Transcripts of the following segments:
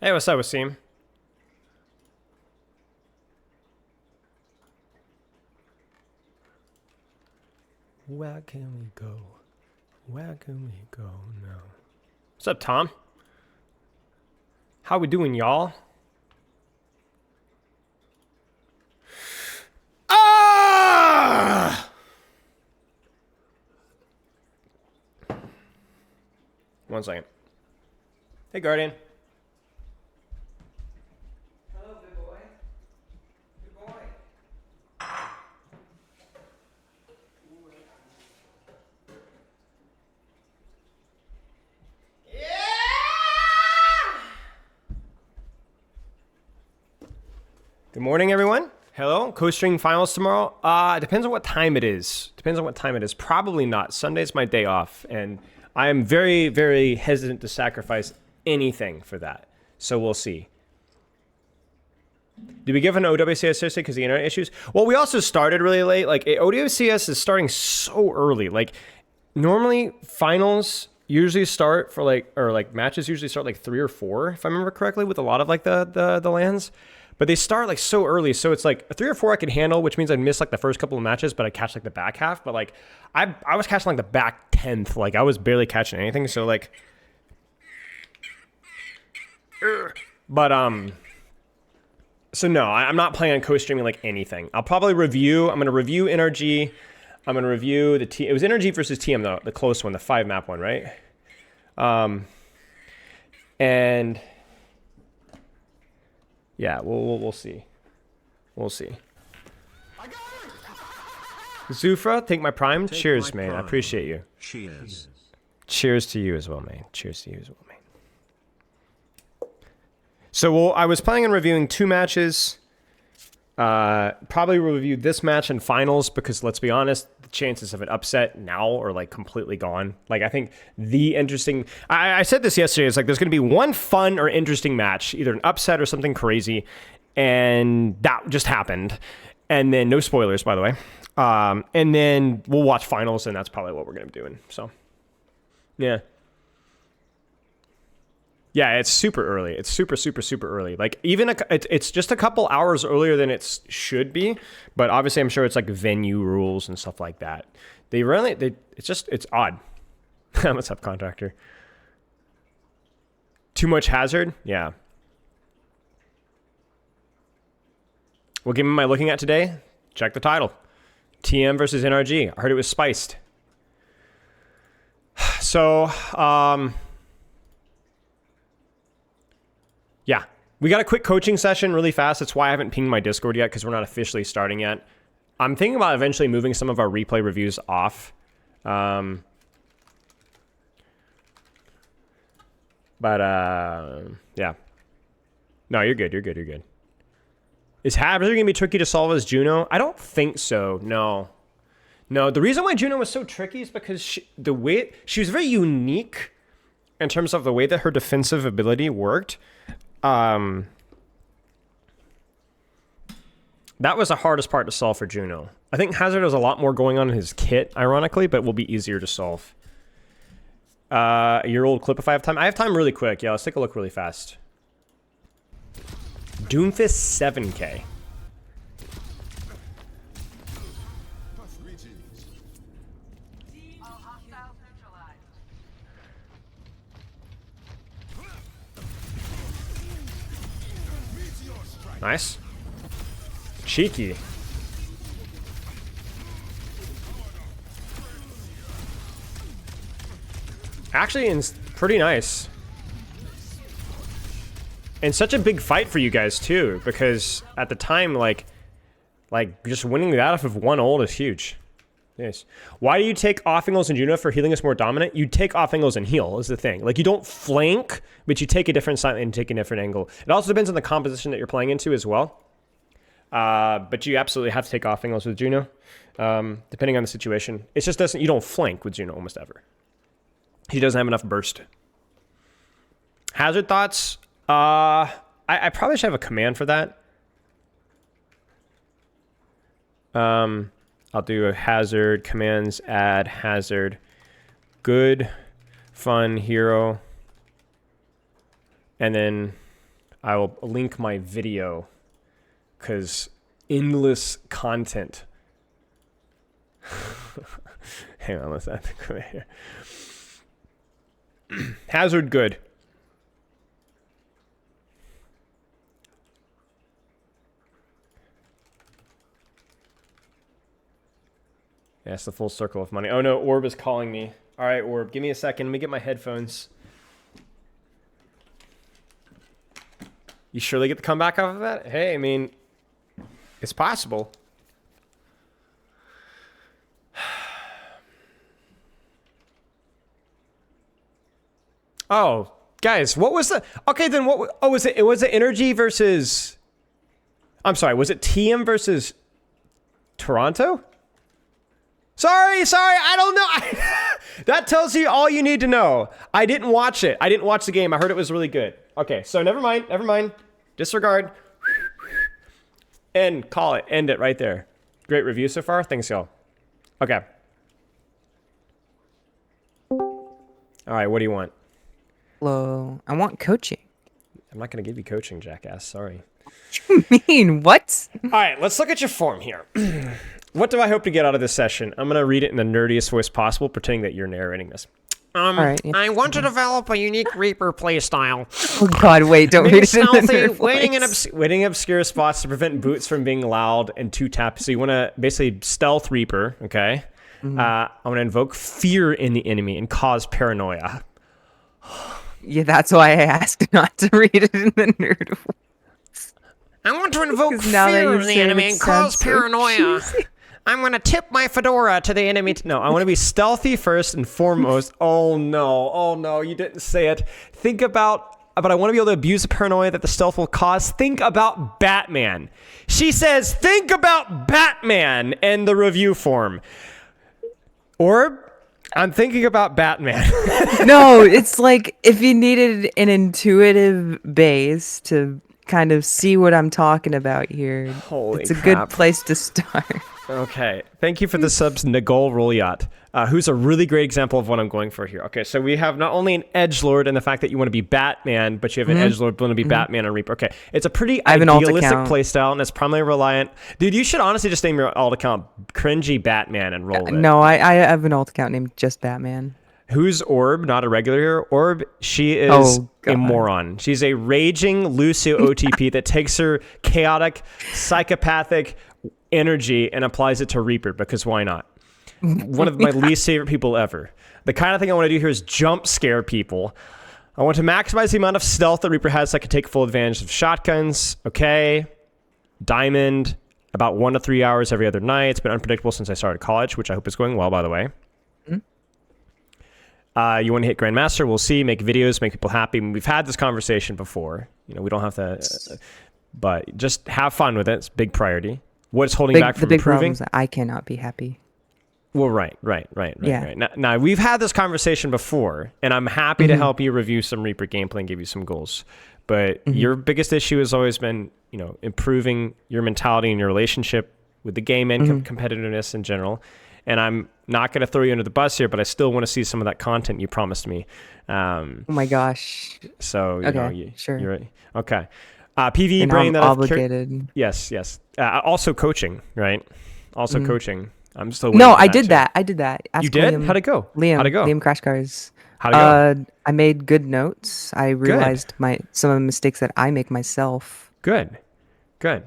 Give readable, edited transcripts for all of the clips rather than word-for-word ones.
Hey, what's up, Wasim? Where can we go? Where can we go now? What's up, Tom? How we doing, y'all? Ah! One second. Hey, Guardian. Hello, big boy. Good boy. Good morning, everyone. Hello. Co-string finals tomorrow. Depends on what time it is. Probably not. Sunday's my day off, and I am very, very hesitant to sacrifice anything for that. So we'll see. Did we give an OWCS seriously because of the internet issues? Well, we also started really late. Like, OWCS is starting so early. Like, normally finals usually start for matches usually start like 3 or 4, if I remember correctly, with a lot of like the lands. But they start like so early, so it's like a 3 or 4 I could handle, which means I'd miss like the first couple of matches, but I catch like the back half. But like I was catching like the back 10th, like I was barely catching anything. So like, but so no, I'm not planning on co-streaming like anything. I'll probably review. I'm gonna review NRG. I'm gonna review the T. It was NRG versus TM though, the close one, the 5 map one, right? And yeah, we'll see. We'll see. Zufra, take my prime. Cheers, man. I appreciate you. Cheers. Cheers to you as well, man. Cheers to you as well, man. So I was planning on reviewing 2 matches. Probably review this match and finals because let's be honest, the chances of an upset now are like completely gone. Like I think the interesting, I said this yesterday, it's like there's going to be one fun or interesting match, either an upset or something crazy, and that just happened. And then no spoilers, by the way. And then we'll watch finals, and that's probably what we're going to be doing. So, yeah. Yeah, it's super early. It's super, super, super early. Like even it's just a couple hours earlier than it should be. But obviously, I'm sure it's like venue rules and stuff like that. It's odd. What's up, contractor? Too much hazard? Yeah. What game am I looking at today? Check the title. TM versus NRG. I heard it was spiced. So, yeah, we got a quick coaching session really fast. That's why I haven't pinged my Discord yet because we're not officially starting yet. I'm thinking about eventually moving some of our replay reviews off. But yeah. No, you're good. You're good. You're good. Is Hazard going to be tricky to solve as Juno? I don't think so. No. No, the reason why Juno was so tricky is because she was very unique in terms of the way that her defensive ability worked. That was the hardest part to solve for Juno. I think Hazard has a lot more going on in his kit, ironically, but will be easier to solve. Your old clip if I have time. I have time really quick. Yeah, let's take a look really fast. Doomfist 7K. Nice. Cheeky. Actually, it's pretty nice. And such a big fight for you guys too, because at the time, like just winning that off of one ult is huge. Yes. Why do you take off angles and Juno for healing us more dominant? You take off angles and heal is the thing. Like you don't flank, but you take a different side and take a different angle. It also depends on the composition that you're playing into as well. But you absolutely have to take off angles with Juno, depending on the situation. It just doesn't. You don't flank with Juno almost ever. He doesn't have enough burst. Hazard thoughts. I probably should have a command for that. I'll do a hazard commands, add hazard, good, fun, hero, and then I will link my video because endless content. Hang on, let's add the comment here. Hazard good. Yeah, it's the full circle of money. Oh no, Orb is calling me. All right, Orb, give me a second. Let me get my headphones. You surely get the comeback off of that? Hey, I mean, it's possible. Oh, guys, what was the... Okay, then what... Oh, was it was it Energy versus... I'm sorry, was it TM versus Toronto? Sorry, I don't know. That tells you all you need to know. I didn't watch it. I didn't watch the game. I heard it was really good. Okay, so never mind. Disregard. End it right there. Great review so far. Thanks, y'all. Okay. All right, what do you want? Hello. I want coaching. I'm not going to give you coaching, jackass. Sorry. You mean what? All right, let's look at your form here. What do I hope to get out of this session? I'm going to read it in the nerdiest voice possible, pretending that you're narrating this. All right. I want to develop a unique Reaper playstyle. Oh God, wait! Don't Being read it in the stealthy, nerd waiting in voice. obscure spots to prevent boots from being loud and too tapped. So you want to basically stealth Reaper, okay? I want to invoke fear in the enemy and cause paranoia. Yeah, that's why I asked not to read it in the nerd voice. I want to invoke 'Cause now that fear you're in the saying enemy it and cause sounds so paranoia. cheesy. I'm going to tip my fedora to the enemy. No, I want to be stealthy first and foremost. Oh no, you didn't say it. Think about, but I want to be able to abuse the paranoia that the stealth will cause. Think about Batman. She says, think about Batman in the review form. Orb, I'm thinking about Batman. No, it's like if you needed an intuitive base to kind of see what I'm talking about here. Holy it's a crap. good place to start. Okay. Thank you for the subs, Nagol Roliat, who's a really great example of what I'm going for here. Okay, so we have not only an edgelord and the fact that you want to be Batman, but you have an edgelord want to be Batman and Reaper. Okay, it's a pretty I have an alt idealistic account. playstyle, and it's primarily reliant. Dude, you should honestly just name your alt account Cringy Batman and roll it. No, I have an alt account named just Batman. Who's Orb? Not a regular here. Orb, she is Oh, a God. moron. She's a raging Lucio OTP that takes her chaotic, psychopathic energy and applies it to Reaper, because why not? One of my least favorite people ever. The kind of thing I want to do here is jump scare people. I want to maximize the amount of stealth that Reaper has so I can take full advantage of shotguns. Okay. Diamond, about 1 to 3 hours every other night. It's been unpredictable since I started college, which I hope is going well, by the way. You want to hit Grandmaster, we'll see, make videos, make people happy. We've had this conversation before. You know, we don't have to, but just have fun with it. It's a big priority. What's holding back The from big problem improving? is that I cannot be happy. Well, right. Yeah. Right. Now, we've had this conversation before, and I'm happy to help you review some Reaper gameplay and give you some goals. But your biggest issue has always been, you know, improving your mentality and your relationship with the game and competitiveness in general. And I'm not going to throw you under the bus here, but I still want to see some of that content you promised me. Oh my gosh. So, you Okay, know, sure. You're okay. PvE And brain I'm that obligated. Yes. Also coaching, right? Also coaching. I'm still No, waiting for I did too. that. I did that. Ask You did? Liam. How'd it go? Liam. How'd it go? Liam Crash Cars. How'd it go? I made good notes. I realized some of the mistakes that I make myself. Good. Okay.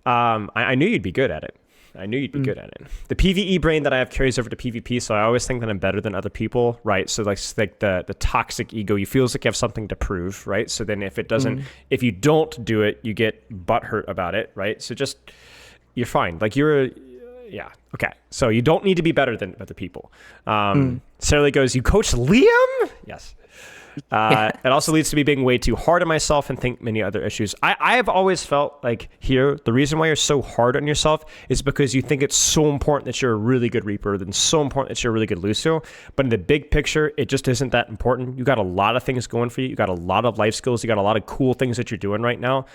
I knew you'd be good at it. I knew you'd be good at it. The PvE brain that I have carries over to PvP, so I always think that I'm better than other people, right? So like the toxic ego, you feels like you have something to prove, right? So then if it doesn't, if you don't do it, you get butthurt about it, right? So just, you're fine. Like yeah, okay. So you don't need to be better than other people. Sarah Lee goes, you coach Liam? Yes. It also leads to me being way too hard on myself and think many other issues. I have always felt like here, the reason why you're so hard on yourself is because you think it's so important that you're a really good Reaper, then so important that you're a really good Lucio. But in the big picture, it just isn't that important. You got a lot of things going for you. You got a lot of life skills. You got a lot of cool things that you're doing right now.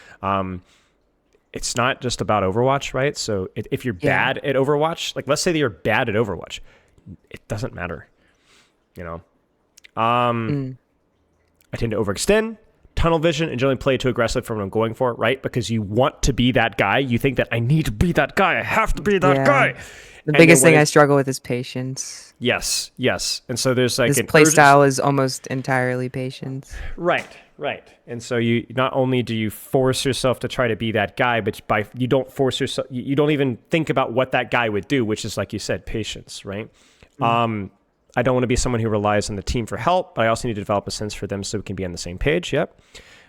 It's not just about Overwatch, right? So if you're bad at Overwatch, like let's say that you're bad at Overwatch, it doesn't matter, you know? I tend to overextend, tunnel vision and generally play too aggressive for what I'm going for, right? Because you want to be that guy. You think that I need to be that guy. I have to be that Yeah. guy. The And biggest then when thing I it- struggle with is patience. Yes, yes. And so there's like This an play urgency- style is almost entirely patience. Right, right. And so you not only do you force yourself to try to be that guy, but you don't force yourself. You don't even think about what that guy would do, which is like you said, patience, right? I don't want to be someone who relies on the team for help, but I also need to develop a sense for them so we can be on the same page. Yep.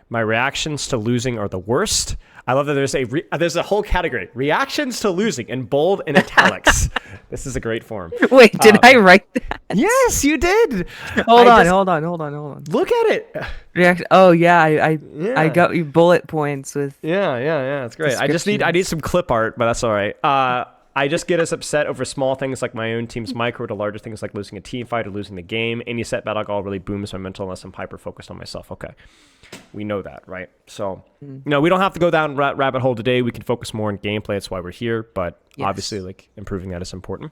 My reactions to losing are the worst. I love that there's a whole category, reactions to losing, in bold and italics. This is a great form. Wait, did I write that? Yes, you did. Hold I on, just- hold on. Look at it. React. Oh yeah, I Yeah. got you bullet points with. Yeah, it's great. I need some clip art, but that's all right. I just get as upset over small things like my own team's micro to larger things like losing a team fight or losing the game. Any set battle goal really booms my mental unless I'm hyper focused on myself. Okay, we know that, right? So, no, we don't have to go down rabbit hole today. We can focus more on gameplay. That's why we're here. But Yes. obviously, like improving that is important.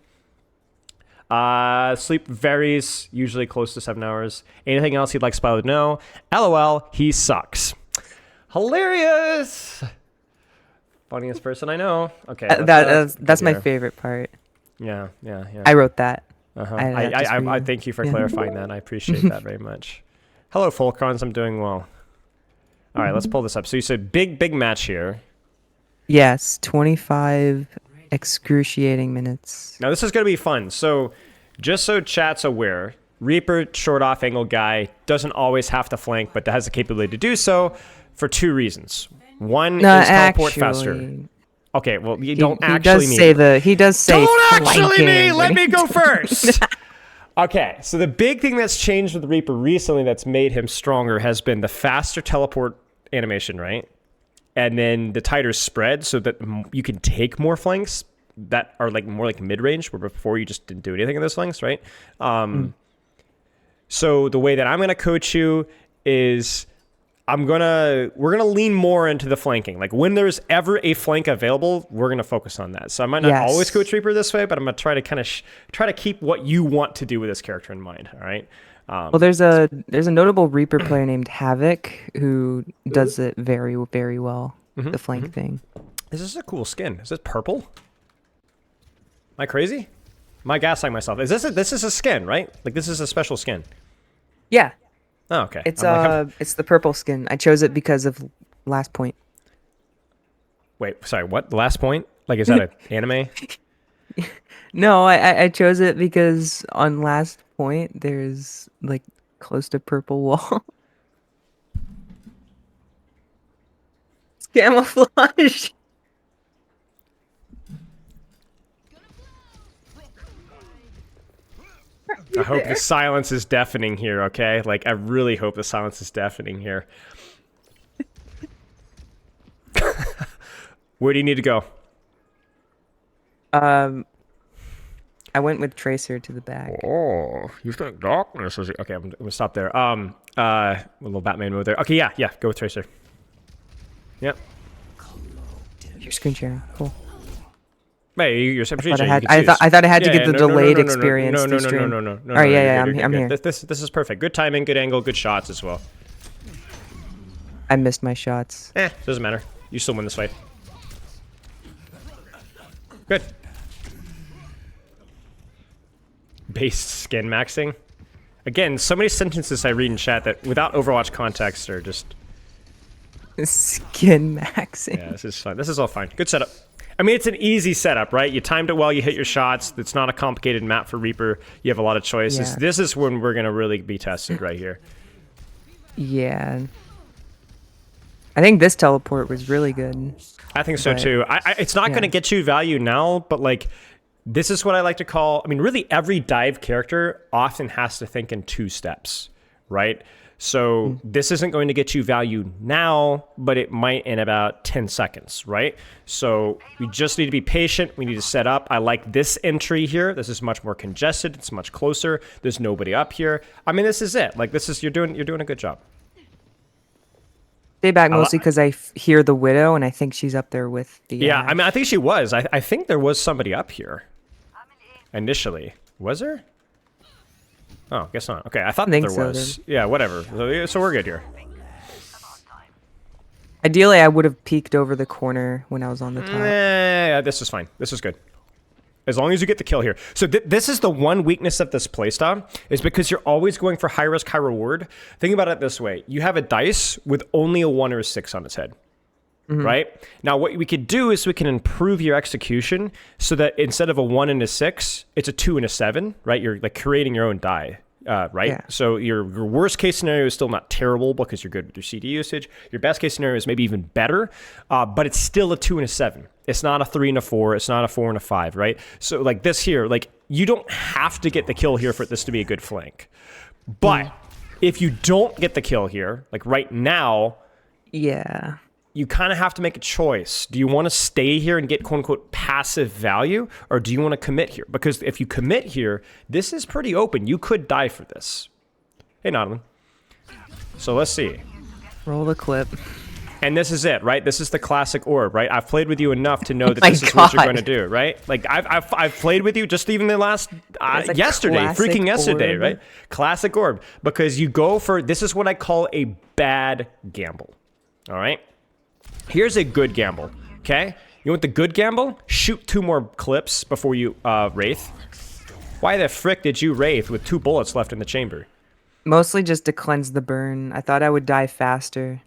Sleep varies, usually close to 7 hours. Anything else you'd like Spilo to know? LOL, he sucks. Hilarious. Funniest person I know. Okay. That's my good favorite part. here. Yeah. I wrote that. Uh-huh. I had that just for I you. thank you for Yeah. clarifying that. I appreciate that very much. Hello, Fulcrons. I'm doing well. All right, let's pull this up. So you said big match here. Yes, 25 excruciating minutes. Now this is going to be fun. So just so chat's aware, Reaper, short off angle guy, doesn't always have to flank, but has the capability to do so for 2 reasons. One No, is teleport faster. actually, Okay, well you he, don't he actually does mean say the he does say don't actually flanking mean. Let when me he go does- first. Okay, so the big thing that's changed with Reaper recently that's made him stronger has been the faster teleport animation, right? And then the tighter spread so that you can take more flanks that are like more like mid-range, where before you just didn't do anything in those flanks, right? So the way that I'm going to coach you is we're gonna lean more into the flanking. Like when there's ever a flank available, we're gonna focus on that. So I might not Yes. always coach Reaper this way, but I'm gonna try to kind of try to keep what you want to do with this character in mind. All right. Well, there's a notable Reaper player named Havoc who does it very well. The flank thing. This is a cool skin. Is this purple? Am I crazy? Am I gaslighting myself? This is a skin, right? Like this is a special skin. Yeah, Oh, okay. it's I'm like, it's the purple skin. I chose it because of Last Point. wait, sorry. What? The last point? Like, is that an anime? No, I chose it because on Last Point there's like close to purple wall. It's camouflage. I hope the silence is deafening here, okay? Like, I really hope the silence is deafening here. Where do you need to go? I went with Tracer to the back. Oh, you think darkness is... Okay, I'm gonna stop there. A little Batman mode there. Okay, yeah, go with Tracer. Yep. Your screen sharing. Cool. Hey, you're screen Thought I sharing, had, you can I thought I had to Yeah, get the no, no, no, delayed no, no, no, experience. No, no, through no, stream. no, no, no, no. All right, you're yeah, good, you're I'm good. here. This is perfect. Good timing, good angle, good shots as well. I missed my shots. Doesn't matter. You still win this fight. Good. Base skin maxing. Again, so many sentences I read in chat that without Overwatch context are just... Skin maxing. Yeah, this is fun. This is all fine. Good setup. I mean, it's an easy setup, right? You timed it well, you hit your shots. It's not a complicated map for Reaper. You have a lot of choices. Yeah. This is when we're going to really be tested right here. Yeah. I think this teleport was really good. I think so But- too. It's not yeah. going to get you value now, but like, this is what I like to call, I mean, really every dive character often has to think in 2 steps, right? So this isn't going to get you value now, but it might in about 10 seconds, right? So we just need to be patient. We need to set up. I like this entry here. This is much more congested. It's much closer. There's nobody up here. I mean, this is it. Like this is, you're doing a good job. Stay back mostly because I hear the Widow and I think she's up there with the. Yeah, I mean, I think she was. I think there was somebody up here initially. Was there? Oh, guess not. Okay, I thought I think there so, was. Yeah, whatever. So we're good here. Ideally, I would have peeked over the corner when I was on the top. Yeah, this is fine. This is good. As long as you get the kill here. So this is the one weakness of this playstyle, is because you're always going for high risk, high reward. Think about it this way. You have a dice with only a 1 or a 6 on its head. Right? Now, what we could do is we can improve your execution so that instead of a 1 and a 6, it's a 2 and a 7, right? You're like creating your own die. Right? Yeah. So your worst case scenario is still not terrible because you're good with your CD usage. Your best case scenario is maybe even better, but it's still a 2 and a 7. It's not a 3 and a 4. It's not a 4 and a 5, right? So like this here, like you don't have to get the kill here for this to be a good flank. But if you don't get the kill here, like right now, Yeah. you kind of have to make a choice. Do you want to stay here and get quote unquote passive value, or do you want to commit here? Because if you commit here, this is pretty open. You could die for this. Hey, Nodelin. So let's see. Roll the clip. And this is it, right? This is the classic orb, right? I've played with you enough to know that my this is what you're God. going to do, right? Like I've played with you just even the last It's a yesterday, classic freaking yesterday, orb. right? Classic orb, because you go for this is what I call a bad gamble. All right. Here's a good gamble, okay? You want the good gamble? Shoot 2 more clips before you Wraith. Why the frick did you Wraith with 2 bullets left in the chamber? Mostly just to cleanse the burn. I thought I would die faster.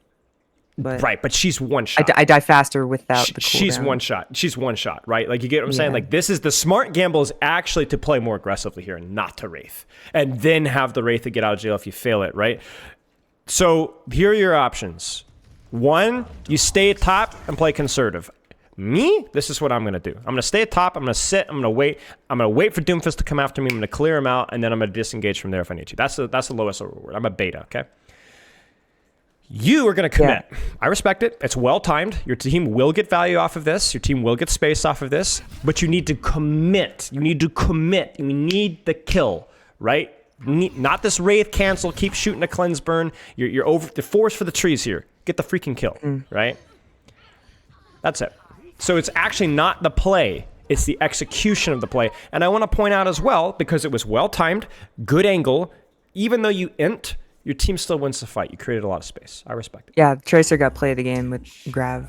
But Right, but she's one shot. I die faster without the cooldown. She's one shot. She's one shot, right? Like, you get what I'm saying? Yeah. Like, this is the smart gamble is actually to play more aggressively here and not to Wraith. And then have the Wraith to get out of jail if you fail it, right? So, here are your options. 1, you stay at top and play conservative. Me, this is what I'm going to do. I'm going to stay at top. I'm going to sit. I'm going to wait. I'm going to wait for Doomfist to come after me. I'm going to clear him out, and then I'm going to disengage from there if I need to. That's the lowest reward. I'm a beta, okay? You are going to commit. Yeah. I respect it. It's well timed. Your team will get value off of this. Your team will get space off of this. But you need to commit. You need to commit. You need the kill, right? Not this Wraith cancel. Keep shooting a cleanse burn. You're over the force for the trees here. Get the freaking kill, right? That's it. So it's actually not the play. It's the execution of the play. And I want to point out as well, because it was well timed, good angle. Even though you int, your team still wins the fight. You created a lot of space. I respect it. Yeah, Tracer got play of the game with Grav.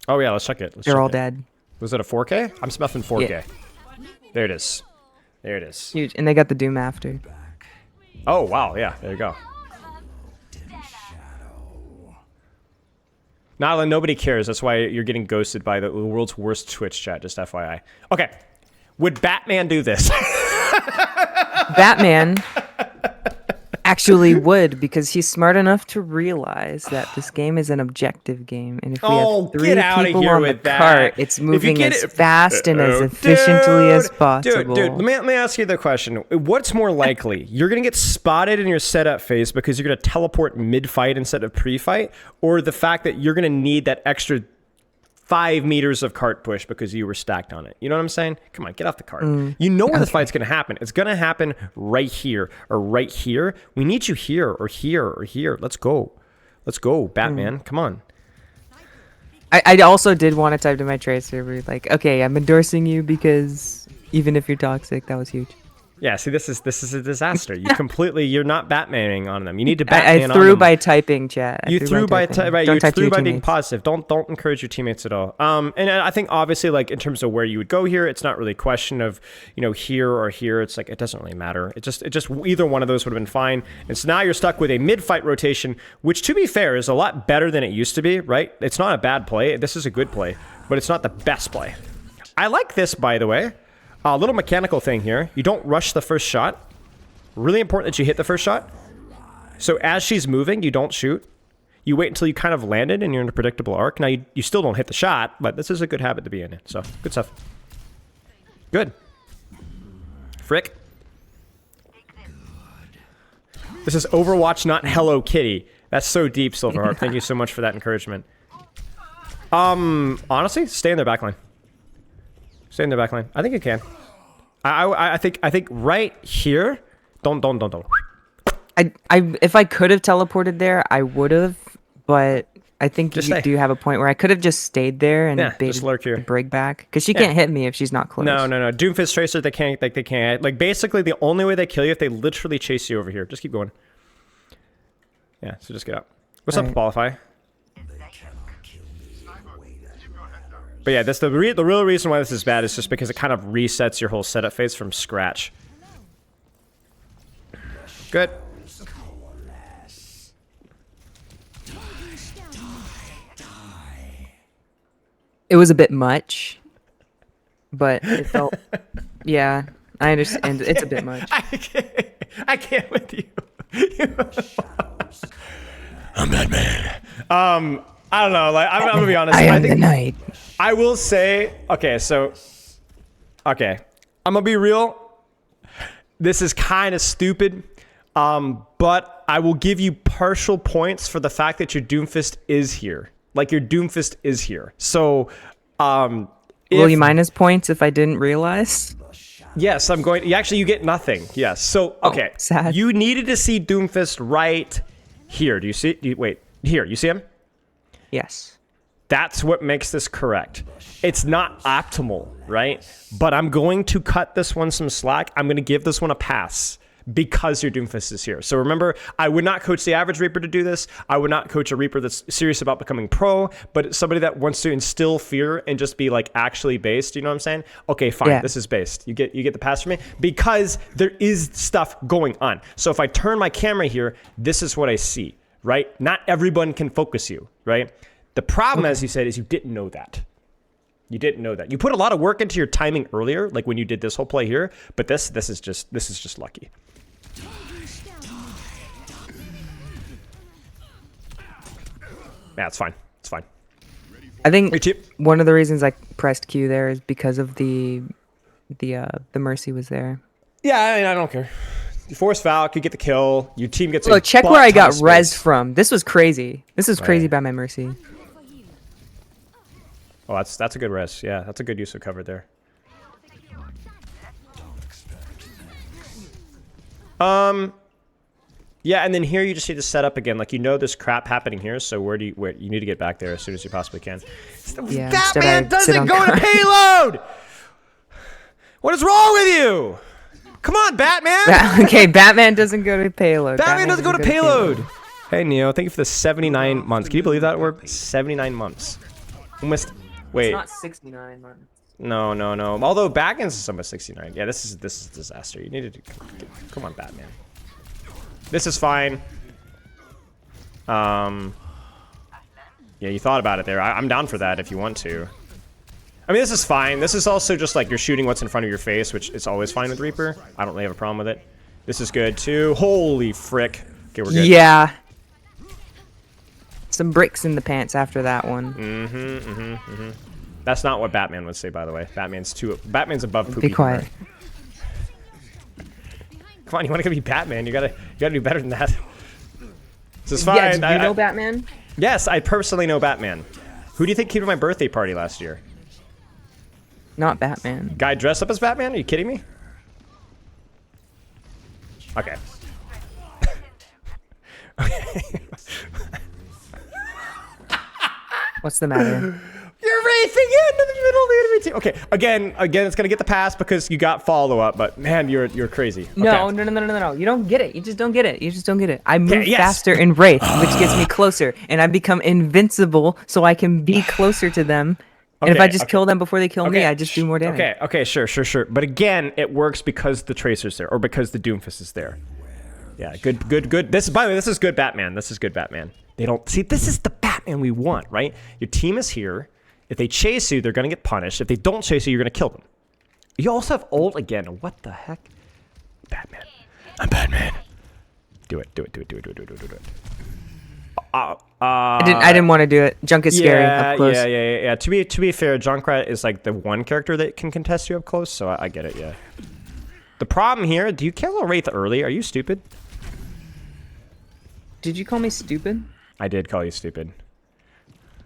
Oh yeah, let's check it. They're all dead. Was it a 4K? I'm smelling 4K. Yeah. There it is. There it is. Huge. And they got the Doom after. Oh wow, yeah. There you go. Nala, nobody cares. That's why you're getting ghosted by the world's worst Twitch chat, just FYI. Okay. Would Batman do this? Batman actually would, because he's smart enough to realize that this game is an objective game, and if we have 3 get outta people here on the with that. cart, it's If you moving get as it- fast and as efficiently as possible. Dude, let me ask you the question. What's more likely? You're going to get spotted in your setup phase because you're going to teleport mid-fight instead of pre-fight, or the fact that you're going to need that extra 5 meters of cart push because you were stacked on it. You know what I'm saying? Come on, get off the cart. You know where the fight's going to happen. It's going to happen right here or right here. We need you here or here or here. Let's go. Let's go, Batman. Come on. I also did want to type to my Tracer, where like, okay, I'm endorsing you because even if you're toxic, that was huge. Yeah, see, this is a disaster. You're not Batmaning on them. You need to Batman I on through them. by typing, chat. I You threw by typing. right, Don't you type to threw your by being teammates. positive. Don't encourage your teammates at all. And I think obviously, like in terms of where you would go here, it's not really a question of here or here. It's like it doesn't really matter. It just either one of those would have been fine. And so now you're stuck with a mid-fight rotation, which to be fair is a lot better than it used to be. Right? It's not a bad play. This is a good play, but it's not the best play. I like this, by the way. A little mechanical thing here. You don't rush the first shot. Really important that you hit the first shot. So as she's moving, you don't shoot. You wait until you kind of landed and you're in a predictable arc. Now, you still don't hit the shot, but this is a good habit to be in. So, good stuff. Good. Frick. This is Overwatch, not Hello Kitty. That's so deep, Silverheart. Thank you so much for that encouragement. Honestly, stay in their backline. Stay in their backline. I think you can. I think right here. Don't. If I could have teleported there, I would have, but I think Just you stay. do have a point where I could have just stayed there and Yeah, baited just lurk here. the break back, because she can't hit me if she's not close. No. Doomfist Tracer, they can't. They can't. Like, basically, the only way they kill you if they literally chase you over here. Just keep going. Yeah, so just get up. What's up, Alright. Qualify? But yeah, the real reason why this is bad is just because it kind of resets your whole setup phase from scratch. Good. It was a bit much, but it felt. Yeah, I understand. It's a bit much. I can't with you. I'm Batman. I don't know. Like, I'm gonna be honest. I am think the night. I will say. Okay, I'm gonna be real. This is kind of stupid, but I will give you partial points for the fact that your Doomfist is here. Like, your Doomfist is here. So, Will you minus points if I didn't realize? Yes, I'm going. Actually, you get nothing. Yes. So, okay. sad. You needed to see Doomfist right here. Do you see? Wait. Here. You see him? Yes. That's what makes this correct. It's not optimal, right? But I'm going to cut this one some slack. I'm going to give this one a pass because your Doomfist is here. So remember, I would not coach the average Reaper to do this. I would not coach a Reaper that's serious about becoming pro, but somebody that wants to instill fear and just be like actually based. You know what I'm saying? Okay, fine. Yeah. This is based. You get the pass from me because there is stuff going on. So if I turn my camera here, this is what I see, right? Not everyone can focus you, right? The problem, as you said, is you didn't know that. You didn't know that. You put a lot of work into your timing earlier, like when you did this whole play here, but this is just lucky. Yeah, it's fine. It's fine. I think Hey, Chip. one of the reasons I pressed Q there is because of the Mercy was there. Yeah, I mean, I don't care. You force Valk, you get the kill. Your team gets. Oh, check where I got res rezzed from. This was crazy. This is crazy Right. by my Mercy. Oh, that's a good res. Yeah, that's a good use of cover there. Yeah, and then here you just need to set up again. Like, you know there's crap happening here, so where you need to get back there as soon as you possibly can. Yeah, That instead man I sit doesn't on go to guard. payload! What is wrong with you? Come on, Batman! Okay, Batman doesn't go to payload. Batman doesn't go to payload! Hey, Neo, thank you for the 79 months. Can you believe that, Orb? 79 months. Almost. Wait. It's not 69 months. No. Although Batman's is almost 69. Yeah, this is a disaster. You needed to come on, Batman. This is fine. Yeah, you thought about it there. I'm down for that if you want to. I mean, this is fine. This is also just like you're shooting what's in front of your face, which is always fine with Reaper. I don't really have a problem with it. This is good too. Holy frick. Okay, we're good. Yeah. Some bricks in the pants after that one. That's not what Batman would say, by the way. Batman's above poopy Be quiet. humor. Come on, you want to be Batman? You gotta do better than that. This is fine. Yeah, do you know Batman? Yes, I personally know Batman. Who do you think came to my birthday party last year? Not Batman. Guy dressed up as Batman? Are you kidding me? Okay. What's the matter? You're racing into the middle of the enemy team. Okay, again, it's gonna get the pass because you got follow up, but man, you're crazy. Okay. No. You don't get it. You just don't get it. You just don't get it. I move yes. faster in Wraith, which gets me closer, and I become invincible so I can be closer to them. And if I just kill them before they kill me, I just do more damage. Okay, sure. But again, it works because the Tracer's there, or because the Doomfist is there. Yeah, good. By the way, this is good Batman. They don't see. This is the Batman we want, right? Your team is here. If they chase you, they're gonna get punished. If they don't chase you, you're gonna kill them. You also have ult again. What the heck? Batman. I'm Batman. Do it. I didn't want to do it. Junk is scary up close. Yeah. To be fair, Junkrat is like the one character that can contest you up close, so I get it. Yeah. The problem here, do you kill a Wraith early? Are you stupid? Did you call me stupid? I did call you stupid.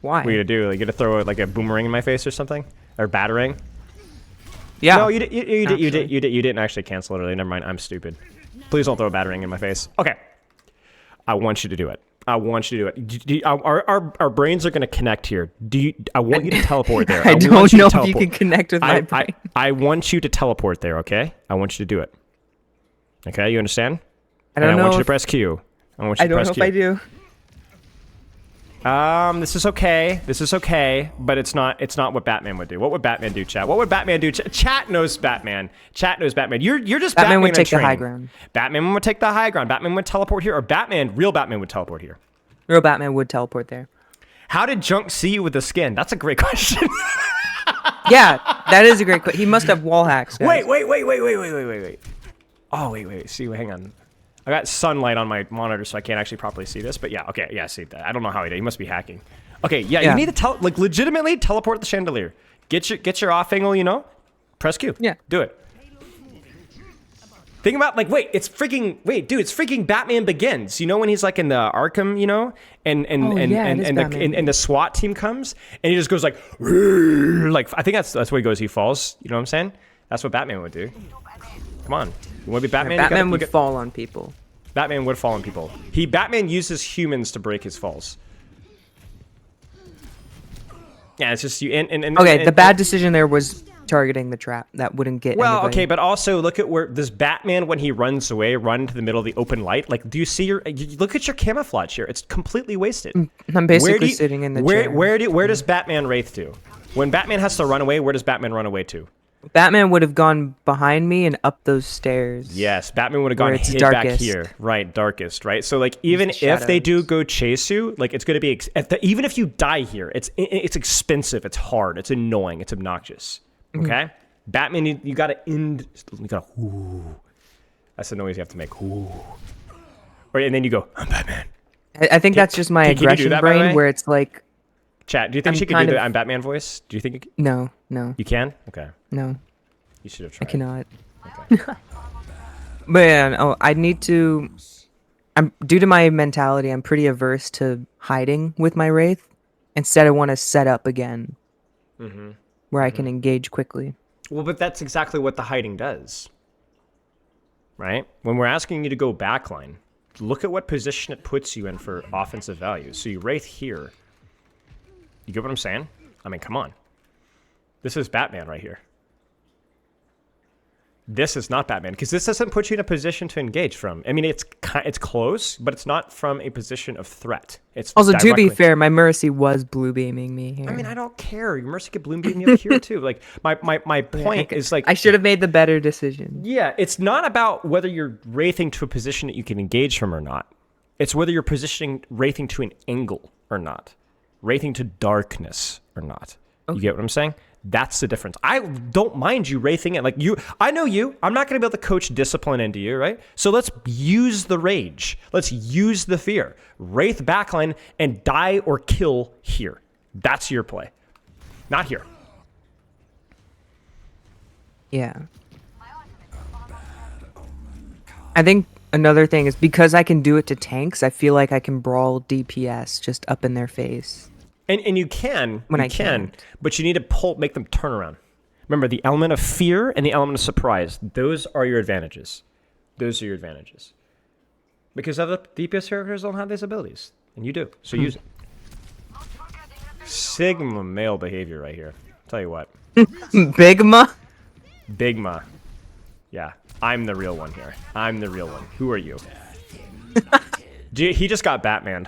Why? What are you gonna do? Like, you gonna throw like a boomerang in my face or something, or battering? Yeah. No, you didn't actually cancel it early. Never mind. I'm stupid. Please don't throw a battering in my face. Okay. I want you to do it. Our brains are gonna connect here. I want you to teleport there. I don't know if you can connect with my brain. I want you to teleport there. Okay. I want you to do it. Okay. You understand? I don't know. I want you to press Q. I want you I to don't press know Q. if I do. This is okay. This is okay, but it's not what Batman would do. What would Batman do, chat? What would Batman do? Chat knows Batman. Chat knows Batman. You're just Batman would take the training. high ground. Batman would take the high ground. Batman would teleport here, or real Batman would teleport here. Real Batman would teleport there. How did Junk see you with the skin? That's a great question. Yeah, that is a great question. He must have wall hacks. Guys. Wait. Oh, wait. See, hang on. I got sunlight on my monitor, so I can't actually properly see this. But yeah, okay, yeah, I see that. I don't know how he did. He must be hacking. Okay, yeah. You need to legitimately teleport the chandelier. Get your off angle. You know, press Q. Yeah, do it. Think about it's freaking Batman Begins. You know when he's like in the Arkham, you know, and the SWAT team comes and he just goes like I think that's what he goes. He falls. You know what I'm saying? That's what Batman would do. Come on, you want to be Batman? Batman would fall on people. Batman would fall on people. Batman uses humans to break his falls. Yeah, it's just you. The bad decision there was targeting the trap. That wouldn't get anybody. Okay, but also look at where does Batman, when he runs away, run into the middle of the open light? Like, do you see look at your camouflage here? It's completely wasted. I'm basically sitting in the chair. Where does Batman wraith to? When Batman has to run away, where does Batman run away to? Batman would have gone behind me and up those stairs. Yes, Batman would have gone hid back here. Right, darkest, right? So, like, even if they do go chase you, like, it's going to be... even if you die here, it's expensive, it's hard, it's annoying, it's obnoxious. Okay? Batman, you got to end... You got to... Ooh. That's the noise you have to make. Ooh. And then you go, I'm Batman. I think that's just my aggression brain, where it's like... Chat, do you think she can do the I'm Batman voice? Do you think... No. You can? Okay. No. You should have tried. I cannot. Okay. But yeah, I need to... due to my mentality, I'm pretty averse to hiding with my Wraith. Instead, I want to set up again. Where I can engage quickly. Well, but that's exactly what the hiding does. Right? When we're asking you to go backline, look at what position it puts you in for offensive value. So you Wraith here. You get what I'm saying? I mean, come on. This is Batman right here. This is not Batman, because this doesn't put you in a position to engage from. I mean, it's close, but it's not from a position of threat. It's also, to be fair, my Mercy was blue beaming me here. I mean, I don't care. Your Mercy could blue beam you up here too. Like my point is like I should have made the better decision. Yeah, it's not about whether you're wraithing to a position that you can engage from or not. It's whether you're positioning wraithing to an angle or not. Wraithing to darkness or not. Okay. You get what I'm saying? That's the difference. I don't mind you wraithing it. Like I know you. I'm not going to be able to coach discipline into you, right? So let's use the rage. Let's use the fear. Wraith backline and die or kill here. That's your play. Not here. Yeah. I think another thing is because I can do it to tanks, I feel like I can brawl DPS just up in their face. And you can, but you need to make them turn around. Remember, the element of fear and the element of surprise, those are your advantages. Those are your advantages. Because other DPS characters don't have these abilities, and you do, so use it. Sigma male behavior right here. I'll tell you what. Bigma? Bigma. Yeah, I'm the real one here. I'm the real one. Who are you? He just got Batmaned.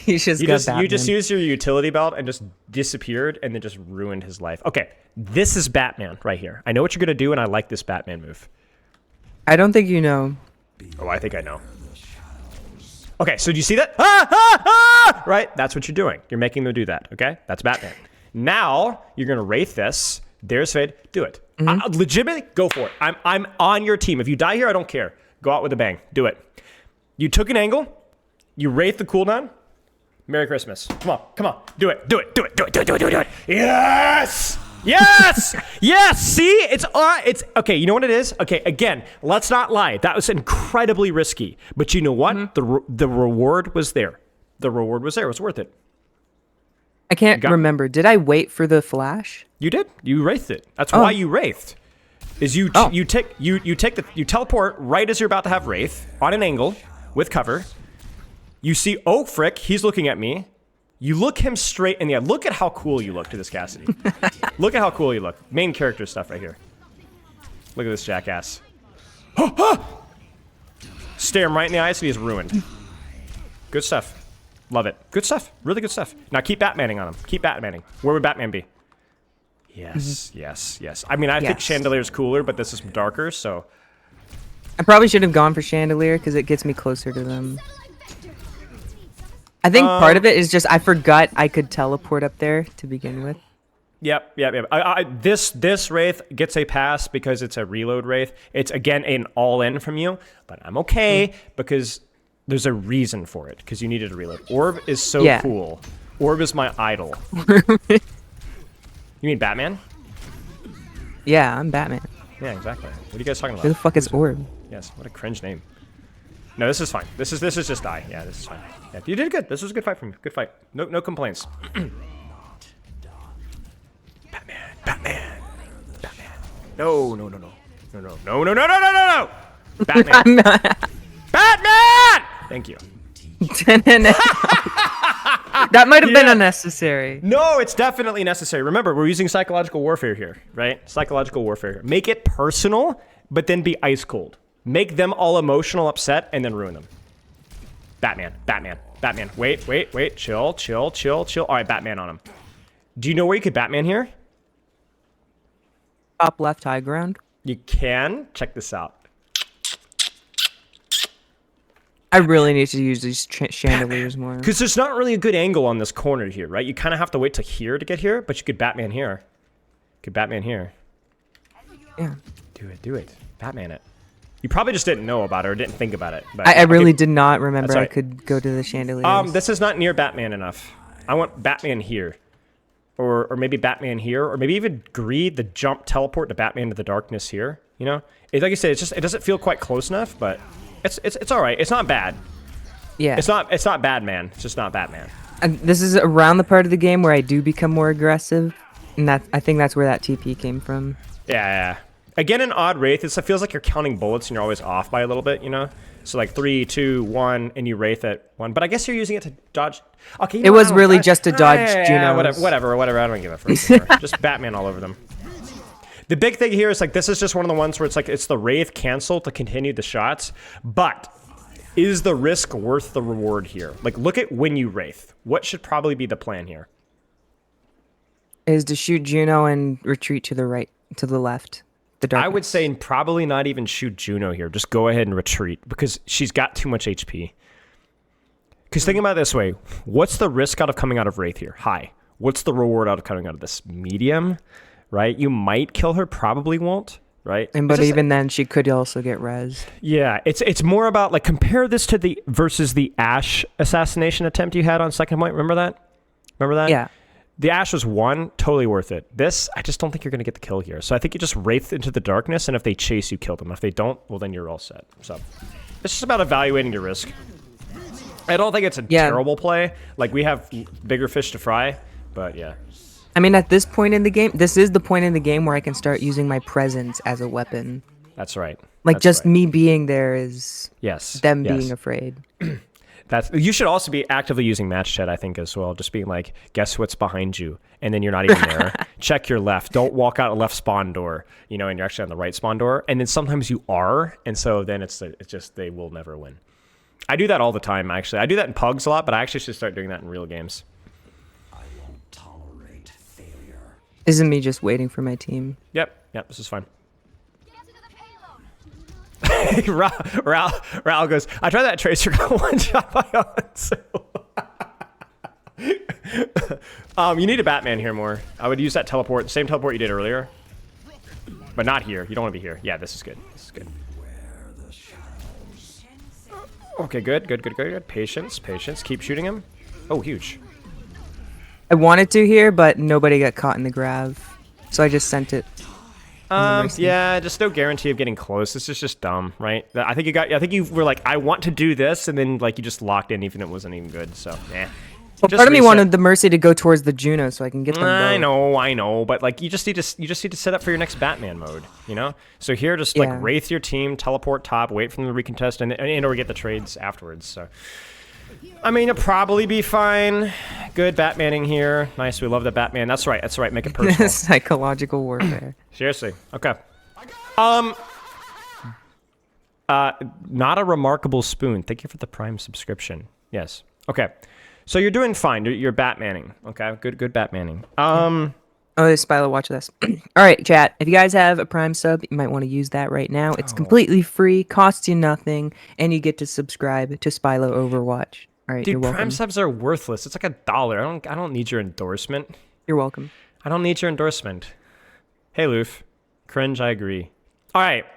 You just used your utility belt and just disappeared and then just ruined his life. Okay, this is Batman right here. I know what you're gonna do, and I like this Batman move. I don't think you know. Oh, I think I know. Okay, so do you see that? Right, that's what you're doing. You're making them do that. Okay, that's Batman. Now you're gonna wraith this. There's Fade. Do it. Legitimately, go for it. I'm on your team. If you die here, I don't care. Go out with a bang. Do it. You took an angle. You wraith the cooldown. Merry Christmas. Come on. Do it. Yes! Yes! Yes! See? It's okay, you know what it is? Okay, again, let's not lie. That was incredibly risky. But you know what? The reward was there. The reward was there. It was worth it. I can't remember. Did I wait for the flash? You did. You wraithed it. That's why you wraithed. Is you teleport right as you're about to have wraith on an angle with cover. You see, oh, frick, he's looking at me. You look him straight in the eye. Look at how cool you look to this Cassidy. Look at how cool you look. Main character stuff right here. Look at this jackass. Stare him right in the eyes and he's ruined. Good stuff. Love it. Good stuff. Really good stuff. Now keep Batmaning on him. Keep Batmaning. Where would Batman be? Yes, yes. I mean, I think Yes. Chandelier's cooler, but this is darker, so... I probably should have gone for Chandelier because it gets me closer to them. I think part of it is just I forgot I could teleport up there to begin with. Yep. This Wraith gets a pass because it's a reload Wraith. It's, again, an all-in from you, but I'm okay because there's a reason for it, because you needed a reload. Orb is so Yeah. cool. Orb is my idol. You mean Batman? Yeah, I'm Batman. Yeah, exactly. What are you guys talking Who the about? fuck is Orb? Yes, what a cringe name. No, this is fine. This is just die. Yeah, this is fine. Yeah, you did good. This was a good fight from you. Good fight. No complaints. Batman. No. Batman. Batman! Thank you. That might have been Yeah. unnecessary. No, it's definitely necessary. Remember, we're using psychological warfare here, right? Psychological warfare here. Make it personal, but then be ice cold. Make them all emotional, upset, and then ruin them. Batman. Wait. Chill. All right, Batman on him. Do you know where you could Batman here? Top left high ground. You can. Check this out. I really need to use these chandeliers more. Because there's not really a good angle on this corner here, right? You kind of have to wait to here to get here, but you could Batman here. Yeah. Do it. Batman it. You probably just didn't know about it or didn't think about it. But I really okay. did not remember That's I right. could go to the chandeliers. This is not near Batman enough. I want Batman here. Or maybe Batman here. Or maybe even Greed, the jump teleport to Batman to the darkness here. You know? It's like I said, it doesn't feel quite close enough, but it's alright. It's not bad. yeah. It's not bad, man. It's just not Batman. And this is around the part of the game where I do become more aggressive. And I think that's where that TP came from. Yeah. Again, an odd Wraith, it feels like you're counting bullets and you're always off by a little bit, you know? So like 3, 2, 1, and you Wraith at 1. But I guess you're using it to dodge. Okay, you It know what, was I don't- really I- just to dodge yeah, Junos. whatever. I don't give a fuck anymore. Just Batman all over them. The big thing here is like this is just one of the ones where it's like it's the Wraith cancel to continue the shots, but is the risk worth the reward here? Like look at when you Wraith. What should probably be the plan here? Is to shoot Juno and retreat to the right, to the left. The darkness. I would say probably not even shoot Juno here. Just go ahead and retreat because she's got too much HP. Because think about it this way. What's the risk out of coming out of Wraith here? High. What's the reward out of coming out of this? Medium, right? You might kill her, probably won't, right? And It's but just- even then, she could also get res. yeah, it's more about like compare this to the versus the Ashe assassination attempt you had on Second Point. Remember that? Yeah. The Ashe was 1, totally worth it. This, I just don't think you're going to get the kill here. So I think you just Wraith into the darkness, and if they chase, you kill them. If they don't, well, then you're all set. So it's just about evaluating your risk. I don't think it's a terrible play. Like, we have bigger fish to fry, but yeah. I mean, at this point in the game, this is the point in the game where I can start using my presence as a weapon. That's right. Like, That's just right. me being there is Yes. them yes. being afraid. You should also be actively using match chat, I think, as well. Just being like, guess what's behind you, and then you're not even there. Check your left. Don't walk out a left spawn door, you know, and you're actually on the right spawn door. And then sometimes you are, and so then it's just they will never win. I do that all the time, actually. I do that in pugs a lot, but I actually should start doing that in real games. Isn't me just waiting for my team. Yep, this is fine. Raul goes, I tried that tracer, got one shot by Hanzo. You need a Batman here more. I would use that teleport, the same teleport you did earlier. But not here. You don't want to be here. Yeah, this is good. Okay, good. Patience. Keep shooting him. Oh, huge. I wanted to here, but nobody got caught in the grav. So I just sent it. Yeah, just no guarantee of getting close. This is just dumb, right? I think you were like, I want to do this, and then like you just locked in even if it wasn't even good. So, Well, Just part of me reset. wanted the Mercy to go towards the Juno so I can get them I both. know, but like you just need to set up for your next Batman mode, you know. So here, just like Yeah. Wraith your team, teleport top, wait for them to recontest, and or get the trades afterwards. So, I mean, you'll probably be fine. Good Batmaning here. Nice, we love the Batman. That's right. Make it personal. Psychological warfare. Seriously. Okay. Not a remarkable spoon. Thank you for the Prime subscription. Yes. Okay. So you're doing fine. You're Batmaning. Okay, good Batmaning. Oh, Spilo, watch this. All right, chat. If you guys have a Prime sub, you might want to use that right now. It's completely free, costs you nothing, and you get to subscribe to Spilo Overwatch. All right, you're Dude, welcome. Prime subs are worthless. It's like $1. I don't need your endorsement. You're welcome. I don't need your endorsement. Hey, Loof. Cringe, I agree. All right.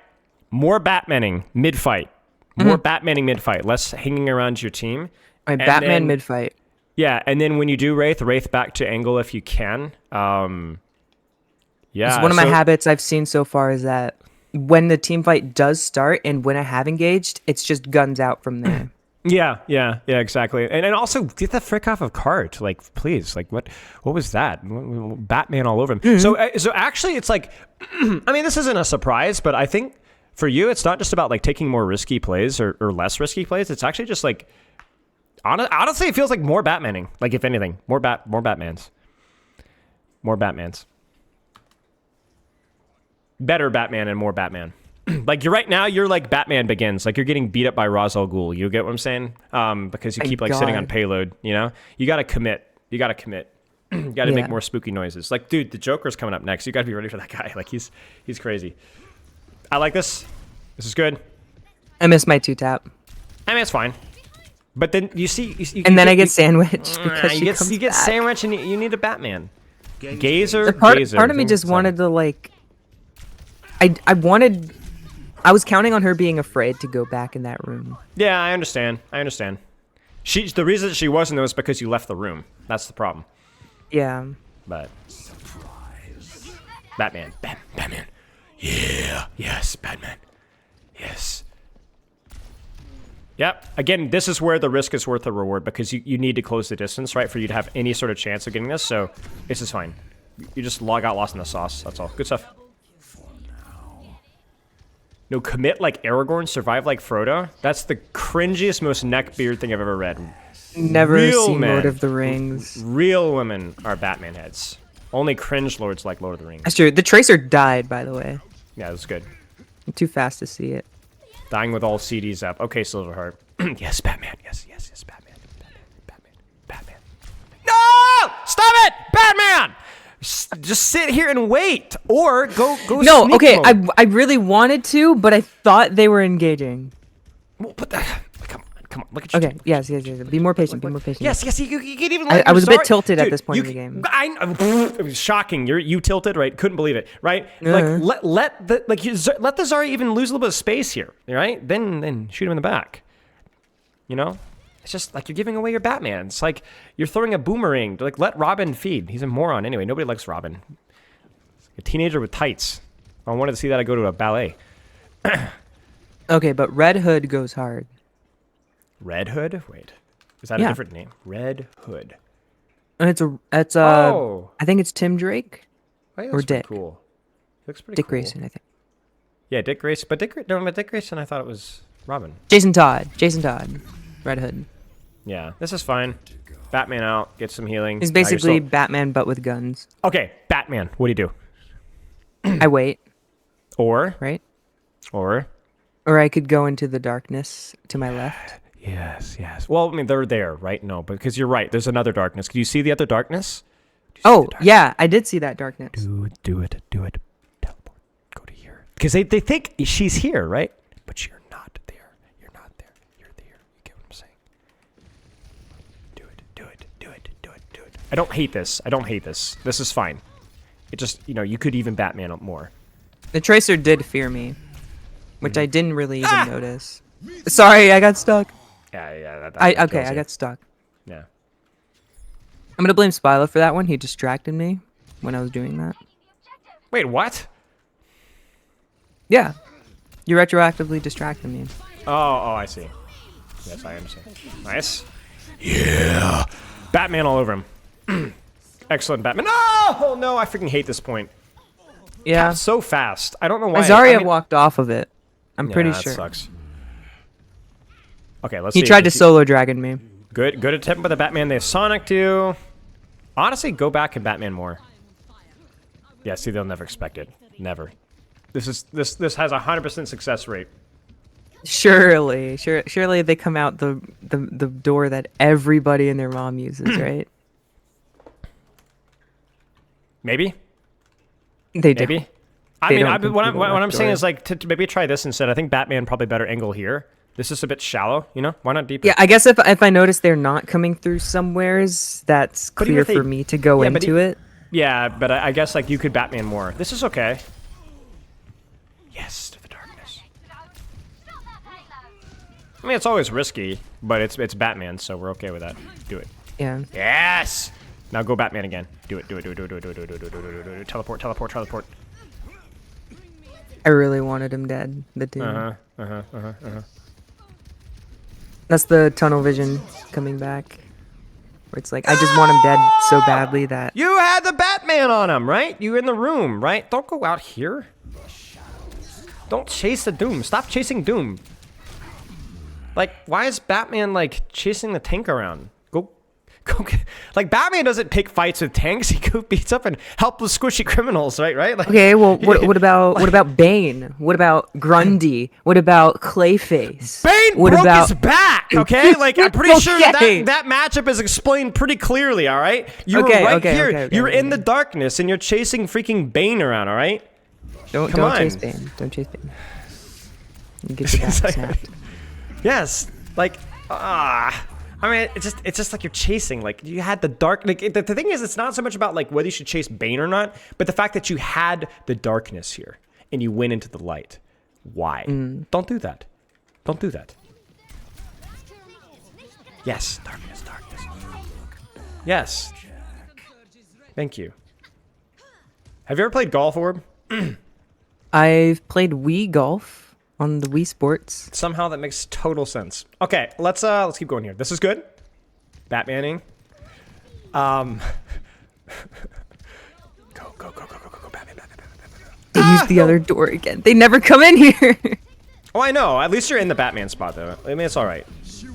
More Batmaning mid-fight. More Batmaning mid-fight. Less hanging around your team. All right, And Batman then- mid-fight. Yeah, and then when you do Wraith back to angle if you can. Yeah. It's one of my so- habits I've seen so far is that when the team fight does start and when I have engaged, it's just guns out from there. Yeah, exactly. And also get the frick off of cart, like please, like what was that? Batman all over him. So actually, it's like, I mean, this isn't a surprise, but I think for you, it's not just about like taking more risky plays or less risky plays. It's actually just like, honestly, it feels like more Batmaning. Like if anything, more Batmans, better Batman and more Batman. Like you're right now, you're like Batman Begins. Like you're getting beat up by Ra's al Ghul. You get what I'm saying? Because you keep like sitting on God. payload. You know, you gotta commit. You gotta Yeah. make more spooky noises. Like, dude, the Joker's coming up next. You gotta be ready for that guy. Like he's crazy. I like this. This is good. I missed my 2-tap. I mean, it's fine. But then you see, And then I get sandwiched because you she get comes you get back. sandwich and you need a Batman. Gazer. Part Gazer. of me just wanted to like, I was counting on her being afraid to go back in that room. Yeah, I understand. The reason that she wasn't was because you left the room. That's the problem. Yeah. But Batman. Batman. Yeah. Yes, Batman. Yes. Yep. Again, this is where the risk is worth the reward because you need to close the distance, right, for you to have any sort of chance of getting this. So this is fine. You just log out lost in the sauce. That's all. Good stuff. No, commit like Aragorn, survive like Frodo. That's the cringiest, most neckbeard thing I've ever read. Never Real seen Lord men. of the Rings. Real women are Batman heads. Only cringe lords like Lord of the Rings. That's true. The Tracer died, by the way. Yeah, that's good. I'm too fast to see it. Dying with all CDs up. Okay, Silverheart. Yes, Batman. Yes, Batman. Batman. No! Stop it! Batman! Just sit here and wait. Or go No, sneak okay, mode. I really wanted to, but I thought they were engaging. Well, but come on. Look at you. Okay, yes. Be more patient, be more patient. Yes, you can even. I was a bit tilted at this point in the game. It was shocking. You tilted, right? Couldn't believe it, right? Uh-huh. Like let the Zarya even lose a little bit of space here, right? Then shoot him in the back. You know, it's just like you're giving away your Batman. It's like you're throwing a boomerang. Like let Robin feed. He's a moron anyway. Nobody likes Robin. A teenager with tights. I wanted to see that. I go to a ballet. Okay, but Red Hood goes hard. Red Hood. Wait, is that a Yeah. different name? Red Hood. And it's Oh. I think it's Tim Drake. Oh, yeah, Or that's pretty Dick. Cool. Looks pretty Dick cool. Grayson, I think. Yeah, Dick Grayson. But Dick Grayson, I thought it was Robin. Jason Todd. Red Hood. Yeah, this is fine. Batman out, get some healing. He's Now you're basically still- Batman but with guns. Okay, Batman. What do you do? I wait, Or right? Or I could go into the darkness to my left. yes. Well, I mean they're there, right? No, because you're right. There's another darkness. Can you see the other darkness? Oh, yeah, I did see that darkness. Do it. Teleport. Go to here. Because they think she's here, right? But you're not there. You're there. You get what I'm saying? Do it. I don't hate this. This is fine. It just, you could even Batman up more. The Tracer did fear me, which I didn't really even notice. Sorry, I got stuck. Yeah. I kills you. got stuck. Yeah. I'm gonna blame Spilo for that one. He distracted me when I was doing that. Wait, what? Yeah, you retroactively distracted me. Oh, I see. Yes, I understand. Nice. Yeah. Batman all over him. Excellent Batman. Oh, no, I freaking hate this point. Yeah, So fast. I don't know why. Zarya I mean- walked off of it. I'm Yeah, pretty that sure. sucks. Okay, let's He see. tried to Let's see. solo dragon me. Good attempt by the Batman. They Sonic you. Honestly, go back and Batman more. Yeah, see, they'll never expect it. Never. This has a 100% success rate. Surely they come out the door that everybody and their mom uses, right? Maybe. They do. Maybe. I They mean, don't what completely I'm lock saying doors. is like to maybe try this instead. I think Batman probably better angle here. This is a bit shallow, you know? Why not deeper? Yeah, I guess if I notice they're not coming through somewheres, that's But even clear if they- for me to go yeah, but into it. Yeah, but I guess like you could Batman more. This is okay. Yes, to the darkness. I mean, it's always risky, but it's Batman, so we're okay with that. Do it. Yeah. Yes. Now go Batman again. Do it. Do it. Do it. Do it. Do it. Do it. Do it. Do it. Do it. Do it. Do it. Teleport. Teleport. Teleport. I really wanted him dead. The dude. That's the tunnel vision coming back. Where it's like, I just want him dead so badly that... You had the Batman on him, right? You were in the room, right? Don't go out here. Don't chase the Doom. Stop chasing Doom. Like, why is Batman, like, chasing the tank around? Go like, Batman doesn't pick fights with tanks. He go beats up and helpless, squishy criminals, right? Like, Okay, well, what about Bane? What about Grundy? What about Clayface? Bane what broke about... his back, okay? Like, I'm pretty sure Okay. that matchup is explained pretty clearly, all right? You Okay, were right okay, here. okay, You're okay, in the okay. darkness, and you're chasing freaking Bane around, all right? Don't Come chase on. Bane. Don't chase Bane. You get your back snapped. Yes, like, I mean, it's just like you're chasing. Like, you had the dark. Like, the thing is, it's not so much about like whether you should chase Bane or not, but the fact that you had the darkness here and you went into the light. Why? Don't do that. Don't do that. Yes, darkness, darkness. Yes. Thank you. Have you ever played Golf Orb? I've played Wii Golf on the Wii Sports. Somehow that makes total sense. Okay, let's keep going here. This is good. Batmaning. Go, Batman, Batman, Batman, Batman. They use the other door again. They never come in here. Oh, I know. At least you're in the Batman spot, though. I mean, it's all right.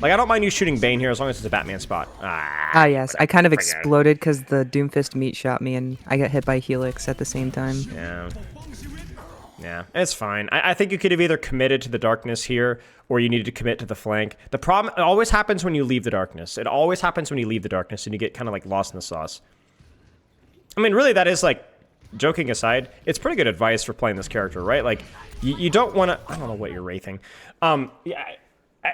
Like, I don't mind you shooting Bane here as long as it's a Batman spot. Ah, yes. I kind of exploded because the Doomfist meat shot me, and I got hit by Helix at the same time. Yeah. Yeah, it's fine. I think you could have either committed to the darkness here, or you needed to commit to the flank. The problem, it always happens when you leave the darkness. It always happens when you leave the darkness, and you get kind of like lost in the sauce. I mean, really, that is like, joking aside, it's pretty good advice for playing this character, right? Like, you don't want to, I don't know what you're wraithing. Yeah,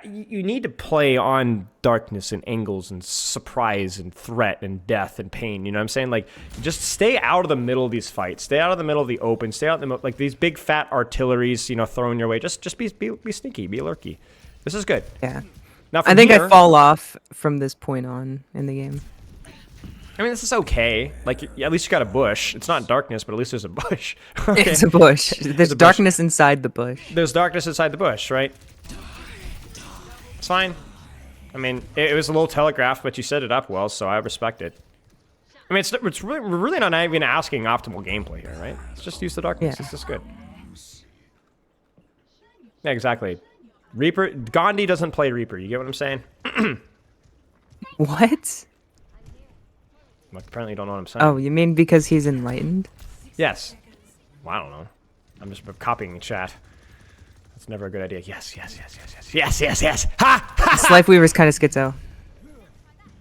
you need to play on darkness and angles and surprise and threat and death and pain. You know what I'm saying? Like, just stay out of the middle of these fights. Stay out of the middle of the open. Stay out in the middle, like these big fat artilleries, you know, thrown your way. Just be sneaky, be lurky. This is good. Yeah. Now, I think here, I fall off from this point on in the game. I mean, this is okay. Like, at least you got a bush. It's not darkness, but at least there's a bush. Okay. It's a bush. There's a bush. darkness inside the bush. There's darkness inside the bush, right? It's fine. I mean, it was a little telegraphed, but you set it up well, so I respect it. I mean, it's really, we're really not even asking optimal gameplay here, right? Let's just use the darkness. Yeah. It's just good. Yeah, exactly. Reaper, Gandhi doesn't play Reaper. You get what I'm saying? What? Like, apparently you don't know what I'm saying. Oh, you mean because he's enlightened? Yes. Well, I don't know. I'm just copying the chat. That's never a good idea. Yes. Ha! This Life Weaver's kind of schizo.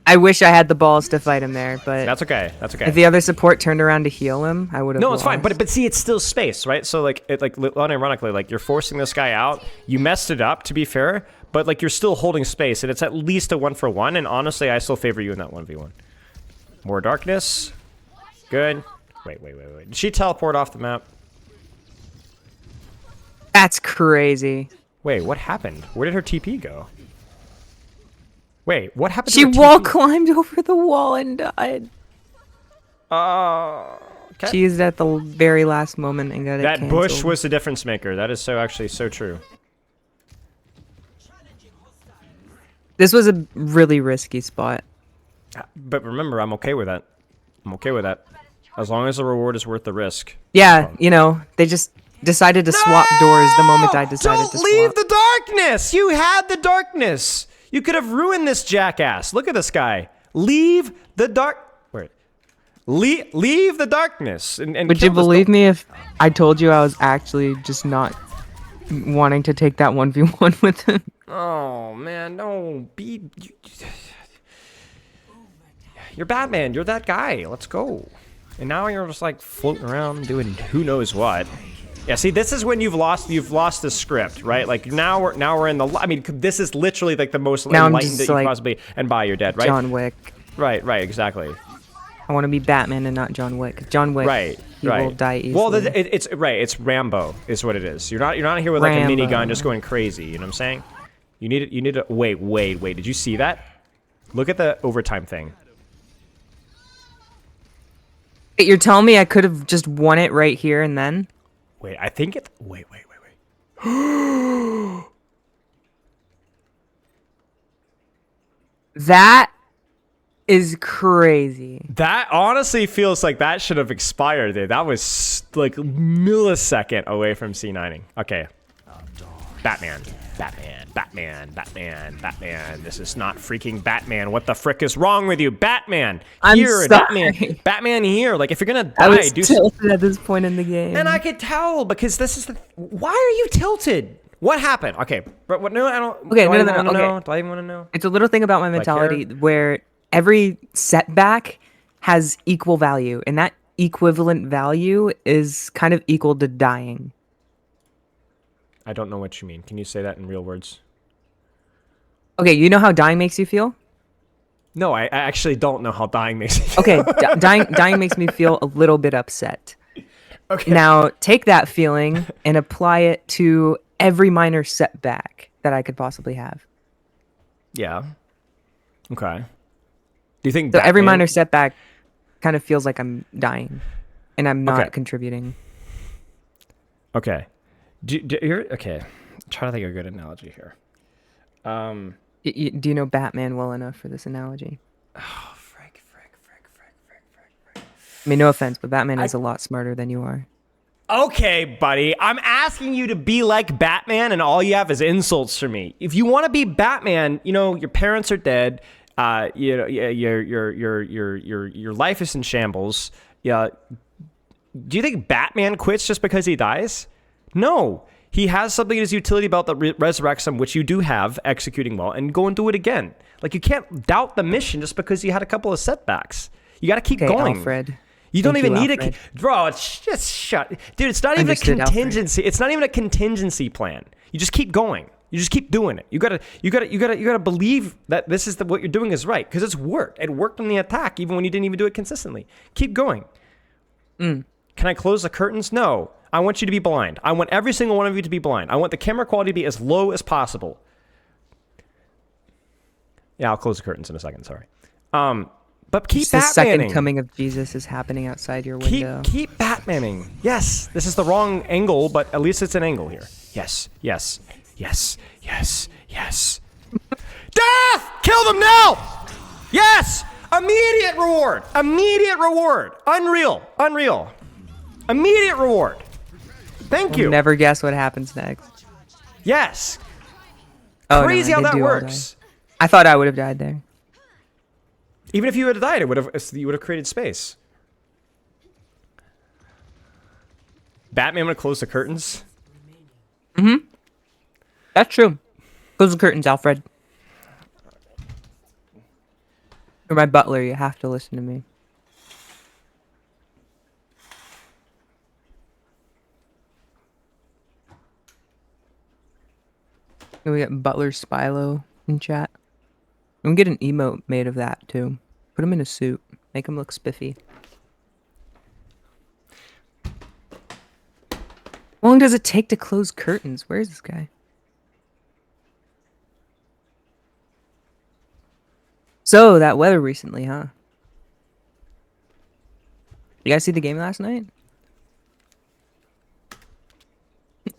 I wish I had the balls to fight him there, but That's okay. That's okay. if the other support turned around to heal him, I would have. No, it's fine. lost. But see, it's still space, right? So like, unironically, like you're forcing this guy out. You messed it up, to be fair, but like you're still holding space, and it's at least a 1-for-1. And honestly, I still favor you in that 1v1. More darkness. Good. Wait. Did she teleport off the map? That's crazy. Wait, what happened? Where did her TP go? Wait, what happened? She to her wall TP? climbed over the wall and died. Okay. She used it at the very last moment and got it That bush canceled. was the difference maker. That is so actually so true. This was a really risky spot. But remember, I'm okay with that. I'm okay with that. As long as the reward is worth the risk. Yeah, you know, they just decided to swap doors the moment I decided to Don't leave swap. the darkness! You had the darkness! You could have ruined this jackass. Look at this guy. Leave the dark... Wait. Leave the darkness. And Would you believe me if I told you I was actually just not wanting to take that 1v1 with him. Oh man, no, you're Batman. You're that guy. Let's go. And now you're just like floating around doing who knows what. Yeah, see, this is when you've lost the script, right? Like now we're in the. I mean, this is literally like the most Now I'm enlightened just that you like possibly. And by you're dead, right? John Wick. Right, exactly. I want to be Batman and not John Wick. John Wick, Right, he right. will die easily. Well, it's right. It's Rambo, is what it is. You're not here with like a Rambo. minigun just going crazy. You know what I'm saying? You need to wait. Did you see that? Look at the overtime thing. Wait, you're telling me I could have just won it right here and then? Wait, I think it. Wait. That is crazy. That honestly feels like that should have expired there. That was like millisecond away from C9ing. Okay. Batman. This is not freaking Batman. What the frick is wrong with you? Batman. I'm Here, sorry. Batman here. Like if you're gonna I die, was do tilted at this point in the game. And I could tell because this is the. Why are you tilted? What happened? Okay, but what? No, I don't. Okay, do I no, even wanna okay. know? Do I even want to know? It's a little thing about my mentality where every setback has equal value, and that equivalent value is kind of equal to dying. I don't know what you mean. Can you say that in real words? Okay, you know how dying makes you feel? No, I actually don't know how dying makes me feel. Okay, dying makes me feel a little bit upset. Okay. Now, take that feeling and apply it to every minor setback that I could possibly have. Yeah. Okay. Do you think So every Batman- minor setback kind of feels like I'm dying, and I'm not Okay. contributing. Okay. Okay. I'm trying to think of a good analogy here. Do you know Batman well enough for this analogy? Oh, frick. I mean, no offense, but Batman is a lot smarter than you are. Okay, buddy. I'm asking you to be like Batman, and all you have is insults for me. If you want to be Batman, you know your parents are dead. You know, your life is in shambles. Yeah. Do you think Batman quits just because he dies? No. He has something in his utility belt that resurrects him, which you do have, executing well, and go and do it again. Like, you can't doubt the mission just because you had a couple of setbacks. You got to keep Okay, going. Alfred. You don't Thank even you, need Alfred. bro. It's just shut, dude. It's not even a Understood, Alfred. contingency. It's not even a contingency plan. You just keep going. You just keep doing it. You gotta believe that this is what you're doing is right because it's worked. It worked on the attack even when you didn't even do it consistently. Keep going. Can I close the curtains? No. I want you to be blind. I want every single one of you to be blind. I want the camera quality to be as low as possible. Yeah, I'll close the curtains in a second. Sorry. But keep The second Batmaning. coming of Jesus is happening outside your window. Keep Batmaning. Yes, this is the wrong angle, but at least it's an angle here. Yes. Death! Kill them now! Yes! Immediate reward! Unreal. Immediate reward. Thank you. You'll never guess what happens next. Yes. Oh, Crazy no, I how did that do all die. works. I thought I would have died there. Even if you had died, you would have created space. Batman would close the curtains. That's true. Close the curtains, Alfred. You're my butler. You have to listen to me. Can we get Butler Spilo in chat? We can get an emote made of that too. Put him in a suit. Make him look spiffy. How long does it take to close curtains? Where is this guy? So, that weather recently, huh? You guys see the game last night?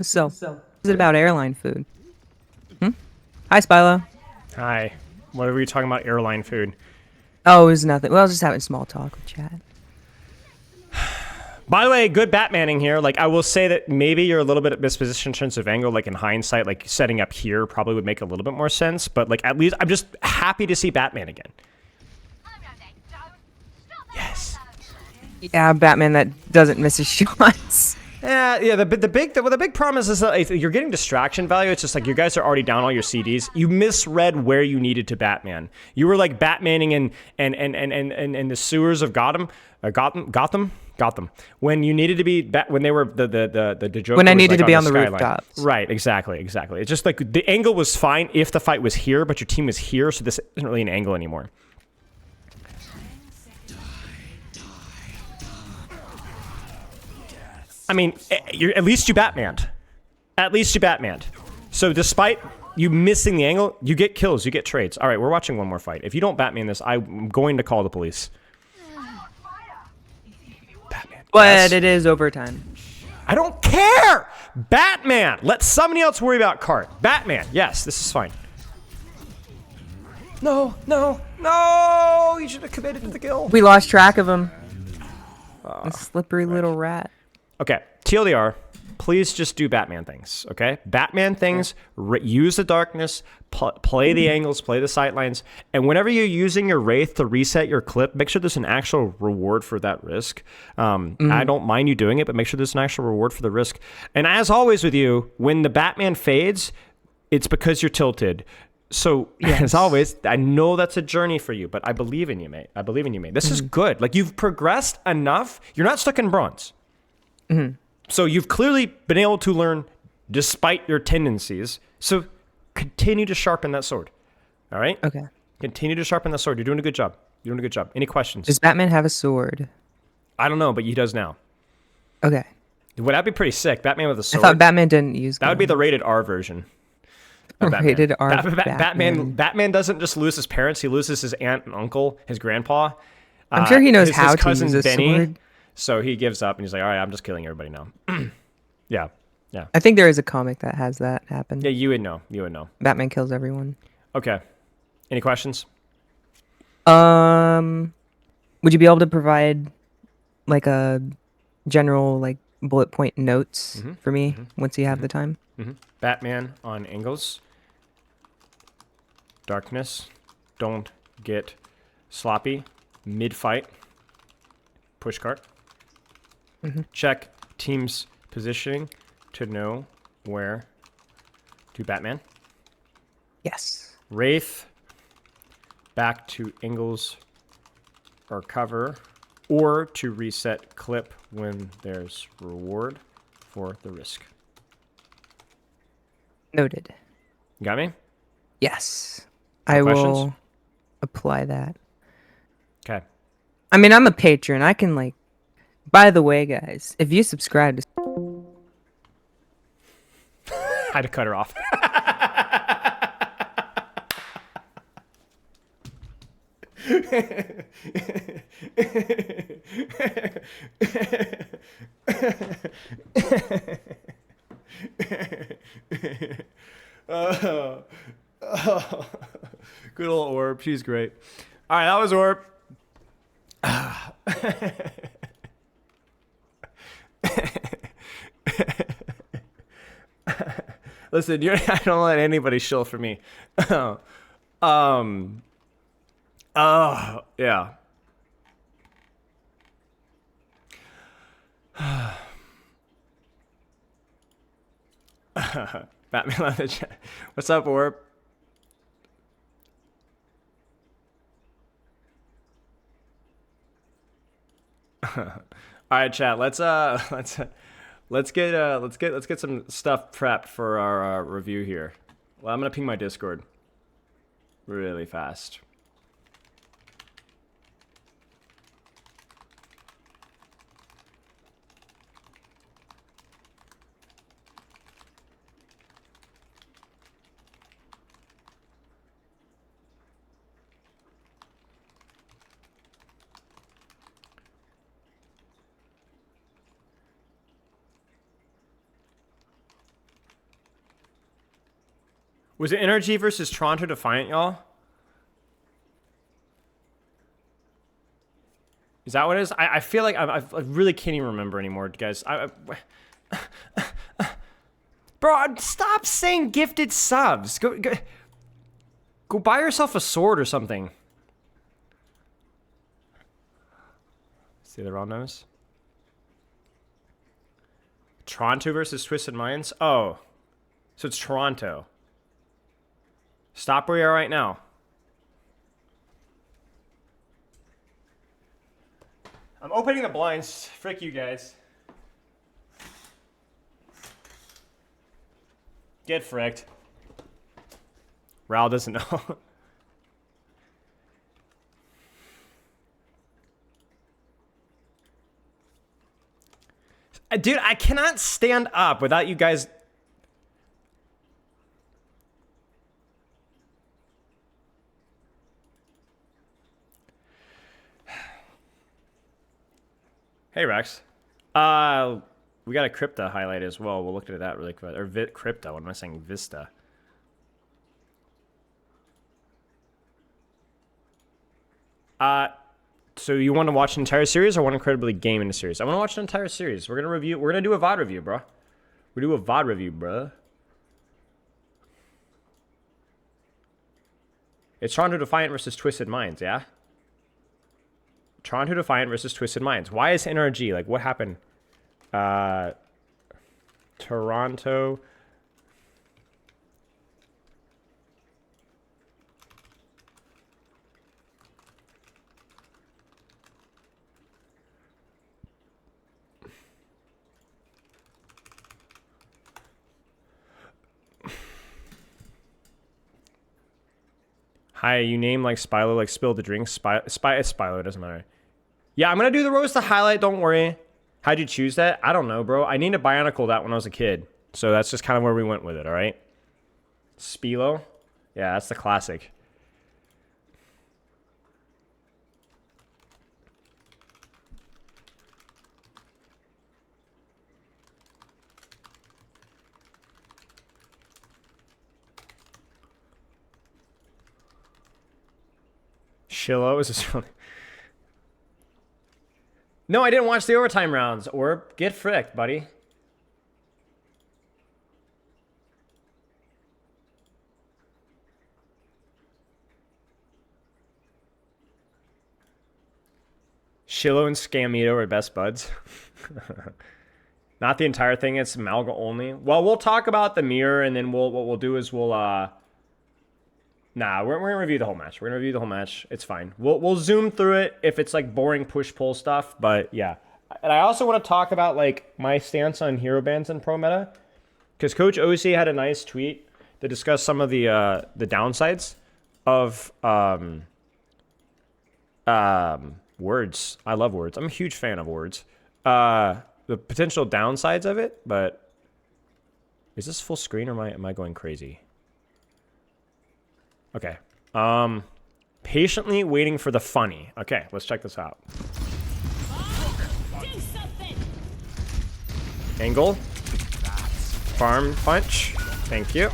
So, is it about airline food? Hi, Spilo. Hi. What were you talking about? Airline food. Oh, it was nothing. Well, I was just having small talk with chat. By the way, good Batmaning here. Like, I will say that maybe you're a little bit mispositioned in terms of angle. Like, in hindsight, like, setting up here probably would make a little bit more sense. But, like, at least I'm just happy to see Batman again. Yes. Yeah, Batman that doesn't miss his shots. Yeah. The big problem is that if you're getting distraction value. It's just like you guys are already down all your CDs. You misread where you needed to Batman. You were like Batmaning in the sewers of Gotham. When you needed to be when they were the Joker When I was, needed like, to be on the skyline. rooftops. Right, exactly. It's just like the angle was fine if the fight was here, but your team was here, so this isn't really an angle anymore. I mean, at least you Batmaned. At least you Batmaned. So despite you missing the angle, you get kills, you get trades. All right, we're watching one more fight. If you don't Batman this, I'm going to call the police. Batman. But yes. it is overtime. I don't care! Batman! Let somebody else worry about Cart. Batman, yes, this is fine. No! You should have committed to the kill. We lost track of him. A slippery little rat. Okay, TLDR, please just do Batman things, okay? Batman things, use the darkness, play the angles, play the sightlines, and whenever you're using your Wraith to reset your clip, make sure there's an actual reward for that risk. I don't mind you doing it, but make sure there's an actual reward for the risk. And as always with you, when the Batman fades, it's because you're tilted. So, as always, I know that's a journey for you, but I believe in you, mate. This is good. Like, you've progressed enough. You're not stuck in bronze. So you've clearly been able to learn despite your tendencies. So continue to sharpen that sword. All right? Okay. Continue to sharpen that sword. You're doing a good job. Any questions? Does Batman have a sword? I don't know, but he does now. Okay. Would that be pretty sick? Batman with a I sword? thought Batman didn't use That would be the rated R version. of Batman. Rated R Batman doesn't just lose his parents. He loses his aunt and uncle, his grandpa. I'm sure he knows his how to cousin use a Benny. sword. So he gives up and he's like, all right, I'm just killing everybody now. Yeah. I think there is a comic that has that happen. Yeah, you would know. Batman kills everyone. Okay. Any questions? Would you be able to provide like a general like bullet point notes for me once you have the time? Batman on angles. Darkness. Don't get sloppy. Mid-fight. Push cart. Check team's positioning to know where to Batman. Yes. Wraith. Back to angles or cover. Or to reset clip when there's reward for the risk. Noted. You got me? Yes. No I questions? will apply that. Okay. I mean, I'm a patron. I can like. By the way, guys, if you subscribe to I had to cut her off. Good old Orb. She's great. All right, that was Orb. Listen, I don't let anybody shill for me. Yeah. Batman on the chat. What's up, Orb? All right, chat. Let's get some stuff prepped for our review here. Well, I'm gonna ping my Discord really fast. Was it NRG versus Toronto Defiant, y'all? Is that what it is? I feel like I really can't even remember anymore, guys. Bro, stop saying gifted subs. Go buy yourself a sword or something. See the raw nose? Toronto versus Twisted Minds? Oh. So it's Toronto. Stop where you are right now. I'm opening the blinds. Frick you guys. Get fricked. Ral doesn't know. Dude, I cannot stand up without you guys. Hey, Rex. We got a Crypta highlight as well. We'll look at that really quick. Or Crypta, what am I saying? Vista. So you want to watch an entire series or one incredibly game in the series? I want to watch an entire series. We're gonna do a VOD review, bro. We do a VOD review, bro. It's Toronto Defiant versus Twisted Minds, yeah? Toronto Defiant versus Twisted Minds. Why is NRG? Like, what happened? Toronto. Hi, you name like Spilo, like spill the drink. It's Spilo, it doesn't matter. Yeah, I'm gonna do the roast to highlight, don't worry. How'd you choose that? I don't know, bro. I named a Bionicle that when I was a kid. So that's just kind of where we went with it, alright? Spilo? Yeah, that's the classic. Shillo is this one? No, I didn't watch the overtime rounds. Or get fricked, buddy. Shillo and Scamito are best buds. Not the entire thing, it's Malga only. Well, we'll talk about the mirror, and then what we'll do is we'll Nah, we're gonna review the whole match. We're gonna review the whole match. It's fine. We'll zoom through it if it's like boring push-pull stuff, but yeah. And I also want to talk about like my stance on hero bans and pro meta. Because Coach OC had a nice tweet that discussed some of the downsides of words. I love words. I'm a huge fan of words. The potential downsides of it, but is this full screen or am I going crazy? Okay. Patiently waiting for the funny. Okay, let's check this out. Angle. Farm punch. Thank you.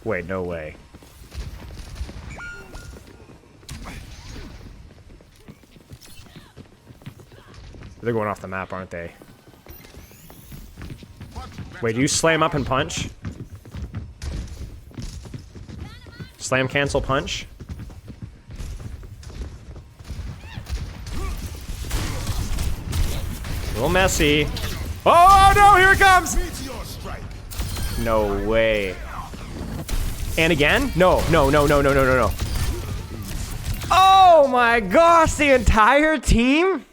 Wait, no way. They're going off the map, aren't they? Wait, do you slam up and punch? Slam, cancel, punch. A little messy. Oh no, here it comes! No way. And again? No. Oh my gosh, the entire team?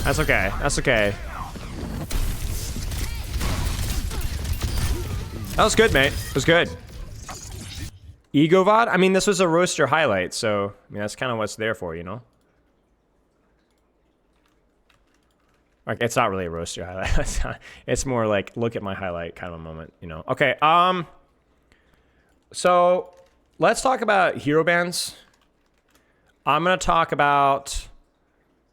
That's okay. That's okay. That was good, mate. It was good. Ego VOD? I mean, this was a roaster highlight, so I mean that's kind of what's there for, you know? Like, it's not really a roaster highlight. It's more like, look at my highlight kind of a moment, you know? Okay, so let's talk about hero bans. I'm gonna talk about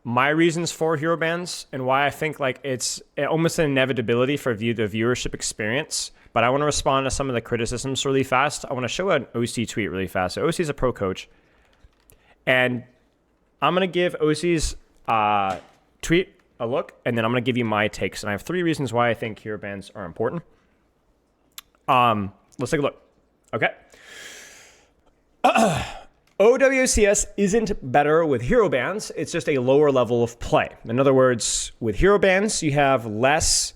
my reasons for hero bans and why I think like it's almost an inevitability for the viewership experience. But I want to respond to some of the criticisms really fast. I want to show an OC tweet really fast. So OC is a pro coach, and I'm gonna give OC's tweet a look, and then I'm going to give you my takes. And I have 3 reasons why I think hero bands are important. Let's take a look. Okay. OWCS isn't better with hero bands. It's just a lower level of play. In other words, with hero bands, you have less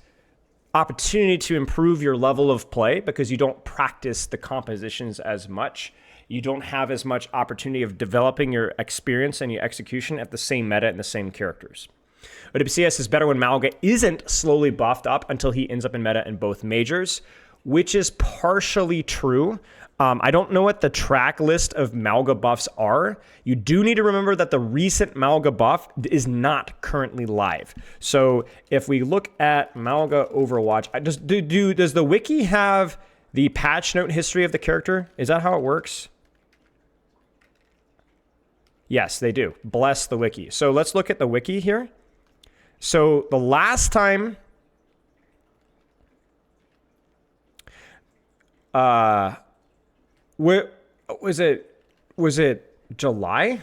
opportunity to improve your level of play because you don't practice the compositions as much. You don't have as much opportunity of developing your experience and your execution at the same meta and the same characters. OWCS is better when Malga isn't slowly buffed up until he ends up in meta in both majors, which is partially true. I don't know what the track list of Malga buffs are. You do need to remember that the recent Malga buff is not currently live. So if we look at Malga Overwatch, does the wiki have the patch note history of the character? Is that how it works? Yes, they do. Bless the wiki. So let's look at the wiki here. So the last time where was it July?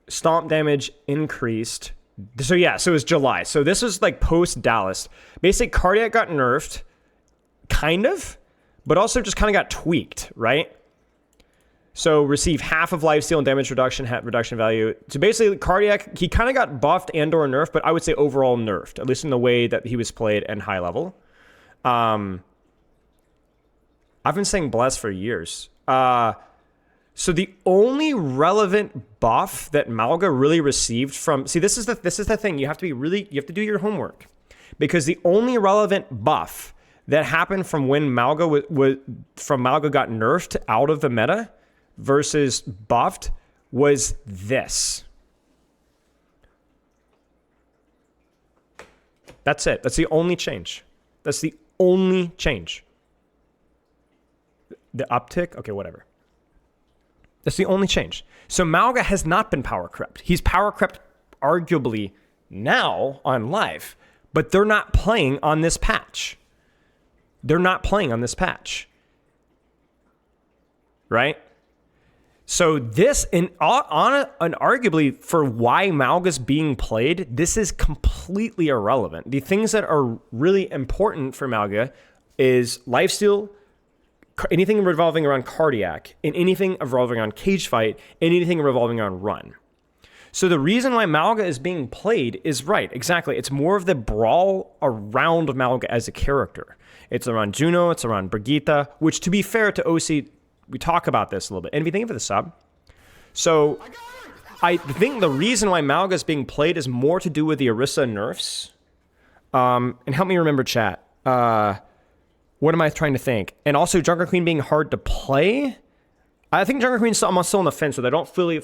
Stomp damage increased. So yeah, so it was July. So this was like post Dallas. Basically, Cardiac got nerfed, kind of, but also just kind of got tweaked, right? So receive half of lifesteal and damage reduction, reduction value. So basically, Cardiac, he kind of got buffed and or nerfed, but I would say overall nerfed, at least in the way that he was played and high level. I've been saying bless for years. So the only relevant buff that Malga really received from, see, this is the thing. You have to do your homework, because the only relevant buff that happened from when Malga Malga got nerfed out of the meta versus buffed was this. That's it. That's the only change. That's the only change. The uptick? Okay, whatever. That's the only change. So Malga has not been power crept. He's power crept arguably now on live, but they're not playing on this patch. They're not playing on this patch. Right? So this, and arguably for why Malga's being played, this is completely irrelevant. The things that are really important for Malga is lifesteal, anything revolving around Cardiac, and anything revolving on Cage Fight, and anything revolving on Run. So the reason why Malga is being played is right, exactly. It's more of the brawl around Malga as a character. It's around Juno, it's around Brigitte, which, to be fair to OC, we talk about this a little bit. And thank you for the sub. So I think the reason why Malga is being played is more to do with the Orisa nerfs. And help me remember, chat. What am I trying to think? And also Junker Queen being hard to play. I think Junker Queen's still on the fence, so I don't fully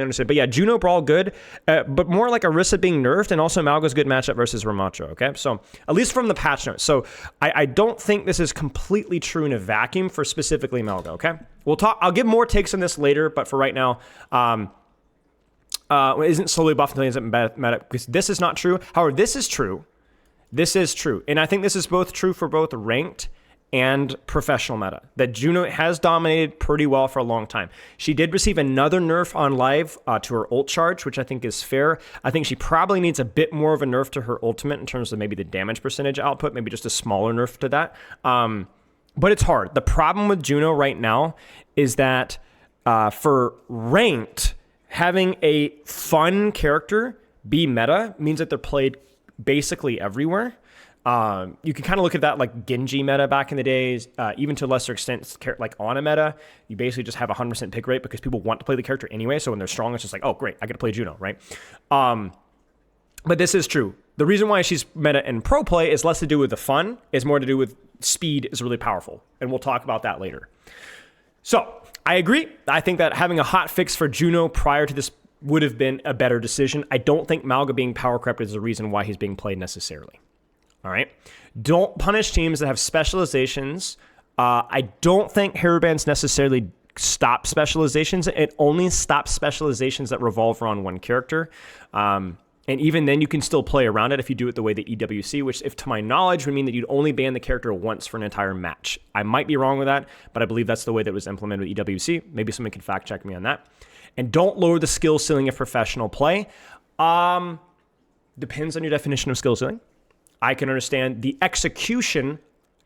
understand. But yeah, Juno Brawl good, but more like Orisa being nerfed, and also Malga's good matchup versus Ramattra, okay? So at least from the patch notes. So I don't think this is completely true in a vacuum for specifically Malga, okay? I'll give more takes on this later, but for right now, isn't slowly buffed until he ends up in meta, because this is not true. However, this is true. This is true. And I think this is both true for both ranked and professional meta, that Juno has dominated pretty well for a long time. She did receive another nerf on live to her ult charge, which I think is fair. I think she probably needs a bit more of a nerf to her ultimate in terms of maybe the damage percentage output, maybe just a smaller nerf to that. But it's hard. The problem with Juno right now is that for ranked, having a fun character be meta means that they're played basically everywhere. You can kind of look at that like Genji meta back in the days, even to a lesser extent, like Ana meta. You basically just have 100% pick rate because people want to play the character anyway. So when they're strong, it's just like, oh, great, I get to play Juno, right? But this is true. The reason why she's meta in pro play is less to do with the fun, it's more to do with speed is really powerful. And we'll talk about that later. So I agree. I think that having a hot fix for Juno prior to this would have been a better decision. I don't think Malga being power crept is the reason why he's being played necessarily. All right. Don't punish teams that have specializations. I don't think hero bands necessarily stop specializations. It only stops specializations that revolve around one character. And even then, you can still play around it if you do it the way that EWC, which, if to my knowledge, would mean that you'd only ban the character once for an entire match. I might be wrong with that, but I believe that's the way that it was implemented with EWC. Maybe someone can fact check me on that. And don't lower the skill ceiling of professional play. depends on your definition of skill ceiling. I can understand the execution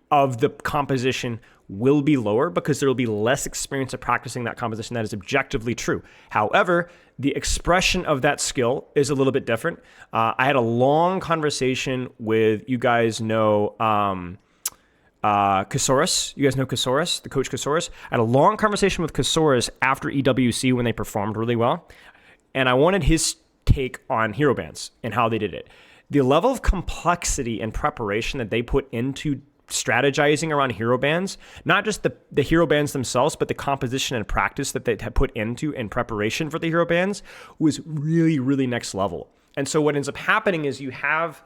of the composition will be lower because there will be less experience of practicing that composition. That is objectively true. However, the expression of that skill is a little bit different. I had a long conversation with, you guys know, Kasaurus. You guys know Kasaurus, the coach Kasaurus. I had a long conversation with Kasaurus after EWC when they performed really well. And I wanted his take on hero bands and how they did it. The level of complexity and preparation that they put into strategizing around hero bands, not just the hero bands themselves, but the composition and practice that they had put into in preparation for the hero bands was really, really next level. And so what ends up happening is you have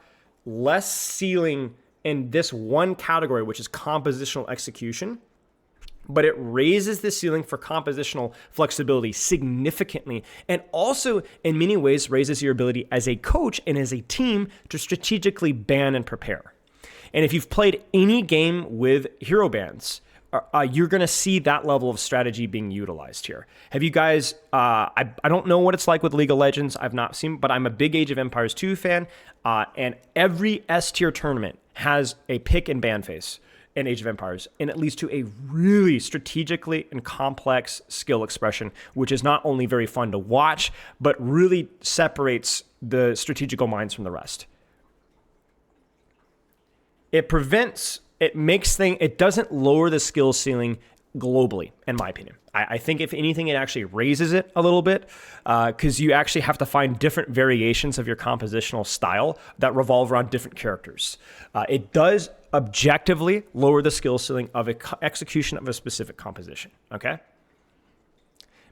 less ceiling in this one category, which is compositional execution, but it raises the ceiling for compositional flexibility significantly, and also in many ways raises your ability as a coach and as a team to strategically ban and prepare. And if you've played any game with hero bands, you're going to see that level of strategy being utilized here. Have you guys, I don't know what it's like with League of Legends. I've not seen, but I'm a big Age of Empires 2 fan, and every S tier tournament has a pick and ban phase in Age of Empires, and it leads to a really strategically and complex skill expression, which is not only very fun to watch, but really separates the strategical minds from the rest. It doesn't lower the skill ceiling globally, in my opinion. I think if anything, it actually raises it a little bit because you actually have to find different variations of your compositional style that revolve around different characters. It does objectively lower the skill ceiling of execution of a specific composition, okay?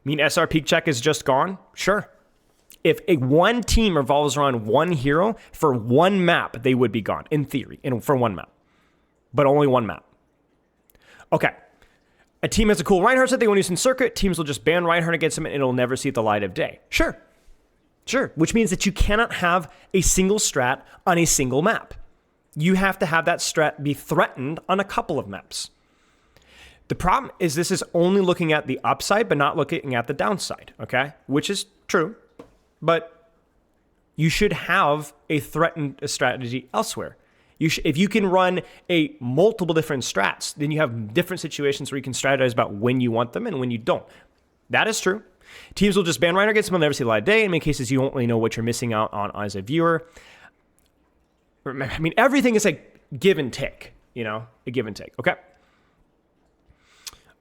Mean SR peak check is just gone? Sure. If one team revolves around one hero for one map, they would be gone, in theory, for one map. But only one map. Okay. A team has a cool Reinhardt set they want to use in circuit. Teams will just ban Reinhardt against him and it'll never see the light of day. Sure. Which means that you cannot have a single strat on a single map. You have to have that strat be threatened on a couple of maps. The problem is this is only looking at the upside, but not looking at the downside, okay? Which is true, but you should have a threatened strategy elsewhere. If you can run multiple different strats, then you have different situations where you can strategize about when you want them and when you don't. That is true. Teams will just ban Reinhardt against them, they'll never see the light of day. In many cases, you won't really know what you're missing out on as a viewer. I mean, everything is like give and take, a give and take. Okay.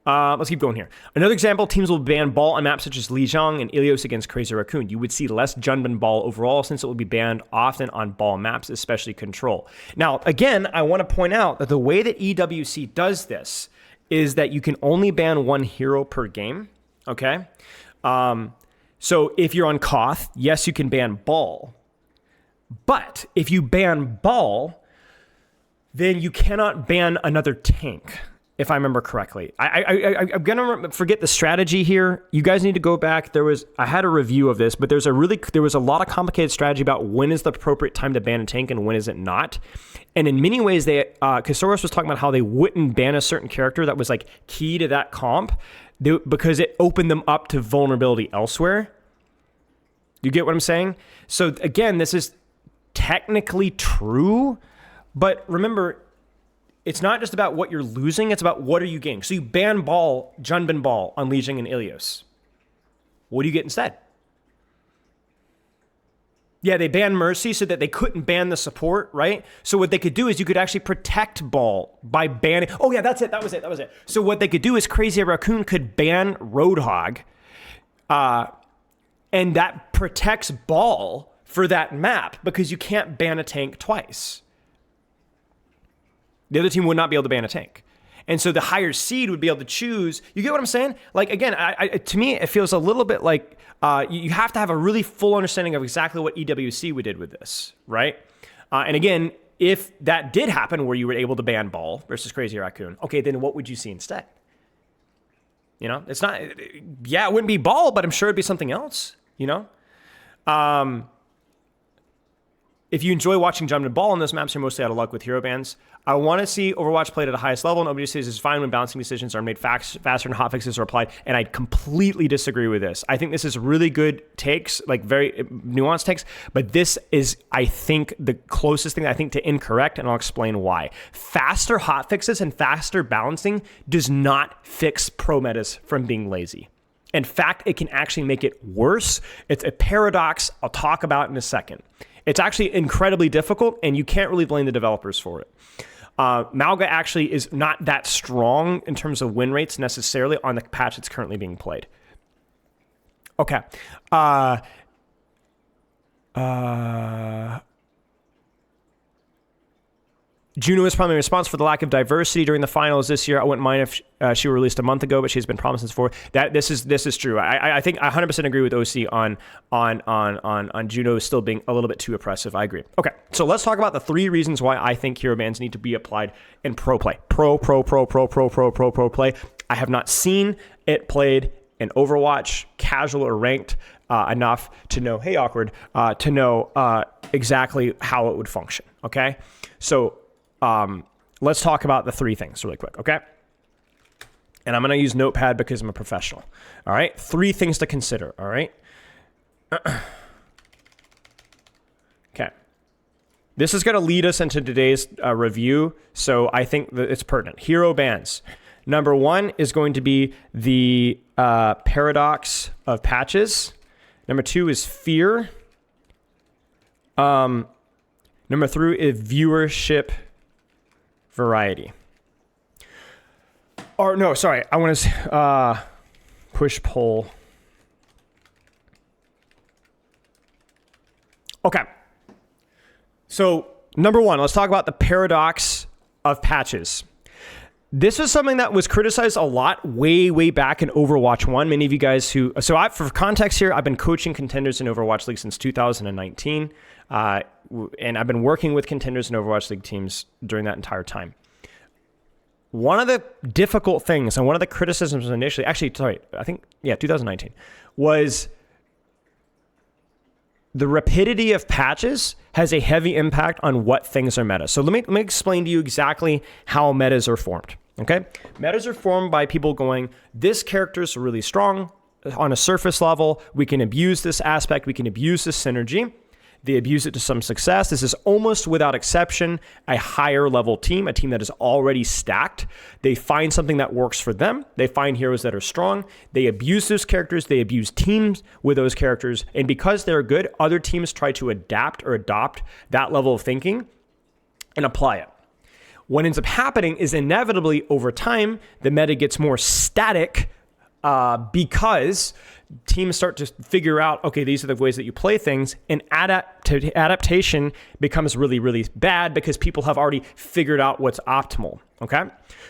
Let's keep going here. Another example, teams will ban Ball on maps such as Lijiang and Ilios against Crazy Raccoon. You would see less Junban Ball overall since it will be banned often on Ball maps, especially Control. Now, again, I want to point out that the way that EWC does this is that you can only ban one hero per game, okay? So if you're on Koth, yes, you can ban Ball. But if you ban Ball, then you cannot ban another tank, if I remember correctly. I'm gonna forget the strategy here. You guys need to go back. I had a review of this, but there was a lot of complicated strategy about when is the appropriate time to ban a tank and when is it not. And in many ways, Kasaurus was talking about how they wouldn't ban a certain character that was like key to that comp because it opened them up to vulnerability elsewhere. You get what I'm saying? So again, this is technically true, but remember, it's not just about what you're losing, it's about what are you getting. So you ban Ball, Junban Ball on Lijiang and Ilios. What do you get instead? Yeah, they banned Mercy so that they couldn't ban the support, right? So what they could do is you could actually protect Ball by banning... Oh yeah, that's it, that was it. So what they could do is Crazy Raccoon could ban Roadhog, and that protects Ball for that map because you can't ban a tank twice. The other team would not be able to ban a tank. And so the higher seed would be able to choose. You get what I'm saying? Like, again, to me, it feels a little bit like you have to have a really full understanding of exactly what EWC did with this, right? And again, if that did happen where you were able to ban Ball versus Crazy Raccoon, okay, then what would you see instead? It's not, yeah, it wouldn't be Ball, but I'm sure it'd be something else, if you enjoy watching jumping ball on those maps, you're mostly out of luck with hero bans. I want to see Overwatch played at the highest level, and OBJ says it's fine when balancing decisions are made faster and hotfixes are applied, and I completely disagree with this. I think this is really good takes, like very nuanced takes, but this is, I think, the closest thing I think to incorrect, and I'll explain why. Faster hotfixes and faster balancing does not fix pro metas from being lazy. In fact, it can actually make it worse. It's a paradox I'll talk about in a second. It's actually incredibly difficult, and you can't really blame the developers for it. Malga actually is not that strong in terms of win rates necessarily on the patch that's currently being played. Okay. Juno is probably responsible for the lack of diversity during the finals this year. I wouldn't mind if she were released a month ago, but she's been promising for that. This is true. I think I 100% agree with OC on Juno still being a little bit too oppressive. I agree. Okay, so let's talk about the 3 reasons why I think hero bans need to be applied in pro play. Pro play. I have not seen it played in Overwatch, casual or ranked, enough to know. Hey, awkward. To know exactly how it would function. Okay, so. Let's talk about the 3 things really quick, okay? And I'm going to use Notepad because I'm a professional. All right? 3 things to consider, all right? Okay. This is going to lead us into today's review, so I think that it's pertinent. Hero bans. Number 1 is going to be the paradox of patches. Number 2 is fear. Number 3 is viewership variety. Or no, sorry, I want to push pull. Okay. So number 1, let's talk about the paradox of patches. This is something that was criticized a lot way back in Overwatch 1. Many of you guys who... So for context here, I've been coaching contenders in Overwatch League since 2019. And I've been working with contenders and Overwatch League teams during that entire time. One of the difficult things and one of the criticisms initially, 2019, was the rapidity of patches has a heavy impact on what things are meta. So let me explain to you exactly how metas are formed. Okay, metas are formed by people going, this character is really strong on a surface level. We can abuse this aspect. We can abuse this synergy. They abuse it to some success. This is almost without exception a higher level team, a team that is already stacked. They find something that works for them. They find heroes that are strong. They abuse those characters. They abuse teams with those characters. And because they're good, other teams try to adapt or adopt that level of thinking and apply it. What ends up happening is inevitably over time, the meta gets more static because teams start to figure out, okay, these are the ways that you play things, and adaptation becomes really bad because people have already figured out what's optimal, okay?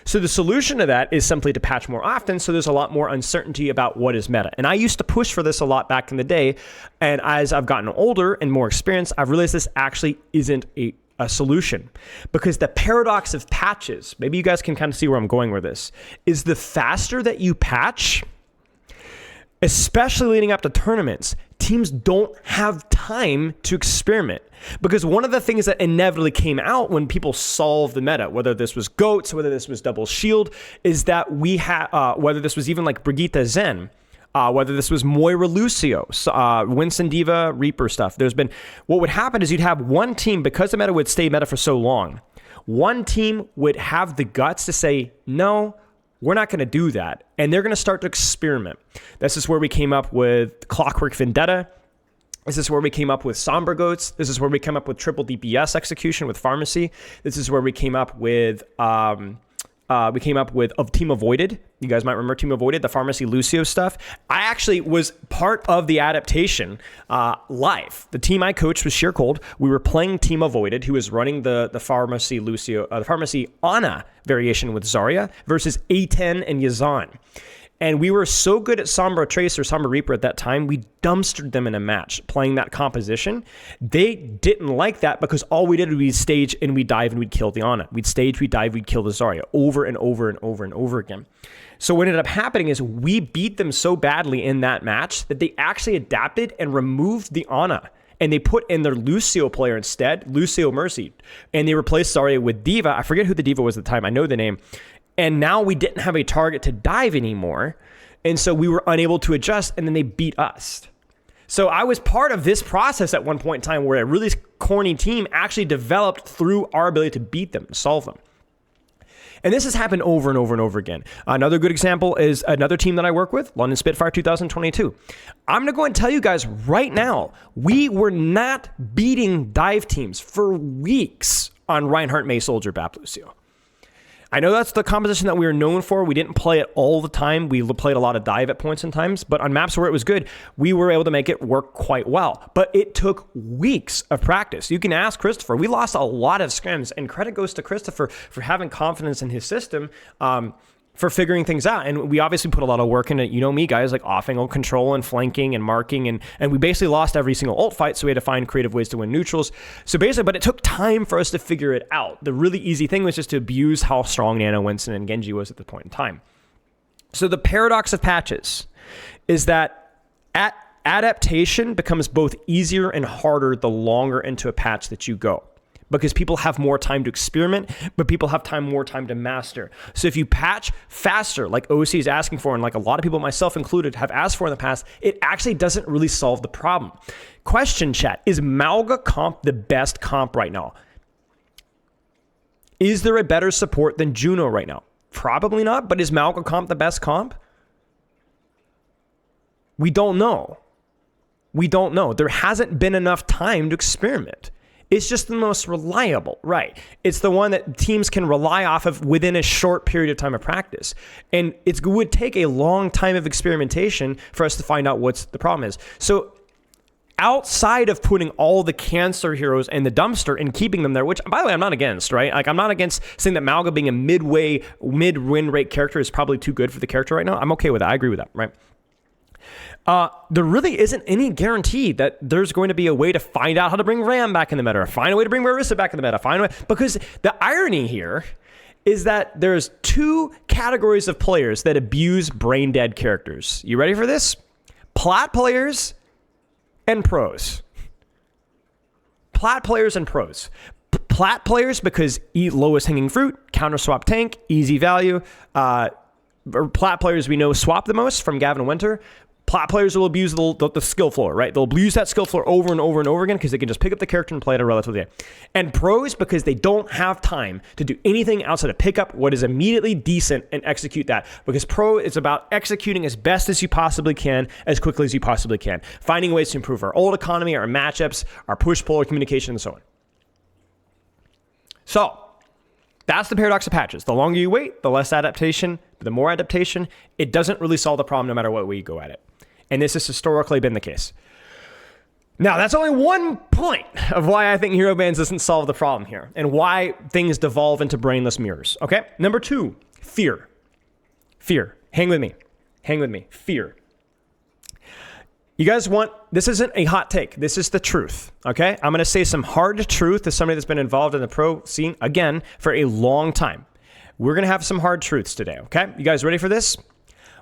So the solution to that is simply to patch more often, so there's a lot more uncertainty about what is meta. And I used to push for this a lot back in the day, and as I've gotten older and more experienced, I've realized this actually isn't a solution, because the paradox of patches, maybe you guys can kind of see where I'm going with this, is the faster that you patch, especially leading up to tournaments, teams don't have time to experiment. Because one of the things that inevitably came out when people solved the meta, whether this was GOATs, whether this was Double Shield, is that we had, whether this was even like Brigitte Zen, whether this was Moira Lucio, Winston Diva, Reaper stuff. What would happen is you'd have one team, because the meta would stay meta for so long, one team would have the guts to say, no, we're not going to do that. And they're going to start to experiment. This is where we came up with Clockwork Vendetta. This is where we came up with Sombra Goats. This is where we came up with triple DPS execution with Pharmacy. This is where we came up with of Team Avoided. You guys might remember Team Avoided, the Pharmacy Lucio stuff. I actually was part of the adaptation live. The team I coached was Sheer Cold. We were playing Team Avoided, who was running the Pharmacy Lucio, the Pharmacy Ana variation with Zarya versus A10 and Yazan. And we were so good at Sombra Tracer, Sombra Reaper at that time, we dumpstered them in a match playing that composition. They didn't like that because all we did was we'd stage and we'd dive and we'd kill the Ana. We'd stage, we'd dive, we'd kill the Zarya over and over and over and over again. So what ended up happening is we beat them so badly in that match that they actually adapted and removed the Ana and they put in their Lucio player instead, Lucio Mercy, and they replaced Zarya with D.Va. I forget who the D.Va was at the time. I know the name. And now we didn't have a target to dive anymore, and so we were unable to adjust, and then they beat us. So I was part of this process at one point in time where a really corny team actually developed through our ability to beat them, solve them. And this has happened over and over and over again. Another good example is another team that I work with, London Spitfire 2022. I'm going to go and tell you guys right now, we were not beating dive teams for weeks on Reinhardt, Mei Soldier, Bap Lucio. I know that's the composition that we were known for. We didn't play it all the time. We played a lot of dive at points and times, but on maps where it was good, we were able to make it work quite well. But it took weeks of practice. You can ask Christopher. We lost a lot of scrims, and credit goes to Christopher for having confidence in his system, for figuring things out. And we obviously put a lot of work into, you know me guys, like off-angle control and flanking and marking, and we basically lost every single ult fight, so we had to find creative ways to win neutrals. So basically, but it took time for us to figure it out. The really easy thing was just to abuse how strong Nano, Winston, and Genji was at the point in time. So the paradox of patches is that adaptation becomes both easier and harder the longer into a patch that you go, because people have more time to experiment, but people have more time to master. So if you patch faster, like OC is asking for, and like a lot of people, myself included, have asked for in the past, it actually doesn't really solve the problem. Question, chat, is Mauga comp the best comp right now? Is there a better support than Juno right now? Probably not, but is Mauga comp the best comp? We don't know. We don't know. There hasn't been enough time to experiment. It's just the most reliable, right? It's the one that teams can rely off of within a short period of time of practice. And it would take a long time of experimentation for us to find out what the problem is. So outside of putting all the cancer heroes in the dumpster and keeping them there, which, by the way, I'm not against, right? Like, I'm not against saying that Mauga being a mid-win rate character is probably too good for the character right now. I'm okay with that. I agree with that, right? There really isn't any guarantee that there's going to be a way to find out how to bring Ram back in the meta, or find a way to bring Marissa back in the meta, because the irony here is that there's two categories of players that abuse brain dead characters. You ready for this? Plat players and pros. Plat players and pros. Plat players because eat lowest hanging fruit, counter swap tank, easy value. Plat players we know swap the most from Gavin Winter. Plat players will abuse the skill floor, right? They'll abuse that skill floor over and over and over again because they can just pick up the character and play it a relatively. And pros because they don't have time to do anything outside of pick up what is immediately decent and execute that. Because pro is about executing as best as you possibly can, as quickly as you possibly can. Finding ways to improve our ult economy, our matchups, our push-pull, our communication, and so on. So, that's the paradox of patches. The longer you wait, the less adaptation, the more adaptation. It doesn't really solve the problem no matter what way you go at it. And this has historically been the case. Now, that's only one point of why I think hero bans doesn't solve the problem here, and why things devolve into brainless mirrors. Okay? Number 2, fear. Fear. Hang with me. Hang with me. Fear. You guys this isn't a hot take. This is the truth, okay? I'm going to say some hard truth as somebody that's been involved in the pro scene, again, for a long time. We're going to have some hard truths today, okay? You guys ready for this?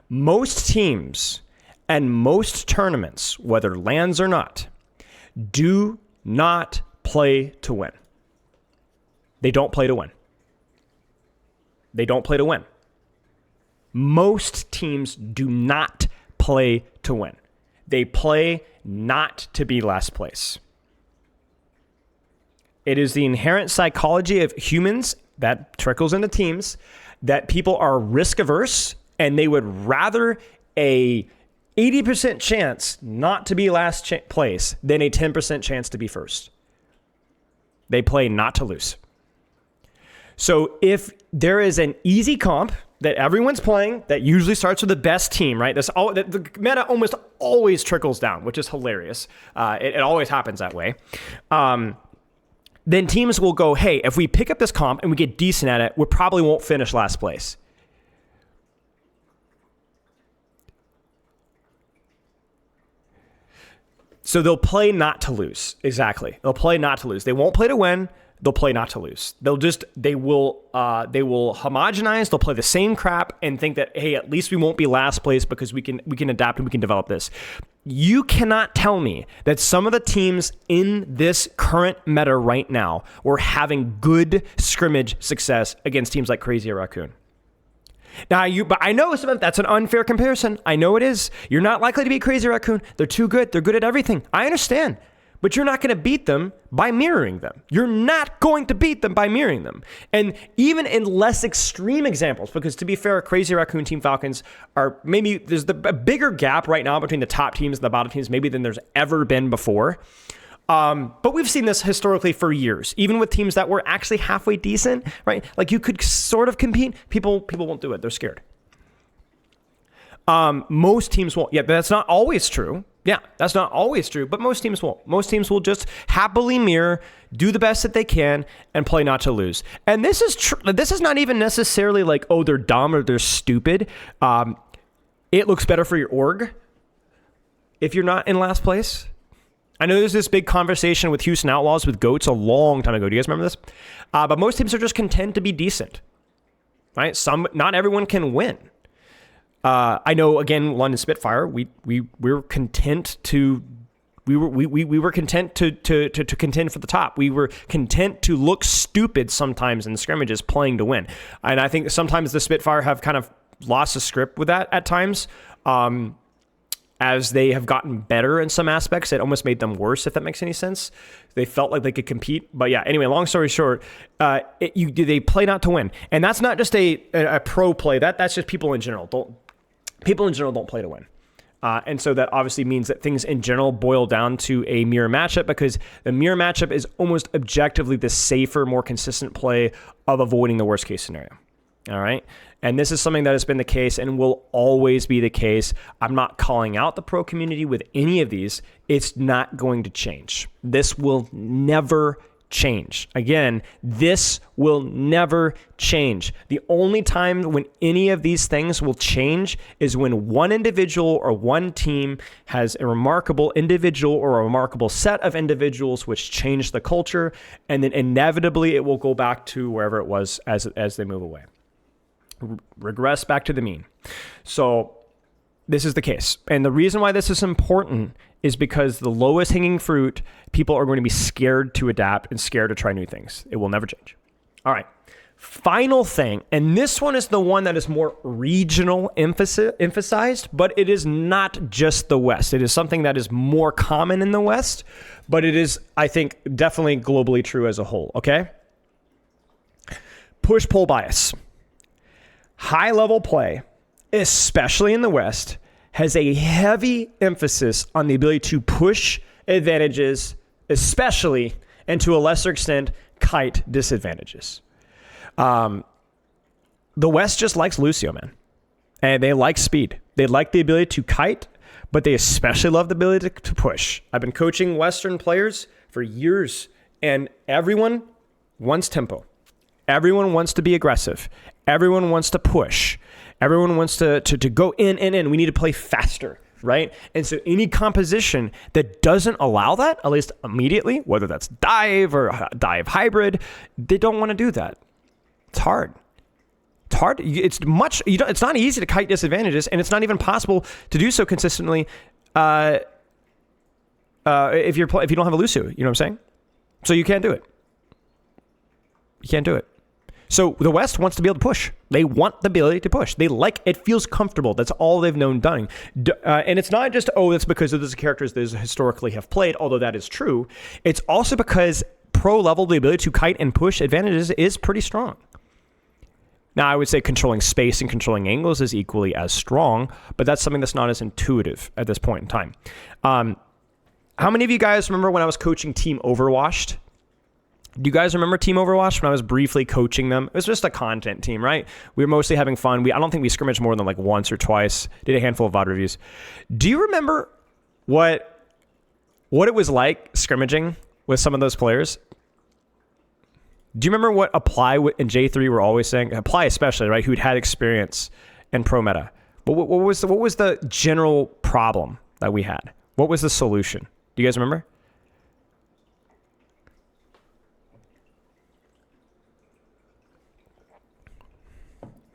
Most teams and most tournaments, whether lands or not, do not play to win. They don't play to win. They don't play to win. Most teams do not play to win. They play not to be last place. It is the inherent psychology of humans that trickles into teams that people are risk averse and they would rather a 80% chance not to be last place than a 10% chance to be first. They play not to lose. So if there is an easy comp that everyone's playing that usually starts with the best team, right? The meta almost always trickles down, which is hilarious. It always happens that way. Then teams will go, hey, if we pick up this comp and we get decent at it, we probably won't finish last place. So they'll play not to lose. Exactly. They'll play not to lose. They won't play to win. They'll play not to lose. They will homogenize. They'll play the same crap and think that, hey, at least we won't be last place because we can adapt and we can develop this. you cannot tell me that some of the teams in this current meta right now were having good scrimmage success against teams like Crazy Raccoon. Now, but I know that's an unfair comparison. I know it is. You're not likely to beat Crazy Raccoon. They're too good. They're good at everything. I understand. But you're not going to beat them by mirroring them. You're not going to beat them by mirroring them. And even in less extreme examples, because to be fair, Crazy Raccoon, Team Falcons are maybe, there's a bigger gap right now between the top teams and the bottom teams maybe than there's ever been before. But we've seen this historically for years, even with teams that were actually halfway decent, right? Like you could sort of compete. People won't do it. They're scared. Most teams won't. Yeah, that's not always true. Yeah, that's not always true, but most teams won't. Most teams will just happily mirror, do the best that they can, and play not to lose. And this is this is not even necessarily like, oh, they're dumb or they're stupid. It looks better for your org if you're not in last place. I know there's this big conversation with Houston Outlaws with GOATs a long time ago. Do you guys remember this? But most teams are just content to be decent, right? Not everyone can win. I know, again, London Spitfire, we were content to we were content to contend for the top. We were content to look stupid sometimes in scrimmages playing to win. And I think sometimes the Spitfire have kind of lost the script with that at times. As they have gotten better in some aspects, it almost made them worse, if that makes any sense. They felt like they could compete. But yeah, anyway, long story short, they play not to win. And that's not just a pro play. That's just people in general. People in general don't play to win. And so that obviously means that things in general boil down to a mirror matchup, because the mirror matchup is almost objectively the safer, more consistent play of avoiding the worst case scenario. All right. And this is something that has been the case and will always be the case. I'm not calling out the pro community with any of these. It's not going to change. This will never change. Again, this will never change. The only time when any of these things will change is when one individual or one team has a remarkable individual or a remarkable set of individuals which change the culture, and then inevitably it will go back to wherever it was as they move away. Regress back to the mean. So this is the case. And the reason why this is important is because the lowest hanging fruit, people are going to be scared to adapt and scared to try new things. It will never change. All right. Final thing, and this one is the one that is more regional emphasized, but it is not just the West. It is something that is more common in the West, but it is, I think, definitely globally true as a whole. Okay? Push-pull bias. High-level play, especially in the West, has a heavy emphasis on the ability to push advantages, especially, and to a lesser extent, kite disadvantages. The West just likes Lucio, man. And they like speed. They like the ability to kite, but they especially love the ability to push. I've been coaching Western players for years, and everyone wants tempo. Everyone wants to be aggressive. Everyone wants to push. Everyone wants to go in. We need to play faster, right? And so any composition that doesn't allow that, at least immediately, whether that's dive or dive hybrid, they don't want to do that. It's hard. It's hard. It's not easy to kite disadvantages, and it's not even possible to do so consistently if you don't have a Lucio. You know what I'm saying? So you can't do it. You can't do it. So the West wants to be able to push. They want the ability to push. They like it. Feels comfortable. That's all they've known doing. And it's not just, that's because of the characters they historically have played, although that is true. It's also because pro level, the ability to kite and push advantages is pretty strong. Now, I would say controlling space and controlling angles is equally as strong, but that's something that's not as intuitive at this point in time. How many of you guys remember when I was coaching Team Overwashed? Do you guys remember Team Overwatch when I was briefly coaching them? It was just a content team, right? We were mostly having fun. I don't think we scrimmaged more than like once or twice. Did a handful of VOD reviews. Do you remember what it was like scrimmaging with some of those players? Do you remember what Apply and J3 were always saying? Apply especially, right? Who'd had experience in pro meta. But what was the general problem that we had? What was the solution? Do you guys remember?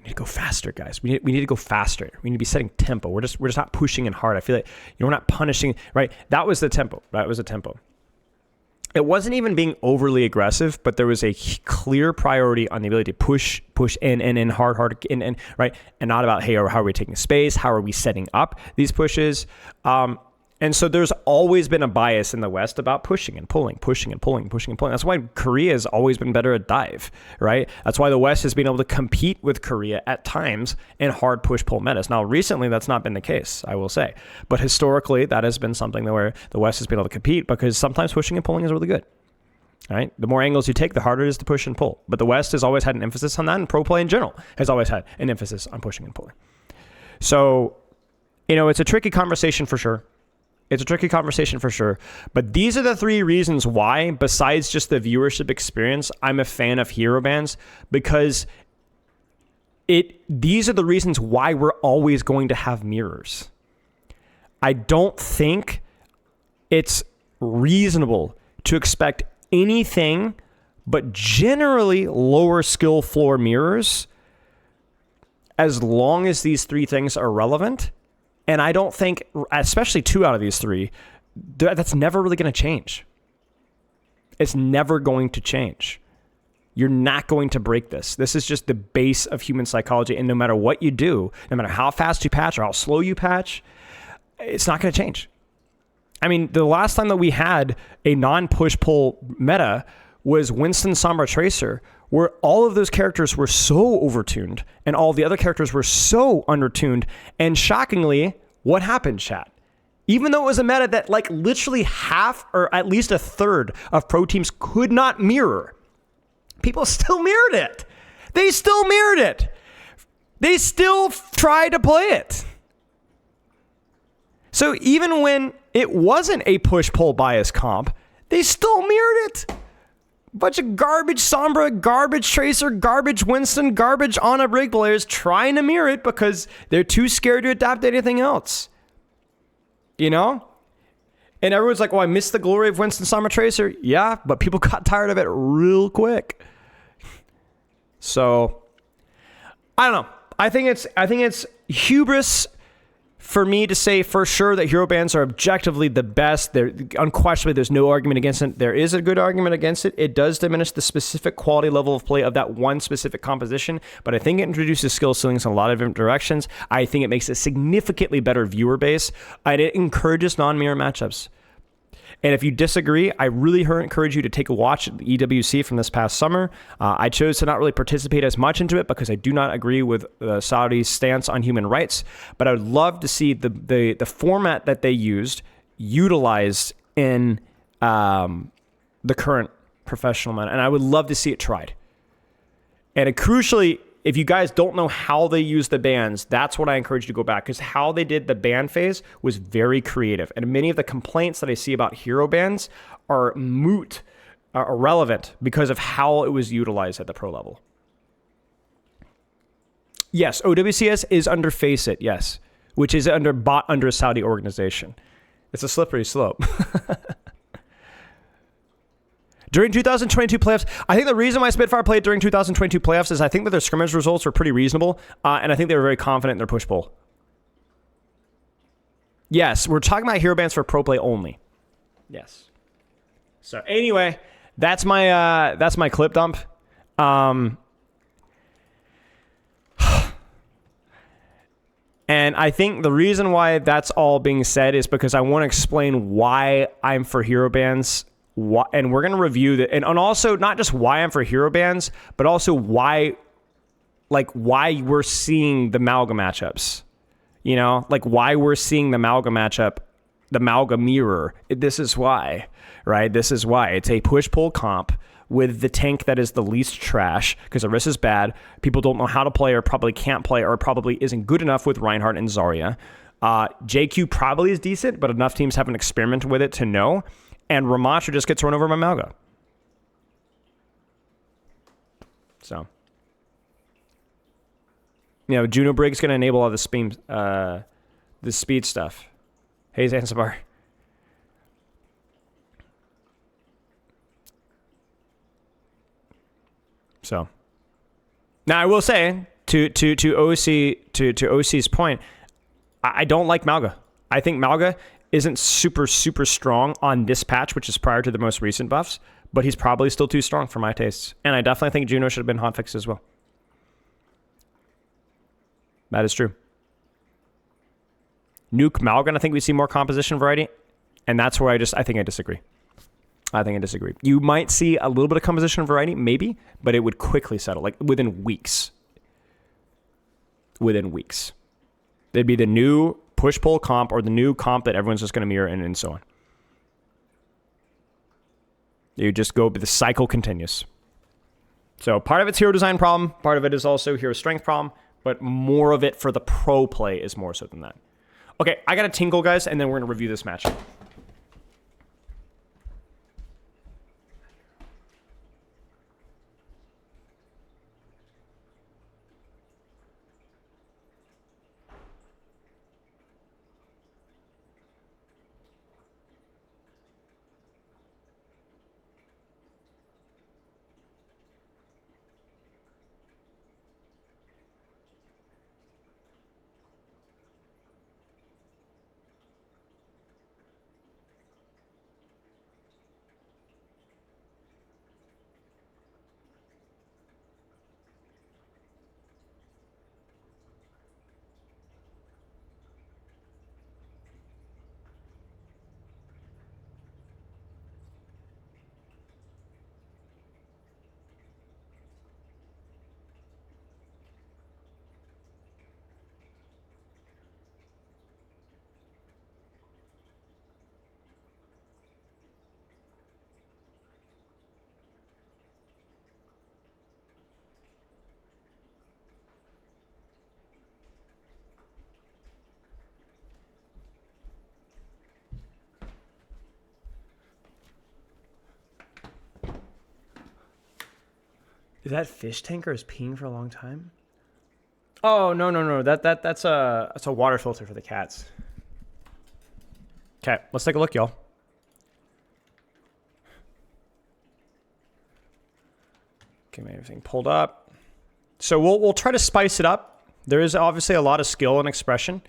need to go faster, guys. We need to go faster. We need to be setting tempo. We're just not pushing in hard. I feel like we're not punishing, right? That was the tempo. That was the tempo. It wasn't even being overly aggressive, but there was a clear priority on the ability to push in hard, in, right? And not about, hey, how are we taking space? How are we setting up these pushes? And so there's always been a bias in the West about pushing and pulling. That's why Korea has always been better at dive, right? That's why the West has been able to compete with Korea at times in hard push-pull metas. Now, recently, that's not been the case, I will say. But historically, that has been something where the West has been able to compete because sometimes pushing and pulling is really good. All right? The more angles you take, the harder it is to push and pull. But the West has always had an emphasis on that, and pro play in general has always had an emphasis on pushing and pulling. So, it's a tricky conversation for sure. But these are the 3 reasons why, besides just the viewership experience, I'm a fan of hero bands, because these are the reasons why we're always going to have mirrors. I don't think it's reasonable to expect anything but generally lower skill floor mirrors as long as these 3 things are relevant. And I don't think, especially 2 out of these 3, that's never really going to change. It's never going to change. You're not going to break this. This is just the base of human psychology. And no matter what you do, no matter how fast you patch or how slow you patch, it's not going to change. I mean, the last time that we had a non-push-pull meta was Winston Sombra Tracer, where all of those characters were so overtuned and all the other characters were so undertuned. And shockingly, what happened, chat? Even though it was a meta that like literally half or at least a third of pro teams could not mirror, people still mirrored it. They still mirrored it. They still tried to play it. So even when it wasn't a push-pull bias comp, they still mirrored it. Bunch of garbage Sombra, garbage Tracer, garbage Winston, garbage Ana Brig players trying to mirror it because they're too scared to adapt to anything else. And everyone's like, I missed the glory of Winston Sombra Tracer. Yeah, but people got tired of it real quick. So, I don't know. I think it's hubris for me to say for sure that hero bands are objectively the best. They're unquestionably, there's no argument against it. There is a good argument against it. It does diminish the specific quality level of play of that one specific composition, but I think it introduces skill ceilings in a lot of different directions. I think it makes a significantly better viewer base, and it encourages non-mirror matchups. And if you disagree, I really encourage you to take a watch at the EWC from this past summer. I chose to not really participate as much into it because I do not agree with Saudi's stance on human rights. But I would love to see the format that they used utilized in the current professional meta. And I would love to see it tried. And crucially, if you guys don't know how they use the bans, that's what I encourage you to go back, because how they did the ban phase was very creative. And many of the complaints that I see about hero bans are moot, are irrelevant because of how it was utilized at the pro level. Yes, OWCS is under Faceit, yes, which is bought under a Saudi organization. It's a slippery slope. During 2022 playoffs, I think the reason why Spitfire played during 2022 playoffs is I think that their scrimmage results were pretty reasonable, and I think they were very confident in their push-pull. Yes, we're talking about hero bands for pro play only. Yes. So anyway, that's my clip dump. And I think the reason why that's all being said is because I want to explain why I'm for hero bands. And we're going to review that. And also not just why I'm for hero bands, but also why we're seeing the Malga matchups. Why we're seeing the Malga matchup, the Malga mirror. This is why, right? This is why. It's a push-pull comp with the tank that is the least trash because Orisa is bad. People don't know how to play or probably can't play or probably isn't good enough with Reinhardt and Zarya. JQ probably is decent, but enough teams haven't experimented with it to know. And Ramattra just gets run over by Malga. So, Juno Brig's going to enable all the speed stuff. Hey, Zanzibar. So, now I will say, to OC's point, I don't like Malga. I think Malga isn't super strong on this patch, which is prior to the most recent buffs, but he's probably still too strong for my tastes. And I definitely think Juno should have been hotfixed as well. That is true. Nuke Malgan, I think we see more composition variety, and that's where I think I disagree. You might see a little bit of composition variety, maybe, but it would quickly settle, like within weeks. There'd be the new push-pull comp or the new comp that everyone's just going to mirror and so on. You just go, the cycle continues. So part of it's hero design problem, part of it is also hero strength problem, but more of it for the pro play is more so than that. Okay, I got to tinkle, guys, and then we're going to review this match. Is that fish tanker is peeing for a long time? Oh, no. That's a water filter for the cats. Okay, let's take a look, y'all. Okay, everything pulled up. So we'll try to spice it up. There is obviously a lot of skill and expression.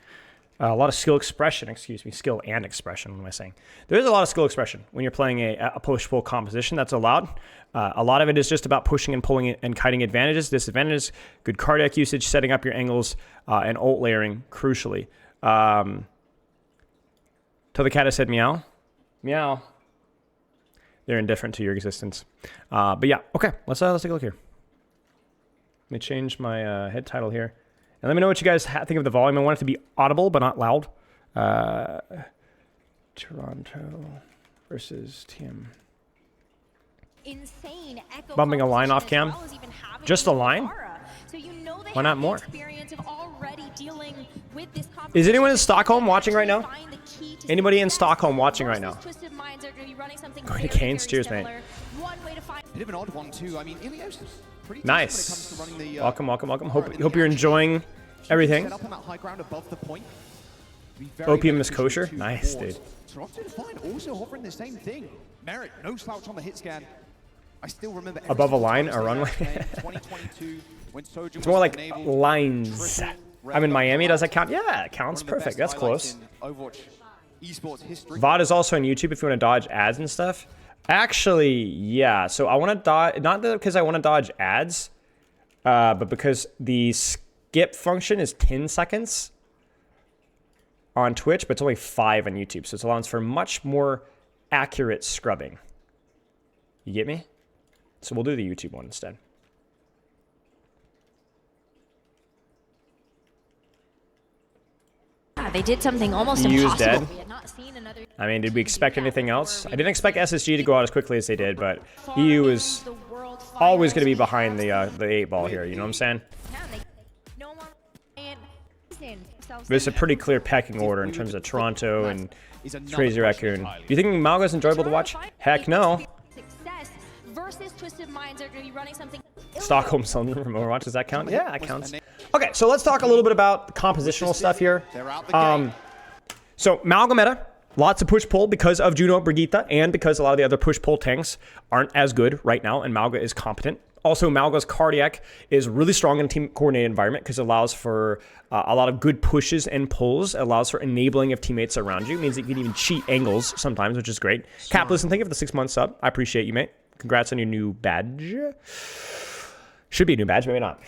A lot of skill expression, skill and expression, what am I saying? There is a lot of skill expression when you're playing a push-pull composition that's allowed. A lot of it is just about pushing and pulling and kiting advantages, disadvantages, good cardiac usage, setting up your angles, and ult layering, crucially. Till the cat has said meow. Meow. They're indifferent to your existence. But yeah, okay, let's take a look here. Let me change my head title here. And let me know what you guys think of the volume. I want it to be audible, but not loud. Toronto versus TM. Insane echo bumping a line off cam. Just a line? Why not more? Is anyone in Stockholm watching right now? Anybody in Stockholm watching right now? Going to Canes? Cheers, mate. Bit of an odd one too. I mean, Ilios is pretty Nice. when it comes to running the, Welcome. Hope you're enjoying everything. Set up on that high ground above the point. Opium is kosher? Nice, dude. Toronto Defiant also offering the same thing. Merit, no slouch on the hit scan. I still remember Above a line, a runway. 2022, when Sojourn It's more was like enabled, lines. triple I'm in Miami. red Does that count? Yeah, it counts. one of the Perfect. best That's highlights close. in Overwatch esports history. VOD is also on YouTube if you want to dodge ads and stuff. Actually, yeah. So I want to dodge, not because I want to dodge ads, but because the skip function is 10 seconds on Twitch, but it's only 5 on YouTube. So it allows for much more accurate scrubbing. You get me? So we'll do the YouTube one instead. They did something almost EU's impossible. dead. We had not seen another I mean, did we expect anything else? I didn't expect SSG to go out as quickly as they did, but EU is always going to be behind the 8 ball here. You know what I'm saying? There's a pretty clear pecking order in terms of Toronto and Crazy Raccoon. Do you think Malga's enjoyable to watch? Heck no. Stockholm Sun from Overwatch, does that count? Yeah, that counts. Okay, so let's talk a little bit about compositional stuff here. So Malga meta, lots of push-pull because of Juno, Brigitte, and because a lot of the other push-pull tanks aren't as good right now, and Malga is competent. Also, Malga's Cardiac is really strong in a team coordinated environment because it allows for a lot of good pushes and pulls. It allows for enabling of teammates around you. It means that you can even cheat angles sometimes, which is great. Capitalist, thank you for the 6 month sub. I appreciate you, mate. Congrats on your new badge. Should be a new badge, maybe not.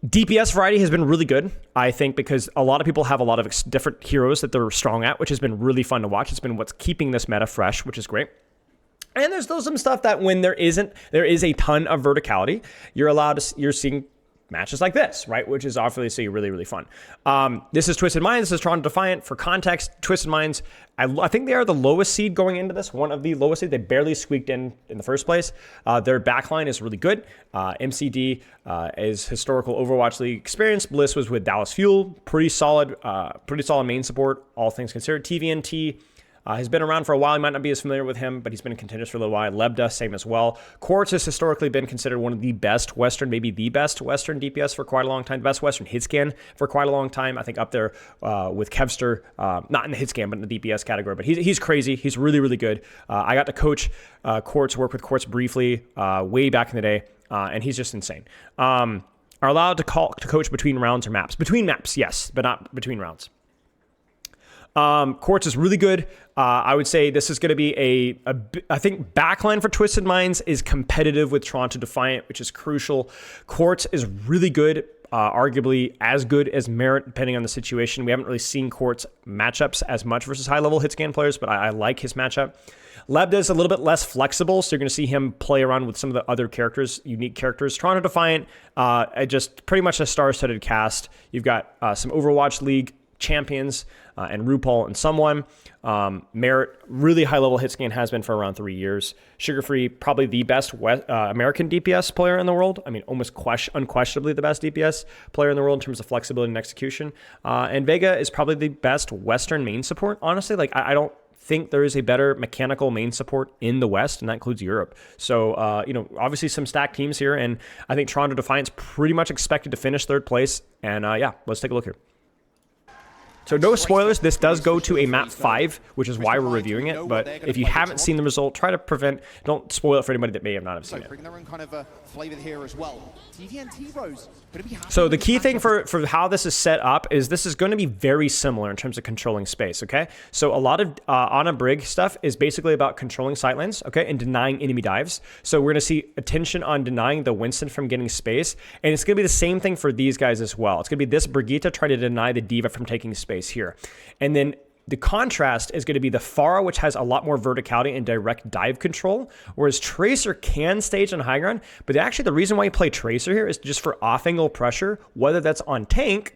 DPS variety has been really good, I think, because a lot of people have a lot of different heroes that they're strong at, which has been really fun to watch. It's been what's keeping this meta fresh, which is great. And there's still some stuff that when there is a ton of verticality, you're seeing matches like this, right? Which is obviously really, really fun. This is Twisted Minds. This is Toronto Defiant. For context, Twisted Minds, I think they are the lowest seed going into this, one of the lowest seed. They barely squeaked in the first place. Their backline is really good. MCD is historical Overwatch League experience. Bliss was with Dallas Fuel. Pretty solid main support, all things considered. TVNT has been around for a while. You might not be as familiar with him, but he's been in contenders for a little while. Lebda, same as well. Quartz has historically been considered one of the best Western, maybe the best Western DPS for quite a long time. The best Western hit scan for quite a long time. I think up there with Kevster, not in the hit scan, but in the DPS category. But he's crazy. He's really, really good. I got to coach Quartz, work with Quartz briefly way back in the day, and he's just insane. Are allowed to coach between rounds or maps. Between maps, yes, but not between rounds. Quartz is really good. I would say this is going to be I think backline for Twisted Minds is competitive with Toronto Defiant, which is crucial. Quartz is really good, arguably as good as Merit, depending on the situation. We haven't really seen Quartz matchups as much versus high-level hit-scan players, but I like his matchup. Lebda is a little bit less flexible, so you're going to see him play around with some of the other characters, unique characters. Toronto Defiant, just pretty much a star-studded cast. You've got some Overwatch League champions and RuPaul and someone. Merit, really high-level hit scan, has been for around 3 years. Sugar Free, probably the best American DPS player in the world. I mean, almost unquestionably the best DPS player in the world in terms of flexibility and execution. And Vega is probably the best Western main support. Honestly, like I don't think there is a better mechanical main support in the West, and that includes Europe. So, obviously some stacked teams here, and I think Toronto Defiant's pretty much expected to finish third place. And yeah, let's take a look here. So no spoilers, this does go to a map 5, which is why we're reviewing it, but if you haven't seen the result, don't spoil it for anybody that may have not have seen it. Bring their own kind of flavor here as well. TVNT Rose, gonna be happy So the with key this thing matchup. for how this is set up is this is going to be very similar in terms of controlling space, okay? So a lot of Ana Brig stuff is basically about controlling sightlines, okay, and denying enemy dives. So we're going to see attention on denying the Winston from getting space, and it's going to be the same thing for these guys as well. It's going to be this Brigitte trying to deny the D.Va from taking space here. And then the contrast is going to be the Pharah, which has a lot more verticality and direct dive control, whereas Tracer can stage on high ground. But actually, the reason why you play Tracer here is just for off-angle pressure, whether that's on tank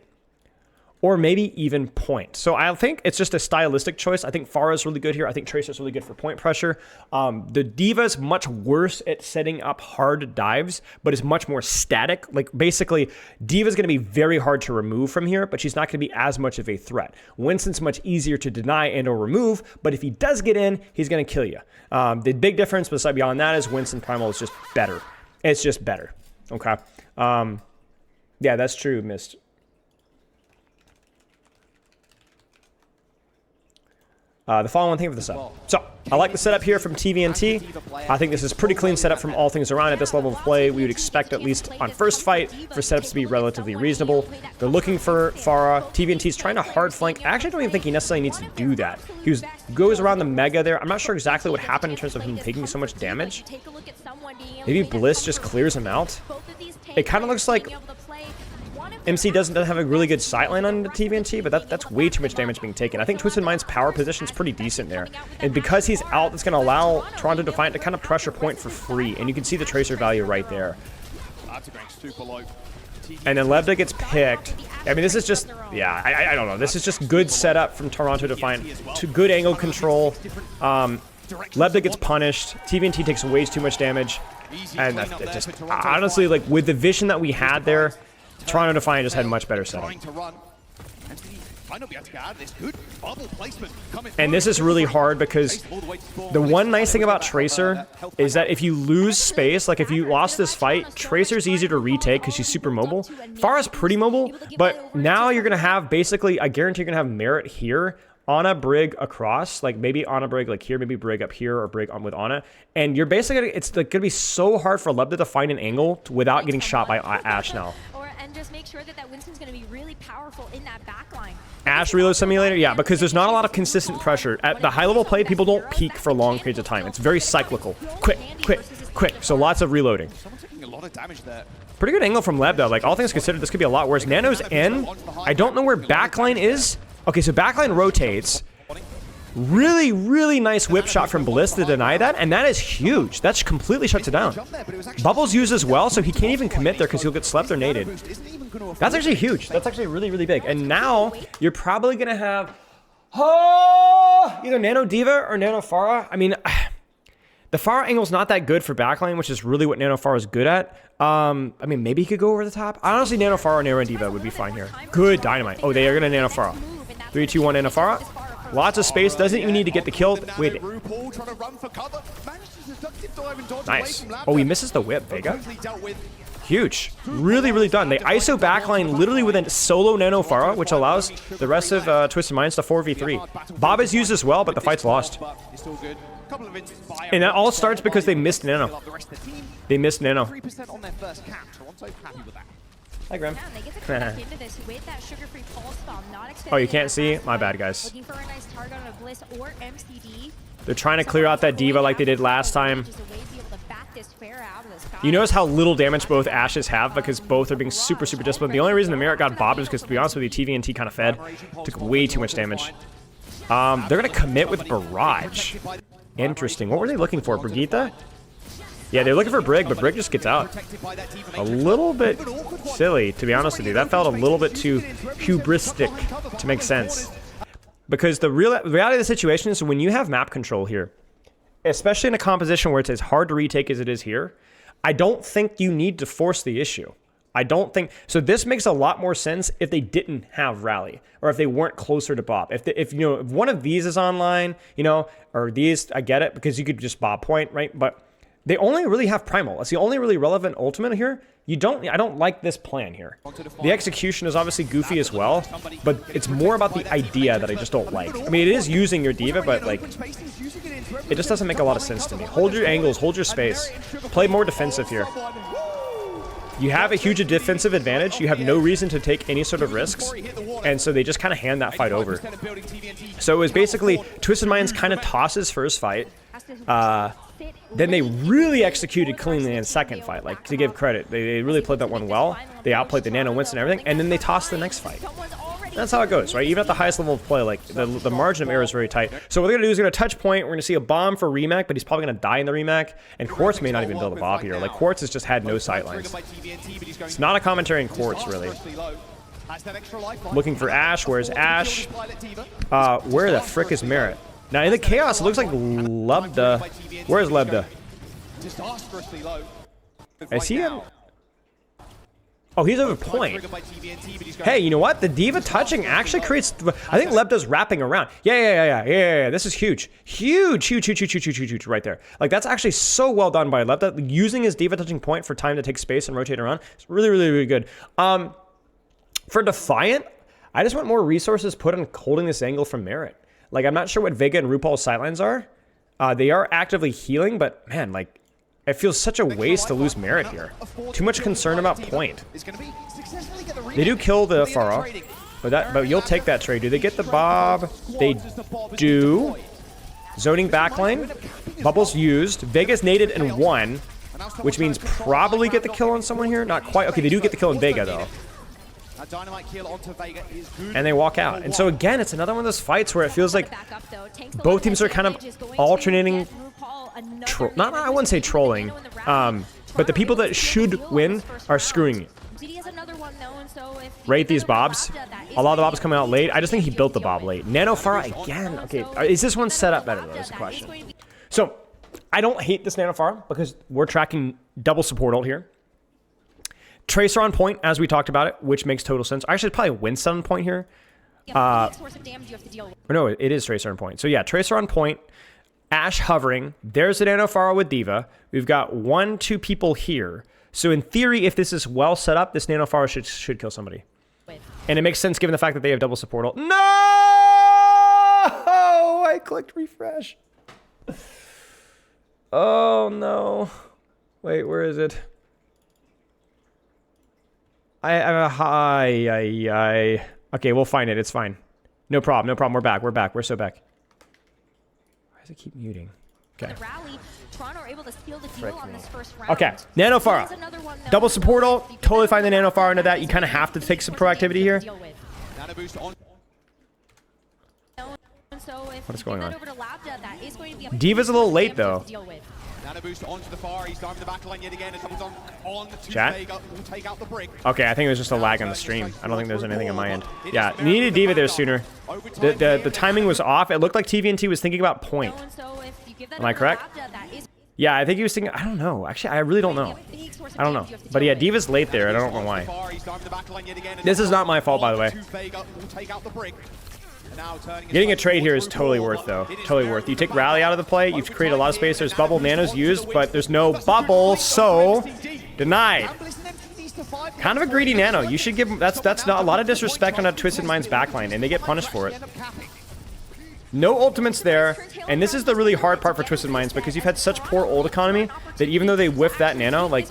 or maybe even point. So I think it's just a stylistic choice. I think Pharah is really good here. I think Tracer is really good for point pressure. The D.Va is much worse at setting up hard dives, but is much more static. Like basically, D.Va is going to be very hard to remove from here, but she's not going to be as much of a threat. Winston's much easier to deny and or remove, but if he does get in, he's going to kill you. The big difference beyond that is Winston Primal is just better. It's just better. Okay. Yeah, that's true, Mist. The following thing for the sub. So, I like the setup here from TVNT. I think this is pretty clean setup from all things around. At this level of play, we would expect, at least on first fight, for setups to be relatively reasonable. They're looking for Pharah. TVNT's trying to hard flank. I actually don't even think he necessarily needs to do that. He goes around the Mega there. I'm not sure exactly what happened in terms of him taking so much damage. Maybe Bliss just clears him out. It kind of looks like MC doesn't have a really good sightline on the TVNT, but that's way too much damage being taken. I think Twisted Mind's power position is pretty decent there. And because he's out, that's going to allow Toronto Defiant to kind of pressure point for free. And you can see the Tracer value right there. And then Lebda gets picked. I mean, this is just, yeah, I don't know. This is just good setup from Toronto Defiant. To good angle control. Lebda gets punished. TVNT takes way too much damage. And that just, honestly, like with the vision that we had there, Toronto Defiant just had much better setup. And this is really hard because the one nice thing about Tracer is that if you lose space, like if you lost this fight, Tracer's easy to retake because she's super mobile. Pharah's pretty mobile, but now you're going to have basically, I guarantee you're going to have Merit here Ana Brig across, like maybe Ana Brig like here, maybe Brig up here, or Brig on with Ana, and you're basically it's like gonna be so hard for Lebda to find an angle without getting shot by Ashe now. And just make sure that Winston's going to be really powerful in that backline. Ashe reload simulator, yeah, because there's not a lot of consistent pressure at the high level play. People don't peak for long periods of time. It's very cyclical, quick. So lots of reloading. Someone's taking a lot of damage there. Pretty good angle from Lebda. Like all things considered, this could be a lot worse. Nano's in. I don't know where backline is. Okay, so backline rotates. Really, really nice whip shot from Bliss to deny that, and that is huge. That completely shuts it down. Bubbles used as well, so he can't even commit there because he'll get slept or naded. That's actually huge. That's actually really, really big. And now you're probably gonna have either Nano Diva or Nano Pharah. I mean, the Pharah angle's not that good for backline, which is really what Nano Pharah is good at. I mean, maybe he could go over the top. Honestly, Nano Pharah or Nano Diva would be fine here. Good dynamite. Oh, they are gonna Nano Pharah. 3, 2, 1, Nano Pharah. Lots of space. Doesn't even need to get the kill. Wait. Nice. Oh, he misses the whip, Vega. Huge. Really, really done. They ISO backline literally with a solo Nano Pharah, which allows the rest of Twisted Minds to 4v3. Bob is used as well, but the fight's lost. And that all starts because they missed Nano. They missed Nano. 3% on their first cap, so I'm so happy with that. Hi, Graham. Yeah, and they get to come back into this with that sugar-free pulse bomb, not Oh, you expecting can't that see? fast My fight. bad, guys. Looking for a nice target on a Bliss or MCD. They're trying to clear out that Diva like they did last time. Just a way to be able to back this fair out of the sky. You notice how little damage both Ashes have because both are being super, super disciplined. The only reason the Merit got bobbed is because, to be honest with you, TVNT kind of fed. Took way too much damage. They're going to commit with Barrage. Interesting. What were they looking for? Brigitte? Yeah, they're looking for Brig, but Brig just gets out. A little bit silly, to be honest with you. That felt a little bit too hubristic to make sense. Because the reality of the situation is when you have map control here, especially in a composition where it's as hard to retake as it is here, I don't think you need to force the issue. I don't think so. This makes a lot more sense if they didn't have rally or if they weren't closer to Bob. If you know, if one of these is online, you know, or these, I get it because you could just Bob point, right? But they only really have Primal. That's the only really relevant ultimate here. I don't like this plan here. The execution is obviously goofy as well, but it's more about the idea that I just don't like. I mean, it is using your Diva, but like, it just doesn't make a lot of sense to me. Hold your angles, hold your space. Play more defensive here. You have a huge defensive advantage. You have no reason to take any sort of risks. And so they just kind of hand that fight over. So it was basically Twisted Minds kind of tosses first fight. Then they really executed cleanly in second fight, like to give credit. They really played that one well. They outplayed the Nano Winston and everything, and then they tossed the next fight. That's how it goes, right? Even at the highest level of play, like the margin of error is very tight. So what they're gonna do is gonna touch point. We're gonna see a bomb for Remac, but he's probably gonna die in the Remac. And Quartz may not even build a bomb here. Like Quartz has just had no sightlines. It's not a commentary in Quartz really. Looking for Ashe. Where's Ashe? Where the frick is Merit? Now in the chaos, it looks like Lebda. Where's Lebda? Is he in? Oh, he's over point. Hey, you know what? The Diva touching actually creates. I think Lebda's wrapping around. Yeah. This is huge. Huge right there. Like, that's actually so well done by Lebda. Using his Diva touching point for time to take space and rotate around. It's really, really, really good. For Defiant, I just want more resources put on holding this angle from Merit. Like, I'm not sure what Vega and RuPaul's sightlines are. They are actively healing, but man, like, it feels such a waste to lose Merit here. Too much concern about point. They do kill the Pharah, but you'll take that trade. Do they get the Bob? They do. Zoning backline. Bubbles used. Vega's naded and won, which means probably get the kill on someone here. Not quite. Okay, they do get the kill on Vega, though. And they walk out. And so again, it's another one of those fights where it feels like both teams are kind of alternating. I wouldn't say trolling, but the people that should win are screwing you. Rate these Bobs. A lot of the Bobs coming out late. I just think he built the Bob late. Nano Pharah again. Okay, is this one set up better though? Is the question. So I don't hate this Nano Pharah because we're tracking double support ult here. Tracer on point, as we talked about it, which makes total sense. Actually, probably Winston on point here. No, it is Tracer on point. So yeah, Tracer on point. Ashe hovering. There's a Nano Pharah with Diva. We've got 2 people here. So in theory, if this is well set up, this Nano Pharah should kill somebody. And it makes sense given the fact that they have double support ult. No! I clicked refresh. Oh no. Wait, where is it? I okay, we'll find it. It's fine. No problem. No problem. We're back. We're back. We're so back. Why does it keep muting? Okay. The rally, Toronto are able to steal the deal on this first round. Okay. Nano Pharah. There's another one, though. Double support ult. Totally find the Nano Pharah into that. You kind of have to take some proactivity here. Nano boost on. What is going on? Diva's Diva's a little late, though. Nano boost onto the far. He's down to the back line yet again. It comes on to Chat? Vega. Will take out the brick. Okay, I think it was just a lag on the stream. I don't think there's anything on my end. Yeah, you needed D.Va there sooner. The timing was off. It looked like TVNT was thinking about point. Am I correct? Yeah, I think he was thinking. I don't know. Actually, I really don't know. I don't know. But yeah, D.Va's late there, and I don't know why. This is not my fault, by the way. Getting a trade here is totally worth, though. Totally worth. You take Rally out of the play, you create a lot of space. There's bubble, Nano's used, but there's no bubble, so denied. Kind of a greedy Nano. You should give. That's not a lot of disrespect on a Twisted Mind's backline, and they get punished for it. No ultimates there, and this is the really hard part for Twisted Minds because you've had such poor ult economy that even though they whiff that Nano, like,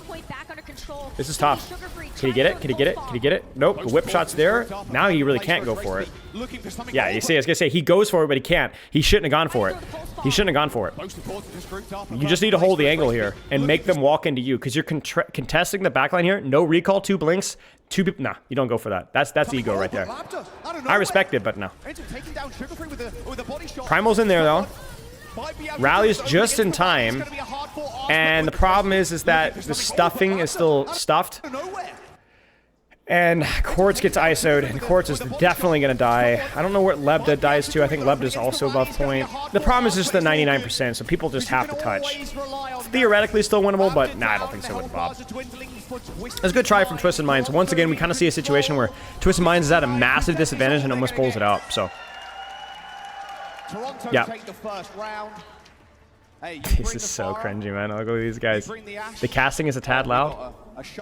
this is tough. Can he get it? Can he get it? Can he get it? Nope. The whip shot's there. Now he really can't go for it. Yeah, you see, I was gonna say he goes for it, but he can't. He shouldn't have gone for it. He shouldn't have gone for it. You just need to hold the angle here and make them walk into you because you're contesting the backline here. No recall, 2 blinks, 2 people. Nah, you don't go for that. That's ego right there. I respect it, but no. Primal's in there though. Rally's just in time, and the problem is that the stuffing is still stuffed. And Quartz gets ISO'd, and Quartz is definitely going to die. I don't know what Lebda dies to. I think Lebda's also above point. The problem is just the 99%, so people just have to touch. It's theoretically still winnable, but nah, I don't think so with Bob. It's a good try from Twisted Minds. Once again, we kind of see a situation where Twisted Minds is at a massive disadvantage and almost pulls it out, so. Yeah. This is so cringy, man. I'll go with these guys. The casting is a tad loud. Is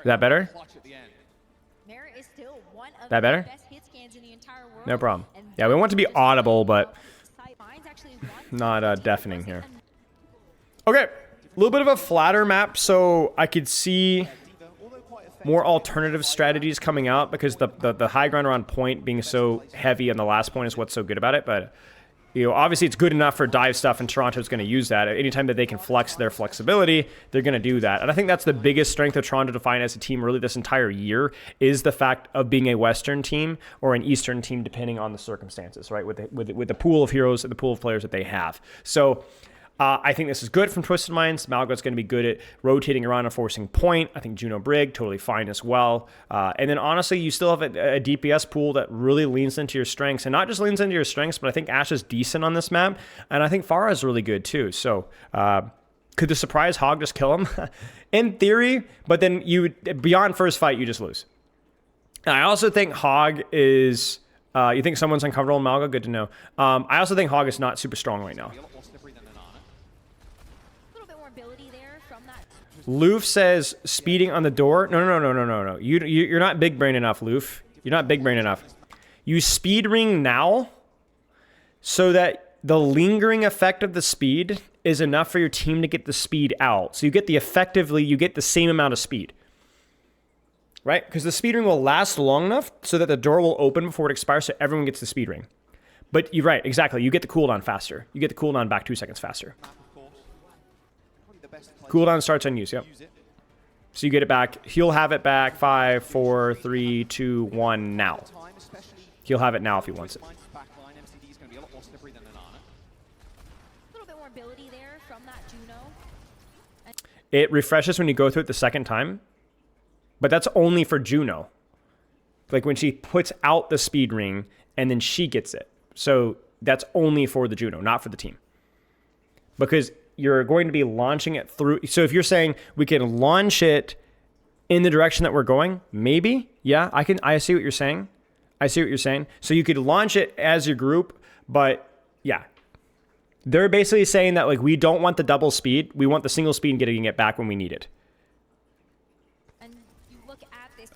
that better? That better? No problem. Yeah, we want to be audible, but not deafening here. Okay, a little bit of a flatter map, so I could see more alternative strategies coming out because the high ground around point being so heavy on the last point is what's so good about it, but you know, obviously it's good enough for dive stuff, and Toronto's going to use that. Anytime that they can flex their flexibility, they're going to do that. And I think that's the biggest strength of Toronto to find as a team really this entire year is the fact of being a Western team or an Eastern team, depending on the circumstances, right? With the pool of heroes and the pool of players that they have. So I think this is good from Twisted Minds. Malgo's going to be good at rotating around and forcing point. I think Juno Brig, totally fine as well. And then honestly, you still have a DPS pool that really leans into your strengths. And not just leans into your strengths, but I think Ashe is decent on this map. And I think Pharah is really good too. So could the surprise Hog just kill him? In theory, but then beyond first fight, you just lose. And I also think Hog is... you think someone's uncomfortable in Malgo? Good to know. I also think Hog is not super strong right now. Loof says speeding on the door. No. You're not big brain enough, Loof. You're not big brain enough. You speed ring now so that the lingering effect of the speed is enough for your team to get the speed out. So you get the same amount of speed. Right? Because the speed ring will last long enough so that the door will open before it expires so everyone gets the speed ring. But you're right, exactly. You get the cooldown faster. You get the cooldown back 2 seconds faster. Cooldown starts on use, yep. So you get it back. He'll have it back 5, 4, 3, 2, 1 now. He'll have it now if he wants it. It refreshes when you go through it the second time. But that's only for Juno. Like when she puts out the speed ring and then she gets it. So that's only for the Juno, not for the team. Because you're going to be launching it through. So if you're saying we can launch it in the direction that we're going, maybe. Yeah, I see what you're saying. I see what you're saying. So you could launch it as your group, but yeah. They're basically saying that like we don't want the double speed. We want the single speed and getting it back when we need it.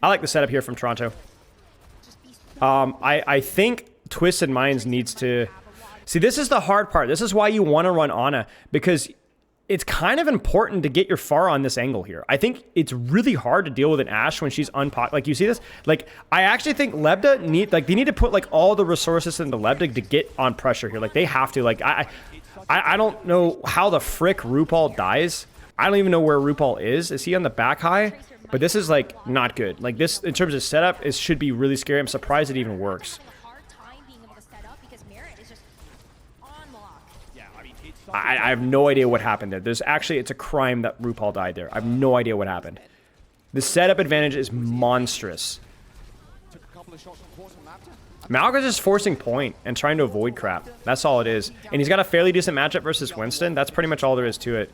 I like the setup here from Toronto. I think Twisted Minds needs to... See, this is the hard part. This is why you want to run Ana, because it's kind of important to get your Pharah on this angle here. I think it's really hard to deal with an Ashe when she's unpopped. Like, you see this? Like, I actually think Lebda they need to put, like, all the resources into Lebda to get on pressure here. Like, they have to. Like, I don't know how the frick RuPaul dies. I don't even know where RuPaul is. Is he on the back high? But this is, like, not good. Like, this, in terms of setup, it should be really scary. I'm surprised it even works. I have no idea what happened there. It's a crime that RuPaul died there. I have no idea what happened. The setup advantage is monstrous. Malga's just forcing point and trying to avoid crap. That's all it is. And he's got a fairly decent matchup versus Winston. That's pretty much all there is to it.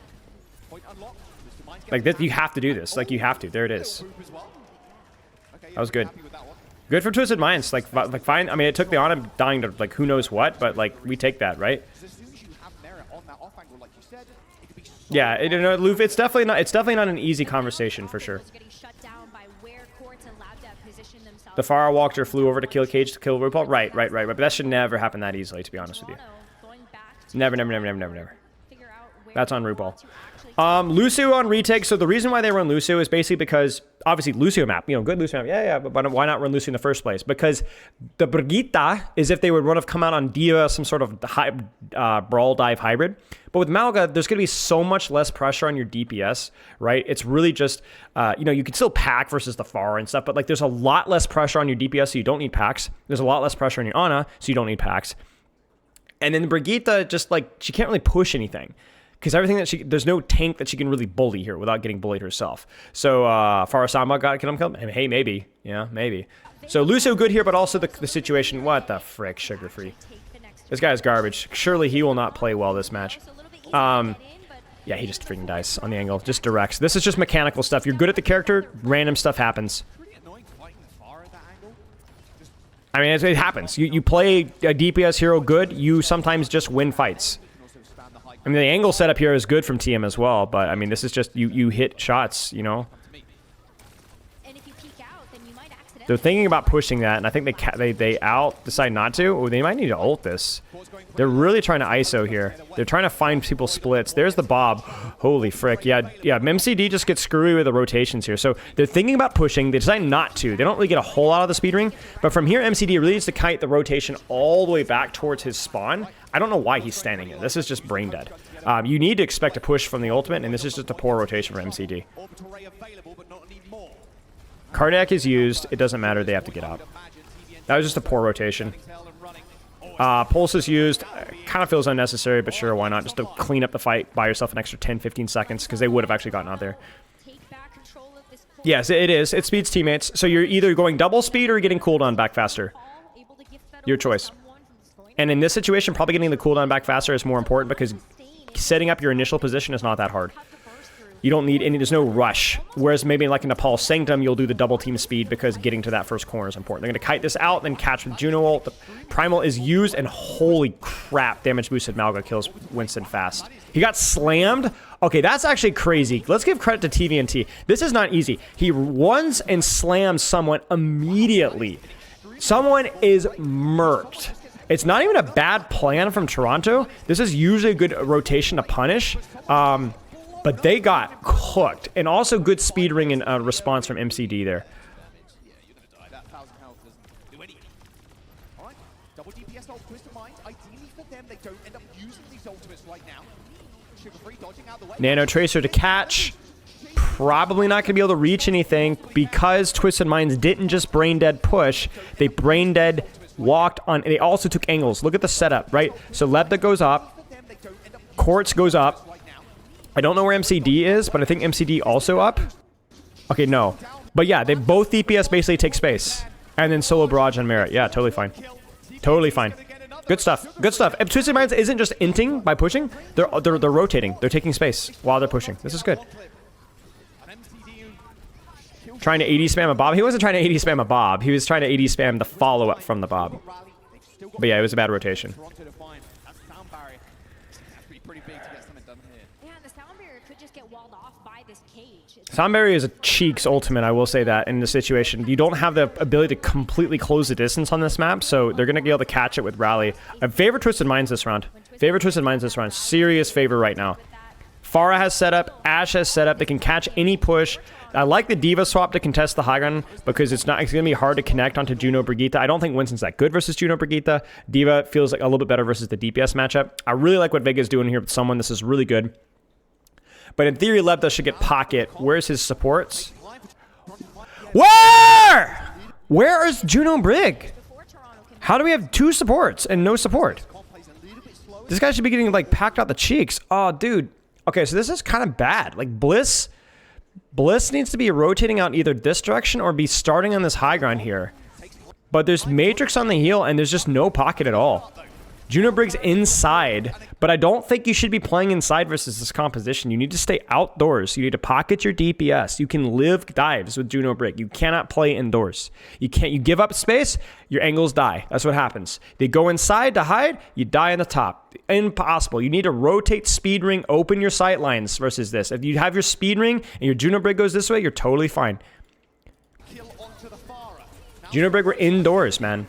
Like, this, you have to do this. Like, you have to. There it is. That was good. Good for Twisted Minds. Like fine. I mean, it took the Ana dying to, like, who knows what, but, like, we take that, right? Yeah, it's definitely not an easy conversation for sure. The Pharah walked or flew over to kill Cage to kill RuPaul. Right. But that should never happen that easily, to be honest with you. Never. That's on RuPaul. Lucio on retake. So the reason why they run Lucio is basically because, obviously, Lucio map. You know, good Lucio map. Yeah, but why not run Lucio in the first place? Because the Brigitte is if they would have come out on D.Va, some sort of brawl dive hybrid. But with Malga, there's going to be so much less pressure on your DPS, right? It's really just, you can still pack versus the Pharah and stuff, but, like, there's a lot less pressure on your DPS, so you don't need packs. There's a lot less pressure on your Ana, so you don't need packs. And then the Brigitte, just, like, she can't really push anything. Because everything there's no tank that she can really bully here without getting bullied herself. So, Pharah Sama got kill him. Hey, maybe. Yeah, maybe. So, Lucio good here, but also the situation. What the frick, Sugar Free? This guy is garbage. Surely he will not play well this match. Yeah, he just freaking dies on the angle. Just directs. This is just mechanical stuff. You're good at the character, random stuff happens. I mean, it happens. You play a DPS hero good, you sometimes just win fights. I mean, the angle setup here is good from TM as well, but I mean, this is just you hit shots, you know. They're thinking about pushing that, and I think they decide not to. Oh, they might need to ult this. They're really trying to ISO here. They're trying to find people splits. There's the Bob. Holy frick. Yeah. MCD just gets screwy with the rotations here. So they're thinking about pushing. They decide not to. They don't really get a whole lot of the speed ring. But from here, MCD really needs to kite the rotation all the way back towards his spawn. I don't know why he's standing here. This is just brain dead. You need to expect a push from the ultimate, and this is just a poor rotation for MCD. Cardiac is used. It doesn't matter. They have to get out. That was just a poor rotation. Pulse is used. Kind of feels unnecessary, but sure, why not? Just to clean up the fight, buy yourself an extra 10, 15 seconds, because they would have actually gotten out there. Yes, it is. It speeds teammates. So you're either going double speed or getting cooldown back faster. Your choice. And in this situation, probably getting the cooldown back faster is more important because setting up your initial position is not that hard. You don't need any, there's no rush. Whereas maybe like in Nepal Sanctum, you'll do the double team speed because getting to that first corner is important. They're going to kite this out, then catch with Juno ult. The Primal is used, and holy crap, damage boosted Malga kills Winston fast. He got slammed. Okay, that's actually crazy. Let's give credit to TVNT. This is not easy. He runs and slams someone immediately. Someone is murked. It's not even a bad plan from Toronto. This is usually a good rotation to punish. But they got cooked. And also good speed ring and response from MCD there. Nano Tracer to catch. Probably not going to be able to reach anything because Twisted Minds didn't just brain dead push. They brain dead walked on. They also took angles. Look at the setup, right? So Lebda goes up. Quartz goes up. I don't know where MCD is, but I think MCD also up. Okay, no. But yeah, they both DPS basically take space. And then solo barrage on Merit. Yeah, totally fine. Totally fine. Good stuff. Good stuff. If Twisted Minds isn't just inting by pushing, they're rotating. They're taking space while they're pushing. This is good. Trying to AD spam a Bob. He wasn't trying to AD spam a Bob. He was trying to AD spam the follow-up from the Bob. But yeah, it was a bad rotation. Thornberry is a cheeks ultimate, I will say that, in this situation. You don't have the ability to completely close the distance on this map, so they're going to be able to catch it with Rally. I favor Twisted Minds this round. Favor Twisted Minds this round. Serious favor right now. Pharah has set up. Ashe has set up. They can catch any push. I like the D.Va swap to contest the high ground because it's going to be hard to connect onto Juno Brigitte. I don't think Winston's that good versus Juno Brigitte. D.Va feels like a little bit better versus the DPS matchup. I really like what Vega's doing here with someone. This is really good. But in theory, Lebda should get Pocket. Where's his supports? Where? Where is Juno Brig? How do we have 2 supports and no support? This guy should be getting, like, packed out the cheeks. Oh, dude. Okay, so this is kind of bad. Like, Bliss needs to be rotating out either this direction or be starting on this high ground here. But there's Matrix on the heel, and there's just no Pocket at all. Juno Brig's inside, but I don't think you should be playing inside versus this composition. You need to stay outdoors. You need to pocket your DPS. You can live dives with Juno Brig. You cannot play indoors. You give up space, your angles die. That's what happens. They go inside to hide, you die on the top. Impossible. You need to rotate speed ring, open your sight lines versus this. If you have your speed ring and your Juno Brig goes this way, you're totally fine. Juno Brig, we're indoors, man.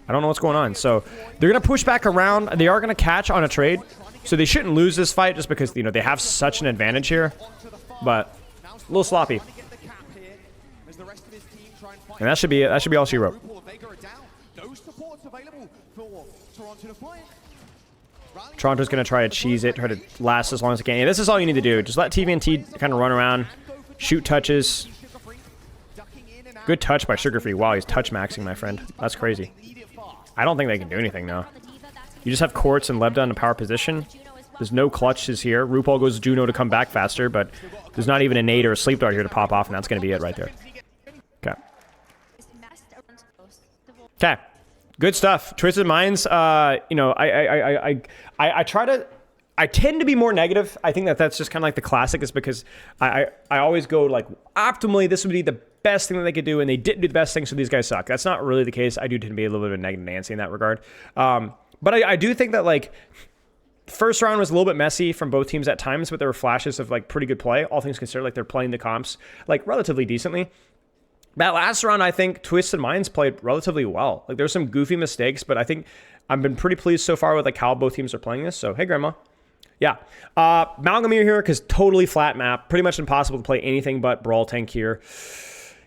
I don't know what's going on. So they're going to push back around. They are going to catch on a trade. So they shouldn't lose this fight just because, you know, they have such an advantage here. But a little sloppy. And that should be it. That should be all she wrote. Toronto's going to try to cheese it, try to last as long as it can. Yeah, this is all you need to do. Just let TVNT kind of run around, shoot touches. Good touch by Sugar Free. Wow, he's touch maxing, my friend. That's crazy. I don't think they can do anything now. You just have Quartz and Lebda in a power position. There's no clutches here. RuPaul goes Juno to come back faster, but there's not even a nade or a sleep dart here to pop off, and that's going to be it right there. Okay. Okay. Good stuff. Twisted Minds, you know, I try to... I tend to be more negative. I think that's just kind of like the classic is because I always go like, optimally, this would be the best thing that they could do, and they didn't do the best thing, so these guys suck. That's not really the case. I do tend to be a little bit of a negative Nancy in that regard. But I do think that, like, first round was a little bit messy from both teams at times, but there were flashes of, like, pretty good play. All things considered, like, they're playing the comps, like, relatively decently. That last round, I think Twisted Minds played relatively well. Like, there's some goofy mistakes, but I think I've been pretty pleased so far with, like, how both teams are playing this. So, hey, Grandma. Yeah. Malgamir here, because totally flat map. Pretty much impossible to play anything but Brawl Tank here.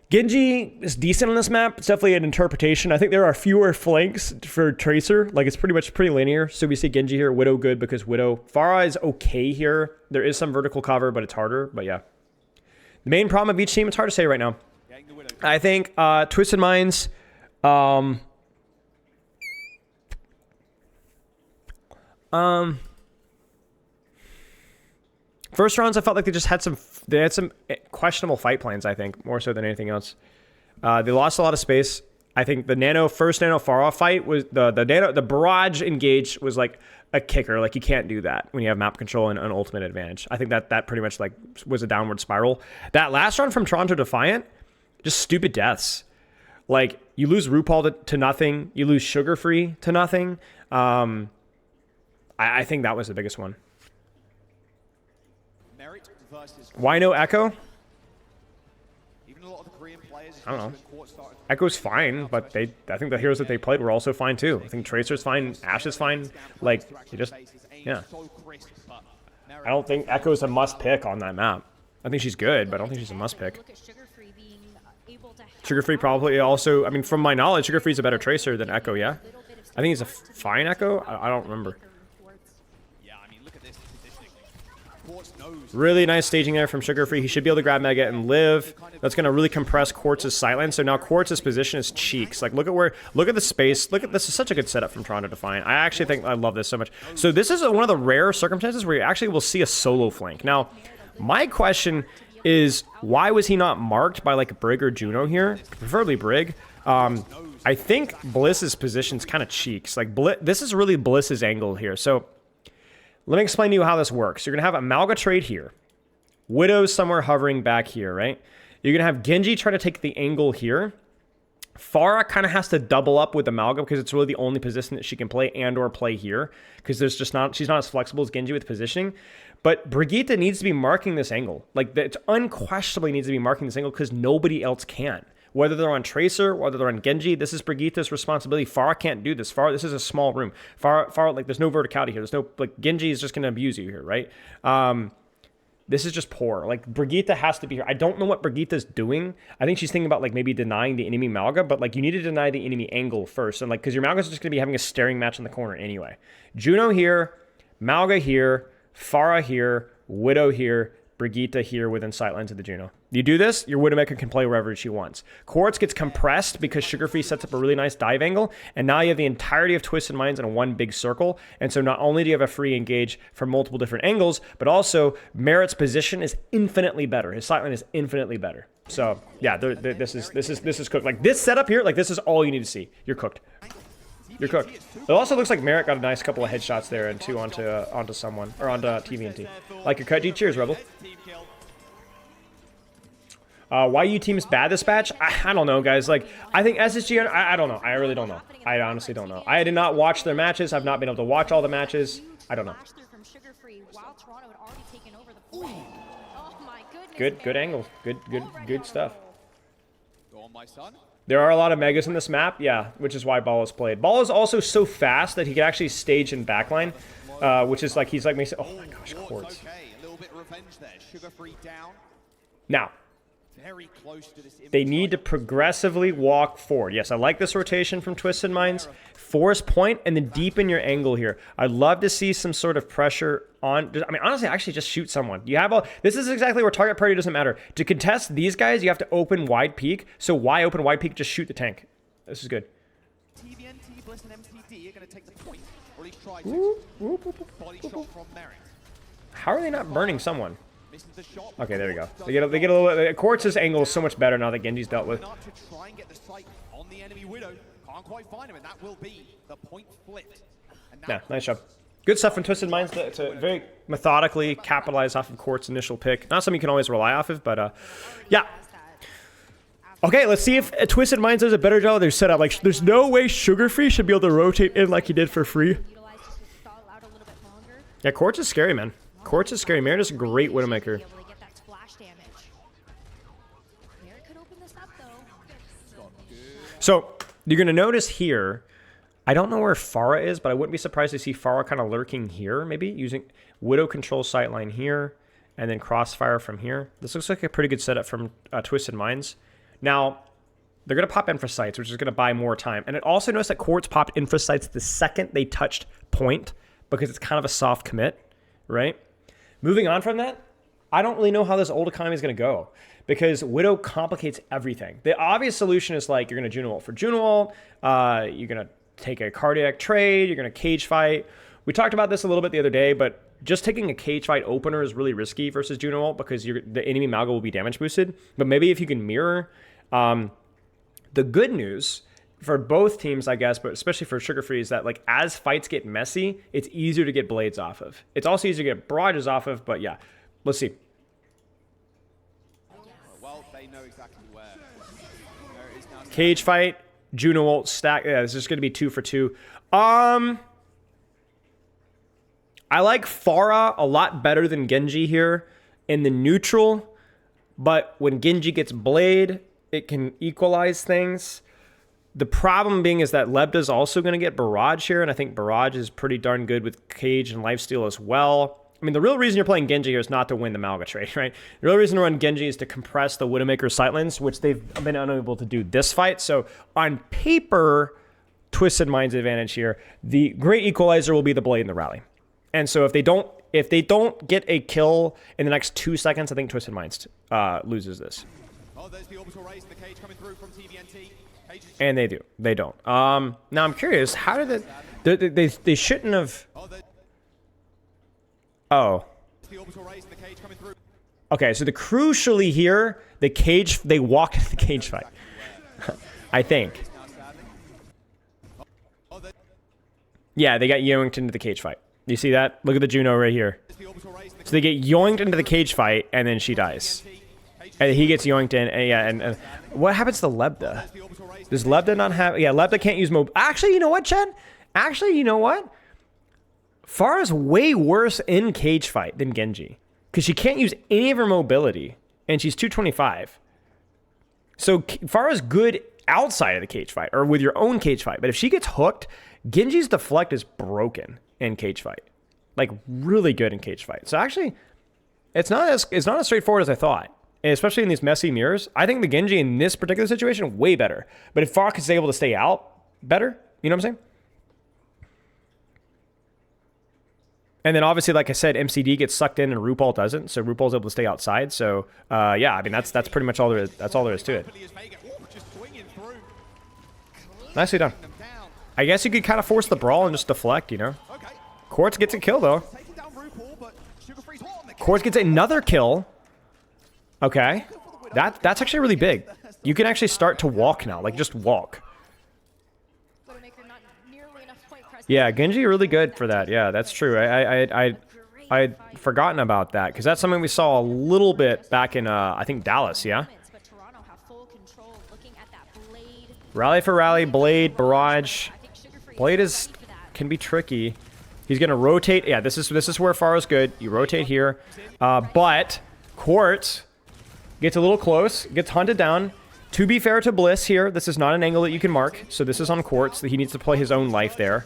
Genji is decent on this map. It's definitely an interpretation. I think there are fewer flanks for Tracer. Like, it's pretty linear. So we see Genji here. Widow good because Widow. Pharah is okay here. There is some vertical cover, but it's harder. But yeah. The main problem of each team, it's hard to say right now. I think Twisted Minds... First rounds, I felt like they had some questionable fight plans, I think, more so than anything else. They lost a lot of space. I think the first Nano Pharah fight was the barrage engage was like a kicker. Like, you can't do that when you have map control and an ultimate advantage. I think that pretty much like was a downward spiral. That last round from Toronto Defiant, just stupid deaths. Like, you lose RuPaul to nothing. You lose Sugar Free to nothing. I think that was the biggest one. Why no Echo? I don't know. Echo's fine, but I think the heroes that they played were also fine too. I think Tracer's fine, Ashe is fine. Like, yeah. I don't think Echo's a must pick on that map. I think she's good, but I don't think she's a must pick. Sugar Free probably also, I mean, from my knowledge, Sugar Free's a better Tracer than Echo, yeah? I think he's a fine Echo. I don't remember. Really nice staging there from Sugar Free. He should be able to grab Mega and live. That's going to really compress Quartz's sight. So now Quartz's position is cheeks. Like, look at the space. This is such a good setup from Toronto Defiant. I actually think I love this so much. So this is one of the rare circumstances where you actually will see a solo flank. Now, my question is, why was he not marked by like Brig or Juno here? Preferably Brig. I think Bliss's position's kind of cheeks. Like, this is really Bliss's angle here. So let me explain to you how this works. You're going to have Amalga trade here. Widow somewhere hovering back here, right? You're going to have Genji try to take the angle here. Farah kind of has to double up with Amalga because it's really the only position that she can play and or play here because there's just not she's not as flexible as Genji with positioning. But Brigitte needs to be marking this angle. Like it unquestionably needs to be marking this angle because nobody else can. Whether they're on Tracer, whether they're on Genji, this is Brigitte's responsibility. Farah can't do this. Farah, this is a small room. Farah, like there's no verticality here. There's no like Genji is just gonna abuse you here, right? This is just poor. Like, Brigitte has to be here. I don't know what Brigitte's doing. I think she's thinking about, like, maybe denying the enemy Malga, but, like, you need to deny the enemy angle first. And, like, because your Malga's just going to be having a staring match in the corner anyway. Juno here, Malga here, Farah here, Widow here, Brigitte here within sightlines of the Juno. You do this, your Widowmaker can play wherever she wants. Quartz gets compressed because Sugar Free sets up a really nice dive angle, and now you have the entirety of Twisted Minds in one big circle. And so not only do you have a free engage from multiple different angles, but also Merit's position is infinitely better. His sightline is infinitely better. So yeah, this is cooked. Like this setup here, like this is all you need to see. You're cooked. You're cooked. It also looks like Merit got a nice couple of headshots there and two onto someone or onto TVNT. Like your cut, G. Cheers, Rebel. Why you team's bad this batch? I don't know, guys. Like, I think SSG, I don't know. I really don't know. I honestly don't know. I did not watch their matches. I've not been able to watch all the matches. I don't know. Good angle. Good stuff. There are a lot of megas in this map, yeah, which is why Ball is played. Ball is also so fast that he can actually stage in backline, which is like, he's like, oh my gosh, Quartz. Now, they need to progressively walk forward. Yes, I like this rotation from Twisted Minds. Force point and then deepen your angle here. I'd love to see some sort of pressure on. I mean, honestly, actually just shoot someone. You have all. This is exactly where target priority doesn't matter. To contest these guys, you have to open wide peak. So why open wide peak? Just shoot the tank. This is good. TVNT, Bliss, and MTD are going to take the point, or at least try to. Body shot from Merit. How are they not burning someone? Okay, there we go. They get a little. Quartz's angle is so much better now that Genji's dealt with. Yeah, nice job. Good stuff from Twisted Minds to very methodically capitalize off of Quartz's initial pick. Not something you can always rely off of, but yeah. Okay, let's see if Twisted Minds does a better job of their setup. Like, there's no way Sugar Free should be able to rotate in like he did for free. Yeah, Quartz is scary, man. Quartz is scary. Merit is a great Widowmaker. So, you're going to notice here, I don't know where Farah is, but I wouldn't be surprised to see Farah kind of lurking here, maybe, using Widow control sightline here, and then Crossfire from here. This looks like a pretty good setup from Twisted Minds. Now, they're going to pop Infra Sights, which is going to buy more time. And it also notice that Quartz popped Infra Sights the second they touched point, because it's kind of a soft commit, right? Moving on from that, I don't really know how this old economy is going to go because Widow complicates everything. The obvious solution is like you're going to Juno ult for Juno ult, you're going to take a cardiac trade, you're going to cage fight. We talked about this a little bit the other day, but just taking a cage fight opener is really risky versus Juno ult because the enemy Malga will be damage boosted. But maybe if you can mirror, the good news for both teams, I guess, but especially for Sugar Free, is that like as fights get messy, it's easier to get blades off of. It's also easier to get barrages off of, but yeah, let's see. Well, they know exactly where. Cage fight, Juno ult, stack. Yeah, this is going to be 2 for 2. I like Farah a lot better than Genji here in the neutral, but when Genji gets blade, it can equalize things. The problem being is that Lebda is also going to get Barrage here, and I think Barrage is pretty darn good with Cage and Lifesteal as well. I mean, the real reason you're playing Genji here is not to win the Malga trade, right? The real reason to run Genji is to compress the Widowmaker sightlines, which they've been unable to do this fight. So on paper, Twisted Minds advantage here. The great equalizer will be the Blade and the Rally. And so if they don't get a kill in the next 2 seconds, I think Twisted Minds loses this. Oh, there's the orbital raise, the cage coming through from TVNT. And they do. They don't. Now I'm curious. How did they shouldn't have. Oh. Okay. So crucially here, the cage. They walk into the cage fight. I think. Yeah, they got yoinked into the cage fight. You see that? Look at the Juno right here. So they get yoinked into the cage fight, and then she dies. And he gets yoinked in, and yeah, and What happens to Lebda? Does Lebda not have... Yeah, Lebda can't use mob... Actually, you know what, Chad? Actually, you know what? Pharah's way worse in cage fight than Genji. Because she can't use any of her mobility. And she's 225. So Pharah's good outside of the cage fight. Or with your own cage fight. But if she gets hooked, Genji's deflect is broken in cage fight. Like, really good in cage fight. So actually, it's not as straightforward as I thought. And especially in these messy mirrors. I think the Genji in this particular situation, way better. But if Farah is able to stay out better, you know what I'm saying? And then obviously, like I said, MCD gets sucked in and RuPaul doesn't. So RuPaul's able to stay outside. So yeah, I mean, that's pretty much all there is. That's all there is to it. Nicely done. I guess you could kind of force the brawl and just deflect, you know? Quartz gets a kill, though. Quartz gets another kill. Okay. That's actually really big. You can actually start to walk now. Like, just walk. Yeah, Genji really good for that. Yeah, that's true. I'd forgotten about that. Because that's something we saw a little bit back in, I think, Dallas, yeah? Rally for rally, Blade, Barrage. Blade can be tricky. He's gonna rotate. Yeah, this is where Pharah's good. You rotate here, but Quartz gets a little close, gets hunted down. To be fair to Bliss here, this is not an angle that you can mark. So this is on Quartz. He needs to play his own life there,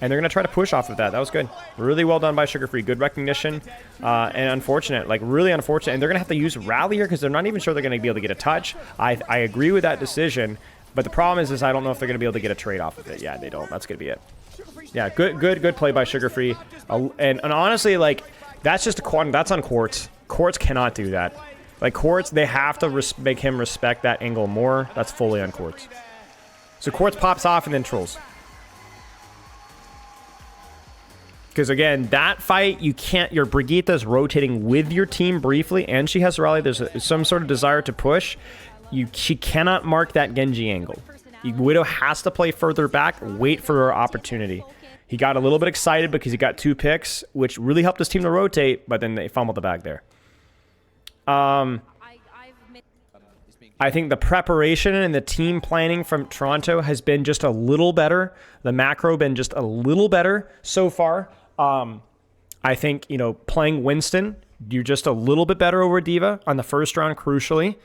and they're gonna try to push off of that. That was good. Really well done by Sugar Free. Good recognition, and unfortunate, like really unfortunate. And they're gonna have to use Rally here because they're not even sure they're gonna be able to get a touch. I agree with that decision. But the problem is I don't know if they're going to be able to get a trade off of it. Yeah, they don't. That's going to be it. Yeah, good play by Sugar Free. And honestly, like, that's just a quantum. That's on Quartz. Quartz cannot do that. Like, Quartz, they have to make him respect that angle more. That's fully on Quartz. So Quartz pops off and then trolls. Because, again, that fight, you can't... Your Brigitta's rotating with your team briefly, and she has Rally. There's some sort of desire to push. She cannot mark that Genji angle. Widow has to play further back, wait for her opportunity. He got a little bit excited because he got 2 picks, which really helped his team to rotate, but then they fumbled the bag there. I think the preparation and the team planning from Toronto has been just a little better. The macro been just a little better so far. I think, you know, playing Winston, you're just a little bit better over D.Va on the first round, crucially.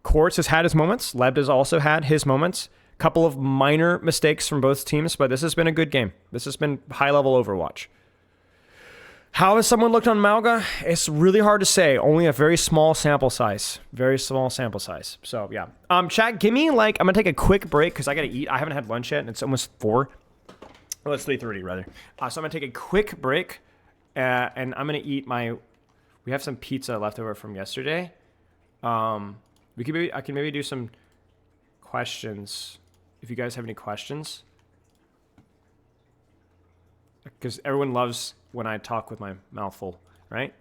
Quartz has had his moments. Leb has also had his moments. Couple of minor mistakes from both teams, but this has been a good game. This has been high-level Overwatch. How has someone looked on Mauga? It's really hard to say. Only a very small sample size. Very small sample size. So, yeah. Chat, give me, like... I'm going to take a quick break because I got to eat. I haven't had lunch yet, and it's almost 4. Well, it's 3:30, rather. So I'm going to take a quick break, and I'm going to eat my... We have some pizza left over from yesterday. I can maybe do some questions if you guys have any questions. Because everyone loves when I talk with my mouth full, right?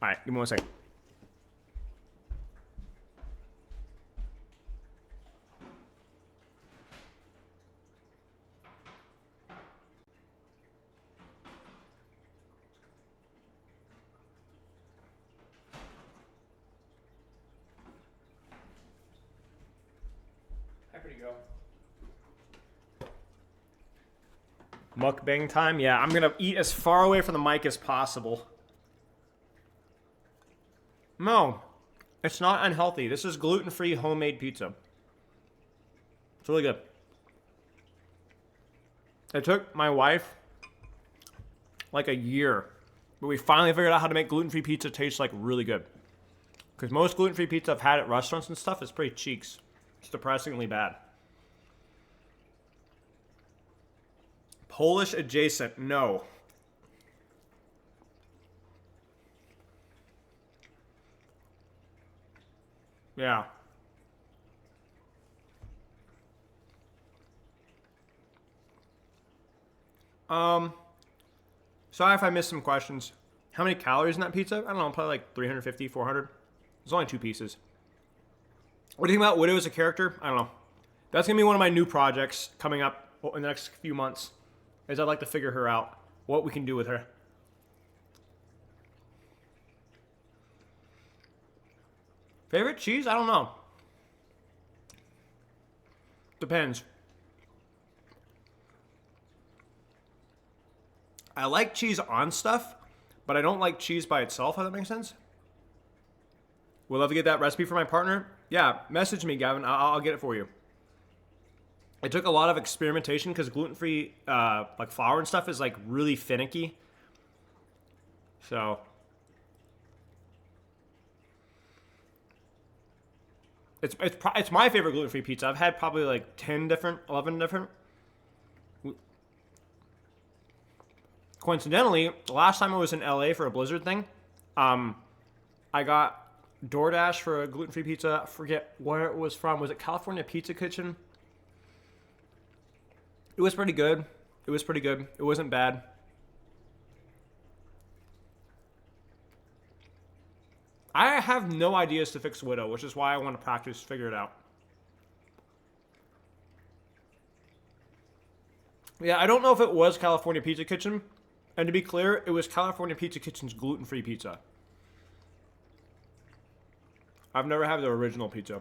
All right, give me 1 second. Mukbang time? Yeah, I'm gonna eat as far away from the mic as possible. No, it's not unhealthy. This is gluten-free homemade pizza. It's really good. It took my wife like a year, but we finally figured out how to make gluten-free pizza taste like really good. Because most gluten-free pizza I've had at restaurants and stuff is pretty cheeks. It's depressingly bad. Polish adjacent, no. Yeah. Sorry if I missed some questions. How many calories in that pizza? I don't know, probably like 350, 400. There's only 2 pieces. What do you think about Widow as a character? I don't know. That's gonna be one of my new projects coming up in the next few months. Is I'd like to figure her out, what we can do with her. Favorite cheese? I don't know. Depends. I like cheese on stuff, but I don't like cheese by itself, if that makes sense. Would love to get that recipe for my partner. Yeah, message me, Gavin. I'll get it for you. It took a lot of experimentation because gluten-free like flour and stuff is like really finicky. So it's my favorite gluten-free pizza. I've had probably like 11 different. Coincidentally, the last time I was in LA for a Blizzard thing, I got DoorDash for a gluten-free pizza. I forget where it was from. Was it California Pizza Kitchen? It was pretty good. It wasn't bad. I have no ideas to fix Widow, which is why I want to practice, figure it out. Yeah, I don't know if it was California Pizza Kitchen. And to be clear, it was California Pizza Kitchen's gluten-free pizza. I've never had their original pizza.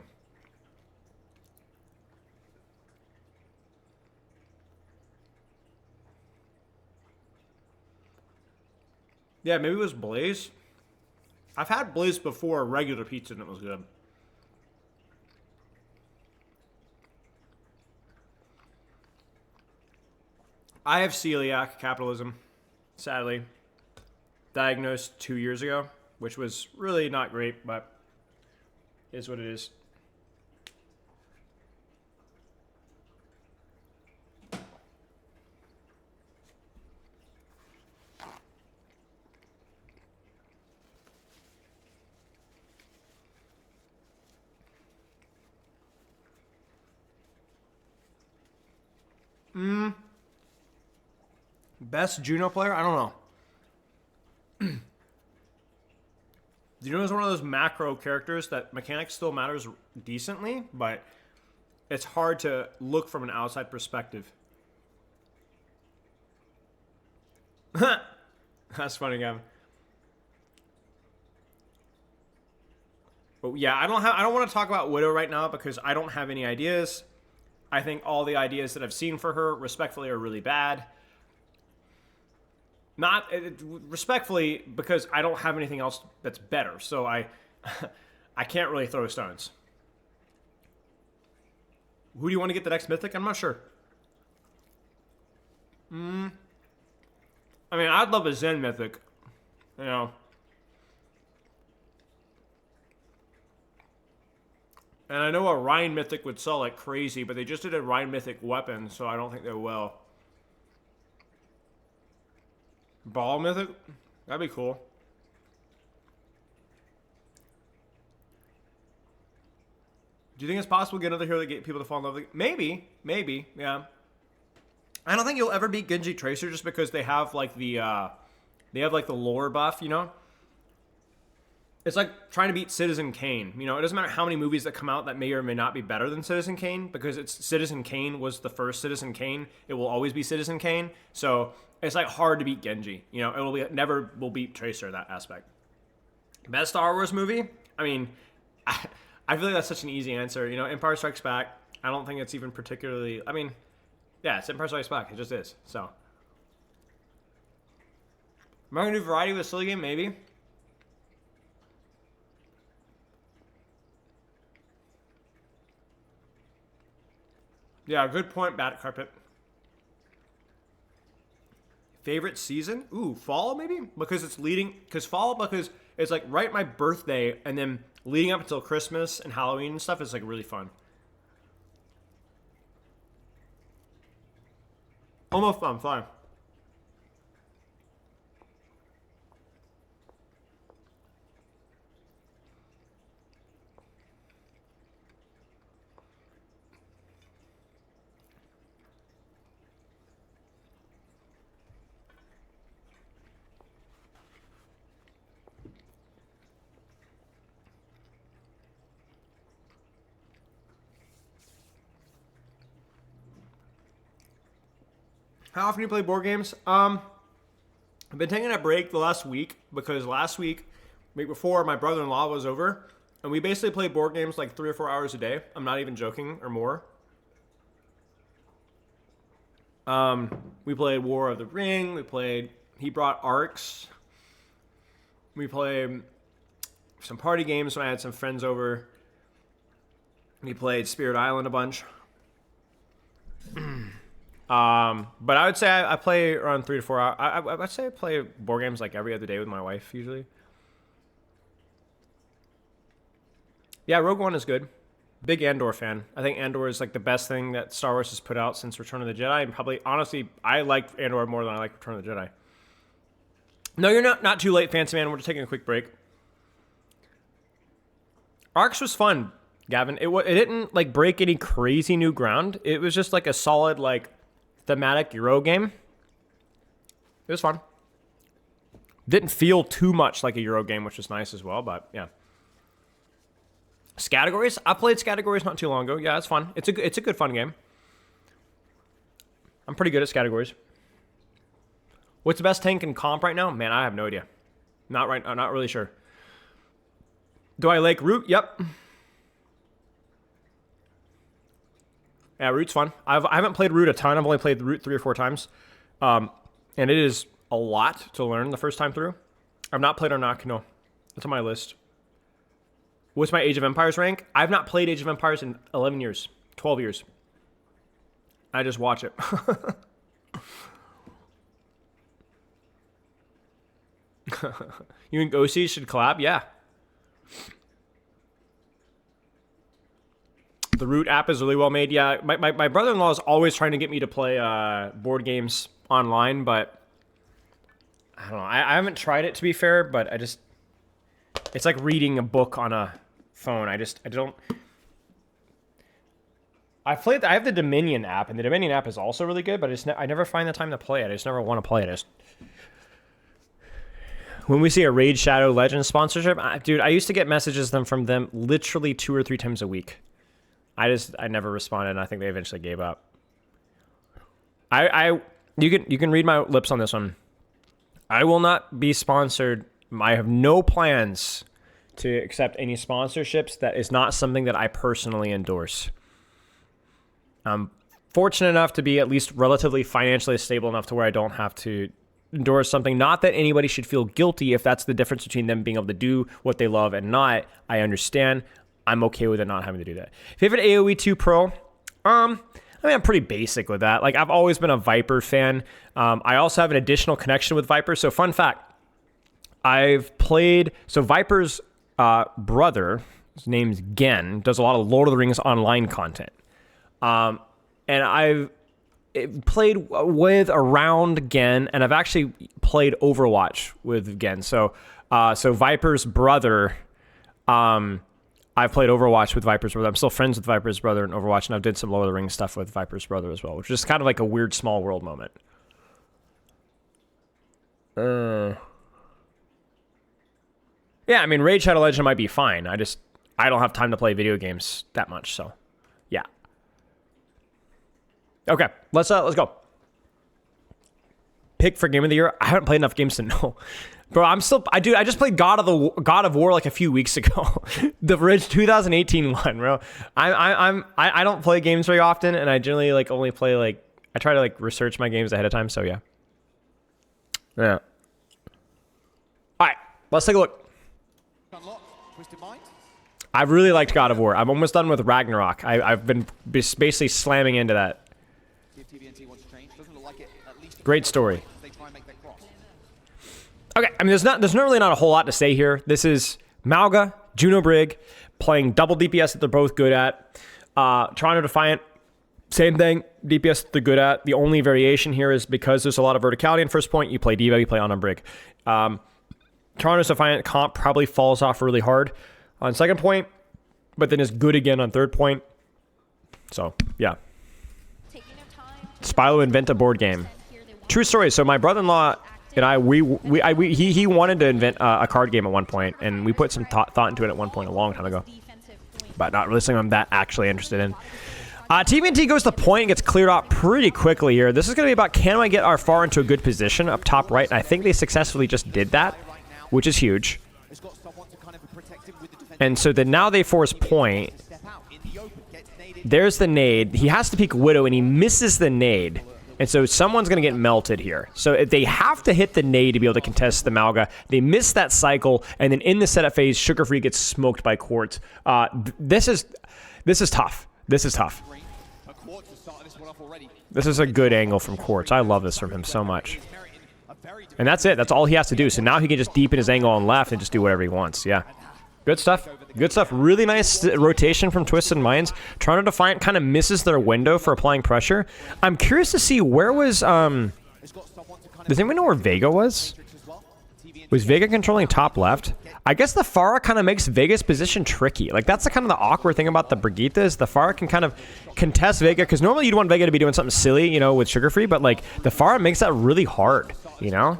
Yeah, maybe it was Blaze. I've had Blaze before, regular pizza, and it was good. I have celiac capitalism, sadly. Diagnosed 2 years ago, which was really not great, but is what it is. Best Juno player? I don't know. Juno is one of those macro characters that mechanics still matters decently, but it's hard to look from an outside perspective. That's funny, Gavin. But yeah, I don't want to talk about Widow right now because I don't have any ideas. I think all the ideas that I've seen for her, respectfully, are really bad. Not respectfully, because I don't have anything else that's better. So I can't really throw stones. Who do you want to get the next mythic? I'm not sure. I mean, I'd love a Zen mythic. You know. And I know a Rhine mythic would sell like crazy, but they just did a Rhine mythic weapon, so I don't think they will. Ball mythic? That'd be cool. Do you think it's possible to get another hero that get people to fall in love with it? Maybe, yeah. I don't think you'll ever beat Genji Tracer just because they have like the lore buff, you know? It's like trying to beat Citizen Kane. You know, it doesn't matter how many movies that come out that may or may not be better than Citizen Kane because Citizen Kane was the first Citizen Kane. It will always be Citizen Kane. So it's like hard to beat Genji. You know, never will beat Tracer in that aspect. Best Star Wars movie? I mean, I feel like that's such an easy answer. You know, Empire Strikes Back. I don't think it's even particularly. I mean, yeah, it's Empire Strikes Back. It just is. So, am I gonna do variety with a silly game? Maybe. Yeah, good point, Bat Carpet. Favorite season? Ooh, fall maybe? Because it's like right my birthday and then leading up until Christmas and Halloween and stuff is like really fun. Almost fine. How often do you play board games? I've been taking a break the last week because week before, my brother-in-law was over And we basically play board games like 3 or 4 hours a day. I'm not even joking, or more. We played War of the Ring. He brought Arcs. We played some party games when I had some friends over. We played Spirit Island a bunch. But I would say I play around 3 to 4 hours. I'd say I play board games like every other day with my wife usually. Yeah, Rogue One is good. Big Andor fan. I think Andor is like the best thing that Star Wars has put out since Return of the Jedi. And probably, honestly, I like Andor more than I like Return of the Jedi. No, you're not too late, Fancy Man. We're just taking a quick break. Arcs was fun, Gavin. It didn't like break any crazy new ground. It was just like a solid like thematic Euro game. It was fun. Didn't feel too much like a Euro game, which was nice as well. But yeah. Categories. I played Categories not too long ago. Yeah, it's fun. It's a good fun game. I'm pretty good at Categories. What's the best tank in comp right now? Man, I have no idea. I'm not really sure. Do I like Root? Yep. Yeah, Root's fun. I haven't played Root a ton. I've only played Root 3 or 4 times. And it is a lot to learn the first time through. I've not played Arnak, no. It's on my list. What's my Age of Empires rank? I've not played Age of Empires in 11 years. 12 years. I just watch it. You think OC should collab? Yeah. The Root app is really well made. Yeah, my brother-in-law is always trying to get me to play board games online, but I don't know. I haven't tried it, to be fair, but it's like reading a book on a phone. I have the Dominion app, and the Dominion app is also really good, but I never find the time to play it. I just never want to play it. When we see a Raid Shadow Legends sponsorship, dude, I used to get messages from them literally 2 or 3 times a week. I never responded, and I think they eventually gave up. You can read my lips on this one. I will not be sponsored. I have no plans to accept any sponsorships that is not something that I personally endorse. I'm fortunate enough to be at least relatively financially stable enough to where I don't have to endorse something. Not that anybody should feel guilty if that's the difference between them being able to do what they love and not. I understand. I'm okay with it not having to do that. Favorite AoE 2 Pro? I'm pretty basic with that. Like, I've always been a Viper fan. I also have an additional connection with Viper. So, fun fact. Viper's brother, his name's Gen, does a lot of Lord of the Rings online content. And I've played with around Gen, and I've actually played Overwatch with Gen. So Viper's brother, I've played Overwatch with Viper's brother. I'm still friends with Viper's brother in Overwatch, and I've did some Lord of the Rings stuff with Viper's brother as well, which is kind of like a weird small world moment. Yeah, I mean, Raid Shadow Legend might be fine. I don't have time to play video games that much, so yeah. Okay, let's go. Pick for game of the year. I haven't played enough games to know. Bro, I just played God of War like a few weeks ago. The Ridge 2018 one, bro. I don't play games very often, and I generally like only play like I try to like research my games ahead of time, so yeah. Yeah. Alright, let's take a look. I've really liked God of War. I'm almost done with Ragnarok. I've been basically slamming into that. Great story. Okay, I mean, there's really not a whole lot to say here. This is Mauga, Juno Brig, playing double DPS that they're both good at. Toronto Defiant, same thing, DPS that they're good at. The only variation here is because there's a lot of verticality in first point, you play D.Va, you play Ana Brig. Toronto's Defiant comp probably falls off really hard on second point, but then is good again on third point. So, yeah. Spylo invent a board game. True story. So my brother-in-law and he wanted to invent a card game at one point, and we put some thought into it at one point a long time ago, but not really something I'm that actually interested in. TVNT goes to point and gets cleared out pretty quickly here. This is going to be about, can I get our far into a good position up top right? And I think they successfully just did that, which is huge. someone to kind of protect him with the defense. And so then now they force point. Step out in the open, gets naded. There's the nade. He has to peek Widow, and he misses the nade. And so someone's going to get melted here. So they have to hit the nade to be able to contest the Malga. They miss that cycle, and then in the setup phase, Sugar Free gets smoked by Quartz. This is tough. This is tough. But Quartz has started this one off already. This is a good angle from Quartz. I love this from him so much. And that's it. That's all he has to do. So now he can just deepen his angle on left and just do whatever he wants. Yeah. Good stuff. Good stuff. Really nice rotation from Twisted Minds. Toronto Defiant kind of misses their window for applying pressure. I'm curious to see where was... Does anyone know where Vega was? Was Vega controlling top left? I guess the Pharah kind of makes Vega's position tricky. Like, that's the kind of the awkward thing about the Brigitte is the Pharah can kind of contest Vega, because normally you'd want Vega to be doing something silly, you know, with Sugar Free, but, like, the Pharah makes that really hard, you know?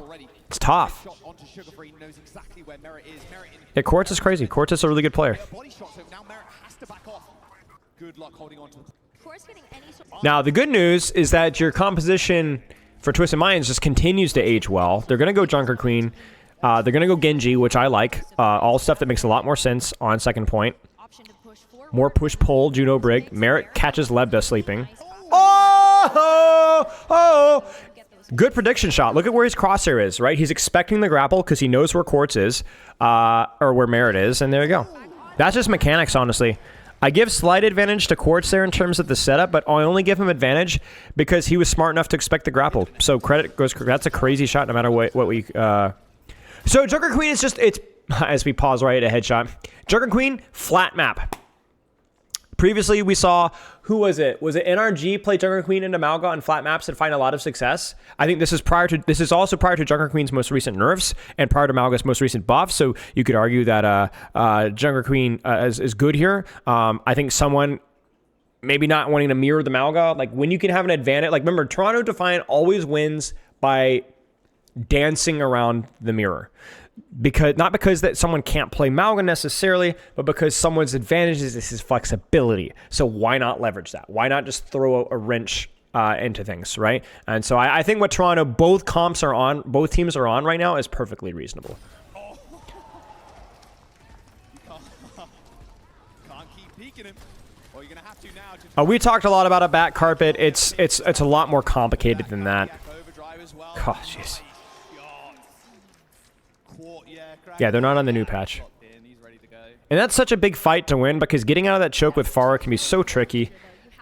It's tough. Yeah, Quartz is crazy. Quartz is a really good player. Now, the good news is that your composition for Twisted Minds just continues to age well. They're going to go Junker Queen. They're going to go Genji, which I like. All stuff that makes a lot more sense on second point. More push-pull, Juno Brig. Merit catches Lebda sleeping. Oh! Good prediction shot. Look at where his crosshair is, right? He's expecting the grapple because he knows where Quartz is, or where Merit is, and there you go. That's just mechanics, honestly. I give slight advantage to Quartz there in terms of the setup, but I only give him advantage because he was smart enough to expect the grapple. So credit goes. That's a crazy shot, no matter what we. So Junker Queen is just as we pause right at a headshot. Junker Queen flat map. Previously, we saw, who was it? Was it NRG play Junker Queen into Malga on flat maps and find a lot of success? I think this is also prior to Junker Queen's most recent nerfs and prior to Malga's most recent buff. So you could argue that Junker Queen is good here. I think someone maybe not wanting to mirror the Malga, like when you can have an advantage. Like remember, Toronto Defiant always wins by dancing around the mirror. Not because that someone can't play Malga necessarily, but because someone's advantage is his flexibility. So why not leverage that? Why not just throw a wrench into things, right? And so I think what Toronto, both teams are on right now is perfectly reasonable. Can't keep peeking him. Well, you're gonna have to now. We talked a lot about a back carpet. It's a lot more complicated than that. Oh, jeez. Yeah, they're not on the new patch. And that's such a big fight to win because getting out of that choke with Pharah can be so tricky.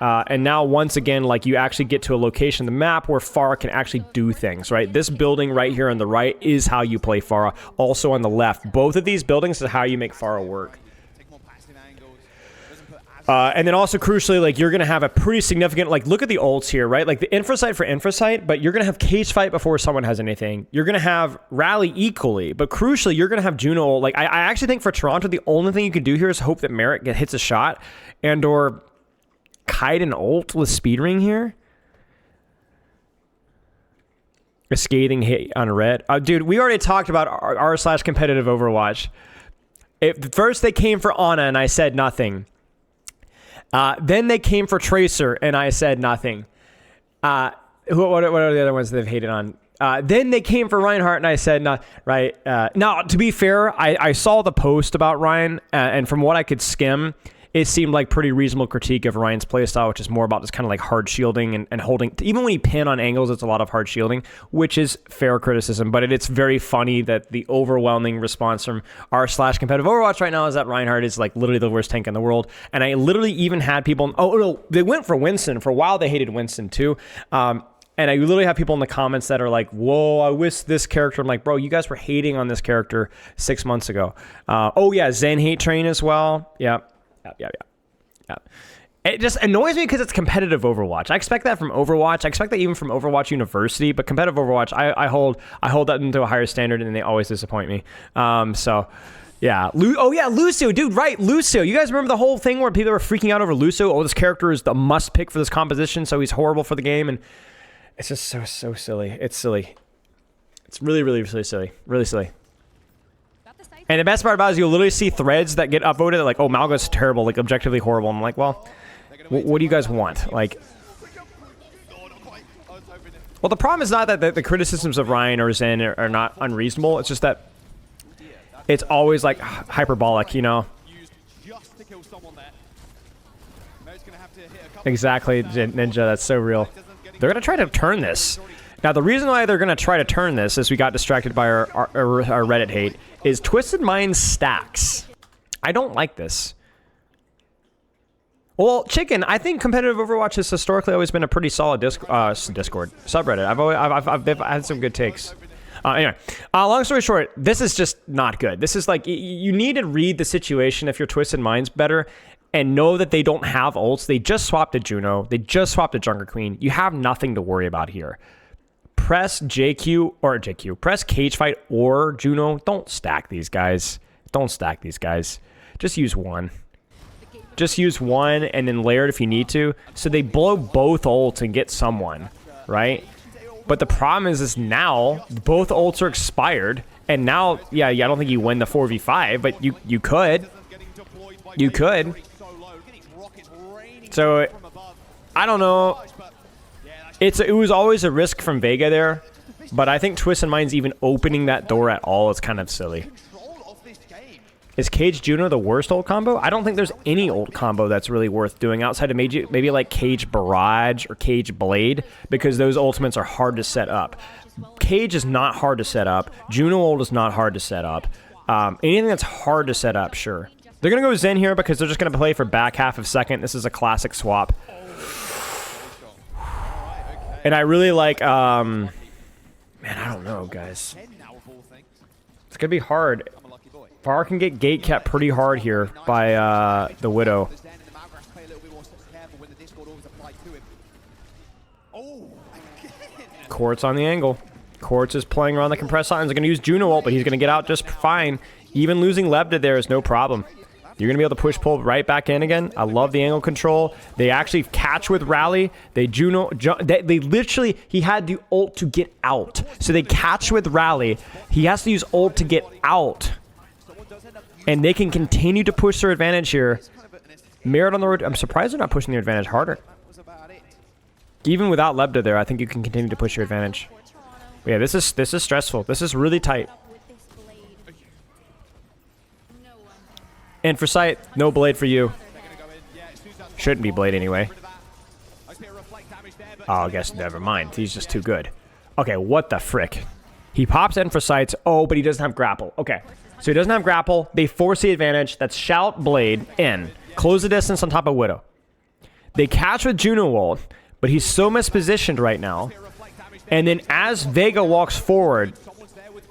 And now, once again, like you actually get to a location on the map where Pharah can actually do things, right? This building right here on the right is how you play Pharah. Also on the left. Both of these buildings is how you make Pharah work. And then also crucially, like you're gonna have a pretty significant, like look at the ults here, right? Like the Infrasight for Infrasight, but you're gonna have Cage Fight before someone has anything. You're gonna have Rally equally, but crucially, you're gonna have Juno. Like I actually think for Toronto, the only thing you can do here is hope that Merit hits a shot, and or kite an ult with Speed Ring here. A scathing hit on red, dude. We already talked about r/competitive Overwatch. First they came for Ana, and I said nothing. Then they came for Tracer, and I said nothing. What are the other ones that they've hated on? Then they came for Reinhardt, and I said, no, right. Now, to be fair, I saw the post about Ryan, and from what I could skim, it seemed like pretty reasonable critique of Ryan's playstyle, which is more about just kind of like hard shielding and holding. Even when you pin on angles, it's a lot of hard shielding, which is fair criticism. But it's very funny that the overwhelming response from r/competitive Overwatch right now is that Reinhardt is like literally the worst tank in the world. And I literally even had people. Oh no, they went for Winston. For a while, they hated Winston too. And I literally have people in the comments that are like, whoa, I wish this character. I'm like, bro, you guys were hating on this character 6 months ago. Oh yeah, Zen hate train as well. Yeah. It just annoys me because it's competitive Overwatch. I expect that from Overwatch. I expect that even from Overwatch University. But competitive Overwatch, I hold that into a higher standard, and they always disappoint me. So, yeah. Lucio, dude, right? Lucio. You guys remember the whole thing where people were freaking out over Lucio? Oh, this character is the must pick for this composition, so he's horrible for the game, and it's just so silly. It's silly. It's really, really, really silly. Really silly. And the best part about it is you'll literally see threads that get upvoted that like, oh, Malga's terrible, like objectively horrible. I'm like, well, what do you guys want? Like, well, the problem is not that the criticisms of Ryan or Zen are not unreasonable. It's just that it's always like hyperbolic, you know? Used just to kill someone there. Merritt's gonna have to hit a couple. Exactly, Ninja. That's so real. They're gonna try to turn this. Now, the reason why they're gonna try to turn this, as we got distracted by our Reddit hate, is Twisted Mind stacks. I don't like this. Well, Chicken, I think competitive Overwatch has historically always been a pretty solid Discord subreddit. I've had some good takes. Anyway, long story short, this is just not good. This is like, you need to read the situation if your Twisted Mind's better and know that they don't have ults. They just swapped a Juno. They just swapped a Junker Queen. You have nothing to worry about here. Press press Cage Fight or Juno. Don't stack these guys. Don't stack these guys. Just use one. Just use one and then layer it if you need to. So they blow both ults and get someone, right? But the problem is now both ults are expired. And now, yeah, I don't think you win the 4v5, but you could. You could. So, I don't know. It was always a risk from Vega there. But I think Twisted Mind's even opening that door at all is kind of silly. Is Cage Juno the worst ult combo? I don't think there's any ult combo that's really worth doing outside of maybe like Cage Barrage or Cage Blade, because those ultimates are hard to set up. Cage is not hard to set up. Juno ult is not hard to set up. Anything that's hard to set up, sure. They're going to go Zen here because they're just going to play for back half of second. This is a classic swap. And I really like, man, I don't know, guys. It's going to be hard. Var can get gate kept pretty hard here by the Widow. Quartz on the angle. Quartz is playing around the compressed signs. They're going to use Juno ult, but he's going to get out just fine. Even losing Lebda there is no problem. You're going to be able to push pull right back in again. I love the angle control. They actually catch with Rally. They literally, he had the ult to get out. So they catch with Rally. He has to use ult to get out. And they can continue to push their advantage here. Merit on the road. I'm surprised they're not pushing their advantage harder. Even without Lebda there, I think you can continue to push your advantage. But yeah, this is stressful. This is really tight. And for sight, no blade for you. Shouldn't be blade anyway. Oh, I guess never mind. He's just too good. Okay, what the frick? He pops in for sights. Oh, but he doesn't have grapple. Okay. So he doesn't have grapple. They force the advantage. That's shout, blade, in. Close the distance on top of Widow. They catch with Juno ult, but he's so mispositioned right now. And then as Vega walks forward,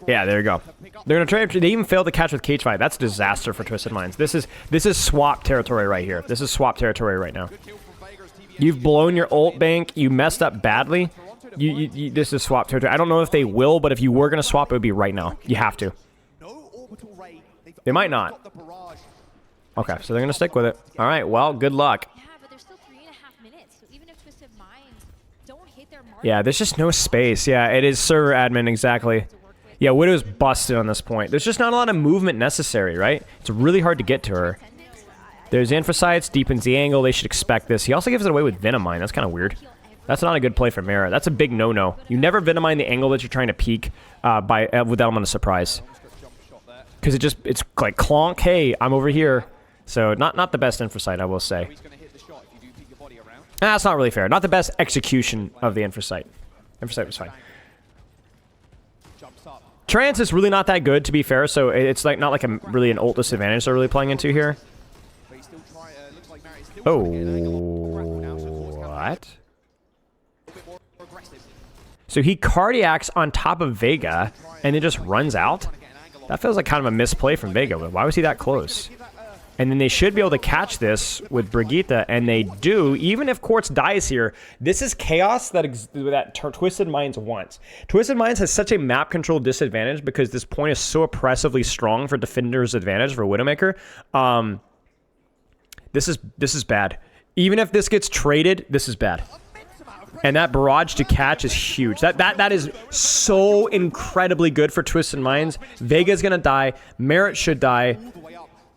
yeah, there you go. They're gonna try. They even failed to catch with Cage Fight. That's a disaster for Twisted Minds. This is swap territory right here. This is swap territory right now. You've blown your ult bank. You messed up badly. This is swap territory. I don't know if they will, but if you were gonna swap, it would be right now. You have to. They might not. Okay, so they're going to stick with it. All right, well, good luck. Yeah, but there's still 3.5 minutes. So even if Twisted Minds don't hit their mark, Yeah, there's just no space. Yeah, it is server admin, exactly. Yeah, Widow's busted on this point. There's just not a lot of movement necessary, right? It's really hard to get to her. There's Infocytes, deepens the angle. They should expect this. He also gives it away with Venomine. That's kind of weird. That's not a good play for Mara. That's a big no-no. You never Venomine the angle that you're trying to peek with Element of Surprise. Because it's like clonk, hey, I'm over here. So not the best Infosight, I will say. That's not really fair. Not the best execution of the Infosight. Infosight was fine. Trance is really not that good, to be fair, so it's like not like really an ult disadvantage they're really playing into here. Oh, what? So he cardiacs on top of Vega and then just runs out? That feels like kind of a misplay from Vega. Why was he that close? And then they should be able to catch this with Brigitte, and they do, even if Quartz dies here. This is chaos that Twisted Minds wants. Twisted Minds has such a map control disadvantage because this point is so oppressively strong for Defender's advantage for Widowmaker. This is bad. Even if this gets traded, this is bad. And that barrage to catch is huge. That is so incredibly good for Twisted Minds. Vega's gonna die. Merit should die.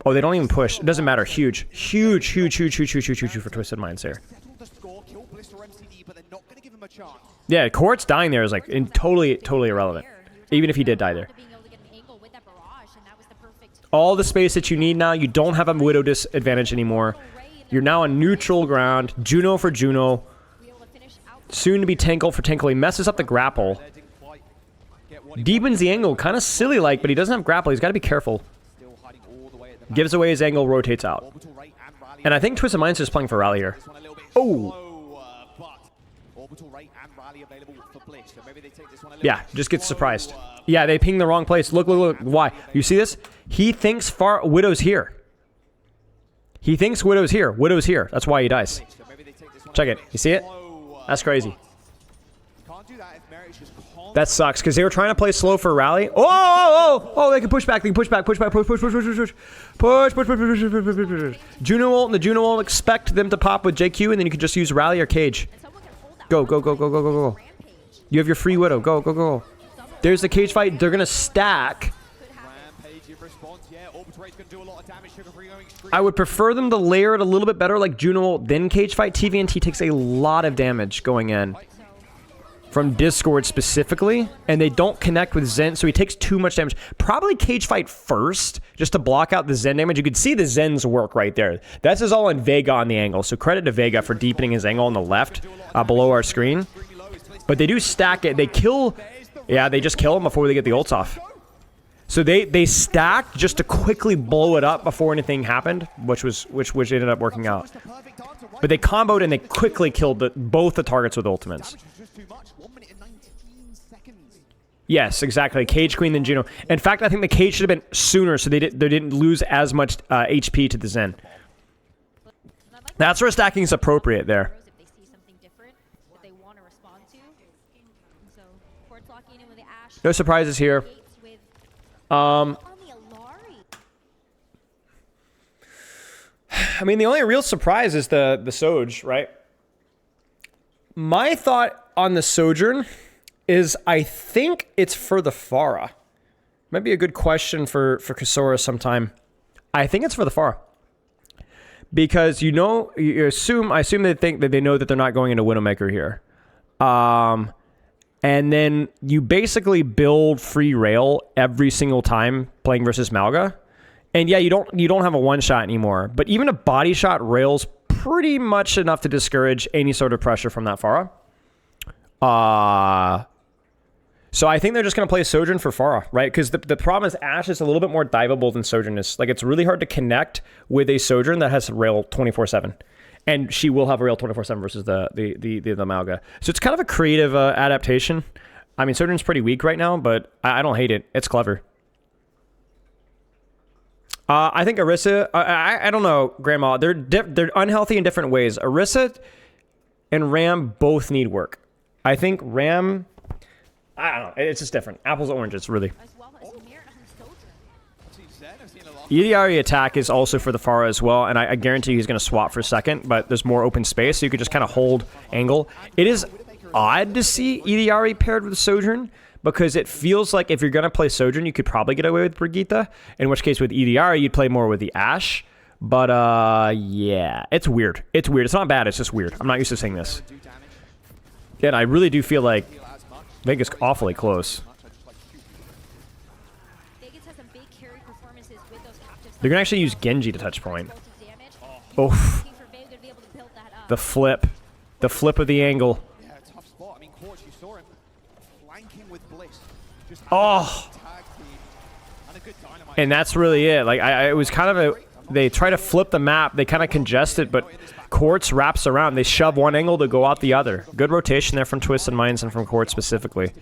Oh, they don't even push. It doesn't matter. Huge. Huge for Twisted Minds there. Yeah, Quartz dying there is like totally irrelevant. Even if he did die there. All the space that you need now. You don't have a Widow disadvantage anymore. You're now on neutral ground. Juno for Juno. Soon to be Tankle for Tankle. He messes up the grapple. Deepens the angle. Kind of silly-like, but he doesn't have grapple. He's got to be careful. Gives away his angle, rotates out. And I think Twisted Mind's just playing for Rally here. Oh! Yeah, just gets surprised. Yeah, they ping the wrong place. Look, look, look. Why? You see this? He thinks Widow's here. He thinks Widow's here. Widow's here. That's why he dies. Check it. You see it? That's crazy. That sucks, because they were trying to play slow for Rally. Oh, they can push back. They can push back. Push back. Push. Juno ult and the Juno ult expect them to pop with JQ, and then you can just use Rally or Cage. Go. You have your free Widow. Go. There's the Cage fight. They're going to stack. I would prefer them to layer it a little bit better, like Juno ult, then Cage fight. TVNT takes a lot of damage going in from Discord specifically, and they don't connect with Zen, so he takes too much damage. Probably Cage fight first, just to block out the Zen damage. You could see the Zen's work right there. This is all on Vega on the angle, so credit to Vega for deepening his angle on the left, below our screen. But they do stack it. They kill... Yeah, they just kill him before they get the ults off. So they stacked just to quickly blow it up before anything happened, which ended up working out. But they comboed and they quickly killed both the targets with ultimates. Yes, exactly. Cage Queen then Juno. In fact, I think the Cage should have been sooner, so they didn't lose as much HP to the Zen. That's where stacking is appropriate there. No surprises here. I mean, the only real surprise is the Soj, right? My thought on the Sojourn is I think it's for the Pharah. Might be a good question for Kasora sometime. I think it's for the Pharah. Because I assume they think that they know that they're not going into Widowmaker here. And then you basically build free rail every single time playing versus Malga. And yeah, you don't have a one shot anymore. But even a body shot rails pretty much enough to discourage any sort of pressure from that Pharah. So I think they're just going to play Sojourn for Pharah, right? Because the problem is Ashe is a little bit more diveable than Sojourn is. Like, it's really hard to connect with a Sojourn that has rail 24/7. And she will have a rail 24/7 versus the Malga. So it's kind of a creative adaptation. I mean, Sojourn's pretty weak right now, but I don't hate it. It's clever. I think Orisa... I don't know, Grandma. They're unhealthy in different ways. Orisa and Ram both need work. I think Ram... I don't know. It's just different. Apples and oranges, really. EDRE attack is also for the Pharah as well, and I guarantee he's going to swap for a second, but there's more open space, so you could just kind of hold angle. It is odd to see EDRE paired with Sojourn, because it feels like if you're going to play Sojourn, you could probably get away with Brigitte, in which case with EDRE, you'd play more with the Ashe. But, yeah, it's weird. It's weird. It's not bad, it's just weird. I'm not used to saying this. And I really do feel like Vega's awfully close. They're going to actually use Genji to touch point. Oof. The flip. The flip of the angle. Oh! And that's really it. Like, it was kind of a... They try to flip the map. They kind of congest it, but Quartz wraps around. They shove one angle to go out the other. Good rotation there from Twisted Minds and from Quartz specifically.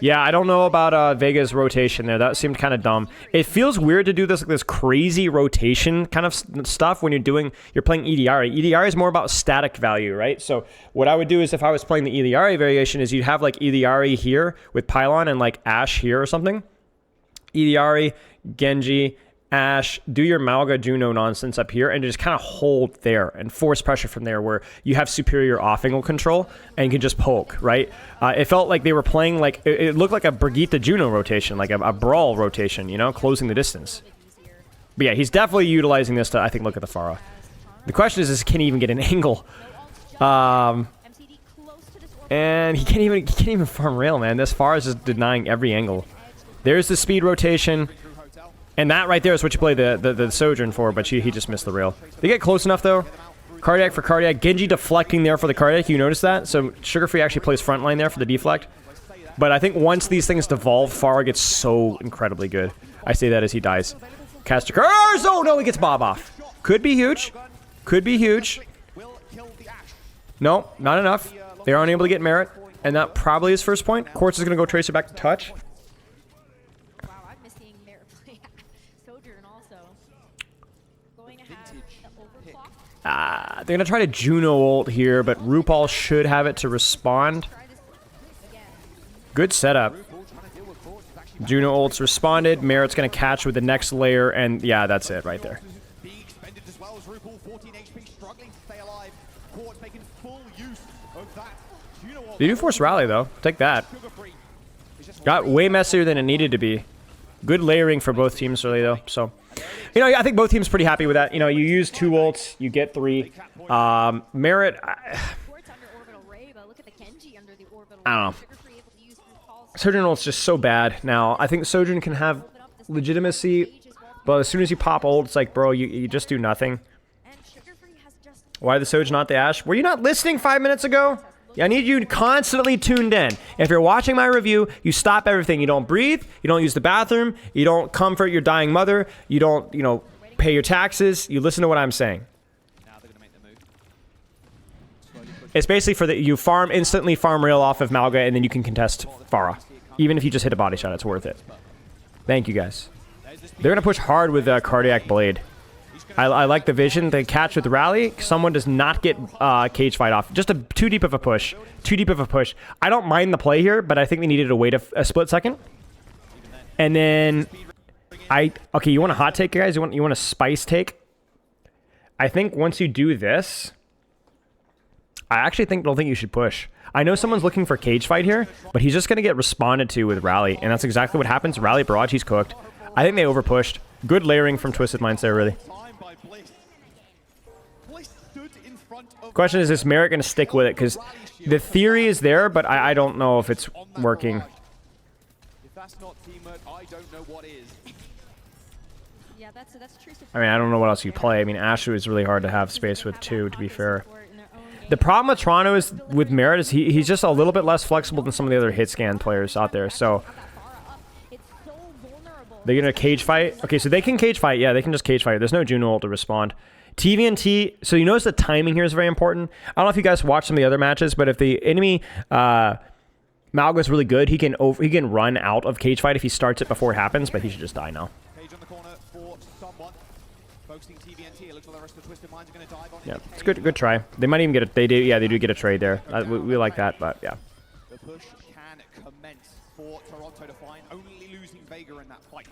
Yeah, I don't know about Vega's rotation there. That seemed kind of dumb. It feels weird to do this crazy rotation kind of stuff when you're playing EDRE. EDRE is more about static value, right? So what I would do is if I was playing the EDRE variation is you'd have like EDRE here with Pylon and like Ashe here or something. EDRE, Genji, Ashe, do your Malga Juno nonsense up here and just kind of hold there and force pressure from there where you have superior off-angle control and you can just poke, right? It felt like they were playing like, it looked like a Brigitte Juno rotation, like a Brawl rotation, you know, closing the distance. But yeah, he's definitely utilizing this to, I think, look at the Pharah. The question is can he even get an angle? And he can't even farm rail, man. This far is just denying every angle. There's the speed rotation. And that right there is what you play the Sojourn for, but he just missed the rail. They get close enough, though. Cardiac for Cardiac. Genji deflecting there for the Cardiac. You notice that? So Sugar Free actually plays frontline there for the deflect. But I think once these things devolve, Pharah gets so incredibly good. I say that as he dies. Caster curse! Oh, no, he gets Bob off. Could be huge. Could be huge. No, not enough. They are unable to get Merit. And that probably is first point. Quartz is going to go trace it back to touch. Wow, I'm missing Merit play. Sojourn also. Going to have the overclock. They're going to try to Juno ult here, but RuPaul should have it to respond. Try this again. Good setup. Juno ults responded. Merit's going to catch with the next layer, and yeah, that's it right there. Being expended as well as RuPaul, 14 HP, struggling to stay alive. Quartz making full use of that. They do force rally, though. Take that. Sugar-free is just Got way messier than it needed to be. Good layering for both teams early, though. So, you know, I think both teams pretty happy with that. You know, you use 2 ults, you get 3. Merit, Quartz under orbital ray, but look at the Genji under the orbital I don't know. ray. Sugar-free able to use RuPaul's Sojourn ult's just so bad now. I think Sojourn can have legitimacy, but as soon as you pop ult, it's like, bro, you just do nothing. and Sugar-free has just Why the Soj, not the Ashe? Were you not listening 5 minutes ago? Yeah, I need you constantly tuned in. If you're watching my review, you stop everything. You don't breathe. You don't use the bathroom. You don't comfort your dying mother. You don't, you know, pay your taxes. You listen to what I'm saying. now they're gonna make the move. It's basically for the you instantly farm rail off of Malga, and then you can contest Pharah. Even if you just hit a body shot, it's worth it. Thank you, guys. They're gonna push hard with Cardiac Blade. I like the vision. The catch with Rally. Someone does not get cage fight off. Just too deep of a push. Too deep of a push. I don't mind the play here, but I think they needed to wait a split second. And then okay, you want a hot take, guys? You want a spice take? I think once you do this, I actually don't think you should push. I know someone's looking for cage fight here, but he's just gonna get responded to with Rally, and that's exactly what happens. Rally Barrage, he's cooked. I think they overpushed. Good layering from Twisted Minds there, really. Time by Bliss. Bliss stood in front of Question is Merit going to stick with it? Because the theory is there, but I don't know if it's working. If that's not teamwork, I don't know what is. yeah, that's true. I mean, I don't know what else you play. I mean, Ashu is really hard to have space with too, to be fair. The problem with Toronto is with Merit is he's just a little bit less flexible than some of the other hit scan players out there. So It's so vulnerable. they're going to cage fight. Okay, so they can cage fight. Yeah, they can just cage fight. There's no Juno ult to respond. TVNT, so you notice the timing here is very important. I don't know if you guys watched some of the other matches, but if the enemy Malga's really good, he can run out of cage fight if he starts it before it happens, but he should just die now. Cage on the corner for someone. Focusing TVNT. It looks like the rest of the Twisted Minds are going to dive on Yeah, into it's Cage. good try. They might even get it. They do get a trade there. We like that, but yeah. The push can commence for Toronto to find only losing Vega in that fight.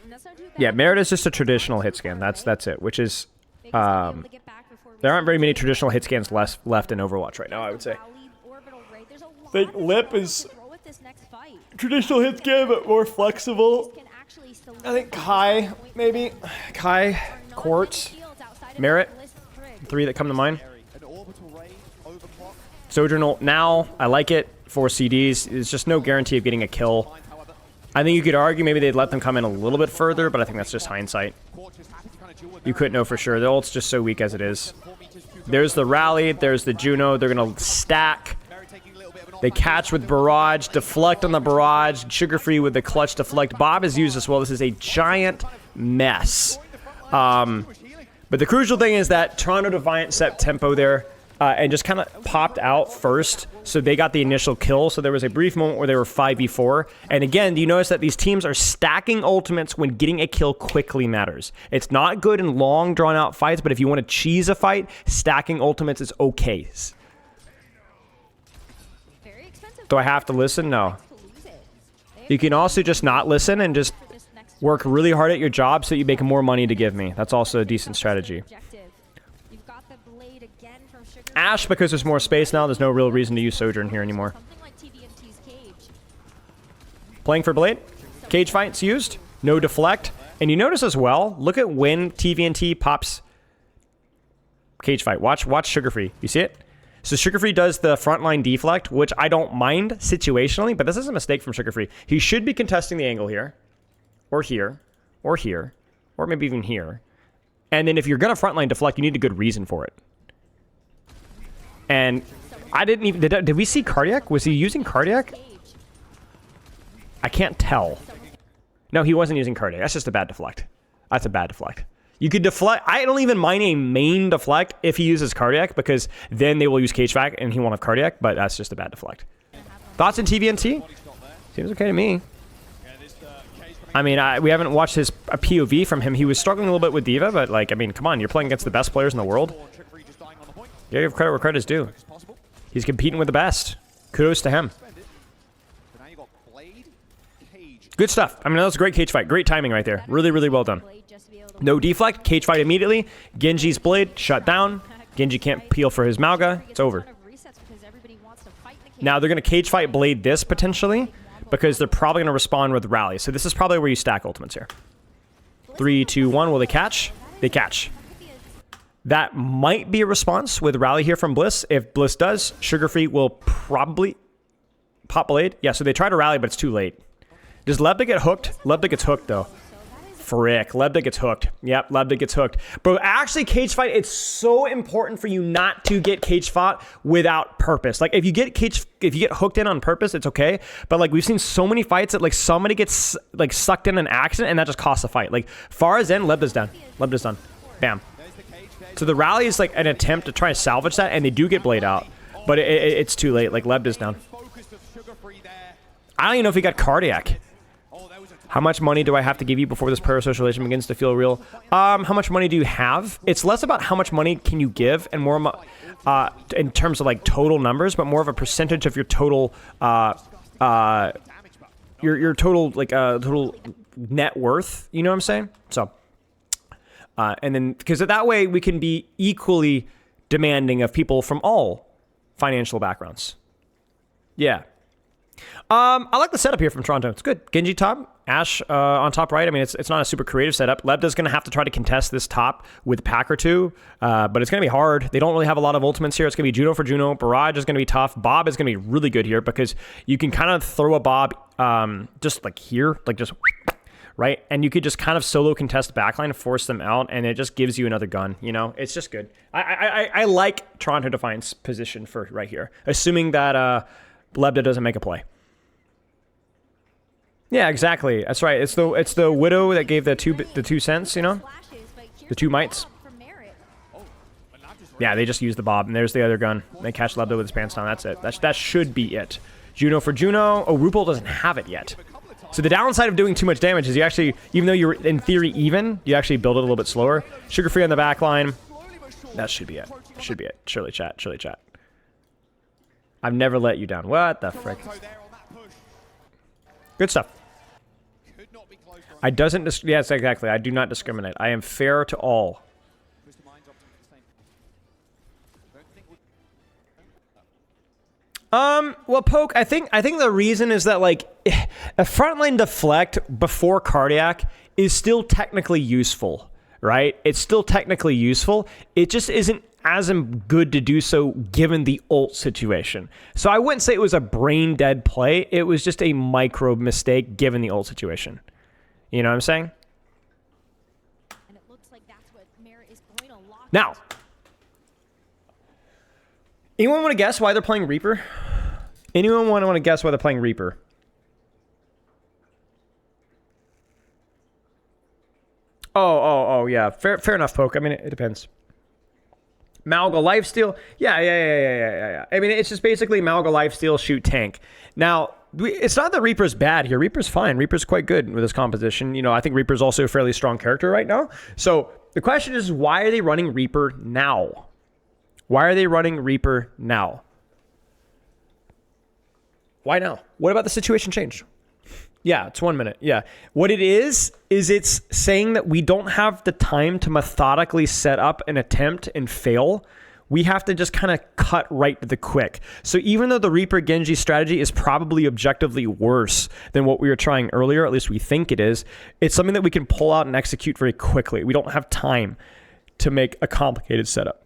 And that's not too bad. Yeah, Merit is just a traditional hit scan. That's it, which is Vegas might be able to get back before we there aren't see very many it. traditional hit scans left in Overwatch right now, I would say. Rally orbital ray. There's a lot Think of Lip stuff is to throw at this next fight. traditional hit scan, but more flexible. This can actually I think Kai, maybe. Kai, Quartz, Merit. 3 that come to mind. An orbital ray overclock. Sojourn ult now. I like it. 4 CDs. There's just no guarantee of getting a kill. However, I think you could argue maybe they'd let them come in a little bit further, but I think that's just hindsight. Quartz is happy to kind of duel with You couldn't know for sure. The ult's just so weak as it is. 4 meters to There's the Rally. There's the Juno. They're going to stack. Mary taking a little bit of an They off-back catch with Barrage. Deflect on the Barrage. Sugar Free with the clutch deflect. Bob is used as well. This is a giant mess. But the crucial thing is that Toronto Defiant set tempo there and just kind of popped out first. So they got the initial kill. So there was a brief moment where they were 5v4. And again, do you notice that these teams are stacking ultimates when getting a kill quickly matters? It's not good in long, drawn-out fights, but if you want to cheese a fight, stacking ultimates is okay. Very expensive. Do I have to listen? No. to lose it. You can also just not listen and just This next work really hard at your job so you make more money to give me. That's also a decent strategy. objective. You've got the blade again from Sugar. Ashe, because there's more space now, there's no real reason to use Sojourn here anymore. Something like TVNT's cage. Playing for Blade. Cage fights used. No deflect. And you notice as well, look at when TVNT pops cage fight. Watch Sugar Free. You see it? So Sugar Free does the frontline deflect, which I don't mind situationally, but this is a mistake from Sugar Free. He should be contesting the angle here, or here, or here, or maybe even here. And then if you're going to frontline deflect, you need a good reason for it. And I didn't even... Did we see Cardiac? Was he using Cardiac? I can't tell. No, he wasn't using Cardiac. That's just a bad deflect. That's a bad deflect. You could deflect. I don't even mind a main deflect if he uses Cardiac, because then they will use Cage Fight and he won't have Cardiac, but that's just a bad deflect. Thoughts on TVNT? Seems okay to me. I mean, we haven't watched his a POV from him. He was struggling a little bit with D.Va, but, like, I mean, come on. You're playing against the best players in the world. You give credit where credit is due. He's competing with the best. Kudos to him. Good stuff. I mean, that was a great cage fight. Great timing right there. Really, really well done. No deflect. Cage fight immediately. Genji's blade shut down. Genji can't peel for his Mauga. It's over. Now they're going to cage fight blade this potentially, because they're probably going to respond with rally. So this is probably where you stack ultimates here. 3, 2, 1. Will they catch? They catch. That might be a response with rally here from Bliss. If Bliss does, Sugar Free will probably pop blade. Yeah, so they try to rally, but it's too late. Does Lebda get hooked? Lebda gets hooked, though. Frick. Lebda gets hooked. Yep, Lebda gets hooked. Bro, actually, cage fight, it's so important for you not to get cage fought without purpose. Like, if you get hooked in on purpose, it's okay. But, like, we've seen so many fights that, like, somebody gets, like, sucked in an accident, and that just costs a fight. Like, Farah's in, Lebda's done. Lebda's done. Bam. So the rally is, like, an attempt to try and salvage that, and they do get blade out. But it's too late. Like, Lebda's down. I don't even know if he got Cardiac. How much money do I have to give you before this parasocial relation begins to feel real? How much money do you have? It's less about how much money can you give and more in terms of like total numbers, but more of a percentage of your total your total like total net worth. You know what I'm saying? So, and then because that way we can be equally demanding of people from all financial backgrounds. Yeah. I like the setup here from Toronto. It's good. Genji top, Ashe on top right. I mean, it's not a super creative setup. Lebda's going to have to try to contest this top with Pack or two, but it's going to be hard. They don't really have a lot of ultimates here. It's going to be Juno for Juno. Barrage is going to be tough. Bob is going to be really good here because you can kind of throw a Bob just like here, like just right, and you could just kind of solo contest backline, force them out, and it just gives you another gun. You know, it's just good. I like Toronto Defiance position for right here, assuming that Lebda doesn't make a play. Yeah, exactly. That's right. It's the widow that gave the 2 cents, you know? The 2 mites. Yeah, they just use the Bob, and there's the other gun. They catch Lebda with his pants down. That's it. That should be it. Juno for Juno. Oh, RuPaul doesn't have it yet. So the downside of doing too much damage is you actually, even though you're in theory even, you actually build it a little bit slower. Sugar Free on the back line. That should be it. Should be it. Shirley chat. Shirley chat. I've never let you down. What the frick? Good stuff. I doesn't yes, exactly. I do not discriminate. I am fair to all. Well, Poke, I think the reason is that like a frontline deflect before Cardiac is still technically useful, right? It's still technically useful. It just isn't as good to do so given the ult situation. So I wouldn't say it was a brain dead play. It was just a micro mistake given the ult situation. You know what I'm saying? And it looks like that's what Merit is going to lock. Now, anyone want to guess why they're playing Reaper? Anyone want to guess why they're playing Reaper? Oh, yeah. Fair enough, Poke. I mean, it depends. Malga lifesteal. Yeah. I mean, it's just basically Malga lifesteal, shoot tank. Now, it's not that Reaper's bad here. Reaper's fine. Reaper's quite good with his composition. You know, I think Reaper's also a fairly strong character right now. So the question is, why are they running Reaper now? Why are they running Reaper now? Why now? What about the situation change? Yeah, it's 1 minute. Yeah. What it is it's saying that we don't have the time to methodically set up an attempt and fail. We have to just kind of cut right to the quick. So even though the Reaper Genji strategy is probably objectively worse than what we were trying earlier, at least we think it is, it's something that we can pull out and execute very quickly. We don't have time to make a complicated setup.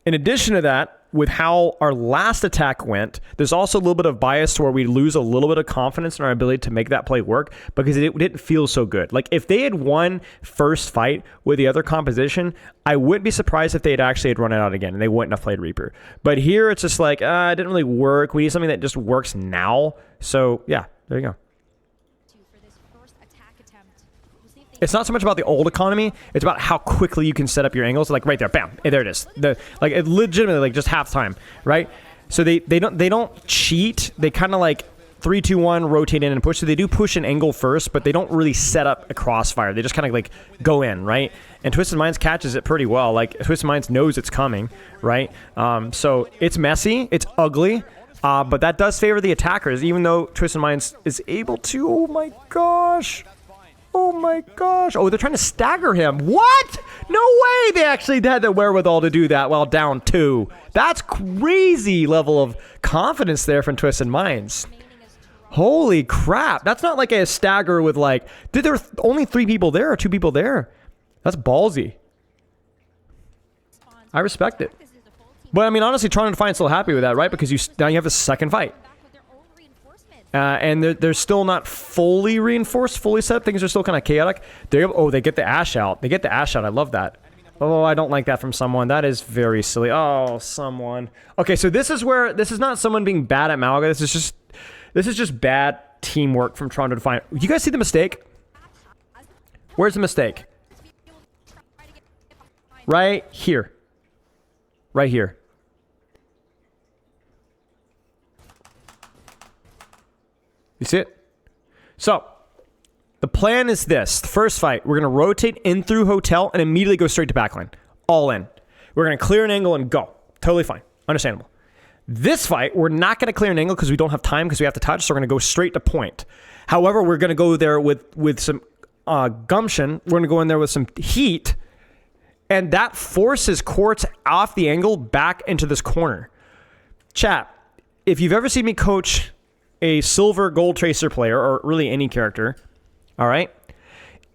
In addition to that, with how our last attack went, there's also a little bit of bias to where we lose a little bit of confidence in our ability to make that play work because it didn't feel so good. Like if they had won first fight with the other composition, I wouldn't be surprised if they had run it out again and they wouldn't have played Reaper. But here it's just like, it didn't really work. We need something that just works now. So yeah, there you go. For this first attack attempt. We'll see if they It's not so much about the old economy. It's about how quickly you can set up your angles. Like right there, bam, and there it is. Like it legitimately like just half time, right? So they don't cheat. They kind of like 3, 2, 1 rotate in and push. So they do push an angle first, but they don't really set up a crossfire. They just kind of like go in, right? And Twisted Minds catches it pretty well. Like Twisted Minds knows it's coming, right? So it's messy, it's ugly. But that does favor the attackers, even though Twisted Minds is able to. Oh my gosh. Oh my gosh. Oh, they're trying to stagger him. What? No way they actually had the wherewithal to do that while down 2. That's crazy level of confidence there from Twisted Minds. Holy crap. That's not like a stagger with like, dude, there were only 3 people there or 2 people there. That's ballsy. I respect it. But I mean, honestly, Toronto Defiant's still happy with that, right? Because now you have a second fight. back with their own reinforcements. And they're still not fully reinforced, fully set up. Things are still kind of chaotic. They get the Ash out. They get the Ash out. I love that. Oh, I don't like that from someone. That is very silly. Oh, someone. Okay, so this is not someone being bad at Malga. This is just bad teamwork from Toronto Defiant. You guys see the mistake? Where's the mistake? Right here. Right here. You see it? So, the plan is this. The first fight, we're going to rotate in through hotel and immediately go straight to backline. All in. We're going to clear an angle and go. Totally fine. Understandable. This fight, we're not going to clear an angle because we don't have time because we have to touch, so we're going to go straight to point. However, we're going to go there with some gumption. We're going to go in there with some heat, and that forces Quartz off the angle back into this corner. Chat, if you've ever seen me coach a silver gold tracer player, or really any character, all right?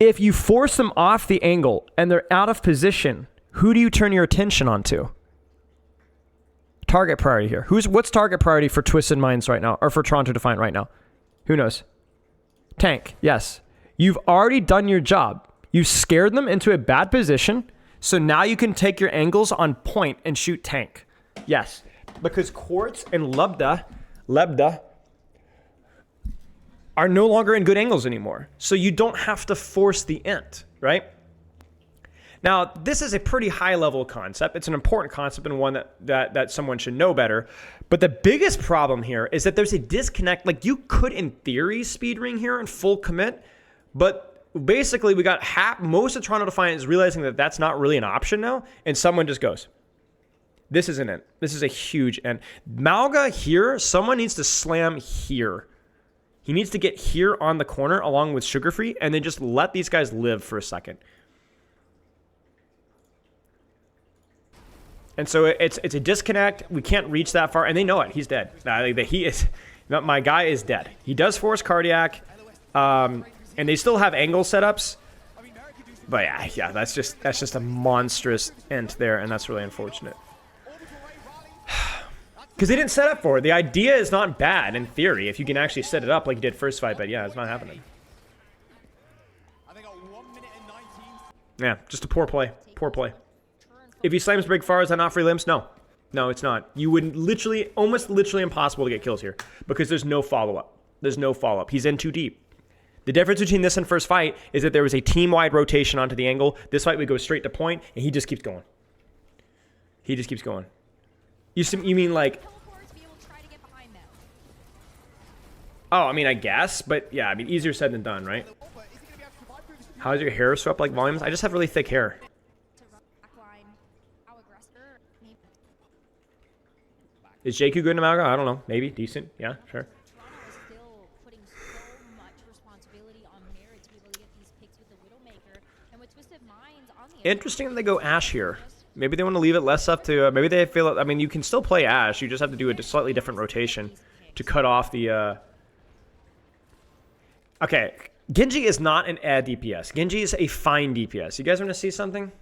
If you force them off the angle and they're out of position, who do you turn your attention onto? Target priority here. What's target priority for Twisted Minds right now, or for Toronto Defiant right now? Who knows? Tank, yes. You've already done your job. You've scared them into a bad position, so now you can take your angles on point and shoot tank. Yes, because Quartz and Lebda are no longer in good angles anymore. So you don't have to force the int, right? Now, this is a pretty high level concept. It's an important concept and one that someone should know better. But the biggest problem here is that there's a disconnect. Like you could, in theory, speed ring here and full commit, but basically we got most of Toronto Defiant is realizing that that's not really an option now, and someone just goes, this is an int. This is a huge int. Malga here, someone needs to slam here. He needs to get here on the corner along with Sugar Free and then just let these guys live for a second. And so it's a disconnect. We can't reach that far, and they know it. He's dead. My guy is dead. He does force cardiac, and they still have angle setups. But yeah, that's just a monstrous int there, and that's really unfortunate. Because they didn't set up for it. The idea is not bad in theory if you can actually set it up like you did first fight, but yeah, it's not happening. Yeah, just a poor play. Poor play. If he slams Big Far, is that not free limbs? No. No, it's not. You would almost literally impossible to get kills here because there's no follow-up. There's no follow-up. He's in too deep. The difference between this and first fight is that there was a team-wide rotation onto the angle. This fight, we go straight to point, and he just keeps going. He just keeps going. You mean like... Oh, I mean, I guess, but yeah, I mean, easier said than done, right? How's your hair swept like volumes? I just have really thick hair. Is JQ good in Amalga? I don't know. Maybe. Decent. Yeah, sure. Interesting that they go Ash here. Maybe they want to leave it less up to... maybe they feel... I mean, you can still play Ash. You just have to do a slightly different rotation to cut off the... Okay. Genji is not an ad DPS. Genji is a fine DPS. You guys want to see something?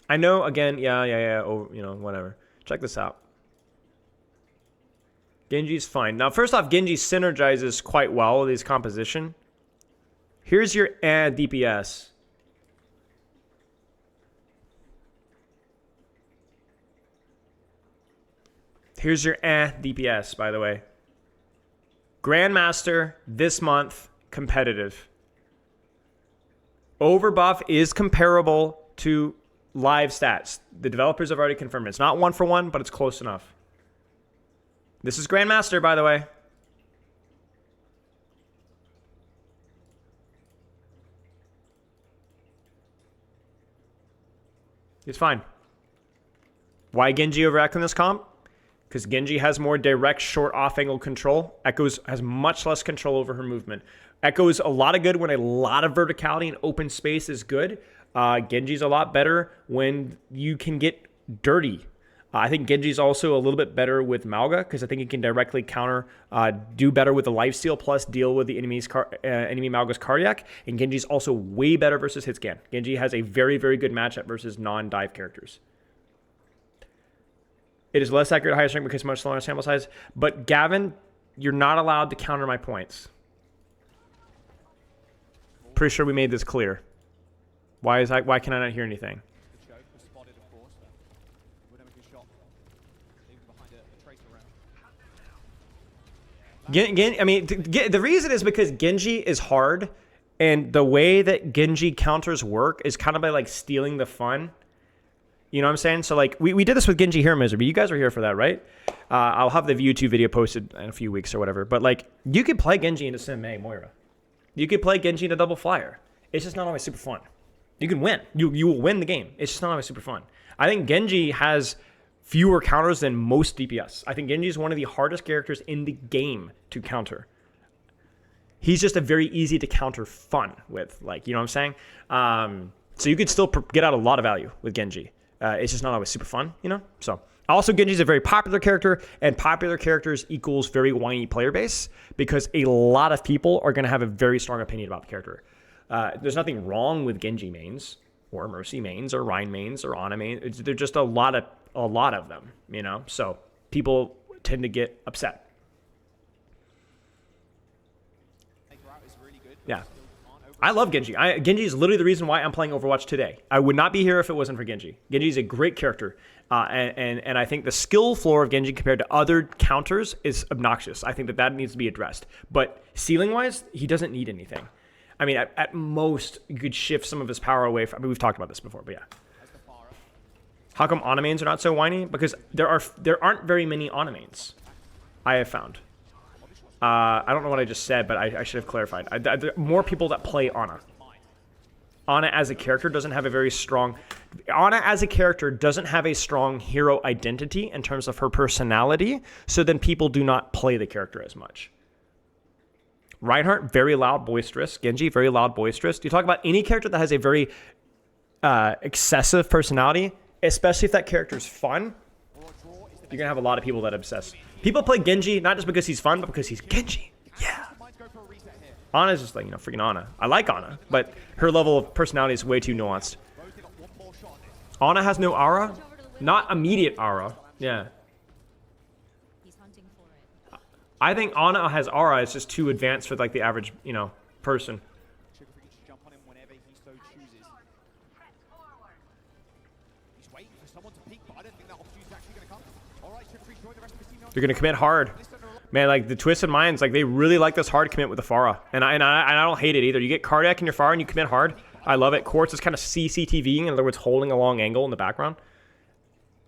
I know, again, yeah. Oh, you know, whatever. Check this out. Genji's fine. Now, first off, Genji synergizes quite well with his composition. Here's your DPS. Here's your DPS, by the way. Grandmaster this month, competitive. Overbuff is comparable to live stats. The developers have already confirmed it. It's not 1 for 1, but it's close enough. This is Grandmaster, by the way. It's fine. Why Genji over Echo in this comp? Because Genji has more direct short off-angle control. Echoes has much less control over her movement. Echo's a lot of good when a lot of verticality and open space is good. Genji's a lot better when you can get dirty. I think Genji's also a little bit better with Mauga because I think he can directly counter, do better with the lifesteal plus deal with the enemy Mauga's cardiac. And Genji's also way better versus Hitscan. Genji has a very, very good matchup versus non-dive characters. It is less accurate at higher strength because much smaller sample size. But Gavin, you're not allowed to counter my points. Pretty sure we made this clear. Why can I not hear anything? The reason is because Genji is hard, and the way that Genji counters work is kind of by like stealing the fun. You know what I'm saying? So like we did this with Genji Hero Misery. You guys were here for that, right? I'll have the YouTube video posted in a few weeks or whatever. But like you could play Genji into Sim May Moira. You could play Genji into Double Flyer. It's just not always super fun. You can win. You will win the game. It's just not always super fun. I think Genji has fewer counters than most DPS. I think Genji is one of the hardest characters in the game to counter. He's just a very easy to counter fun with, like, you know what I'm saying? So you could still get out a lot of value with Genji. It's just not always super fun, you know? So also Genji's a very popular character, and popular characters equals very whiny player base because a lot of people are going to have a very strong opinion about the character. There's nothing wrong with Genji mains or Mercy mains or Rein mains or Ana mains. They're just a lot of them, you know? So people tend to get upset. Yeah. I love Genji. Genji is literally the reason why I'm playing Overwatch today. I would not be here if it wasn't for Genji. Genji is a great character. And I think the skill floor of Genji compared to other counters is obnoxious. I think that needs to be addressed. But ceiling-wise, he doesn't need anything. I mean, at most, you could shift some of his power away from... I mean, we've talked about this before, but yeah. How come Ana mains are not so whiny? Because there aren't very many Ana mains, I have found. I don't know what I just said, but I should have clarified. There are more people that play Ana. Ana as a character doesn't have a very strong... Ana as a character doesn't have a strong hero identity in terms of her personality, so then people do not play the character as much. Reinhardt, very loud, boisterous. Genji, very loud, boisterous. You talk about any character that has a very excessive personality, especially if that character is fun, you're going to have a lot of people that obsess. People play Genji not just because he's fun, but because he's Genji. Yeah. Ana's just like, you know, freaking Ana. I like Ana, but her level of personality is way too nuanced. Ana has no aura? Not immediate aura. Yeah. I think Ana has aura. It's just too advanced for like the average, you know, person. They're gonna commit hard, man. Like the Twisted Minds, like they really like this hard commit with the Pharah, and I don't hate it either. You get cardiac in your Pharah and you commit hard. I love it. Quartz is kind of CCTVing, in other words, holding a long angle in the background.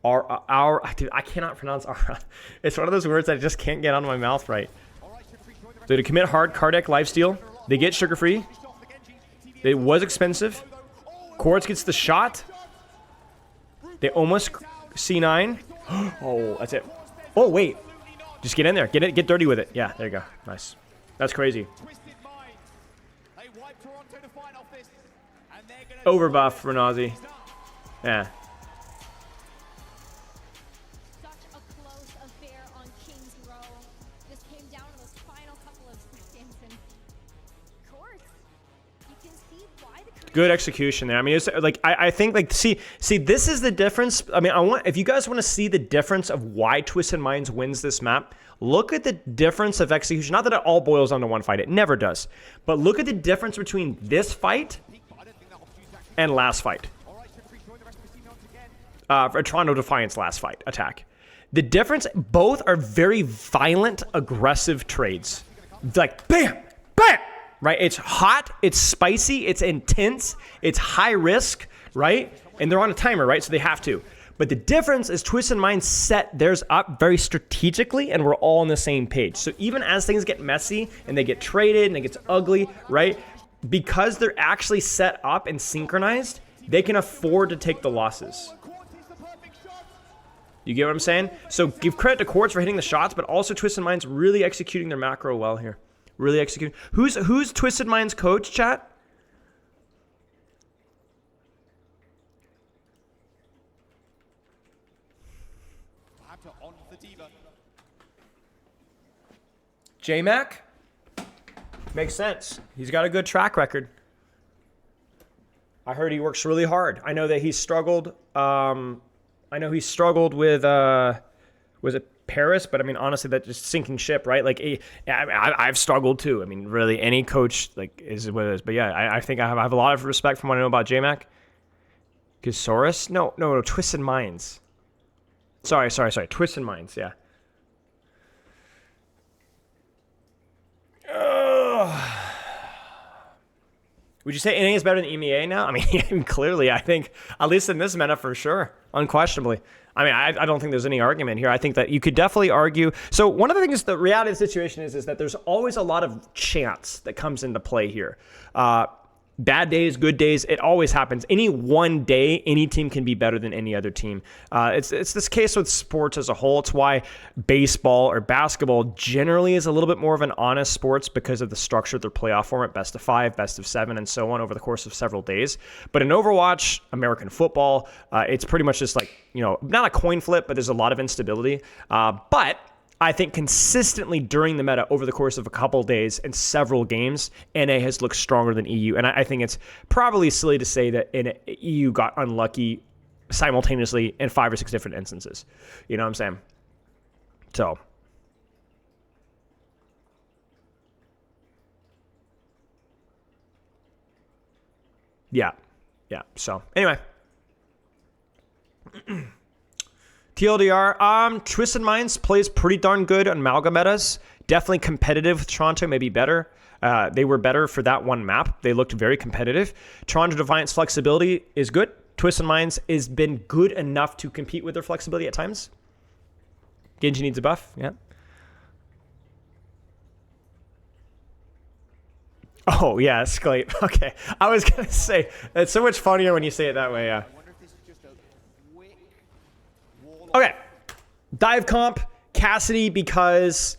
Dude, I cannot pronounce aura. It's one of those words that I just can't get out of my mouth right. So to commit hard, cardiac lifesteal, they get sugar free. It was expensive. Quartz gets the shot. They almost C9. Oh, that's it. Oh, wait. Just get in there. Get dirty with it. Yeah, there you go. Nice. That's crazy. Overbuff, Renazi. Yeah. Such a close affair on King's Row. This came down to those final couple of seconds, and of course, you can see Good execution there. I mean, it's like I think like see this is the difference. I mean, if you guys want to see the difference of why Twisted Minds wins this map, look at the difference of execution. Not that it all boils down to one fight. It never does. But look at the difference between this fight and last fight. For Toronto Defiance last fight attack. The difference, both are very violent, aggressive trades. Like bam, bam. Right? It's hot, it's spicy, it's intense, it's high risk, right? And they're on a timer, right? So they have to. But the difference is Twisted Minds set theirs up very strategically, and we're all on the same page. So even as things get messy and they get traded and it gets ugly, right? Because they're actually set up and synchronized, they can afford to take the losses. You get what I'm saying? So give credit to Quartz for hitting the shots, but also Twisted Minds really executing their macro well here. Really executing. Who's Twisted Minds coach, chat? J-Mac? Makes sense. He's got a good track record. I heard he works really hard. I know that he struggled. I know he struggled with, was it Paris? But I mean, honestly, that's just sinking ship, right? Like, I've struggled too. I mean, really, any coach like is what it is. But yeah, I think I have a lot of respect from what I know about J-Mac. Gisaurus? No, Twisted Minds. Sorry. Twisted Minds, yeah. Would you say NA is better than EMEA now? I mean, clearly, I think, at least in this meta, for sure. Unquestionably. I mean, I don't think there's any argument here. I think that you could definitely argue. So one of the things, the reality of the situation is that there's always a lot of chance that comes into play here. Bad days, good days, it always happens. Any one day, any team can be better than any other team. It's this case with sports as a whole. It's why baseball or basketball generally is a little bit more of an honest sports because of the structure of their playoff format, best of 5, best of 7, and so on over the course of several days. But in Overwatch, American football, it's pretty much just like, not a coin flip, but there's a lot of instability. But I think consistently during the meta over the course of a couple of days and several games, NA has looked stronger than EU. And I think it's probably silly to say that EU got unlucky simultaneously in 5 or 6 different instances. You know what I'm saying? So. Yeah. So anyway. TLDR, Twisted Minds plays pretty darn good on Malga metas. Definitely competitive with Toronto, maybe better. They were better for that one map. They looked very competitive. Toronto Defiance flexibility is good. Twisted Minds has been good enough to compete with their flexibility at times. Genji needs a buff, yeah. Oh, yeah, Sclape. Okay. I was going to say, it's so much funnier when you say it that way, yeah. Okay, dive comp, Cassidy, because...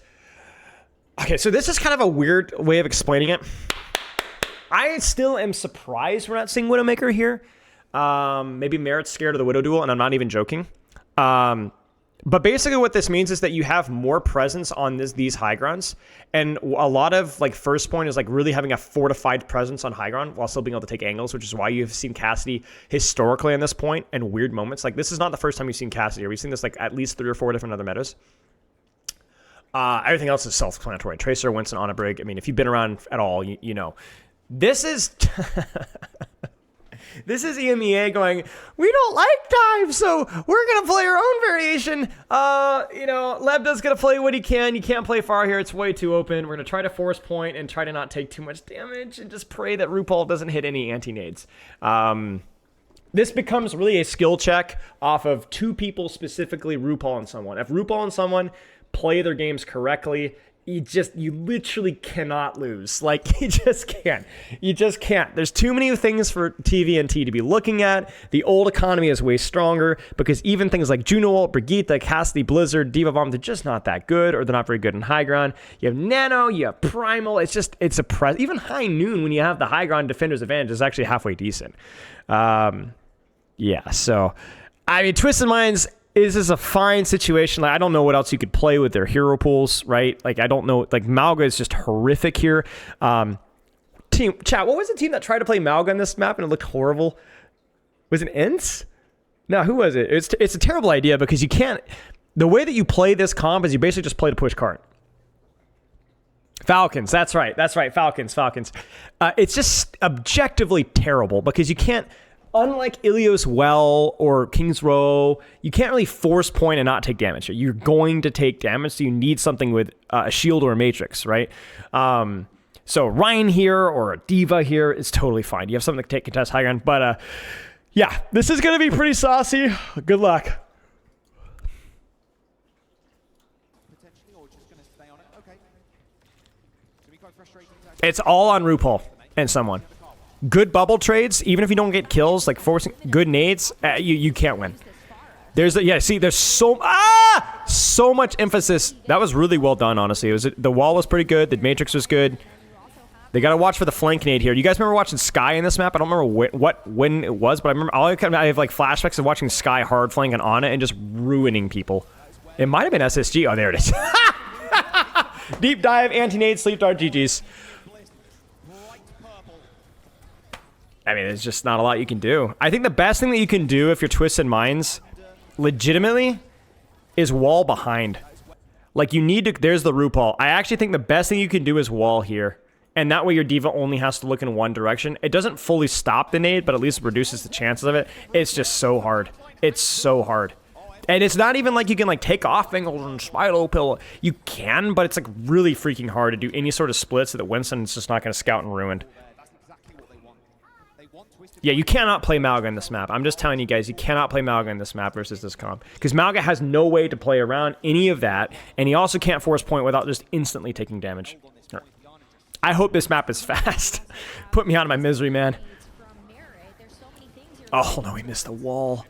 Okay, so this is kind of a weird way of explaining it. I still am surprised we're not seeing Widowmaker here. Maybe Merit's scared of the Widow duel, and I'm not even joking. But basically what this means is that you have more presence on these high grounds, and a lot of like first point is like really having a fortified presence on high ground while still being able to take angles, which is why you've seen Cassidy historically on this point and weird moments. Like this is not the first time you've seen Cassidy. We've seen this like at least 3 or 4 different other metas. Everything else is self-explanatory. Tracer, Winston, on a brig. I mean, if you've been around at all, you know. This is... This is EMEA going, we don't like dive, so we're going to play our own variation. Lebda's going to play what he can. You can't play far here. It's way too open. We're going to try to force point and try to not take too much damage and just pray that RuPaul doesn't hit any anti-nades. This becomes really a skill check off of 2 people, specifically RuPaul and someone. If RuPaul and someone play their games correctly, you literally cannot lose. Like, you just can't. You just can't. There's too many things for TVNT to be looking at. The old economy is way stronger because even things like Juno, Brigitte, Cassidy, Blizzard, Diva Bomb, they're just not that good, or they're not very good in high ground. You have Nano, you have Primal. Even High Noon, when you have the high ground defender's advantage, is actually halfway decent. So, I mean, Twisted Minds... This is a fine situation. Like, I don't know what else you could play with their hero pools, right? Like, I don't know. Like, Malga is just horrific here. To team? Chat, what was the team that tried to play Malga on this map and it looked horrible? Was it Ents? No, who was it? It's a terrible idea because you can't... The way that you play this comp is you basically just play to push cart. Falcons, that's right, Falcons. It's just objectively terrible because you can't... Unlike Ilios Well or King's Row, you can't really force point and not take damage. You're going to take damage, so you need something with a shield or a matrix, right? So Ryan here or a D.Va here is totally fine. You have something to take contest high ground. But yeah, this is going to be pretty saucy. Good luck. Potentially, or just going to stay on it. Okay. It's be quite frustrating. It's all on RuPaul and someone. Good bubble trades, even if you don't get kills, like forcing good nades, you can't win. There's so much emphasis. That was really well done, honestly. The wall was pretty good. The matrix was good. They got to watch for the flank nade here. You guys remember watching Sky in this map? I don't remember when it was, but I remember I have like flashbacks of watching Sky hard flanking on it and just ruining people. It might have been SSG. Oh, there it is. Deep dive, anti-nade, sleep dart, GG's. I mean, there's just not a lot you can do. I think the best thing that you can do if you're Twisted Minds, legitimately, is wall behind. Like, you need to... There's the RuPaul. I actually think the best thing you can do is wall here. And that way your D.Va only has to look in one direction. It doesn't fully stop the nade, but at least reduces the chances of it. It's just so hard. It's so hard. And it's not even like you can, like, take off angles and Spilo Pill. You can, but it's, like, really freaking hard to do any sort of split so that Winston's just not going to scout and ruined. Yeah, you cannot play Malga in this map. I'm just telling you guys, you cannot play Malga in this map versus this comp. Because Malga has no way to play around any of that, and he also can't force point without just instantly taking damage. I hope this map is fast. Put me out of my misery, man. Oh, no, he missed the wall.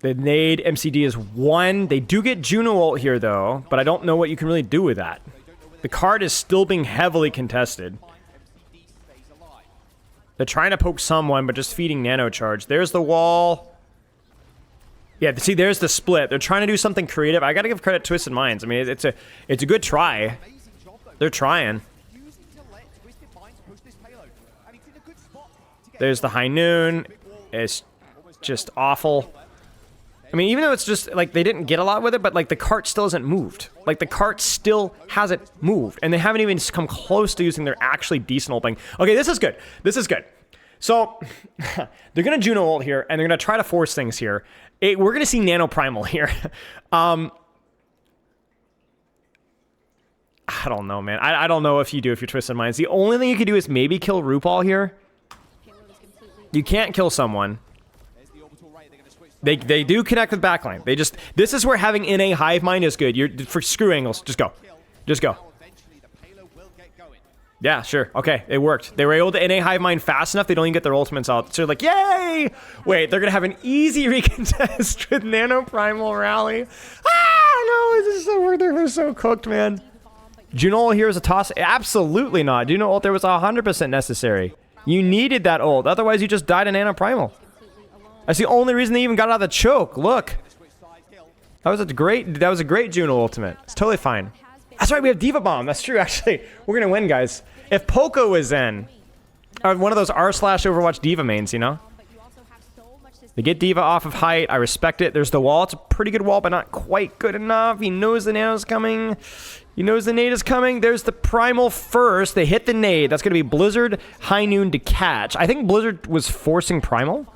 The nade MCD is 1. They do get Juno ult here, though, but I don't know what you can really do with that. The card is still being heavily contested. They're trying to poke someone, but just feeding nano charge. There's the wall. Yeah, see, there's the split. They're trying to do something creative. I gotta give credit to Twisted Minds. I mean, it's a good try. They're trying. There's the High Noon. It's just awful. I mean, even though it's just, like, they didn't get a lot with it, but, like, the cart still hasn't moved. Like, the cart still hasn't moved. And they haven't even come close to using their actually decent ulting. Okay, this is good. This is good. So, they're going to Juno ult here, and they're going to try to force things here. We're going to see Nano Primal here. I don't know, man. I don't know if you're Twisted Minds. The only thing you can do is maybe kill RuPaul here. You can't kill someone. They do connect with backline. This is where having NA Hive Mind is good. For screw angles, just go. Just go. Yeah, sure. Okay, it worked. They were able to NA Hive Mind fast enough, they don't even get their ultimates out. So they're like, yay! Wait, they're gonna have an easy recontest with Nano Primal Rally. Ah, no, this is so weird. They're so cooked, man. Juno ult here is a toss. Absolutely not. Juno ult there was 100% necessary. You needed that ult. Otherwise, you just died in Nano Primal. That's the only reason they even got out of the choke. Look. That was a great Juno ultimate. It's totally fine. That's right, we have D.Va Bomb. That's true, actually. We're going to win, guys. If Poco was in, or one of those r/Overwatch D.Va mains, you know? They get D.Va off of height. I respect it. There's the wall. It's a pretty good wall, but not quite good enough. He knows the nano's coming. He knows the nade is coming. There's the Primal first. They hit the nade. That's going to be Blizzard, High Noon to catch. I think Blizzard was forcing Primal.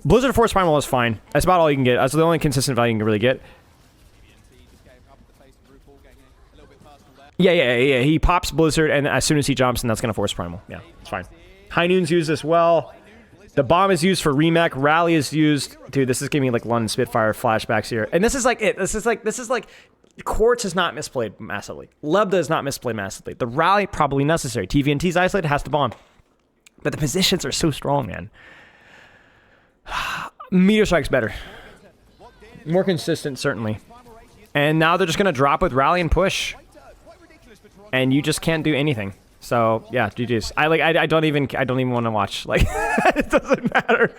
Blizzard Force Primal is fine. That's about all you can get. That's the only consistent value you can really get. Yeah. He pops Blizzard, and as soon as he jumps, and that's going to force Primal. Yeah, it's fine. High Noon's used as well. The bomb is used for remake. Rally is used. Dude, this is giving me like London Spitfire flashbacks here. And this is like it. This is like Quartz is not misplayed massively. Lebda is not misplayed massively. The Rally probably necessary. TVNT's isolated, has the bomb. But the positions are so strong, man. Meteor Strike's better. More consistent, certainly. And now they're just going to drop with Rally and push. And you just can't do anything. So, yeah, GG's. I don't even want to watch. Like, it doesn't matter.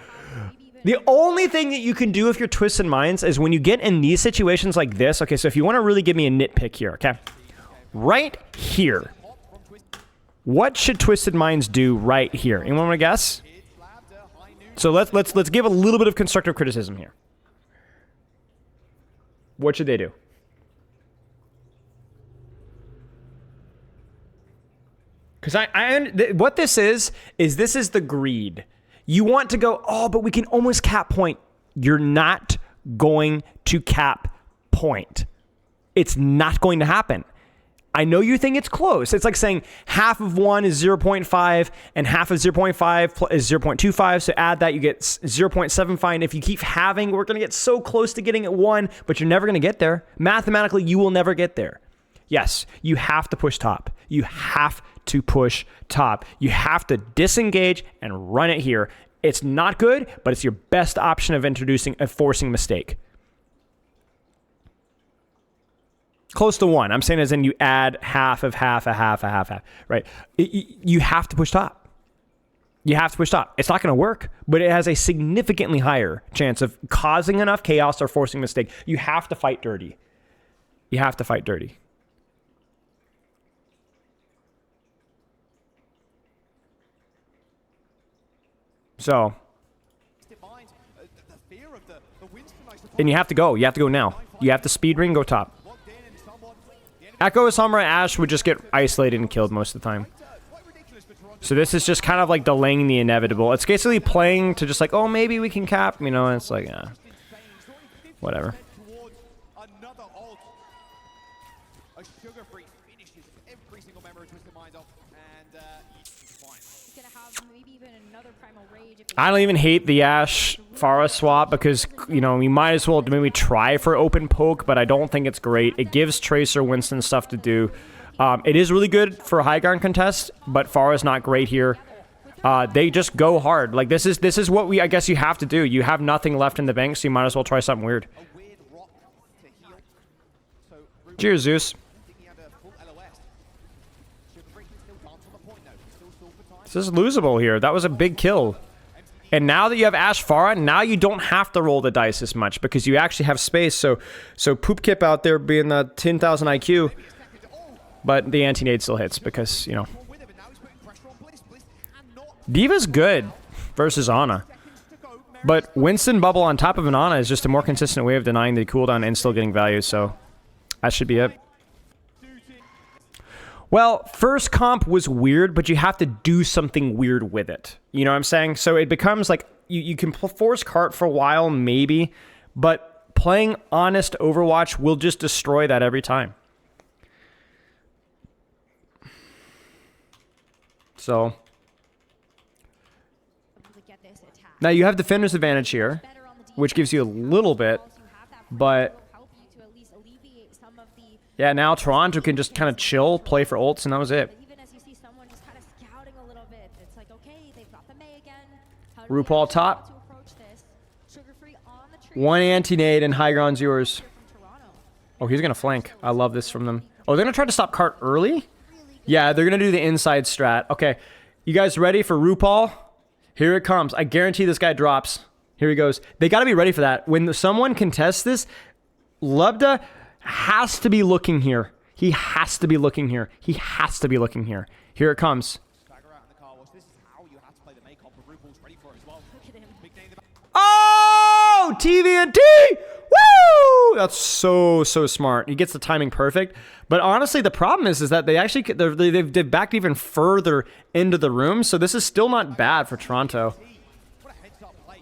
The only thing that you can do if you're Twisted Minds is when you get in these situations like this. Okay, so if you want to really give me a nitpick here, okay? Right here. What should Twisted Minds do right here? Anyone want to guess? So let's give a little bit of constructive criticism here. What should they do? Because what this is this is the greed. You want to go, oh, but we can almost cap point. You're not going to cap point. It's not going to happen. I know you think it's close. It's like saying half of 1 is 0.5 and half of 0.5 is 0.25. So add that, you get 0.75. And if you keep having, we're going to get so close to getting at 1, but you're never going to get there. Mathematically, you will never get there. Yes, you have to push top. You have to push top. You have to disengage and run it here. It's not good, but it's your best option of introducing a forcing mistake. Close to 1. I'm saying as in you add half of half, a half, right? You have to push top. You have to push top. It's not going to work, but it has a significantly higher chance of causing enough chaos or forcing a mistake. You have to fight dirty. You have to fight dirty. So, and you have to go. You have to go now. You have to speed ring, go top. Echo, Sombra, Ash would just get isolated and killed most of the time. So this is just kind of like delaying the inevitable. It's basically playing to just like, oh, maybe we can cap, you know, and it's like, yeah, whatever. I don't even hate the Ashe Pharah swap because, you know, you might as well maybe try for open poke, but I don't think it's great. It gives Tracer Winston stuff to do. It is really good for high ground contest, but Pharah's not great here. They just go hard. Like this is what I guess you have to do. You have nothing left in the bank, so you might as well try something weird. Cheers, Zeus. This is losable here. That was a big kill. And now that you have Ashe Pharah, now you don't have to roll the dice as much because you actually have space. So Poop Kip out there being the 10,000 IQ, but the anti-nade still hits because, you know. D.Va's good versus Ana. But Winston Bubble on top of an Ana is just a more consistent way of denying the cooldown and still getting value, so that should be it. Well, first comp was weird, but you have to do something weird with it. You know what I'm saying? So it becomes like, you can force cart for a while, maybe, but playing honest Overwatch will just destroy that every time. So. Now you have defender's advantage here, which gives you a little bit, but yeah, now Toronto can just kind of chill, play for ults, and that was it. RuPaul top. One anti-nade and high ground's yours. Oh, he's going to flank. I love this from them. Oh, they're going to try to stop cart early? Yeah, they're going to do the inside strat. Okay, you guys ready for RuPaul? Here it comes. I guarantee this guy drops. Here he goes. They got to be ready for that. When someone contests this, Lubda has to be looking here. He has to be looking here. He has to be looking here. Here it comes. Oh, TVNT! Woo! That's so smart. He gets the timing perfect. But honestly, the problem is that they actually they've backed even further into the room. So this is still not bad for Toronto.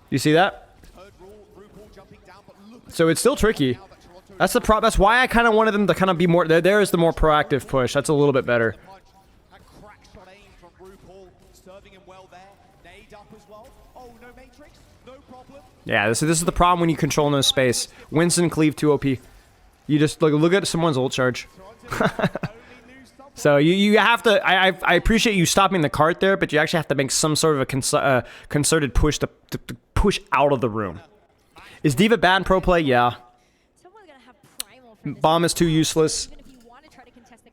You see that? So it's still tricky. That's the That's why I kind of wanted them to kind of be more. There is the more proactive push. That's a little bit better. Yeah, this is the problem when you control no space. Winston cleave 2 OP. You just look at someone's ult charge. So you have to. I appreciate you stopping the cart there, but you actually have to make some sort of a concerted push to push out of the room. Is D.Va bad in pro play? Yeah. Bomb is too useless.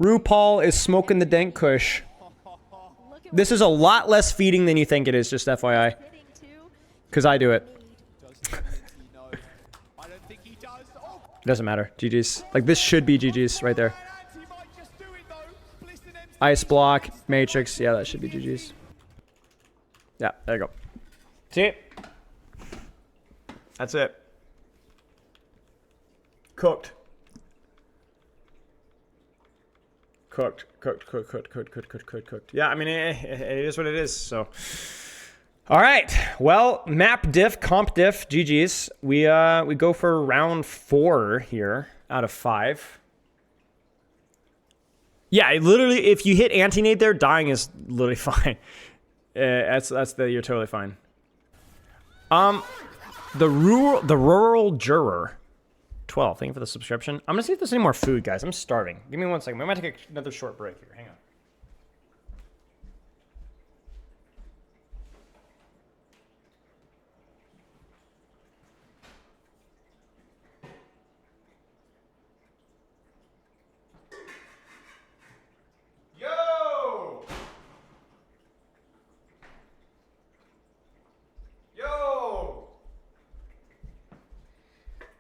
RuPaul is smoking the dank kush. This is a lot less feeding than you think it is, just FYI. Because I do it. It doesn't matter. GG's. Like, this should be GG's right there. Ice block, matrix. Yeah, that should be GG's. Yeah, there you go. See? That's it. Cooked. Cooked. Yeah, I mean, it is what it is, so. All right. Well, map diff, comp diff, GG's. We go for round 4 here out of 5. Yeah, literally, if you hit anti-nade there, dying is literally fine. You're totally fine. The rural juror, 12. Thank you for the subscription. I'm gonna see if there's any more food, guys. I'm starving. Give me 1 second. We might take another short break here. Hang on.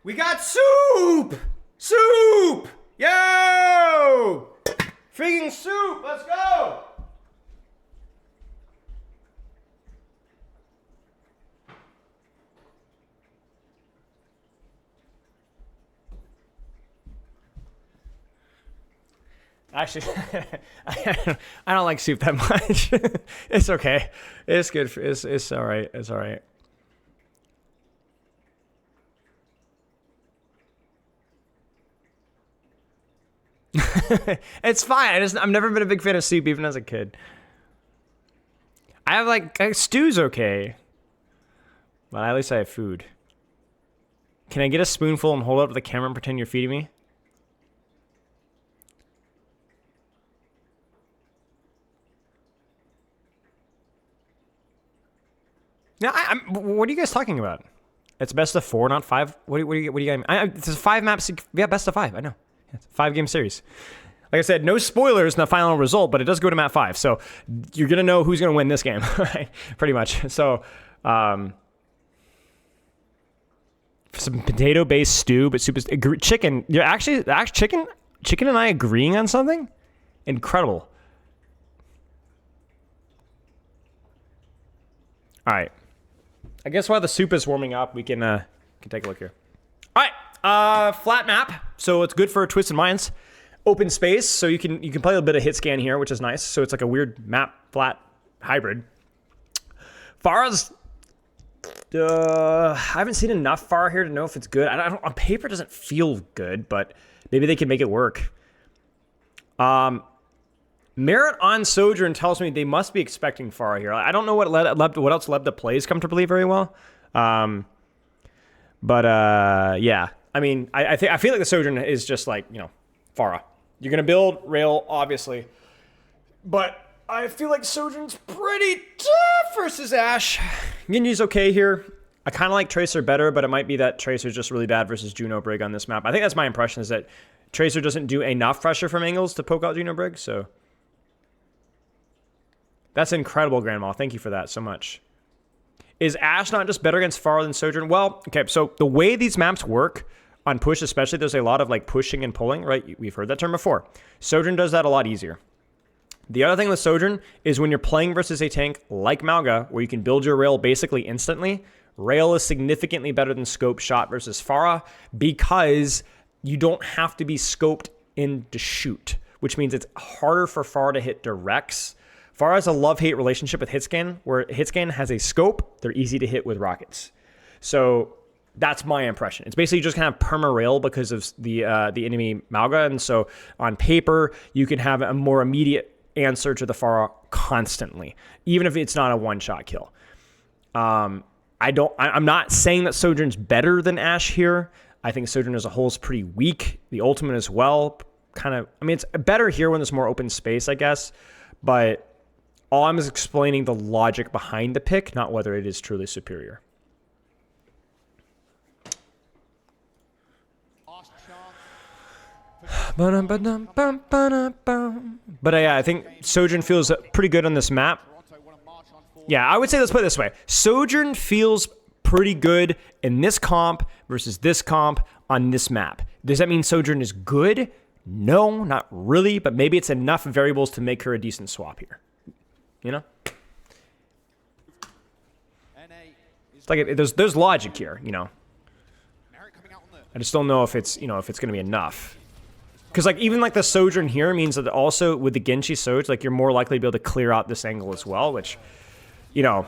We got soup! Soup! Yo! Freaking soup! Let's go! Actually, I don't like soup that much. It's okay. It's good. It's all right. It's all right. It's fine. I've never been a big fan of soup, even as a kid. I have like stew's okay, but at least I have food. Can I get a spoonful and hold it up to the camera and pretend you're feeding me? No, what are you guys talking about? It's best of 4, not 5. What do you got? It's 5 maps. Yeah, best of 5. I know. It's a 5-game series. Like I said, no spoilers in the final result, but it does go to map 5. So you're going to know who's going to win this game, right? Pretty much. So some potato-based stew, but soup is chicken. You're actually chicken and I agreeing on something? Incredible. All right. I guess while the soup is warming up, we can take a look here. All right. Flat map. So it's good for Twisted Minds. Open space, so you can play a bit of hit scan here, which is nice. So it's like a weird map flat hybrid. Pharah's I haven't seen enough Pharah here to know if it's good. I don't on paper it doesn't feel good, but maybe they can make it work. Merit on Sojourn tells me they must be expecting Pharah here. I don't know what else Lebda plays comfortably very well. But yeah. I mean, I feel like the Sojourn is just like, Pharah. You're going to build Rail, obviously. But I feel like Sojourn's pretty tough versus Ashe. Genji's okay here. I kind of like Tracer better, but it might be that Tracer's just really bad versus Juno Brig on this map. I think that's my impression, is that Tracer doesn't do enough pressure from angles to poke out Juno Brig, so... That's incredible, Grandma. Thank you for that so much. Is Ashe not just better against Pharah than Sojourn? Well, okay, so the way these maps work, on push especially, there's a lot of like pushing and pulling, right? We've heard that term before. Sojourn does that a lot easier. The other thing with Sojourn is when you're playing versus a tank like Mauga, where you can build your rail basically instantly, rail is significantly better than scope shot versus Pharah because you don't have to be scoped in to shoot, which means it's harder for Pharah to hit directs. Pharah has a love-hate relationship with Hitscan, where Hitscan has a scope, they're easy to hit with rockets. So that's my impression. It's basically just kind of perma-rail because of the enemy Mauga, and so on paper, you can have a more immediate answer to the Pharah constantly, even if it's not a one-shot kill. I'm not saying that Sojourn's better than Ashe here. I think Sojourn as a whole is pretty weak. The ultimate as well, it's better here when there's more open space, I guess, but all I'm is explaining the logic behind the pick, not whether it is truly superior. But yeah, I think Sojourn feels pretty good on this map. Yeah, I would say let's put it this way. Sojourn feels pretty good in this comp versus this comp on this map. Does that mean Sojourn is good? No, not really, but maybe it's enough variables to make her a decent swap here. You know? It's like there's logic here, you know. I just don't know if it's, you know, if it's going to be enough. Because, like, even, like, the Sojourn here means that also with the Genji Soj, like, you're more likely to be able to clear out this angle as well, which, you know,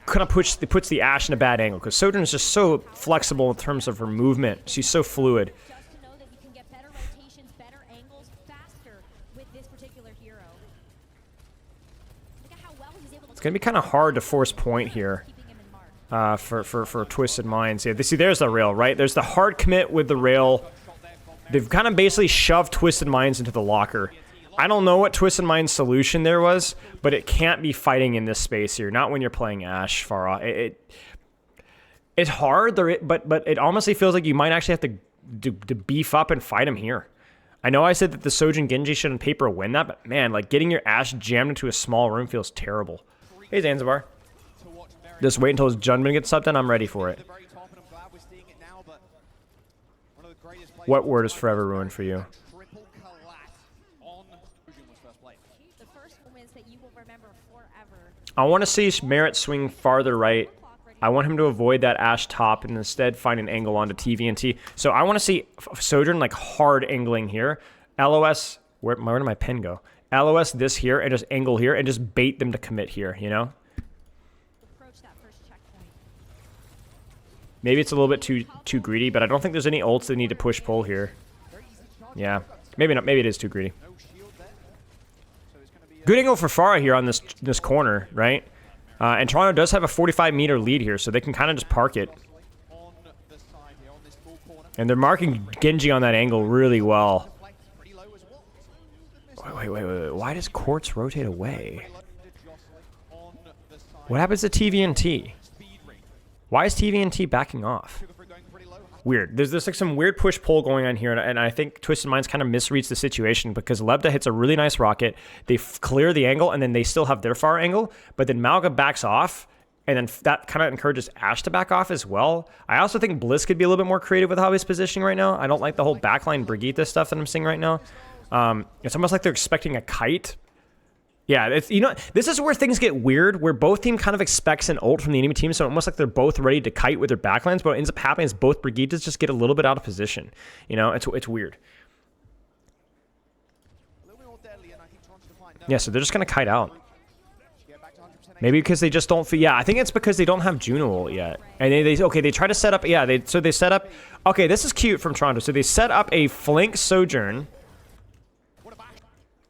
kind of puts the Ashe in a bad angle. Because Sojourn is just so flexible in terms of her movement. She's so fluid. Just to know that you can get better rotations, better angles faster with this particular hero. Look at how well he's able to It's going to be kind of hard to force point here. keeping him in mark. For Twisted Minds. Yeah, see, there's the rail, right? There's the hard commit with the rail. They've kind of basically shoved Twisted Minds into the locker. I don't know what Twisted Minds' solution there was, but it can't be fighting in this space here. Not when you're playing Ashe, Pharah. It's hard, but it honestly feels like you might actually have to beef up and fight him here. I know I said that the Sojourn Genji should on paper win that, but man, like getting your Ashe jammed into a small room feels terrible. Hey, Zanzibar. Just wait until his Junman gets subbed in. I'm ready for it. What word is forever ruined for you? The first moments that you will remember forever. I want to see Merit swing farther right. I want him to avoid that Ashe top and instead find an angle onto TVNT. So I want to see Sojourn like hard angling here. LOS, where did my pen go? LOS this here and just angle here and just bait them to commit here, you know? Approach that first checkpoint. Maybe it's a little bit too greedy, but I don't think there's any ults that need to push pull here. Yeah, maybe not. Maybe it is too greedy. Good angle for Pharah here on this corner, right? And Toronto does have a 45-meter lead here, so they can kind of just park it. And they're marking Genji on that angle really well. Wait. Why does Quartz rotate away? What happens to TVNT? Why is TVNT backing off? Weird. There's like some weird push-pull going on here, and I think Twisted Minds kind of misreads the situation because Lebda hits a really nice rocket, they clear the angle, and then they still have their far angle, but then Malga backs off, and then that kind of encourages Ashe to back off as well. I also think Bliss could be a little bit more creative with how he's positioning right now. I don't like the whole backline Brigitte stuff that I'm seeing right now. It's almost like they're expecting a kite. Yeah, it's, you know, this is where things get weird, where both team kind of expects an ult from the enemy team, so almost like they're both ready to kite with their backlines, but what ends up happening is both Brigittes just get a little bit out of position. You know, it's weird. Yeah, so they're just going to kite out. Maybe because they just don't feel, yeah, I think it's because they don't have Juno ult yet. And they try to set up, yeah, they set up, okay, this is cute from Toronto. So they set up a flank Sojourn.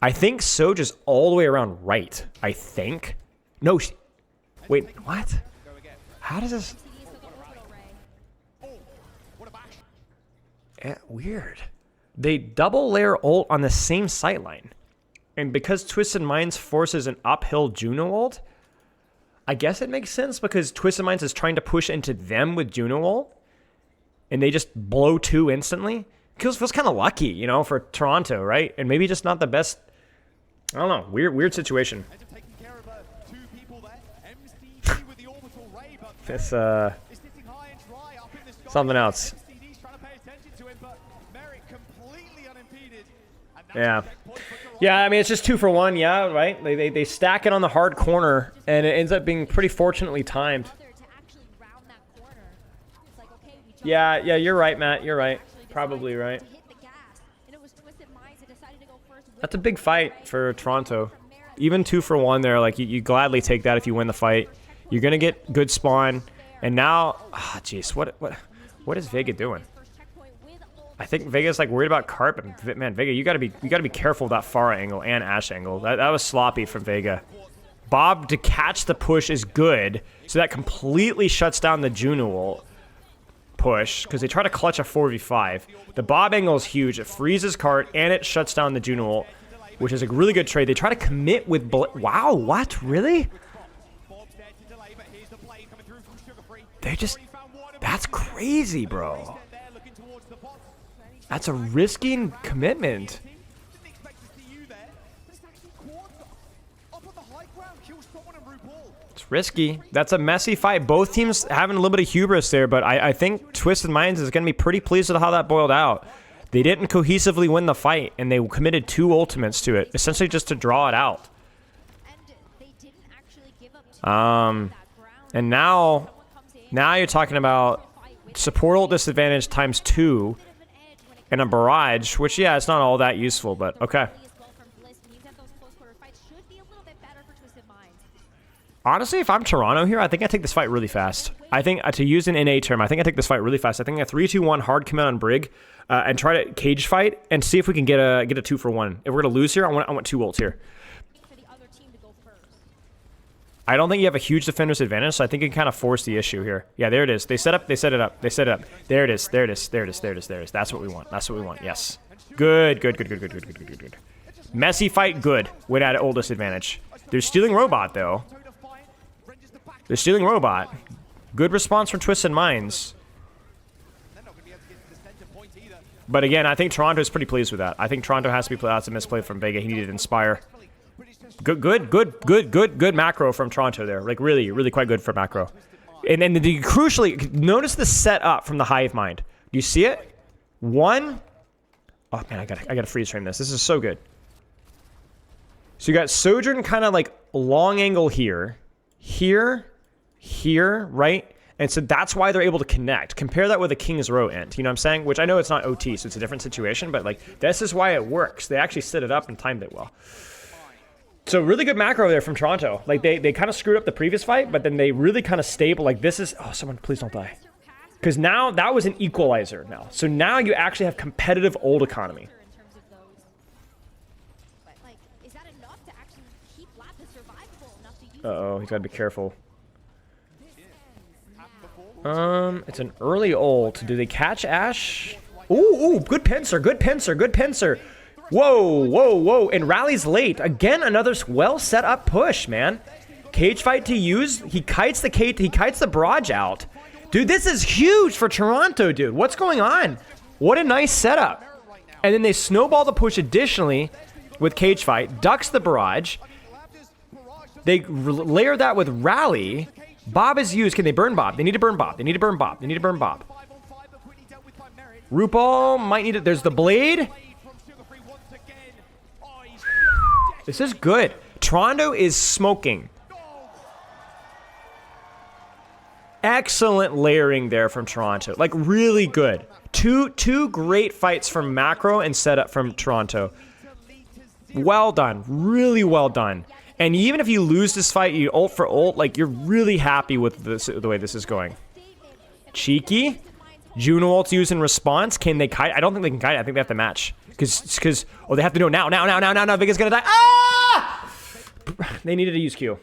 I think Soj is all the way around right. I think. No. Wait, what? How does this? Weird. They double layer ult on the same sightline. And because Twisted Minds forces an uphill Juno ult, I guess it makes sense because Twisted Minds is trying to push into them with Juno ult. And they just blow 2 instantly. Feels kind of lucky, you know, for Toronto, right? And maybe just not the best. I don't know. Weird situation. It's something else. Yeah. Yeah, I mean, it's just 2 for 1, yeah, right? They stack it on the hard corner, and it ends up being pretty fortunately timed. Yeah, you're right, Matt. You're right. Probably right. That's a big fight for Toronto. Even 2 for 1 there, like you gladly take that if you win the fight. You're gonna get good spawn, and now, jeez, what is Vega doing? I think Vega's like worried about Carp. Man, Vega, you gotta be careful with that Pharah angle and Ashe angle. That was sloppy from Vega. Bob to catch the push is good, so that completely shuts down the Juno ult push because they try to clutch a 4v5. The Bob angle is huge. It freezes Cart and it shuts down the Juno ult, which is a really good trade. They try to commit with wow, what? Really? They just, that's crazy, bro. That's a risky commitment. It's risky. That's a messy fight. Both teams having a little bit of hubris there, but I think Twisted Minds is going to be pretty pleased with how that boiled out. They didn't cohesively win the fight, and they committed 2 ultimates to it, essentially just to draw it out. And they didn't actually give up too much that ground. And now you're talking about support ult disadvantage times 2 and a barrage, which, yeah, it's not all that useful, but okay. Honestly, if I'm Toronto here, I think I take this fight really fast. I think, to use an NA term, I think I take this fight really fast. I think a 3-2-1 hard commit on Brig, and try to cage fight and see if we can get a 2-for-1. If we're gonna lose here, I want 2 ults here. I don't think you have a huge defender's advantage, so I think you can kind of force the issue here. Yeah, there it is. They set it up. They set it up. There it is. There it is. There it is. There it is. There it is. That's what we want. That's what we want. Yes. Good. Messy fight. Good. Win at ult disadvantage. They're stealing robot though. They're stealing robot. Good response from Twisted Minds. But again, I think Toronto is pretty pleased with that. I think Toronto has to be pleased. That's a misplay from Vega. He needed Inspire. Good macro from Toronto there. Like really quite good for macro. And then crucially, notice the setup from the Hive Mind. Do you see it? 1. Oh man, I gotta freeze frame this. This is so good. So you got Sojourn kind of like long angle here, right? And so that's why they're able to connect. Compare that with a King's Row end. You know what I'm saying? Which I know it's not OT, so it's a different situation, but like this is why it works. They actually set it up and timed it well. So really good macro there from Toronto. Like they kind of screwed up the previous fight, but then they really kind of stable. Like this is, oh, someone please don't die. Because now that was an equalizer now. So now you actually have competitive ult economy. Uh-oh, he's gotta be careful. It's an early ult. Do they catch Ashe? Ooh, good pincer. Whoa. And Rally's late. Again, another well set up push, man. Cage fight to use. He kites the barrage out. Dude, this is huge for Toronto, dude. What's going on? What a nice setup. And then they snowball the push additionally with cage fight. Ducks the barrage. They layer that with Rally. Bob is used. Can they burn Bob? They need to burn Bob. RuPaul might need it. There's the blade. This is good. Toronto is smoking. Excellent layering there from Toronto. Like, really good. Two great fights from macro and setup from Toronto. Well done. Really well done. And even if you lose this fight, you ult for ult, like, you're really happy with this, the way this is going. Cheeky. Juno ult's used in response. Can they kite? I don't think they can kite. I think they have to match. Because, oh, they have to do it now. Vega's gonna die. Ah! They needed to use Q.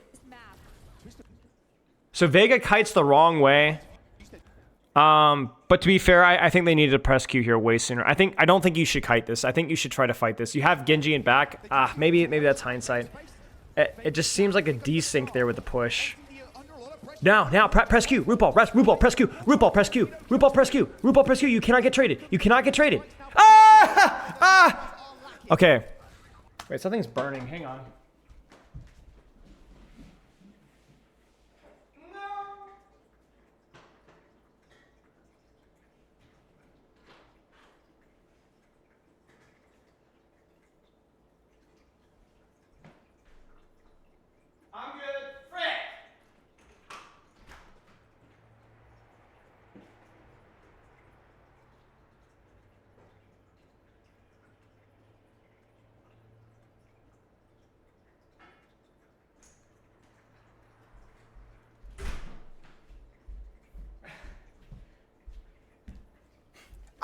So Vega kites the wrong way. But to be fair, I think they needed to press Q here way sooner. I don't think you should kite this. I think you should try to fight this. You have Genji in back. Maybe that's hindsight. It just seems like a desync there with the push. Now, press Q. RuPaul, press Q. RuPaul, press Q. You cannot get traded. Okay. Wait, something's burning. Hang on.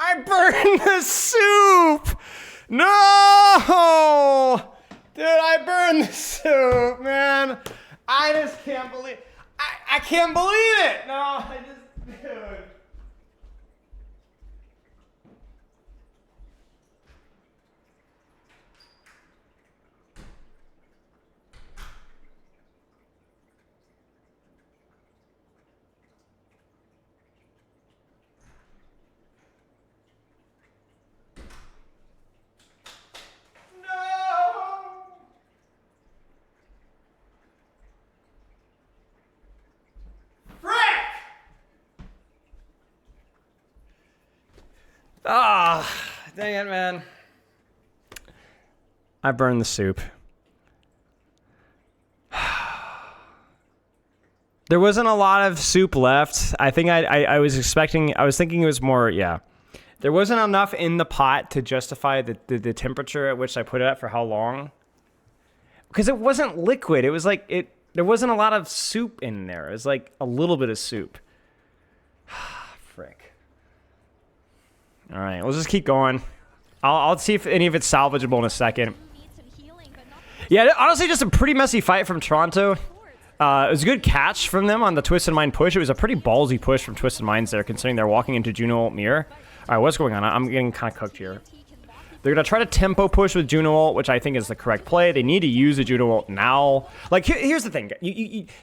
I burned the soup! No! Dude, I burned the soup, man. I just can't believe... I can't believe it! No, dude. Dang it, man. I burned the soup. There wasn't a lot of soup left. I think I was thinking it was more, yeah. There wasn't enough in the pot to justify the temperature at which I put it at for how long. Because it wasn't liquid. It was like, there wasn't a lot of soup in there. It was like a little bit of soup. Frick. All right, let's just keep going. I'll see if any of it's salvageable in a second. Yeah, honestly, just a pretty messy fight from Toronto. It was a good catch from them on the Twisted Mind push. It was a pretty ballsy push from Twisted Minds there, considering they're walking into Juno Ult mirror. All right, what's going on? I'm getting kind of cooked here. They're going to try to tempo push with Juno Ult, which I think is the correct play. They need to use the Juno Ult now. Like, here's the thing.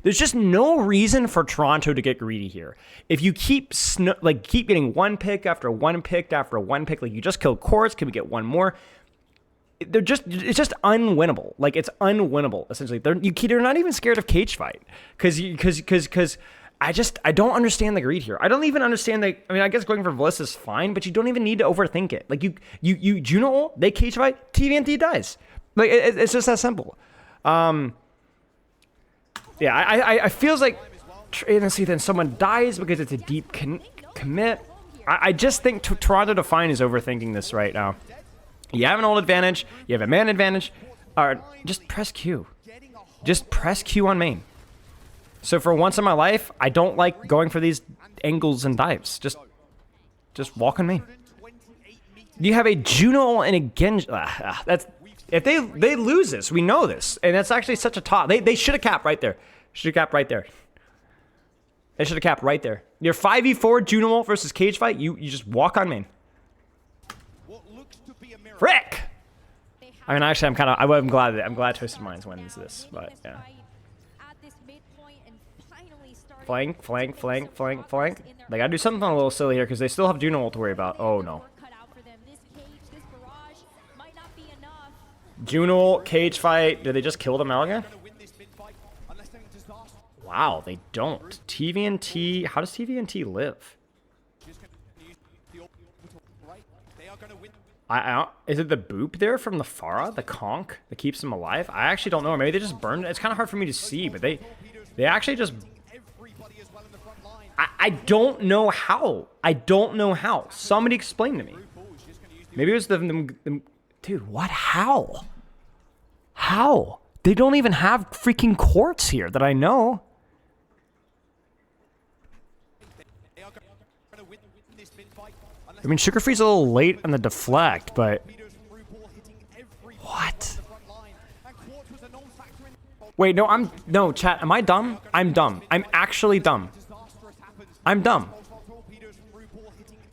There's just no reason for Toronto to get greedy here. If you keep getting one pick after one pick after one pick, like you just killed Quartz, can we get one more? It's just unwinnable. Like, it's unwinnable, essentially. They're not even scared of cage fight. Because I don't understand the greed here. I don't even understand I mean, I guess going for Bliss is fine, but you don't even need to overthink it. Like, you Juno Ult, they cage fight, TVNT dies. Like, it's just that simple. Yeah, I feels like, then someone dies because it's a deep commit. I just think Toronto Define is overthinking this right now. You have an ult advantage, you have a man advantage, or just press Q. Just press Q on main. So for once in my life, I don't like going for these angles and dives. Just walk on main. You have a Juno and a Genji. That's if they lose this, we know this, and that's actually such a top. They should have capped right there. Should have capped right there. They should have capped right there. Your 5v4 Juno ult versus cage fight. You just walk on main. Frick! I mean, actually, I'm glad Twisted Minds wins this, but yeah. Flank. They gotta do something a little silly here because they still have Juno ult to worry about. Oh no. Juno ult, cage fight. Did they just kill the Malga? Wow, they don't. TVNT. How does TVNT live? Is it the boop there from the Pharah, the conch that keeps them alive? I actually don't know. Maybe they just burned it. It's kind of hard for me to see, but they actually just. I don't know how. I don't know how. Somebody explain to me. Maybe it was the dude. What? How? How? They don't even have freaking Quartz here that I know. I mean, Sugar Free's a little late on the deflect, but... What? Wait, no, chat, am I dumb? I'm dumb. I'm actually dumb. I'm dumb.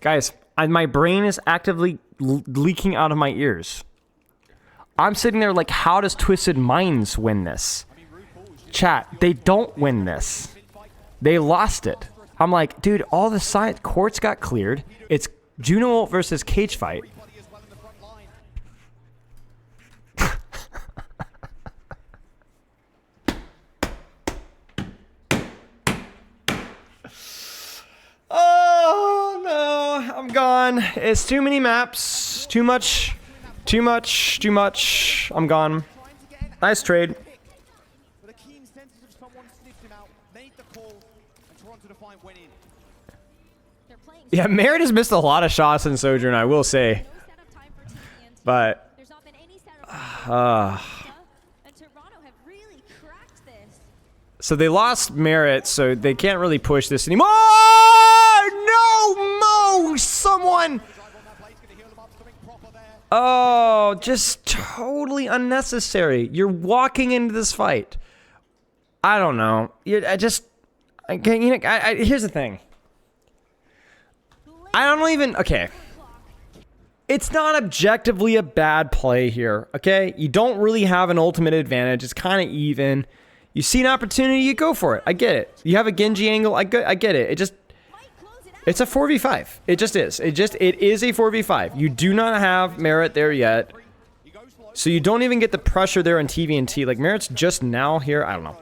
Guys, my brain is actively leaking out of my ears. I'm sitting there like, how does Twisted Minds win this? Chat, they don't win this. They lost it. I'm like, dude, all the side Quartz got cleared. It's Juno ult versus cage fight. Oh no, I'm gone. It's too many maps. Too much. I'm gone. Nice trade. Yeah, Merit has missed a lot of shots in Sojourn, I will say. But so they lost Merit, so they can't really push this anymore. No, Mo! Someone! Oh, just totally unnecessary. You're walking into this fight. I don't know. Here's the thing. Okay. It's not objectively a bad play here, okay? You don't really have an ultimate advantage. It's kind of even. You see an opportunity, you go for it. I get it. You have a Genji angle, I get it. It's a 4v5. It just is. It is a 4v5. You do not have Merit there yet. So you don't even get the pressure there on TVNT. Like, Merit's just now here. I don't know.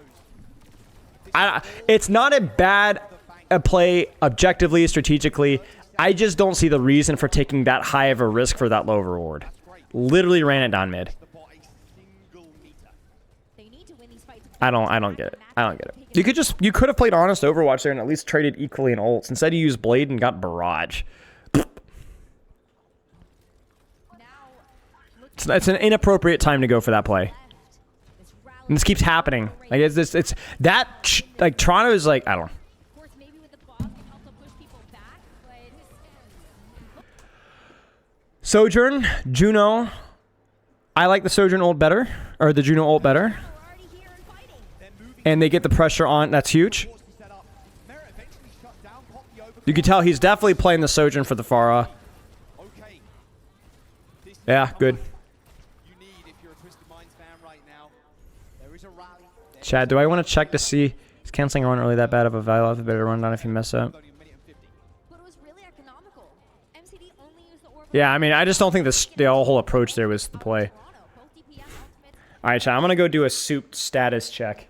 It's not a bad play objectively, strategically. I just don't see the reason for taking that high of a risk for that low reward. Literally ran it down mid. They need to win these fights. I don't get it. I don't get it. You could have played honest Overwatch there and at least traded equally in ults. Instead you used Blade and got Barrage. It's an inappropriate time to go for that play. And this keeps happening. Like it's that like Toronto is like, I don't know. Of course, maybe with the fog can help to push people back, but Sojourn, Juno. I like the Sojourn ult better, or the Juno ult better. we're already here and fighting. And they get the pressure on. That's huge. You can tell he's definitely playing the Sojourn for the Pharah. Yeah, good. Chad, do I want to check to see is canceling a run really that bad of a value? I'll have a better rundown if you mess up. But it was really economical. MCD only used the orb. Yeah, I mean, I just don't think the whole approach there was the play. Toronto, both DPS ultimates. All right, Chad, I'm gonna go do a soup status check.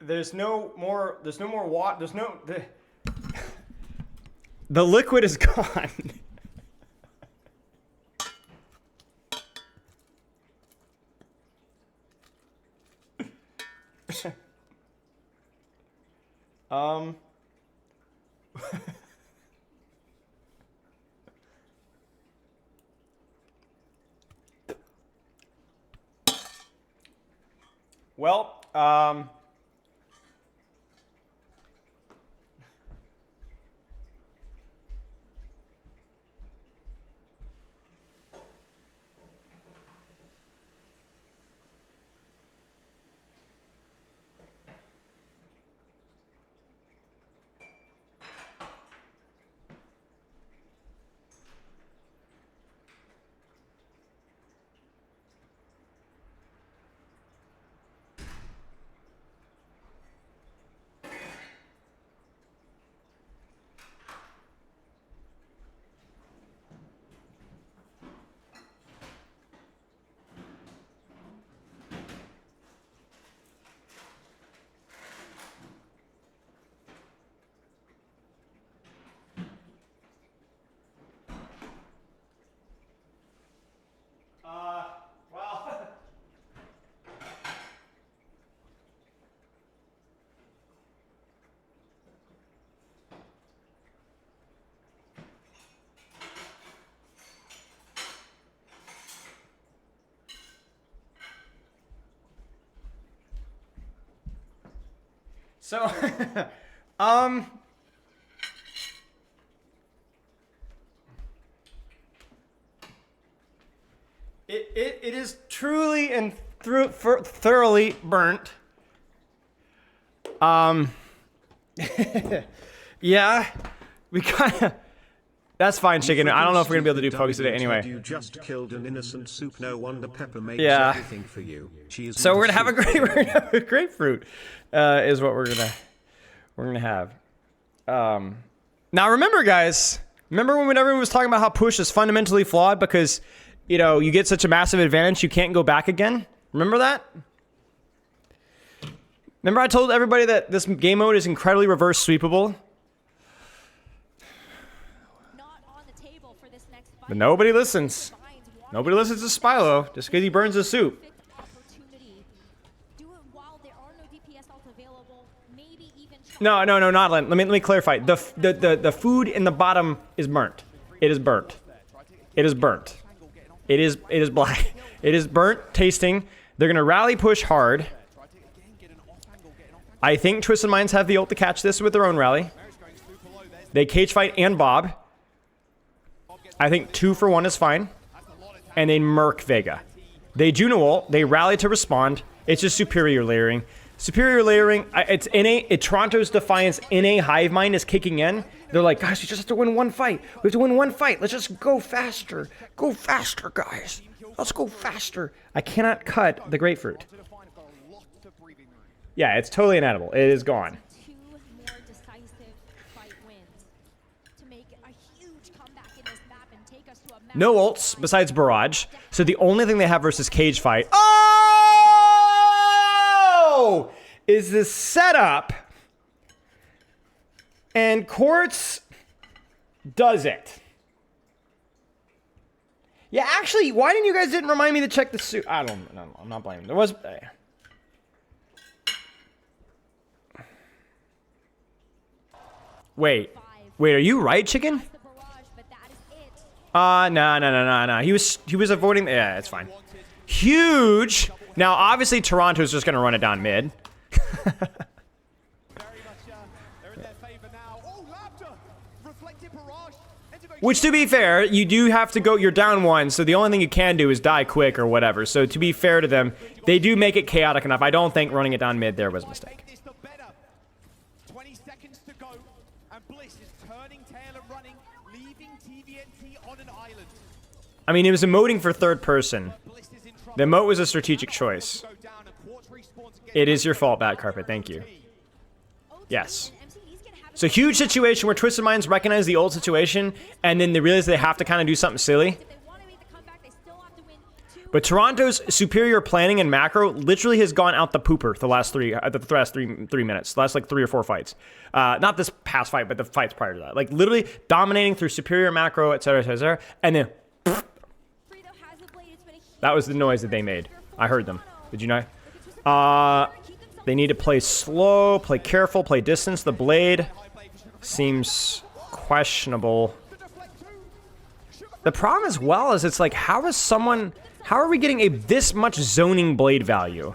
There's no more water. There's no the liquid is gone. Well, well. So, it is truly and thoroughly burnt. Yeah, we kind of. That's fine, chicken. I don't know if we're gonna be able to do pokes today anyway. You just killed an innocent soup. No wonder Pepper makes Yeah. everything for you. She is So we're gonna have a grapefruit, is what we're gonna have. Now remember, guys. Remember when everyone was talking about how push is fundamentally flawed because, you know, you get such a massive advantage you can't go back again. Remember that? Remember I told everybody that this game mode is incredibly reverse sweepable. Not on the table for this next fight. But nobody listens. Finds one Nobody listens to Spylo just because he burns the soup. perfect opportunity. Do it while there are no DPS ults available. Maybe even No, not Len. Let me clarify. The food in the bottom is burnt. It is burnt. It is burnt. It is black. It is burnt tasting. They're gonna rally push hard. I think Twisted Minds have the ult to catch this with their own rally. They cage fight and bob. I think 2 for 1 is fine. And they murk Vega. They Juno ult. They rally to respond. It's just superior layering. Superior layering, it's innate. Toronto's defiance innate hive mind is kicking in. They're like, guys, we just have to win one fight. We have to win one fight. Let's just go faster. Go faster, guys. Let's go faster. I cannot cut the grapefruit. Yeah, it's totally inedible. It is gone. 2 more decisive fight wins to make a huge comeback in this map and take us to a map. No ults besides Barrage. So the only thing they have versus Cage Fight. Oh! Is this setup. And Quartz does it. Yeah, actually, why didn't you guys didn't remind me to check the suit? I don't know. I'm not blaming. There was. Wait, are you right, Chicken? The barrage, but that is it. No. He was avoiding. Yeah, it's fine. Huge. Now, obviously, Toronto's just gonna run it down mid. Which, to be fair, you do have to go. You're down 1, so the only thing you can do is die quick or whatever. So to be fair to them, they do make it chaotic enough. I don't think running it down mid there was a mistake. 20 seconds to go, and Bliss is turning tail and running, leaving TVNT on an island. I mean, it was emoting for third person. Bliss is in trouble. The emote was a strategic choice. Go down, and Quartz respawns again. It is your fault, Bad Carpet. Thank you. O2 Yes. and MCD's gonna have So huge situation where Twisted Minds recognize the old situation, and then they realize they have to kind of do something silly. if they want to make the comeback, they still have to win 2. But Toronto's superior planning and macro literally has gone out the pooper the last three minutes, the last like 3 or 4 fights. Not this past fight, but the fights prior to that. Like literally dominating through superior macro, etc., and then Frito has the blade. It's been a huge that was the noise that they made. I heard them. Did you know? keep themselves They need to play slow, play careful, play distance. The blade seems questionable. The problem as well is it's like, how are we getting this much zoning blade value?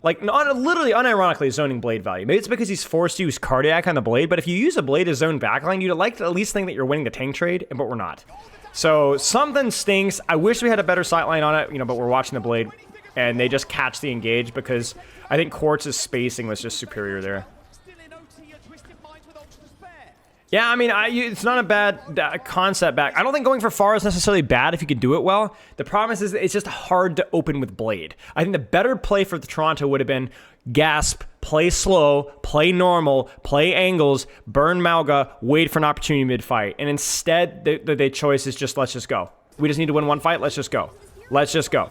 Like, not literally unironically zoning blade value. Maybe it's because he's forced to use cardiac on the blade, but if you use a blade as zone backline, you'd like to at least think that you're winning the tank trade, but we're not. So something stinks. I wish we had a better sightline on it, but we're watching the blade, and they just catch the engage because I think Quartz's spacing was just superior there. Still in OT, a Twisted Minds with ultra spare. Yeah, I mean, it's not a bad concept back. I don't think going for far is necessarily bad if you can do it well. The problem is it's just hard to open with blade. I think the better play for the Toronto would have been gasp, play slow, play normal, play angles, burn Malga, wait for an opportunity mid-fight. And instead, the choice is just, let's just go. We just need to win one fight, let's just go. Let's just go.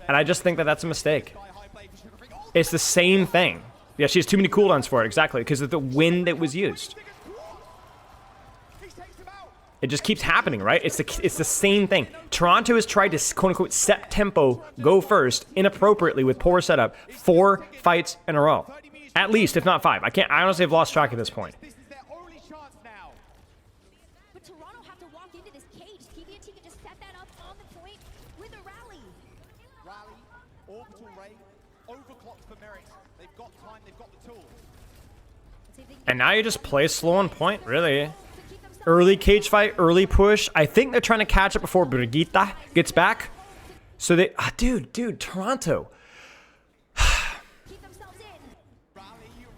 And I just think that that's a mistake. It's the same thing. Yeah, she has too many cooldowns for it, exactly, because of the wind that was used. It just keeps happening, right? It's the same thing. Toronto has tried to quote-unquote set tempo, go first, inappropriately with poor setup, 4 fights in a row. At least, if not 5. I honestly have lost track at this point. This is their only chance now. But Toronto have to walk into this cage. TVNT can just set that up on the point with a rally. Rally, orbital ray, overclock for Merit. They've got time, they've got the tools. Let's see if they can And now you just play slow on point, really. keep themselves Early cage fight, early push. I think they're trying to catch it before Brigitte gets back. So they... dude, Toronto. keep themselves in. Rally,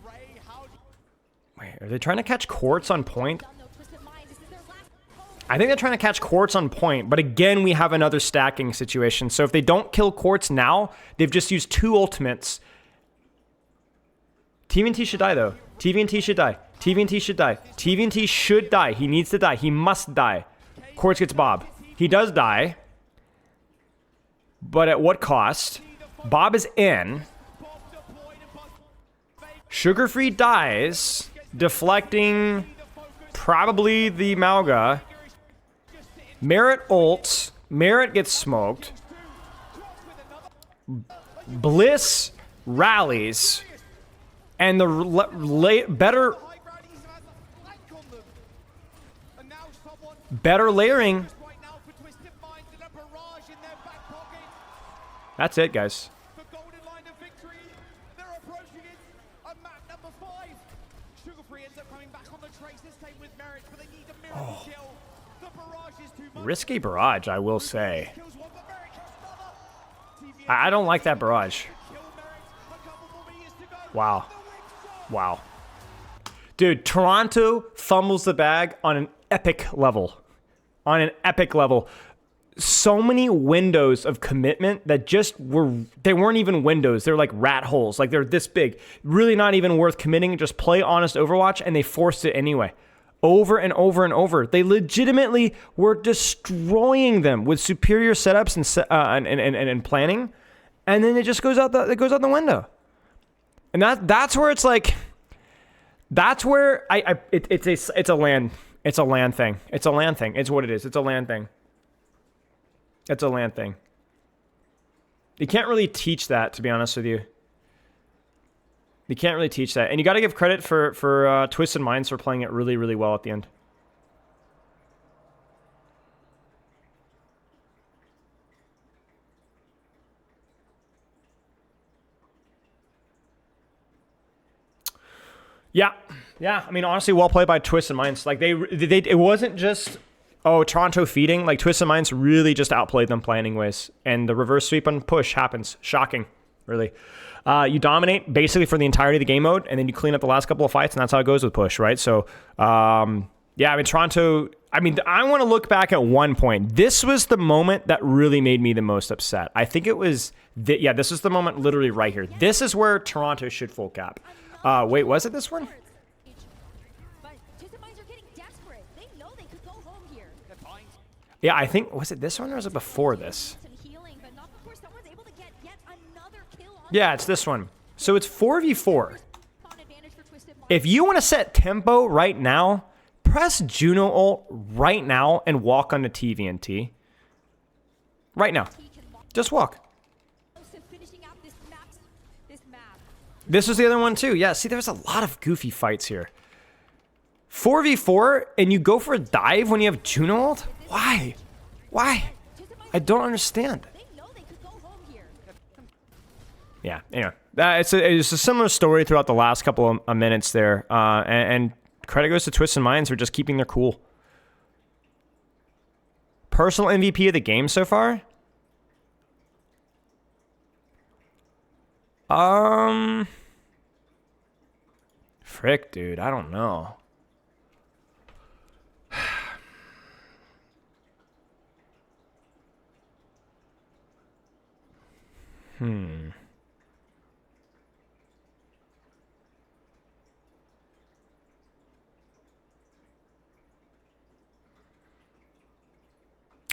Ray, how do Wait, are they trying to catch Quartz on point? Done though, Twisted Minds. This is their last hope. I think they're trying to catch Quartz on point, but again, we have another stacking situation. So if they don't kill Quartz now, they've just used 2 ultimates. TVNT should die, though. TVNT should die. TVNT should die. TVNT should die. He needs to die. He must die. Quartz gets Bob. He does die. But at what cost? Bob is in. Sugar-Free dies, deflecting probably the Malga. Merit ults. Merit gets smoked. Bliss rallies. And the better and now someone better layering. right now for Twisted Minds and a barrage in their back pocket. That's it, guys. The golden line of victory. They're approaching it. On map number 5. Sugar-Free ends up coming back on the traces, same with Merit, but they need a miracle kill. The barrage is too much. Risky barrage, I will say. Kills one, but Merit kills another. I don't like that barrage. Wow. Wow. Dude, Toronto fumbles the bag on an epic level. On an epic level. So many windows of commitment that they weren't even windows. They're like rat holes. Like they're this big. Really not even worth committing. Just play honest Overwatch, and they forced it anyway. Over and over and over. They legitimately were destroying them with superior setups and planning. And then it just goes out the window. And that's where it's like, that's where it's a land thing. It's a land thing. It's what it is. It's a land thing. It's a land thing. You can't really teach that, to be honest with you. You can't really teach that. And you got to give credit for Twisted Minds for playing it really, really well at the end. Yeah. Yeah. I mean, honestly, well played by Twisted Minds. Like, it wasn't just, Toronto feeding. Like, Twisted Minds really just outplayed them planning ways. And the reverse sweep and push happens. Shocking, really. You dominate basically for the entirety of the game mode, and then you clean up the last couple of fights, and that's how it goes with push, right? So, yeah, I mean, Toronto, I want to look back at one point. This was the moment that really made me the most upset. I think it was, this is the moment literally right here. This is where Toronto should full cap. Wait, was it this one? But Twisted Minds are getting desperate. They know they could go home here. Yeah, I think, was it this one or was it before this? Some healing, but not before someone's able to get yet another kill on Yeah, it's this one. So it's 4v4. on advantage for Twisted Minds. If you want to set tempo right now, press Juno ult right now and walk onto TVNT. Right now. Just walk. Finishing out this map. This was the other one too. Yeah, see, there's a lot of goofy fights here. 4v4 and you go for a dive when you have Juno ult? Why? Why? I don't understand. They know they could go home here. Yeah, anyway. It's a similar story throughout the last couple of minutes there. And credit goes to Twisted Minds for just keeping their cool. Personal MVP of the game so far? Frick, dude. I don't know.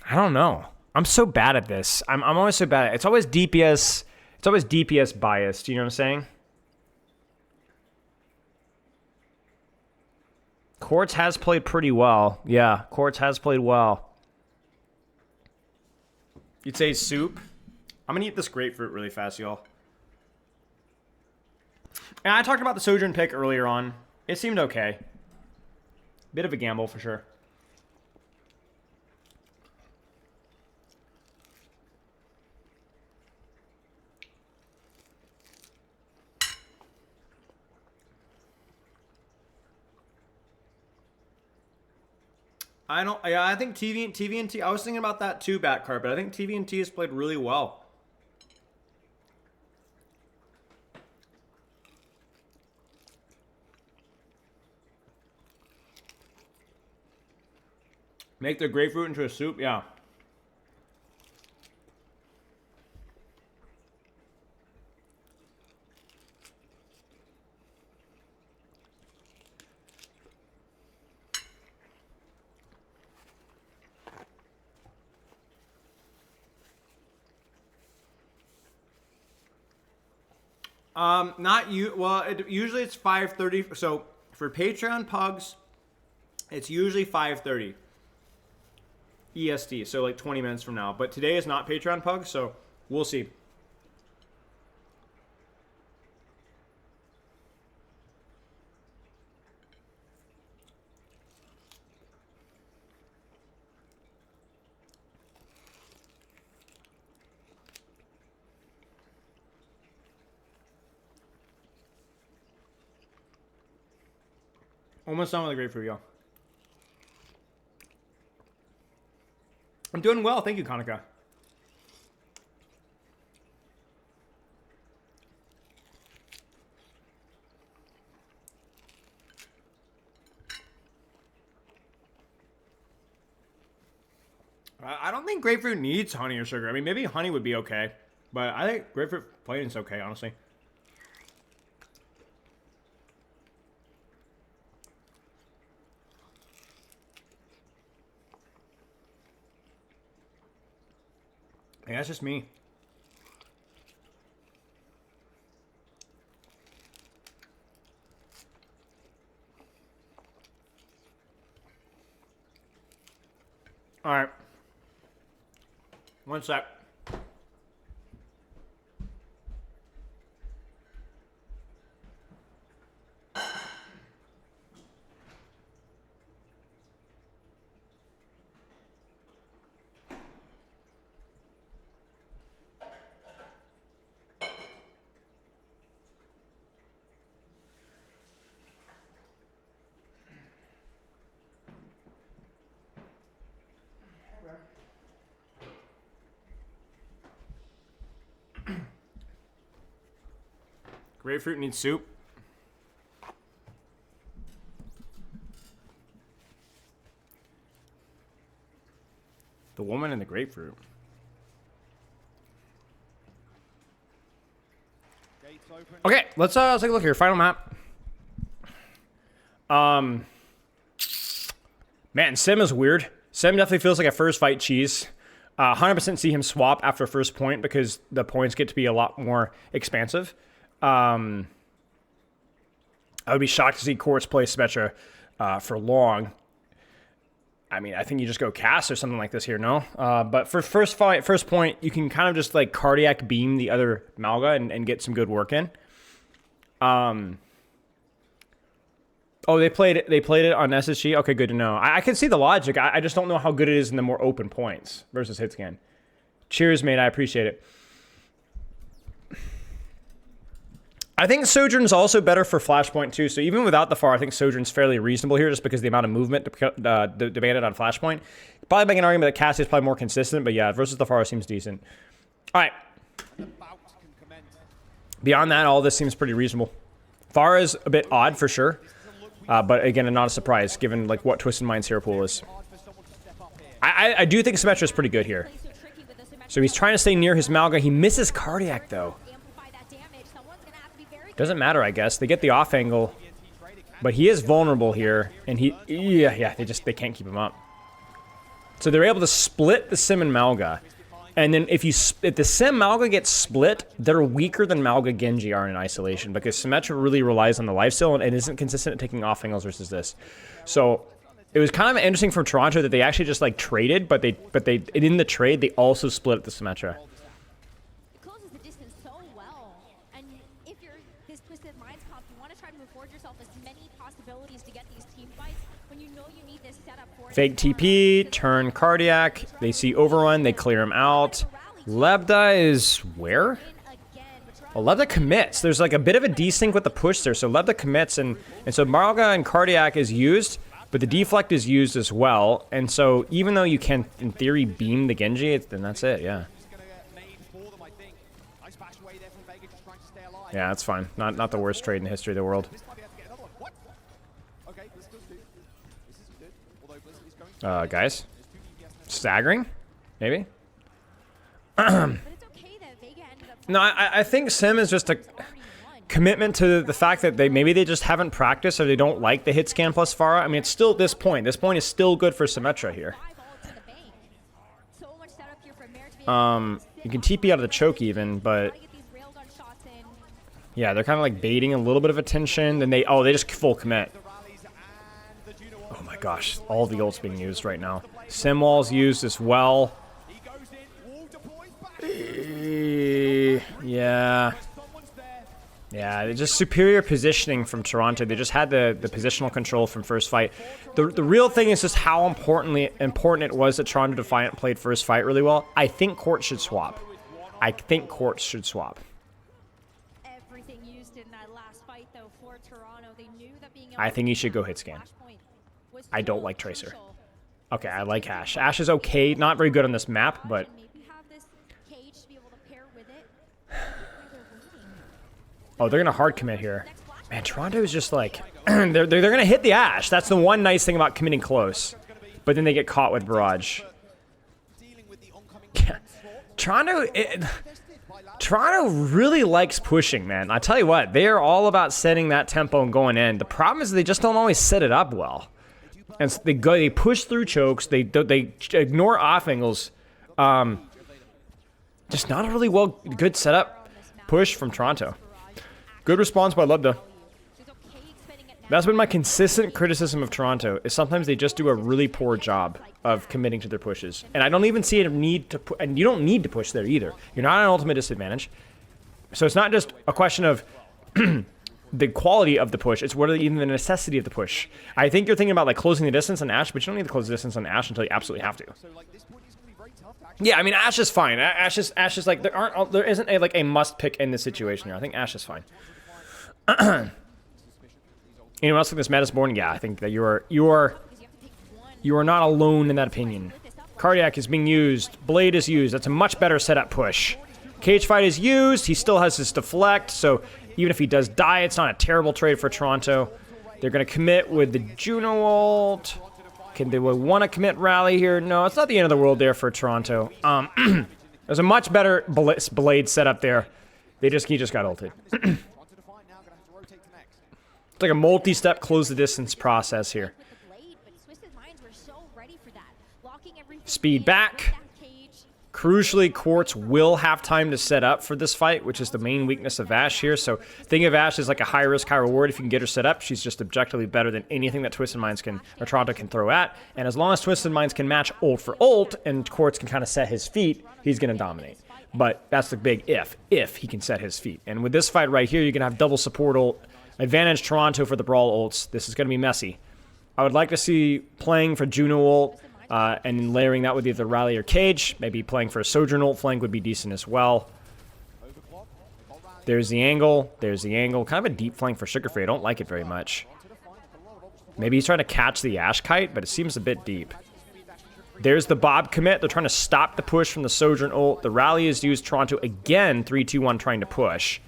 I don't know. I'm so bad at this. I'm always so bad at it. It's always DPS. It's always DPS biased. You know what I'm saying? Quartz has played pretty well. Yeah, Quartz has played well. You'd say soup? I'm gonna eat this grapefruit really fast, y'all. And I talked about the Sojourn pick earlier on. It seemed okay. Bit of a gamble for sure. I think TVNT. I was thinking about that too, Batcard, but I think TVNT has played really well. Make the grapefruit into a soup, yeah. Not you. Well, usually it's 5:30. So for Patreon pugs, it's usually 5:30 EST. So like 20 minutes from now. But today is not Patreon pugs, so we'll see. Almost done with the grapefruit, y'all. I'm doing well. Thank you, Kanika. I don't think grapefruit needs honey or sugar. I mean, maybe honey would be okay, but I think grapefruit plain is okay, honestly. Yeah, that's just me. All right. One sec. Grapefruit needs soup. The woman and the grapefruit. Okay, let's take a look here. Final map. Man, Sim is weird. Sim definitely feels like a first fight cheese. 100% see him swap after first point because the points get to be a lot more expansive. I would be shocked to see Quartz play Symmetra for long. I mean, I think you just go cast or something like this here, no? But for first point, you can kind of just like cardiac beam the other Malga and get some good work in. Oh, they played it on SSG? Okay, good to know. I can see the logic. I just don't know how good it is in the more open points versus hitscan. Cheers, mate. I appreciate it. I think Sojourn's also better for Flashpoint too. So even without the FAR, I think Sojourn's fairly reasonable here just because of the amount of movement demanded on Flashpoint. Probably make an argument that Cassie's probably more consistent, but yeah, versus the FAR seems decent. All right. Beyond that, all this seems pretty reasonable. FAR is a bit odd for sure, but again, not a surprise given like what Twisted Mind's hero pool is. I do think Symmetra is pretty good here. So he's trying to stay near his Malga. He misses Cardiac though. Doesn't matter, I guess. They get the off angle, but he is vulnerable here, and they can't keep him up. So they're able to split the Sim and Malga, and then if the Sim Malga gets split, they're weaker than Malga Genji are in isolation because Symmetra really relies on the lifesteal and isn't consistent at taking off angles versus this. So it was kind of interesting from Toronto that they actually just like traded, but in the trade they also split up the Symmetra. Fake TP, turn Cardiac. They see Overrun, they clear him out. Lebda is where? Well, Lebda commits. There's like a bit of a desync with the push there. So Lebda commits, and so Malga and Cardiac is used, but the deflect is used as well. And so even though you can, in theory, beam the Genji, then that's it, yeah. Yeah, that's fine. Not the worst trade in the history of the world. Guys? Staggering? Maybe? No, I think Sim is just a commitment to the fact that maybe they just haven't practiced or they don't like the hit scan plus Pharah. I mean, it's still this point. This point is still good for Symmetra here. You can TP out of the choke even, but yeah, they're kind of like baiting a little bit of attention. Then they just full commit. Oh my gosh, all the ults being used right now. Simwall's used as well. Yeah. Yeah, it's just superior positioning from Toronto. They just had the positional control from first fight. The real thing is just how important it was that Toronto Defiant played first fight really well. I think Quartz should swap. I think he should go hit scan. I don't like Tracer. Okay, I like Ashe. Ashe is okay. Not very good on this map, but... Oh, they're going to hard commit here. Man, Toronto is just like... they're going to hit the Ashe. That's the one nice thing about committing close. But then they get caught with Barrage. Toronto really likes pushing, man. I tell you what, they are all about setting that tempo and going in. The problem is they just don't always set it up well. And so they push through chokes. They ignore off angles. Just not a really good setup push from Toronto. Good response by Lubda. That's been my consistent criticism of Toronto, is sometimes they just do a really poor job of committing to their pushes. And I don't even see a need to and you don't need to push there either. You're not at an ultimate disadvantage. So it's not just a question of the quality of the push, it's what are even the necessity of the push. I think you're thinking about like closing the distance on Ashe, but you don't need to close the distance on Ashe until you absolutely have to. Yeah, I mean Ashe is fine. Ashe is like there isn't a must pick in this situation here. I think Ashe is fine. Anyone else think this meta's born? Yeah, I think that you are not alone in that opinion. Cardiac is being used. Blade is used. That's a much better setup push. Cage fight is used. He still has his deflect, so even if he does die, it's not a terrible trade for Toronto. They're going to commit with the Juno ult. Can they want to commit rally here? No, it's not the end of the world there for Toronto. There's a much better Blade setup there. He just got ulted. It's like a multi-step close the distance process here. Speed back. Crucially, Quartz will have time to set up for this fight, which is the main weakness of Ashe here. So think of Ashe as like a high risk, high reward. If you can get her set up, she's just objectively better than anything that Twisted Minds or Toronto can throw at. And as long as Twisted Minds can match ult for ult and Quartz can kind of set his feet, he's going to dominate. But that's the big if he can set his feet. And with this fight right here, you can have double support ult. Advantage Toronto for the Brawl ults. This is going to be messy. I would like to see playing for Juno ult and layering that with either Rally or Cage. Maybe playing for a Sojourn ult flank would be decent as well. There's the angle. There's the angle. Kind of a deep flank for Sugar Free. I don't like it very much. Maybe he's trying to catch the Ashe Kite, but it seems a bit deep. There's the Bob commit. They're trying to stop the push from the Sojourn ult. The Rally is used. Toronto again, 3-2-1 trying to push.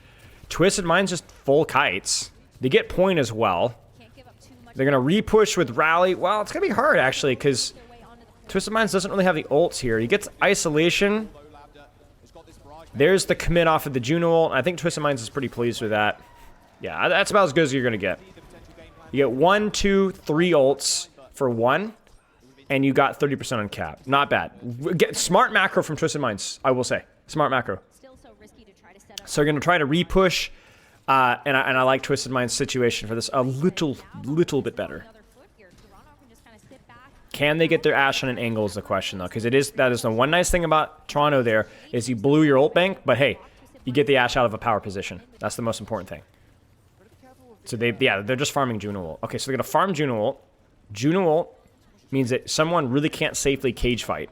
Twisted Minds just full kites. They get point as well. They're going to re-push with Rally. Well, it's going to be hard, actually, because Twisted Minds doesn't really have the ults here. He gets isolation. There's the commit off of the Juno ult. I think Twisted Minds is pretty pleased with that. Yeah, that's about as good as you're going to get. You get 1, 2, 3 ults for 1, and you got 30% on cap. Not bad. Get smart macro from Twisted Minds, I will say. Smart macro. So we're going to try to re-push. And I like Twisted Mind's situation for this a little bit better. Can they get their Ashe on an angle is the question, though, because that is the one nice thing about Toronto there is you blew your ult bank, but hey, you get the Ashe out of a power position. That's the most important thing. So they're just farming Juno ult. Okay, so they're going to farm Juno ult. Juno ult means that someone really can't safely cage fight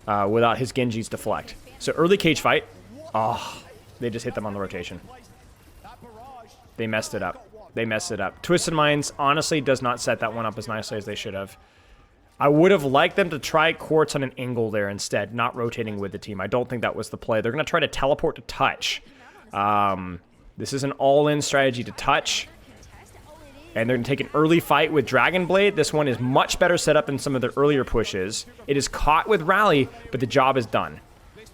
without his Genji's deflect. So early cage fight. Oh, they just hit them on the rotation. They messed it up. They messed it up. Twisted Minds honestly does not set that one up as nicely as they should have. I would have liked them to try Quartz on an angle there instead, not rotating with the team. I don't think that was the play. They're going to try to teleport to touch. This is an all-in strategy to touch. And they're going to take an early fight with Dragon Blade. This one is much better set up than some of their earlier pushes. It is caught with Rally, but the job is done.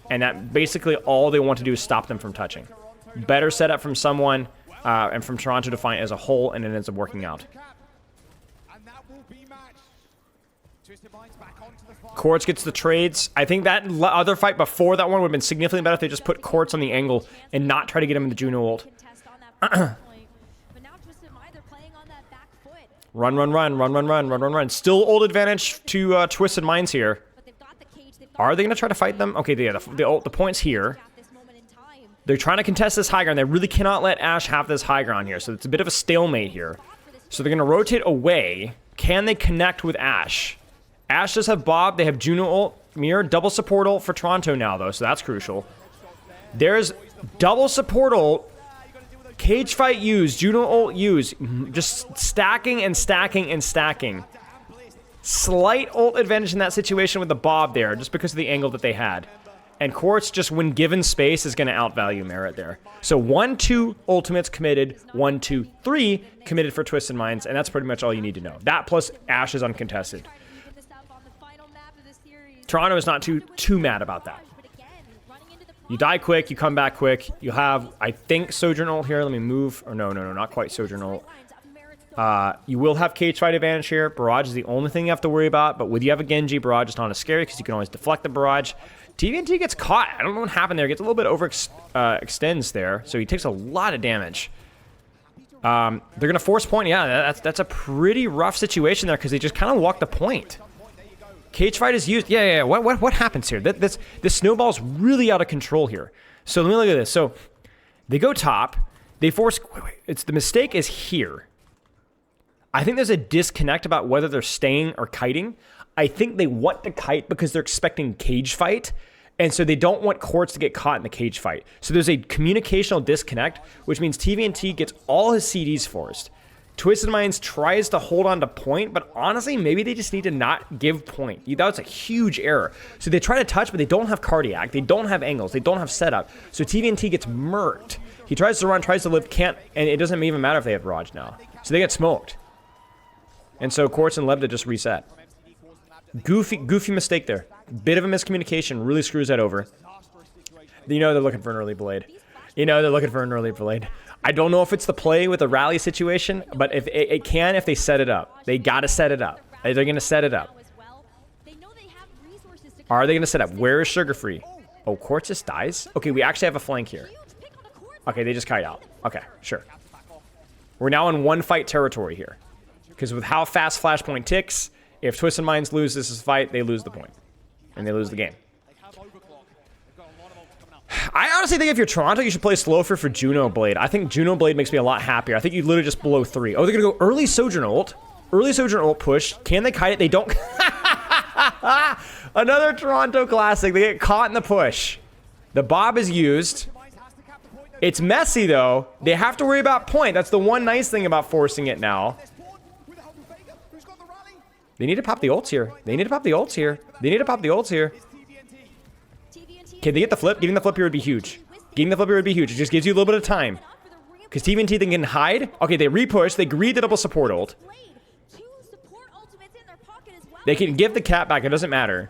And that basically all they want to do is stop them from touching. Better setup from someone. And from Toronto Defiant as a whole, and it ends up working out. Quartz gets the trades. I think that other fight before that one would have been significantly better if they just put Quartz on the angle and not try to get him in the Juno ult. Run. Still ult advantage to Twisted Minds here. Are they going to try to fight them? Okay, the point's here. They're trying to contest this high ground. They really cannot let Ashe have this high ground here. So it's a bit of a stalemate here. So they're going to rotate away. Can they connect with Ashe? Ashe does have Bob. They have Juno ult. Mirror. Double support ult for Toronto now, though. So that's crucial. There's double support ult. Cage fight used. Juno ult used. Just stacking and stacking and stacking. Slight ult advantage in that situation with the Bob there. Just because of the angle that they had. And Quartz, just when given space, is going to outvalue Merit there. So 1, 2 ultimates committed, 1, 2, 3 committed for Twisted Minds, and that's pretty much all you need to know. That plus Ashe is uncontested. of the series. Toronto is not too mad about that. But again, running into the You die quick, you come back quick. You have, I think, Sojourn ult here. Let me move. Or no, not quite Sojourn ult. You will have cage fight advantage here. Barrage is the only thing you have to worry about. But when you have a Genji, barrage is not as scary because you can always deflect the barrage. TVNT gets caught. I don't know what happened there. Gets a little bit extends there. So he takes a lot of damage. They're going to force point. Yeah, that's a pretty rough situation there because they just kind of walk the point. Cage fight is used. Yeah. What happens here? This snowball's really out of control here. So let me look at this. So they go top. They force. Wait. It's the mistake is here. I think there's a disconnect about whether they're staying or kiting. I think they want to kite because they're expecting cage fight. And so they don't want Quartz to get caught in the cage fight. So there's a communicational disconnect, which means TVNT gets all his CDs forced. Twisted Minds tries to hold on to point, but honestly, maybe they just need to not give point. That's a huge error. So they try to touch, but they don't have cardiac. They don't have angles. They don't have setup. So TVNT gets murked. He tries to run, tries to live, can't, and it doesn't even matter if they have barrage now. So they get smoked. And so Quartz and Lebda just reset. Goofy mistake there. Bit of a miscommunication. Really screws that over. You know they're looking for an early blade. I don't know if it's the play with the rally situation, but if it can if they set it up. They got to set it up. They're going to set it up. Are they going to set up? Where is Sugar Free? Oh, Quartz just dies? Okay, we actually have a flank here. Okay, they just kite out. Okay, sure. We're now in one fight territory here. Because with how fast Flashpoint ticks, if Twisted Minds lose this fight, they lose the point. And they lose the game. I honestly think if you're Toronto, you should play Slofer for Juno Blade. I think Juno Blade makes me a lot happier. I think you literally just blow 3. Oh, they're going to go early Sojourn ult. Early Sojourn ult push. Can they kite it? They don't. Another Toronto classic. They get caught in the push. The Bob is used. It's messy, though. They have to worry about point. That's the one nice thing about forcing it now. They need to pop the ults here. Can they get the flip? Getting the flip here would be huge. It just gives you a little bit of time. Because TVNT then can hide. Okay, they repush. They greed the double support ult. They can give the cap back. It doesn't matter.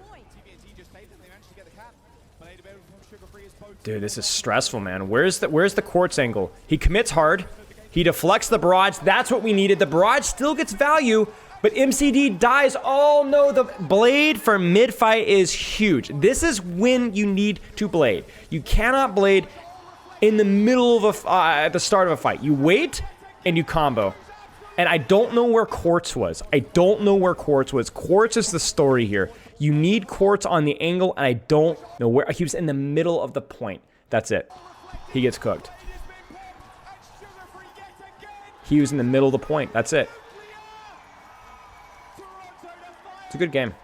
Dude, this is stressful, man. Where's the Quartz angle? He commits hard. He deflects the barrage. That's what we needed. The barrage still gets value. But MCD dies. Oh no, the blade for mid-fight is huge. This is when you need to blade. You cannot blade in the middle of at the start of a fight. You wait and you combo. And I don't know where Quartz was. Quartz is the story here. You need Quartz on the angle, and I don't know where. He was in the middle of the point. That's it. He gets cooked. He was in the middle of the point. That's it. It's a good game.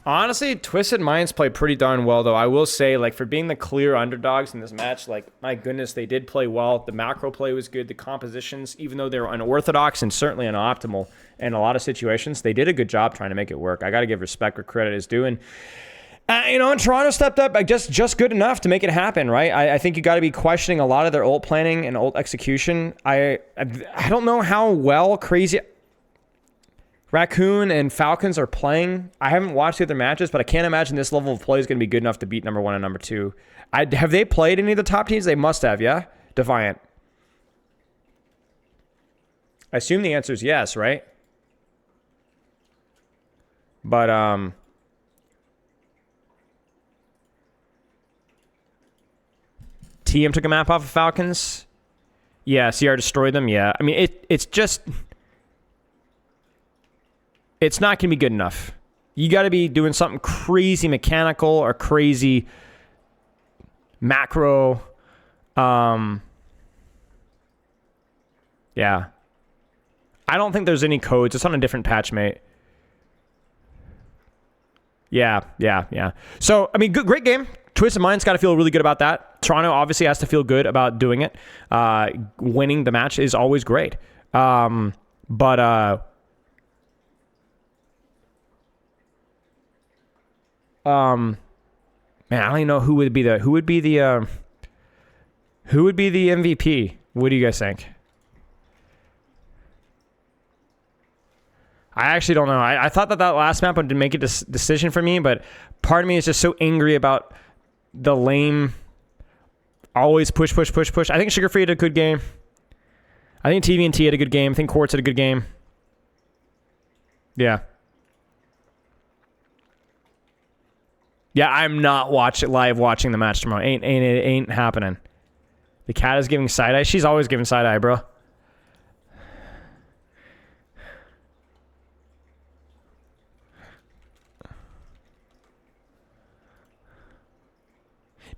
Honestly, Twisted Minds play pretty darn well, though. I will say, like, for being the clear underdogs in this match, like, my goodness, they did play well. The macro play was good. The compositions, even though they were unorthodox and certainly unoptimal in a lot of situations, they did a good job trying to make it work. I got to give respect where credit is due. And and Toronto stepped up just good enough to make it happen, right? I think you got to be questioning a lot of their ult planning and ult execution. I don't know how well Crazy Raccoon and Falcons are playing. I haven't watched the other matches, but I can't imagine this level of play is going to be good enough to beat number 1 and number 2. Have they played any of the top teams? They must have, yeah? Defiant. I assume the answer is yes, right? But, TM took a map off of Falcons. Yeah, CR destroyed them. Yeah, I mean, it's just... It's not going to be good enough. You got to be doing something crazy mechanical or crazy macro. Yeah. I don't think there's any codes. It's on a different patch, mate. Yeah. So, I mean, great game. Twisted Minds got to feel really good about that. Toronto obviously has to feel good about doing it. Winning the match is always great. Man, I don't even know who would be the MVP. What do you guys think? I actually don't know. I thought that last map would make a decision for me, but part of me is just so angry about the lame, always push. I think Sugar Free had a good game. I think TVNT had a good game. I think Quartz had a good game. Yeah. Yeah, I'm not live watching the match tomorrow. Ain't happening. The cat is giving side eye. She's always giving side eye, bro.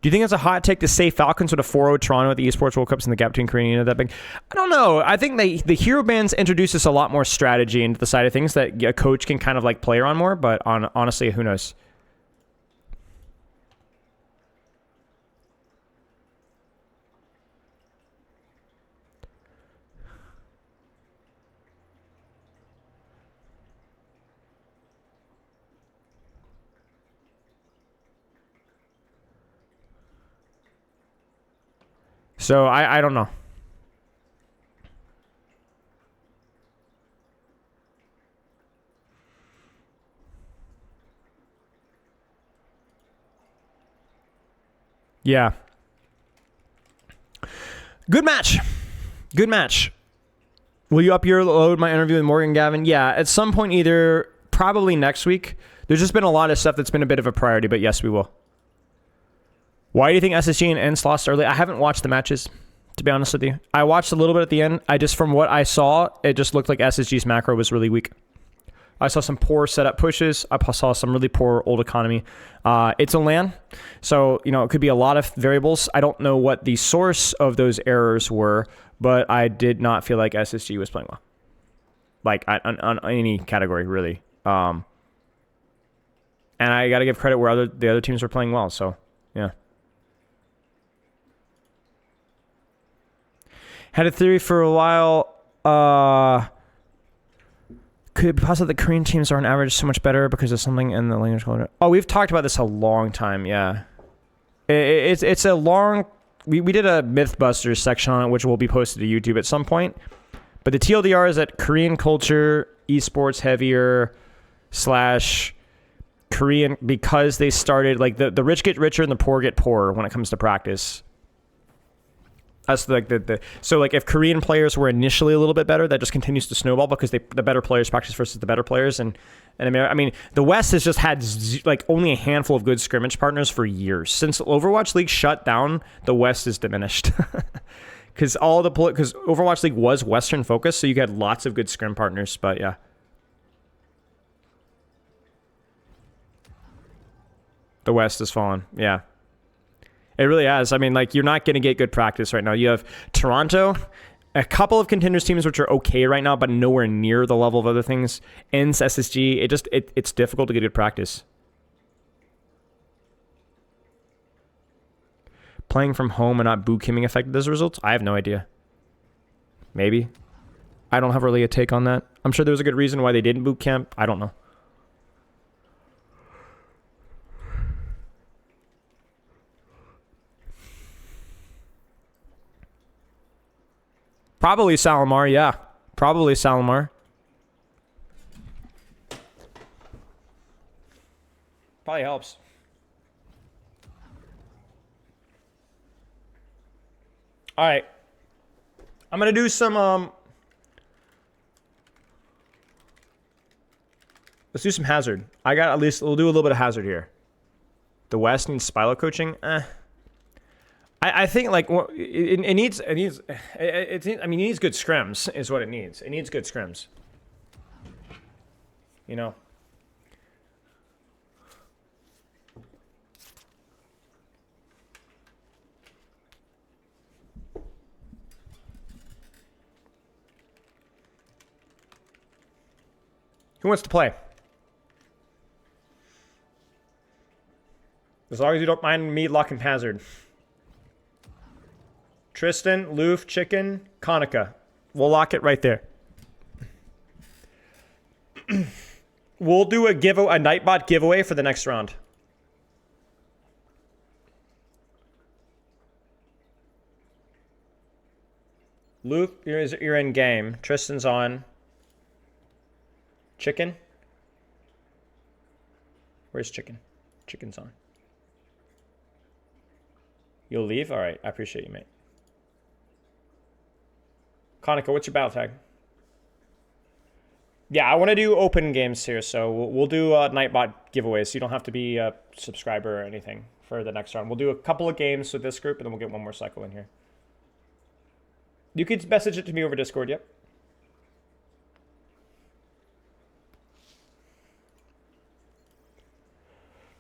Do you think it's a hot take to say Falcons would have 4-0 Toronto at the Esports World Cups and the gap between Korea and that big? I don't know. I think the hero bands introduce us a lot more strategy into the side of things that a coach can kind of like play around more, but honestly, who knows? So I don't know. Yeah. Good match. Good match. Will you upload my interview with Morgan Gavin? Yeah, at some point either probably next week. There's just been a lot of stuff that's been a bit of a priority, but yes, we will. Why do you think SSG and ENCE lost early? I haven't watched the matches, to be honest with you. I watched a little bit at the end. From what I saw, it just looked like SSG's macro was really weak. I saw some poor setup pushes. I saw some really poor old economy. It's a LAN, so it could be a lot of variables. I don't know what the source of those errors were, but I did not feel like SSG was playing well. Like on any category, really. And I got to give credit where the other teams were playing well. So yeah. Had a theory for a while. Could it be possible that Korean teams are on average so much better because of something in the language culture? Oh, we've talked about this a long time. Yeah, it's a long. We did a MythBusters section on it, which will be posted to YouTube at some point. But the TLDR is that Korean culture, esports heavier / Korean, because they started like the rich get richer and the poor get poorer when it comes to practice. That's like so like if Korean players were initially a little bit better, that just continues to snowball because the better players practice versus the better players. And America, I mean, the West has just had like only a handful of good scrimmage partners for years. Since Overwatch League shut down, the West is diminished because Overwatch League was Western focused, so you had lots of good scrim partners. But yeah, the West has fallen. Yeah. It really has. I mean, like, you're not going to get good practice right now. You have Toronto, a couple of contenders teams which are okay right now, but nowhere near the level of other things. ENCE, SSG, it's difficult to get good practice. Playing from home and not boot camping affected those results? I have no idea. Maybe. I don't have really a take on that. I'm sure there was a good reason why they didn't boot camp. I don't know. Probably Salamar, yeah. Probably Salamar. Probably helps. All right. I'm going to do some let's do some hazard. We'll do a little bit of hazard here. The West needs Spilo coaching. I think like it needs good scrims is what it needs. It needs good scrims. Who wants to play? As long as you don't mind me locking hazard. Tristan, Loof, Chicken, Konica. We'll lock it right there. We'll do a Nightbot giveaway for the next round. Loof, you're in game. Tristan's on. Chicken? Where's chicken? Chicken's on. You'll leave? Alright, I appreciate you, mate. Konica, what's your battle tag? Yeah, I want to do open games here, so we'll do Nightbot giveaways, so you don't have to be a subscriber or anything for the next round. We'll do a couple of games with this group, and then we'll get one more cycle in here. You could message it to me over Discord, yep.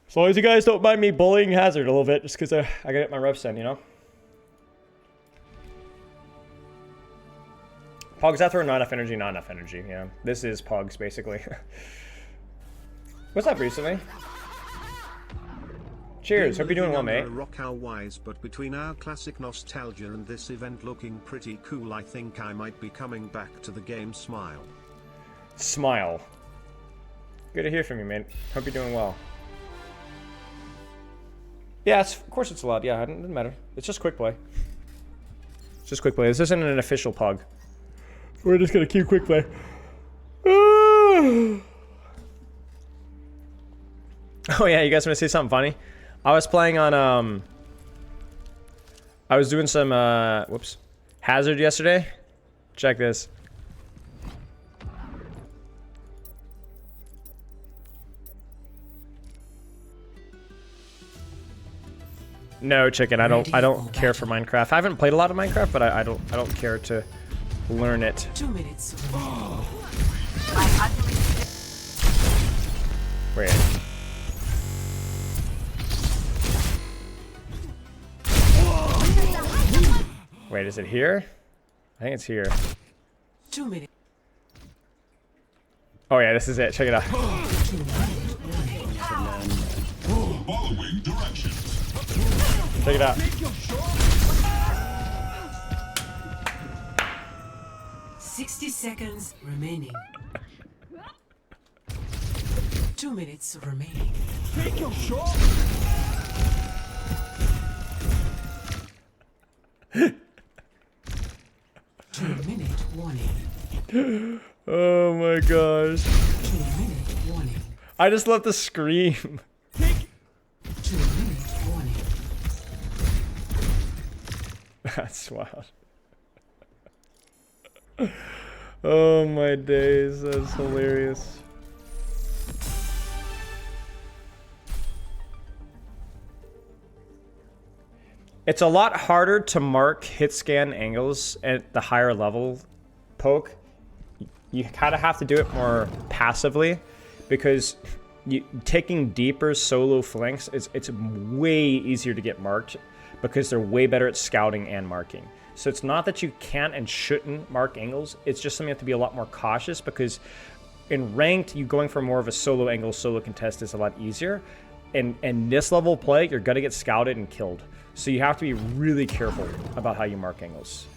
As long as you guys don't mind me bullying Hazard a little bit, just because I gotta get my reps in, you know? Pogs after not enough energy, not enough energy, yeah. This is Pogs, basically. What's up recently? Cheers, hope you're doing well, mate. Rock how wise, but between our classic nostalgia and this event looking pretty cool, I think I might be coming back to the game. Smile. Smile. Good to hear from you, mate. Hope you're doing well. Yeah, of course it's allowed. Yeah, it doesn't matter. It's just quick play. It's just quick play. This isn't an official Pog. We're just gonna keep quick play. Oh yeah, you guys want to see something funny? I was playing on I was doing some whoops, Hazard yesterday. Check this. No, chicken. I don't care for Minecraft. I haven't played a lot of Minecraft, but I don't care to learn it. 2 minutes. Wait. Wait, is it here? I think it's here. 2 minutes. Oh yeah, this is it. Check it out. Check it out. 60 seconds remaining. 2 minutes remaining. Take your shot. 2 minute warning. Oh my gosh. 2 minute warning. I just love the scream. 2 minute warning. That's wild. Oh my days, that's hilarious. It's a lot harder to mark hit scan angles at the higher level poke. You kind of have to do it more passively because taking deeper solo flanks, it's way easier to get marked because they're way better at scouting and marking. So it's not that you can't and shouldn't mark angles, it's just something you have to be a lot more cautious because in ranked, you going for more of a solo angle, solo contest is a lot easier. And this level of play, you're gonna get scouted and killed. So you have to be really careful about how you mark angles.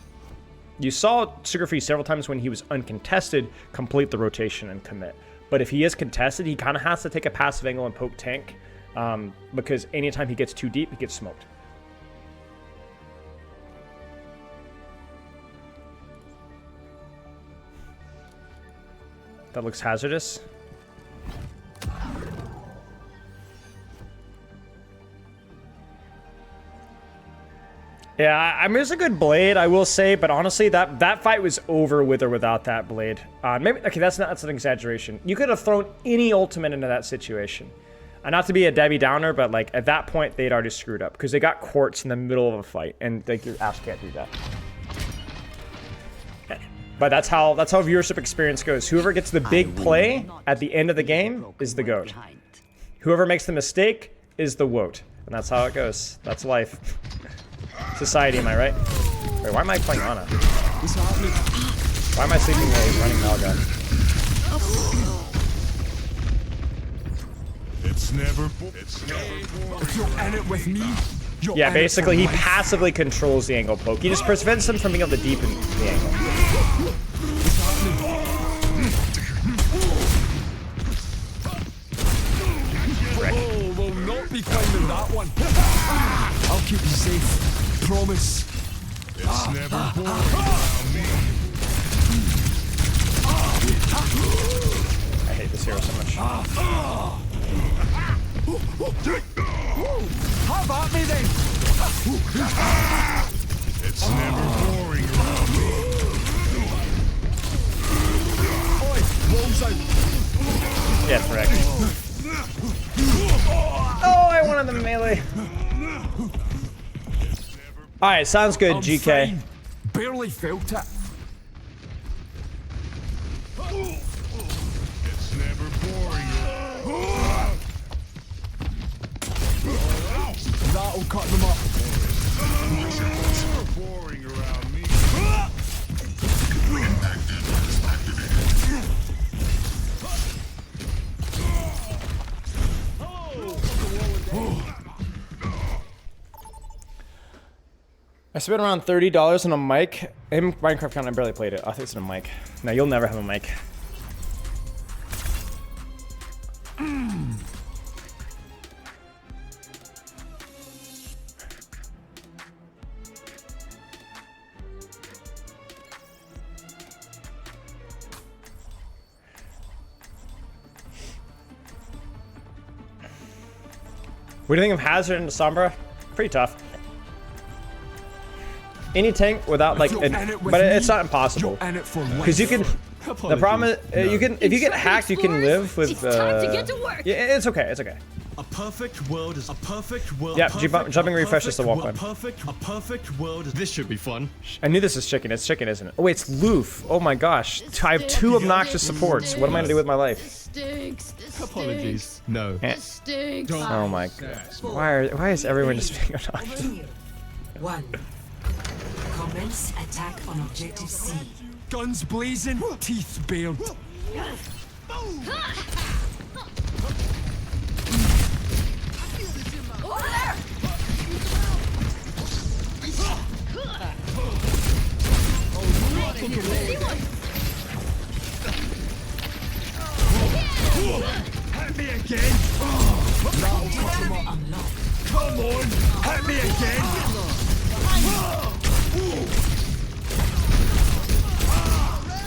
You saw Sugar Free several times when he was uncontested complete the rotation and commit. But if he is contested, he kind of has to take a passive angle and poke tank because anytime he gets too deep, he gets smoked. That looks hazardous. Yeah, I mean, it's a good blade, I will say, but honestly, that fight was over with or without that blade. Maybe okay, that's an exaggeration. You could have thrown any ultimate into that situation. Not to be a Debbie Downer, but like at that point, they'd already screwed up because they got quartz in the middle of a fight, and like your ass can't do that. But that's how viewership experience goes. Whoever gets the big play at the end of the game is the GOAT. Whoever makes the mistake is the WOAT. And that's how it goes. That's life. Society, am I right? Wait, why am I playing Ana? Why am I sleeping while he's running Malga? If you're in it with me, Yeah, basically he passively controls the angle poke. He just prevents him from being able to deepen the angle. Oh, we'll not be climbing that one. I'll keep you safe. Promise. It's never boring around me. I Have at me then! It's never boring around me. Oi, rolls out. Get wrecked. Oh, I wanted the melee. Alright, sounds good, I'm GK. fine. Barely felt it. It's never boring. That'll cut them up. It's never boring around me. I spent around $30 on a mic. In Minecraft Count, I barely played it. I think it's on a mic. No, you'll never have a mic. What do you think of Hazard and Sombra? Pretty tough. Any tank without like, You're in it with but it's me, not impossible. You're in it for life. Because you can. The problem is, you can if you get hacked, you can live with. It's time to get to work. Yeah, it's okay. It's okay. A perfect world is a perfect world. Yeah, jumping refresh is the walk one. A perfect world. This should be fun. I knew this is chicken. It's chicken, isn't it? Oh wait, it's Loof. Oh my gosh, I have 2 obnoxious supports. What am I gonna do with my life? Stinks. Apologies. No. Eh. Stinks. Oh my god. Why is everyone just being obnoxious? 1. Commence attack on objective C. Guns blazing, teeth bared. Over there. Hit me again! Come on! Hit me again!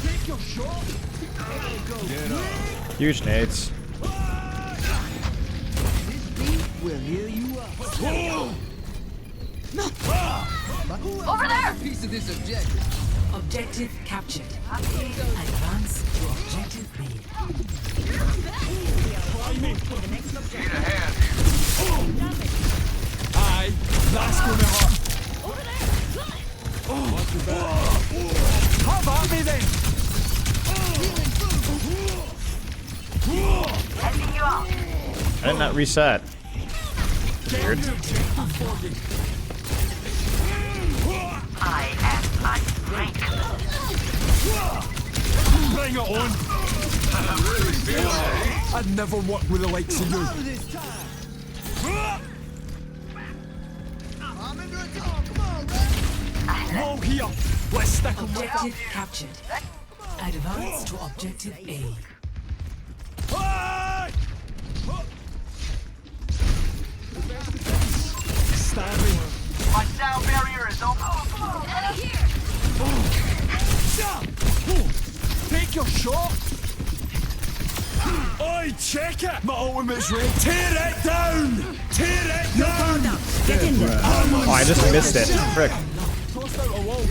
Take your shot! Huge nades. We'll heal you up. Over there. Piece of this objective. Objective captured. Advance to objective B. Aye, that's gonna hurt. Have at me then! I did not reset. Weird. Bring it on! I'd never work with the likes of you. Wall here! Let's stick 'em with Objective captured. Advance to objective A. Hey! Stabbing. My sound barrier is open. Take your shot! Oi, check it! My ultimate's ready. Tear it down! Tear it down! Oh, I just missed it. Frick. Tossed out a wall.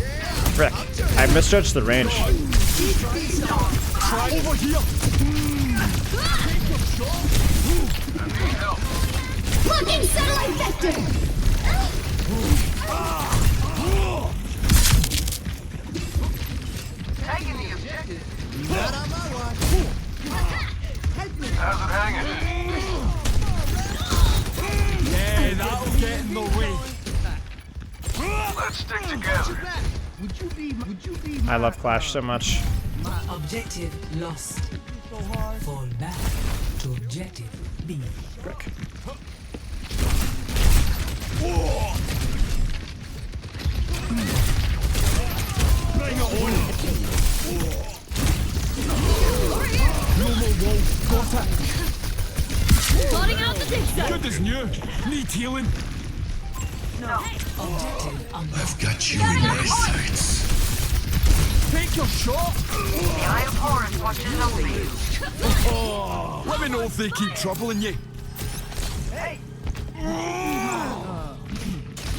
Frick. I misjudged the range. Try over here! Fucking satellite vector. Taking the objective. Not on my watch. How's it hanging? Yeah, that'll get in the way. Let's stick together. I love Clash so much. Objective lost. Fall back to objective B. Frick. Bring it on! No more wall. Got it. Plotting out the dig site. Good as new. Need healing. Objective unlocked. I've got you in my sights. Take your shot. The Eye of Horus watches over you. Oh, let me know if they keep troubling you. Hey!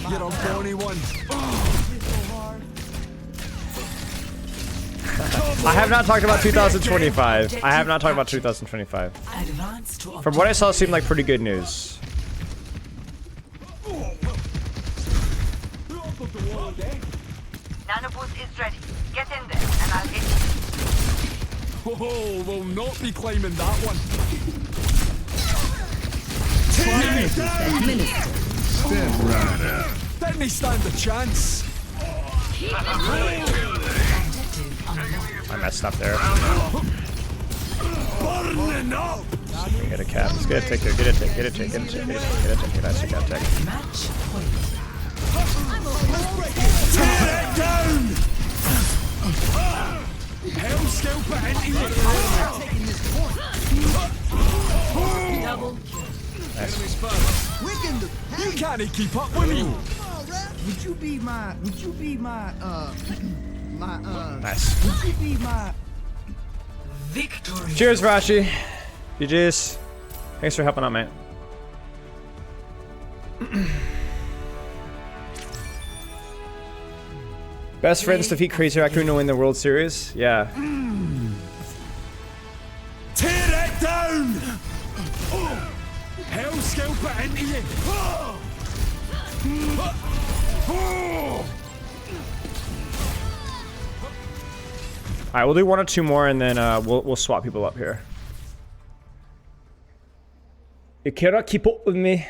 You're a bonny one. I have not talked about 2025. I have not talked about 2025. Advance to From what I saw, it seemed like pretty good news. Nanoboost is ready. Get in there, and I'll hit you. Oh, we'll not be climbing that one. Step right up. Didn't he stand a chance? I messed up there. Burning up. Get a cap. Let's get a tick here. Get a tick. Get a tick. Get a tick. Get a tick. Get a tick. Get a tick. Get a tick. Match point. Tear it down. Hell scalp it into you. Double kill. You can't keep up with me. Would you be my Nice. would you be my Victory. Cheers, Rashi. GG's. Thanks for helping out, mate. Best friends defeat Crazy Raccoon to win the World Series? Yeah. Tear it down. Hell scalp it into you. Alright, we'll do one or two more and then we'll swap people up here. You cannot keep up with me.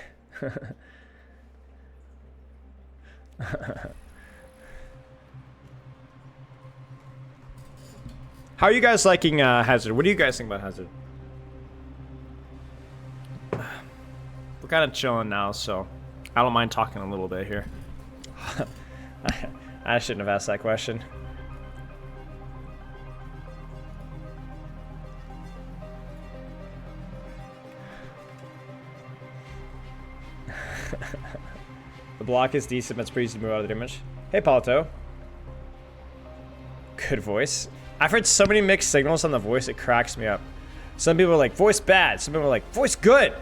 How are you guys liking Hazard? What do you guys think about Hazard? We're kind of chilling now, so I don't mind talking a little bit here. I shouldn't have asked that question. The block is decent, but it's pretty easy to move out of the damage. Hey, Palto. Good voice. I've heard so many mixed signals on the voice, it cracks me up. Some people are like, voice bad. Some people are like, voice good.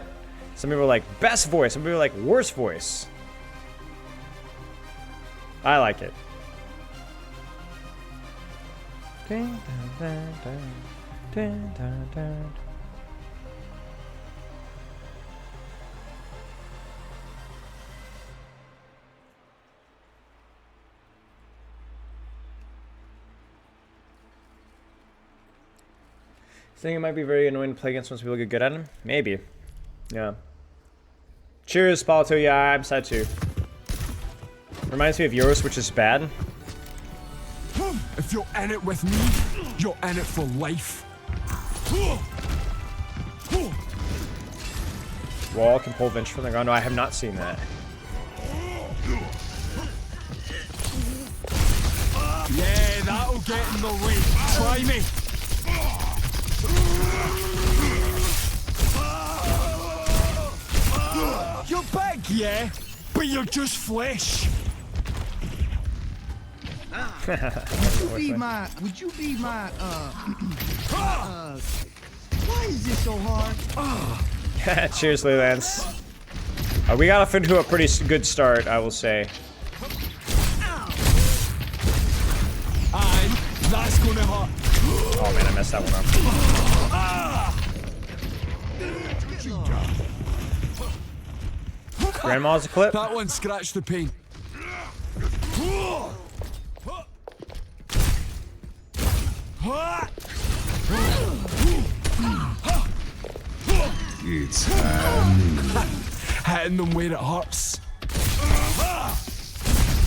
Some people are like, best voice. Some people are like, worst voice. I like it. Think it might be very annoying to play against once people get good at him? Maybe. Yeah. Cheers, Palto. Yeah, I'm sad too. Reminds me of yours, which is bad. If you're in it with me, you're in it for life. Wall can pull Vince from the ground. No, I have not seen that. Yeah, that'll get in the way. Try me. You're big, yeah, but you're just flesh. would you be my why is this so hard? Cheers, Leylance. We got off into a pretty good start, I will say. Aye, that's gonna hurt. Oh man, I messed that one up. Grandma's a clip. That one scratched the paint. It's time. Hitting them where it hurts.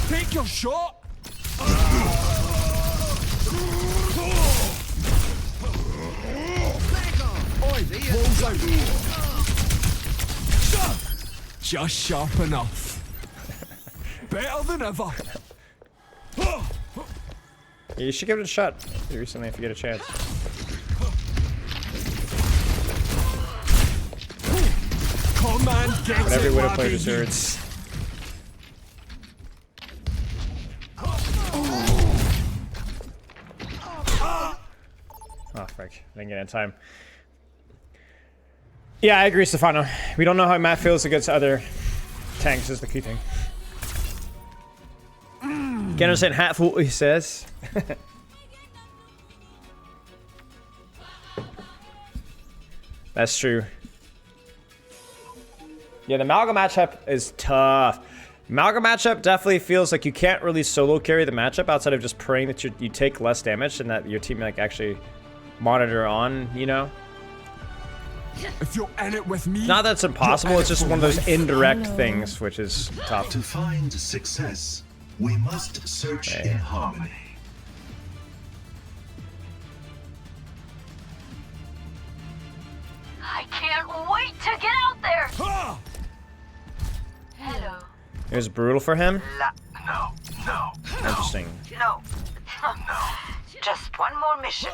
Take your shot. Oi, balls out. Just sharp enough. Better than ever. You should give it a shot recently if you get a chance. Command gets But every it, Widow player laddie. deserves. Oh, frick. I didn't get in time. Yeah, I agree, Stefano. We don't know how Matt feels against other tanks is the key thing. Can't understand half what he says. That's true. Yeah, the Malga matchup is tough. Malga matchup definitely feels like you can't really solo carry the matchup outside of just praying that you take less damage and that your team like actually monitor on, you know? If you're in it with me, Not that it's impossible, it's just one of those indirect things, which is tough. To find success, we must search in harmony. I can't wait to get out there! Hello. It was brutal for him? No. Interesting. No. Just one more mission.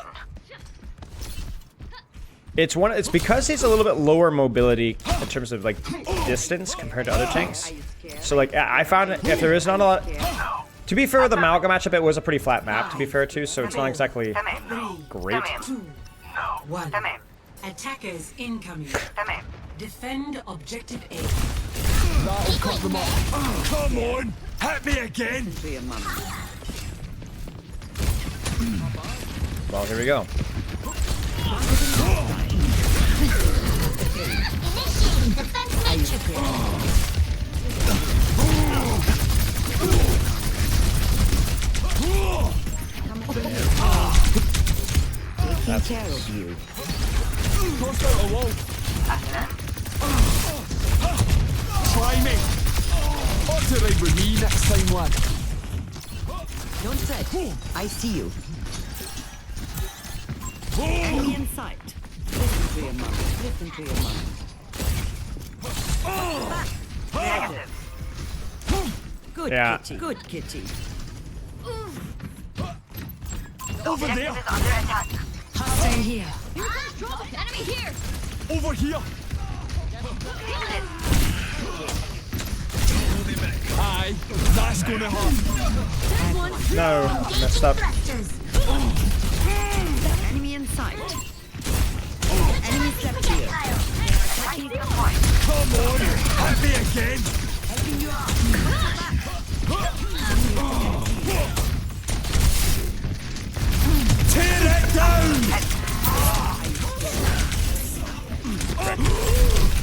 It's because he's a little bit lower mobility in terms of like distance compared to other tanks. So like I found if there is not a lot. To be fair, with the Malga matchup, it was a pretty flat map. To be fair too, so it's not exactly great. One. Attackers incoming. Defend objective A. that'll cut them off. Come on, hit me again. Well, here we go. Taking care of you. Cross out a wall. Try me. Ought to ride with me next time, lad. Don't fret. I see you. Enemy in sight. Listen to your mom. Listen to your mom. Good Yeah. kitty. Good kitty. Over there. Hostile here. Here comes trouble. Enemy here. Over here. Aye, that's gonna hurt. No, messed up. Enemy in sight. Enemy stepped here. Come on, hit me again. Helping you out. Tear it down.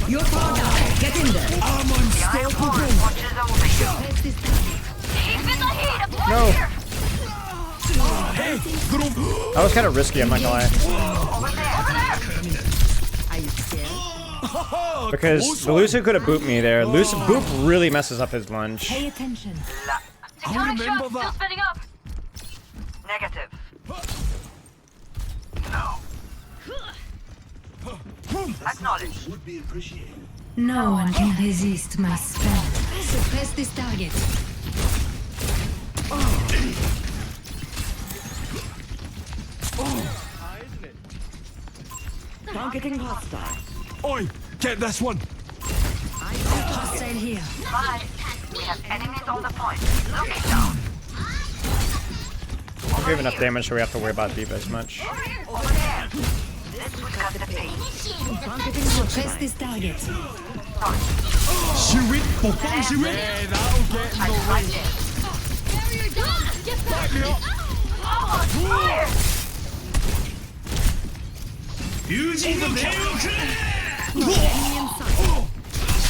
You're far down. Get in there. I'm unstoppable. No. Hey, throw. That was kind of risky, I'm not gonna lie. Are you scared? Because the Lucio could have booped me there. Lucio boop really messes up his lunge. Pay attention. I remember that. Spinning up. Negative. Acknowledge. Would be appreciated. No one can resist my spell. Suppress this target. Targeting hostile. Oi, get this one. Hostile here. Bye. We have enemies on the point. Looking down. We have enough damage so we have to worry about Diva as much. Over there. This will cut the pain. Targeting Suppress hostile. this target. Shoot it. Before shoot it. Yeah, that'll get in the way. Barrier down. Get back. Back me up. Fire. Enemy in sight.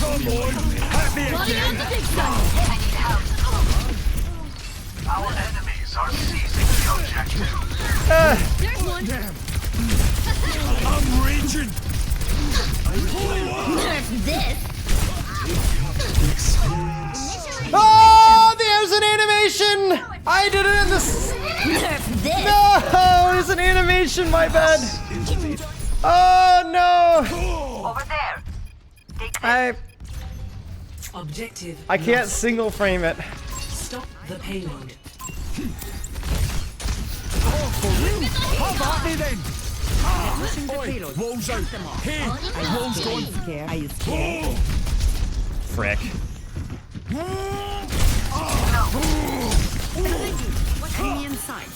Come on, hit me again. I need help. Our enemies are seizing the objective. There's one. I'm raging. Nerf this. Oh, there's an animation! I did it in this. Nerf this. No, there's an animation, my bad. Oh no! Over there. Take Objective. I can't single frame it. Stop the payload. Oh, for real? How about me then? Pushing the Oi, payload. walls out. Hey, walls Are you gone. scared? Are you scared? Frick. Enemy in sight.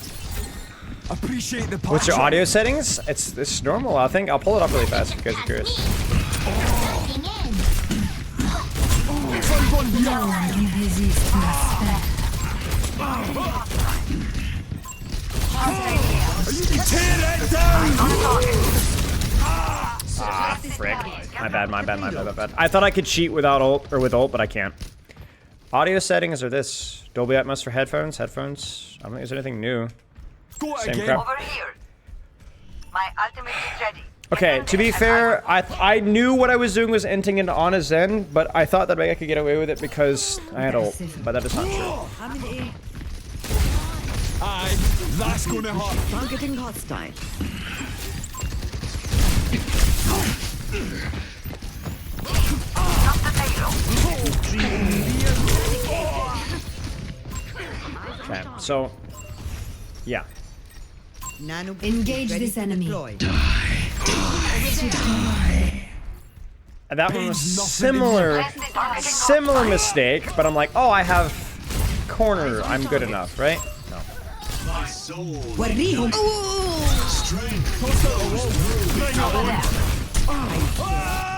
Appreciate the What's your audio settings? It's normal, I think. I'll pull it up really fast if you guys are curious. No one can resist my spell. Ah, frick. My bad. I thought I could cheat without ult, or with ult, but I can't. Audio settings are this. Dolby Atmos for headphones. I don't think there's anything new. Same crap. Over here. My ultimate is ready. Okay, to be fair, I knew what I was doing was entering into Ana Zen, but I thought that maybe I could get away with it because I had ult, but that is not true. Aye, that's gonna hurt. Targeting hostile. Okay, so, yeah. Engage this enemy. That one was similar mistake, but I'm like, oh, I have corner, I'm good enough, right? No.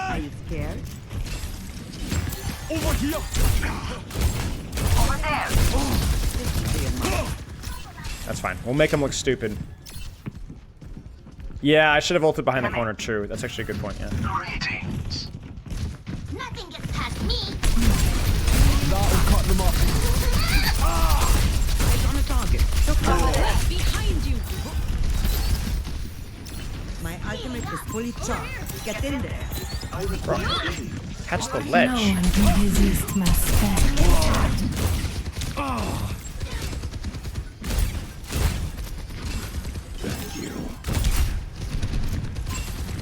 Are you scared? Over here. Over there. That's fine. We'll make him look stupid. Yeah, I should have ulted behind the corner, true. That's actually a good point, yeah. Nothing gets past me. That'll cut them up. Eyes on a target. Behind you. My ultimate is fully charged. Get in there. Bro. Catch the No ledge. one can resist my spell.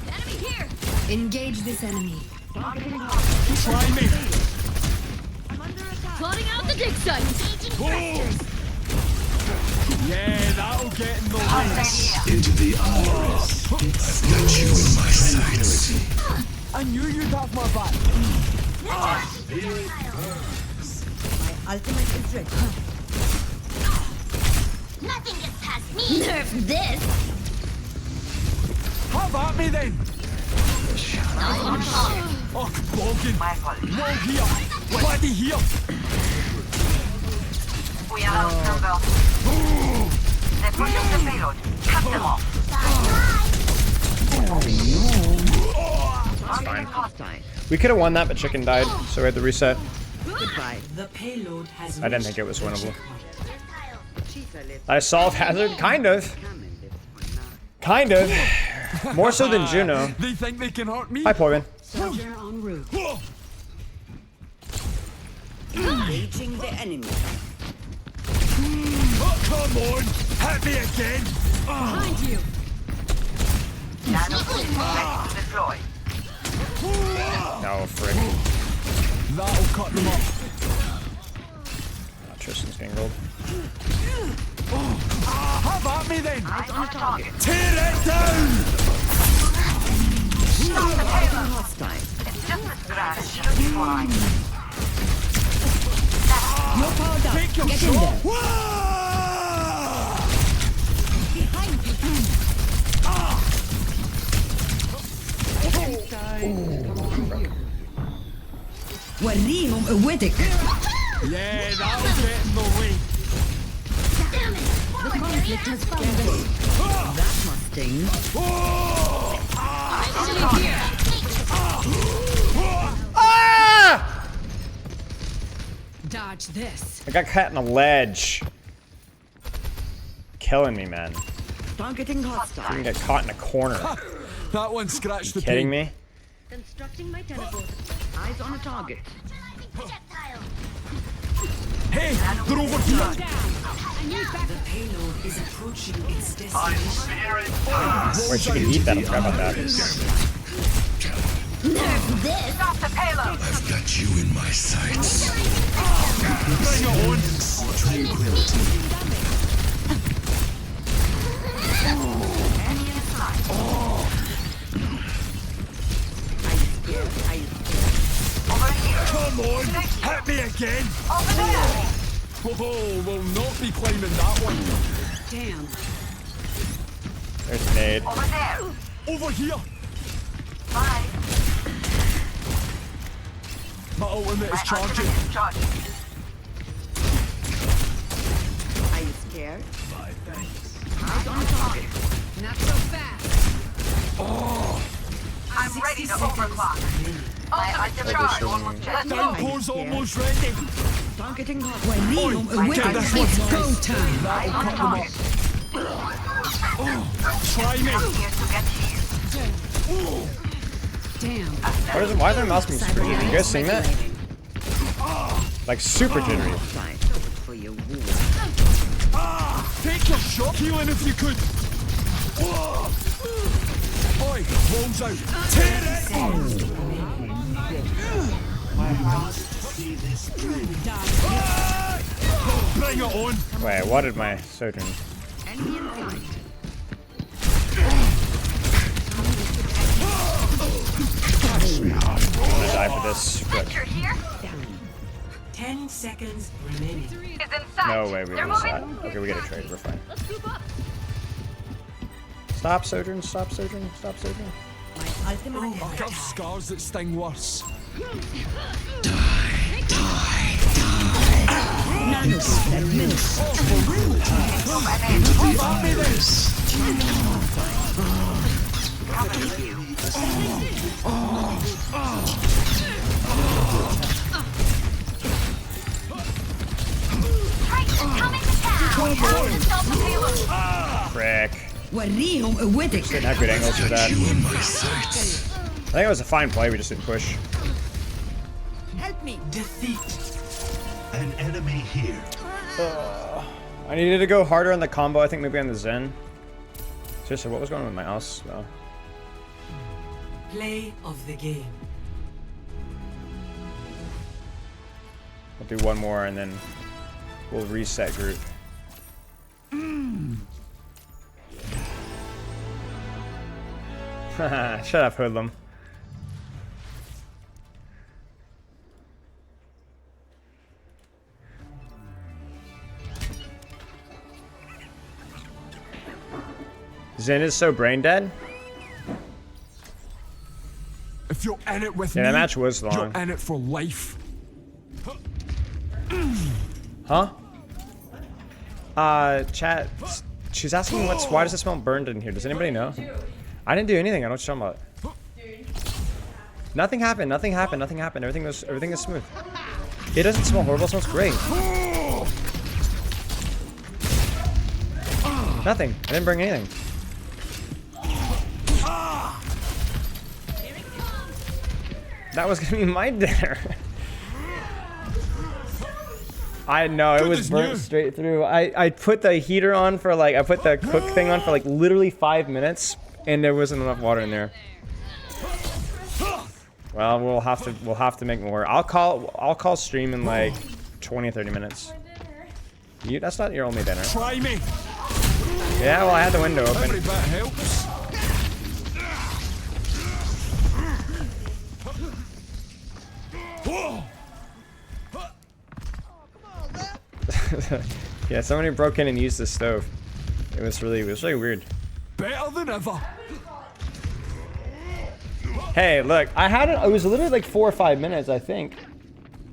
Enemy here. Engage this enemy. Try me. Plotting out the dig site. Yeah, that'll get in the way. Into the iris. I've got you in my sights. I knew you'd have my back. My ultimate is ready. Nothing gets past me. Nerf this. Have at me then. Oh, boggin. Wall here. Bloody here. We are outnumbered. They're pushing the payload. Cut them off. Fine. Hostile. We could have won that, but chicken died, so we had to reset. Goodbye. The payload has I didn't think it was winnable. Cheetah left. I solved Hazard? Kind of. Kind of. More so than Juno. They think they can hurt me? Hi, Porbin. soldier en route. Engaging the enemy. Oh, come on! Hit me again! Behind you. Deploy. No, frick. That'll cut them up. Oh, Tristan's getting rolled. Have at me then! Eyes on target. Tear it down! Hostile. It's just a scratch. Should be fine. No power down. Take your Get in shot! there. Behind you. وريهم قوتك. Yeah, that'll get in the way. The conflict has found us. That must sting. Ah! Dodge this. I got caught in a ledge. Killing me, man. Targeting hostile. Didn't get caught in a corner. That one scratched the Kidding paint. me? Constructing my teleport. Eyes on a target. Hey, they're over here! The payload is approaching its destination. Wait, she can eat that. I forgot about that. Nerf this. Stop the payload. I've got you in my sights. Bring it on! Over here. Come on! Hit me again! Over there. Oh, we'll not be claiming that one. Damn. There's nade. Over there. Over here. Bye. My ultimate My is charging. ultimate is charging. Are you scared? Eyes on target. Not so fast. I'm ready to overclock. My ultimate charge almost checked. Let's go. Downpour's almost ready. Targeting hot. Oi, get this one. Go time. Eyes on target. Try me. Here to get here. Damn. Why is my mouse being screwed? You guys seeing that? Like super jittery. Right. For your wound. Take your shot. Healing if you could. Oi, rolls out. Tear it. Bring it on. Wait, what did my Sojourn? Enemy in sight. I'm gonna die for this. Frick. You're here? 10 seconds remaining. Is in sight. No way we They're lose moving. that. Okay, we get a trade. We're fine. Let's move up. Stop Sojourn. Stop Sojourn. Stop Sojourn. My ultimate I got scars that sting worse. nanos administered. Frick. وريهم قوتك. Didn't have good angles for that. I think it was a fine play. We just didn't push. Help me. Defeat an enemy here. I needed to go harder on the combo. I think maybe on the Zen. Seriously, what was going on with my mouse? Well, Play of the game. we'll do one more and then we'll reset group. Shut up, hoodlum. Zen is so brain dead. If you're in it with Yeah, me, that match was long. you're in it for life. Huh? Chat. She's asking why does it smell burned in here? Does anybody know? I didn't do anything. I don't know what you're talking about. Nothing happened. Nothing happened. Nothing happened. Everything is smooth. It doesn't smell horrible. It smells great. Nothing. I didn't bring anything. That was gonna be my dinner. I know, it was burnt straight through. I put the heater on for like, I put the cook thing on for like literally 5 minutes, and there wasn't enough water in there. Well, we'll have to make more. I'll call stream in like 20 or 30 minutes. That's not your only dinner. Try me. Yeah, well, I had the window open. Every bit helps. Yeah, somebody broke in and used the stove. It was really weird. Better than ever. Hey, look, I had it. It was literally like 4 or 5 minutes, I think.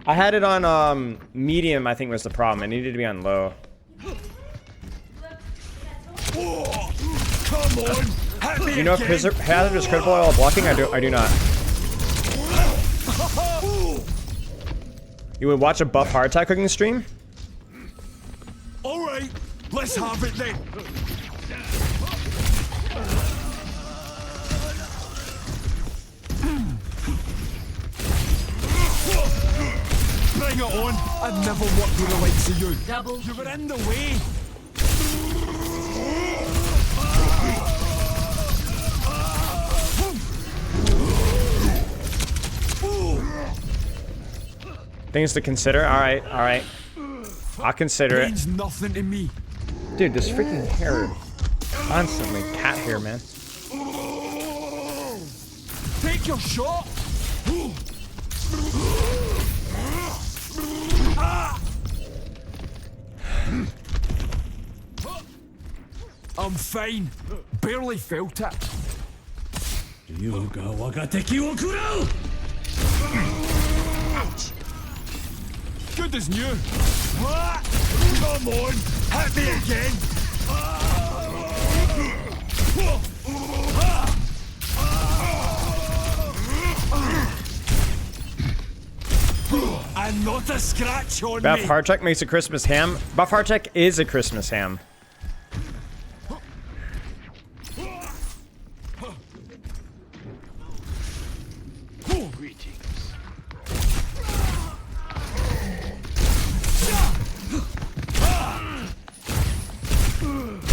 I had it on medium. I think was the problem. It needed to be on low. Come on. You know, hazardous critical while blocking. I do not. You would watch a buff hard attack cooking stream? All right, let's have it then. Bring it on. I'd never work with the likes of you. You were in the way. Things to consider. All right. I'll consider it. Means nothing to me. Dude, this freaking hair. Constantly. Cat hair, man. Take your shot. I'm fine. Barely felt it. Good as new. What? Come on, hit me again. And not a scratch on Buff me. Hardcheck makes a Christmas ham. Buff Hardcheck is a Christmas ham.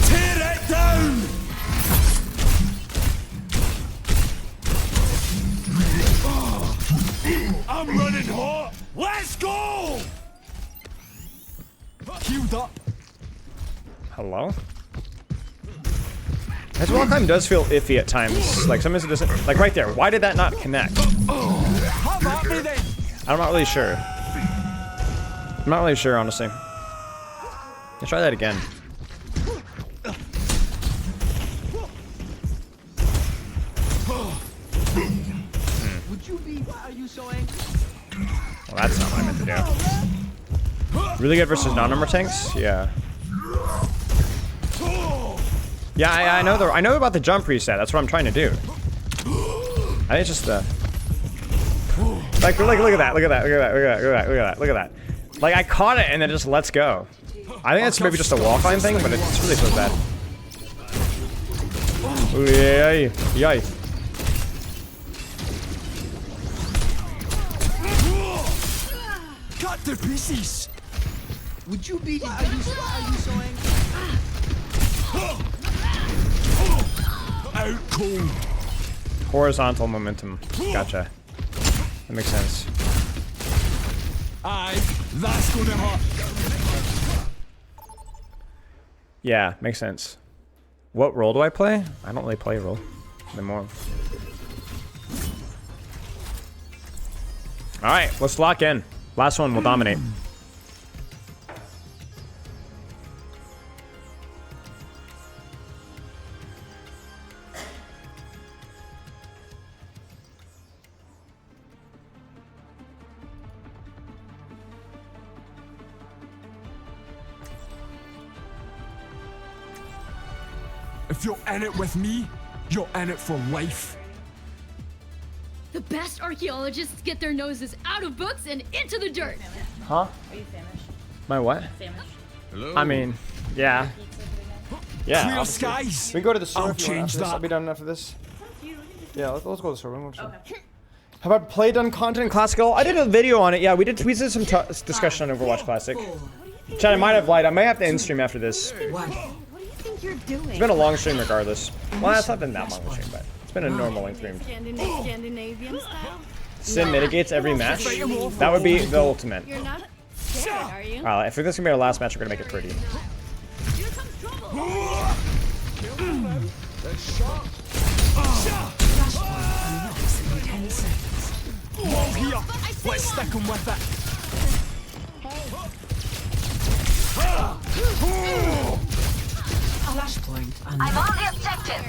Tear it down. I'm running hot. Let's go. Healed up. Hello? His wall climb does feel iffy at times. Like sometimes it doesn't. Like right there. Why did that not connect? Have at me then. I'm not really sure. I'm not really sure, honestly. Let's try that again. Would you be? What are you saying? Well, that's not what I meant to do. Really good versus non-armor tanks? Yeah. Yeah, I know I know about the jump reset. That's what I'm trying to do. I think it's just the like look at that, look at that, look at that, look at that, look at that, look at that, look at that. Like I caught it and then it just lets go. I think that's maybe just a wall climb thing, but it's really so bad. Ooh, yay, yay. Cut to pieces. Would you be? What are you saying? Out cold. Horizontal momentum. Gotcha. That makes sense. Aye, that's gonna hurt. Yeah, makes sense. What role do I play? I don't really play a role anymore. Alright, let's lock in. Last one will dominate. If you're in it with me, you're in it for life. The best archaeologists get their noses out of books and into the dirt. Huh? Are you famished? My what? Famished? Hello? I mean, yeah. Yeah. Clear obviously. skies. We can go to the store. I'll if you want change after this. that. I'll be done after this. Yeah, let's go to the store. Okay. Have I played on content in Classical? I did a video on it. Yeah, we did some discussion on Overwatch Classic. Chad, I might have lied. I might have to end stream after this. What do you think you're doing? It's been a long stream regardless. Well, it's not been that long of a stream, but it's been a normal length stream. Scandinavian style? Sim mitigates every match. That would be the ultimate. You're not scared, are you? If this is gonna be our last match, we're gonna make it pretty. Here comes trouble. Wall here. Let's stick 'em with it. Flashpoint I'm on the objective.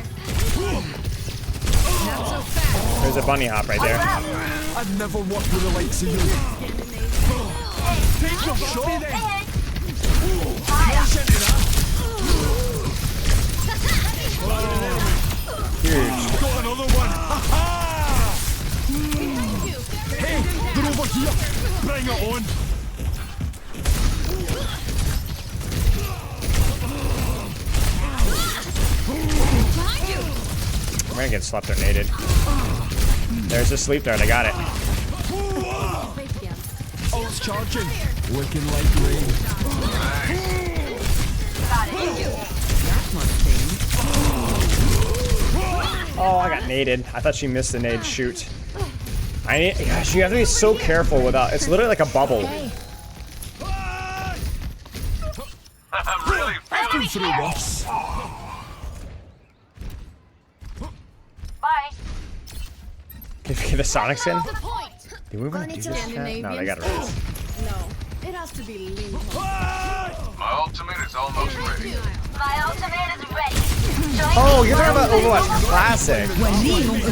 Not so fast. There's a bunny hop right there. I've never worked with the likes of you. Take your shot then. Huge. Got another one. Hey, they're over here. Bring it on. I'm gonna get slept or naded. There's a sleep dart. I got it. Ult's charging. Looking like rain. Oh, I got naded. I thought she missed the nade. Shoot. Gosh, you have to be so careful without. It's literally like a bubble. I'm really feeling through this. Bye. Can you get a Sonic skin? Did we want to do this? Chat? No, they got it. No. It has to be Ling Hong. My ultimate is almost ready. My ultimate is ready. Join Oh, me. you're talking about Overwatch Classic.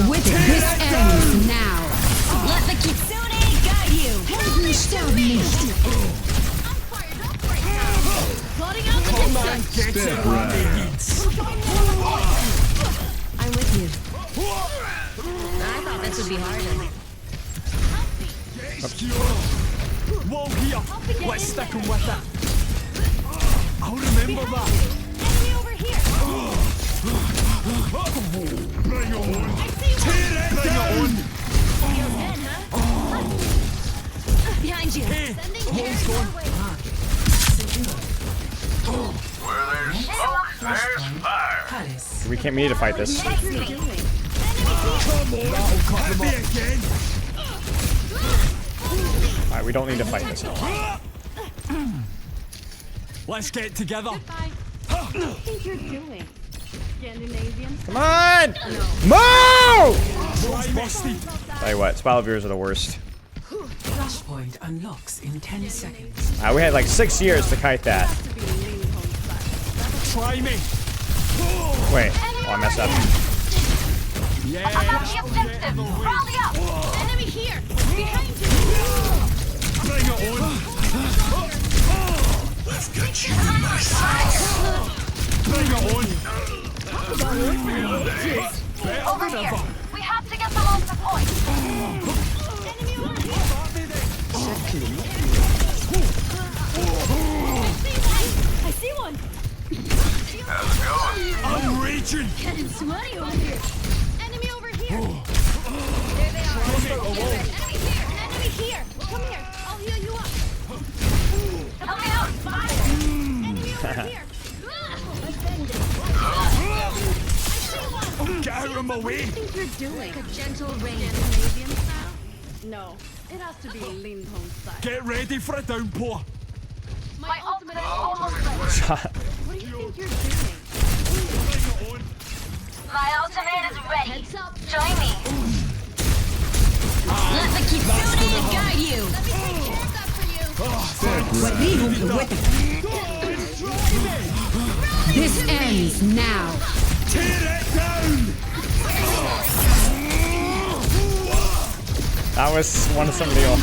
With it, this ends now. Let the Kitsune guide you. Stop me. Plotting out the distance. I'm with you. I thought this would be harder. Wall here. Let's stick 'em with it. I'll remember that. Enemy over here. Bring it on. Tear it down. Behind you. Hey, Sending hole's gone. Where there's smoke, there's fire. We need to fight this. That'll cut them off. Again. Alright, we don't need to fight this. Let's get together. What do you think you're doing? Scandinavian? Come on! Move! Busty. Tell you what, Spell viewers are the worst. Flashpoint unlocks in 10 seconds. We had like 6 years to kite that. Try me. Wait, oh, I messed up. Yeah. About the objective. Rally up. Enemy here. Behind you. Bring it on. I've got you in my sights. Bring it on. Over here. We have to get them off the point. Enemy over here. I see one. How's it going? I'm raging. Getting sweaty over here. Enemy over here. There they are. Enemy here. Come here. I'll heal you up. Help me out. Enemy over here. Get out of my way. What do you think you're doing? A gentle rain. Scandinavian style? No. It has to be Ling Hong style. Get ready for a downpour. My ultimate is almost ready. What do you think you're doing? My ultimate is ready. Heads up. Join me. Let the Kitsune guide you. Let me take care of that for you. This ends now. Tear it down. That was one of somebody else.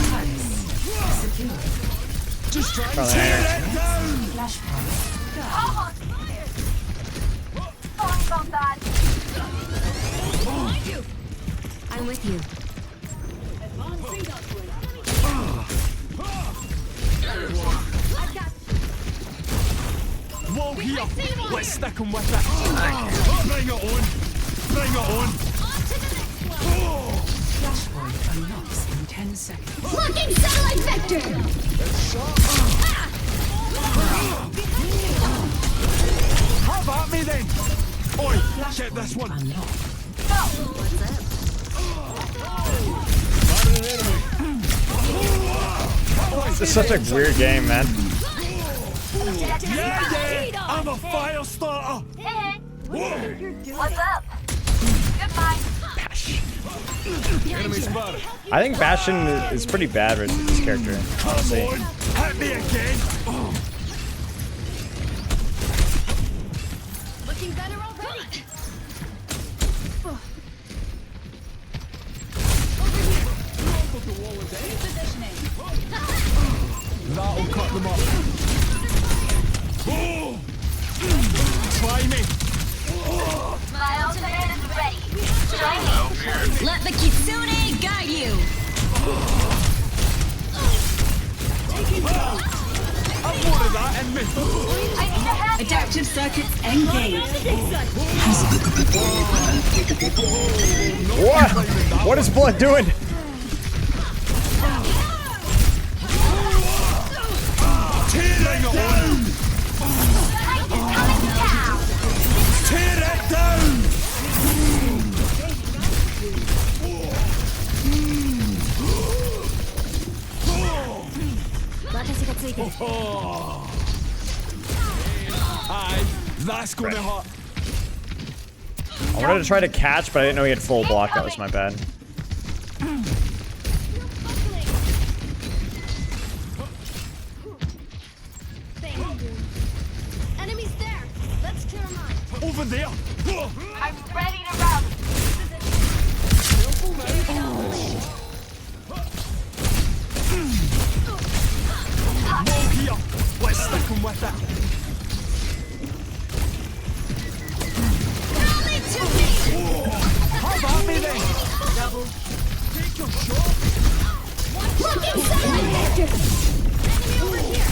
Just try Probably tear Iron. it down. Sorry about that. I'm with you. Wall here. Let's stick 'em with it. Bring it on. Bring it on. Flashpoint unlocks in 10 seconds. Blocking satellite vector. Have at me then. Oi, get this one. This is such a weird game, man. Yeah, I'm a fire starter. What's up? Goodbye. Enemy spotted. I think Bastion is pretty bad versus this character, honestly. Hit me again. Looking better already. That'll cut them up. Try me. My ultimate is ready. Join me. Let the Kitsune guide you. I've more of that in me. I need to have Adaptive circuits engaged. What? What is Blood doing? Tear it down. Tear it down. Aye, that's gonna hurt. I wanted to try to catch, but I didn't know he had full block. That was my bad. Over there. I'm ready to rally. More here. Let's stick 'em with it. How about me then? Double. Take your shot. Look inside! Enemy over here!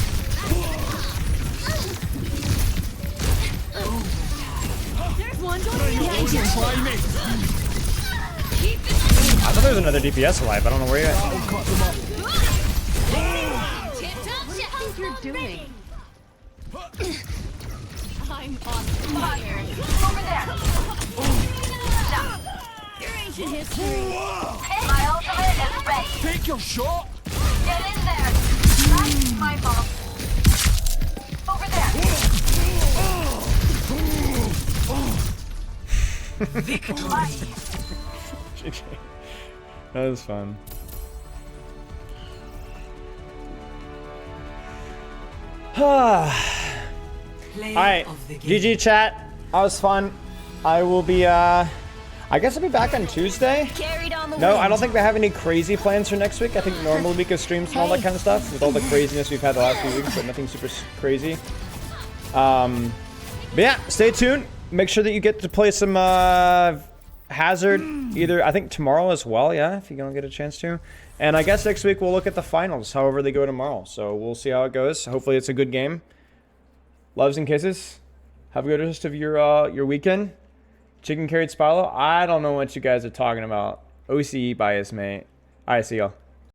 There's one going Try me. I thought there was another DPS alive. I don't know where you're at. That'll cut them up. What do you think you're doing? I'm on fire. Over there. Your ancient history. My ultimate is ready. Take your shot. Get in there. That's my bomb. Over there. Victory. That was fun. Alright, GG chat. That was fun. I will be, I guess I'll be back on Tuesday. No, I don't think we have any crazy plans for next week. I think normal week of streams and all that kind of stuff with all the craziness we've had the last few weeks, but nothing super crazy. But yeah, stay tuned. Make sure that you get to play some Hazard either, I think tomorrow as well, yeah, if you don't get a chance to. And I guess next week we'll look at the finals, however they go tomorrow. So we'll see how it goes. Hopefully it's a good game. Loves and kisses. Have a good rest of your weekend. Chicken carried Spilo. I don't know what you guys are talking about. OCE bias, mate. Alright, see y'all.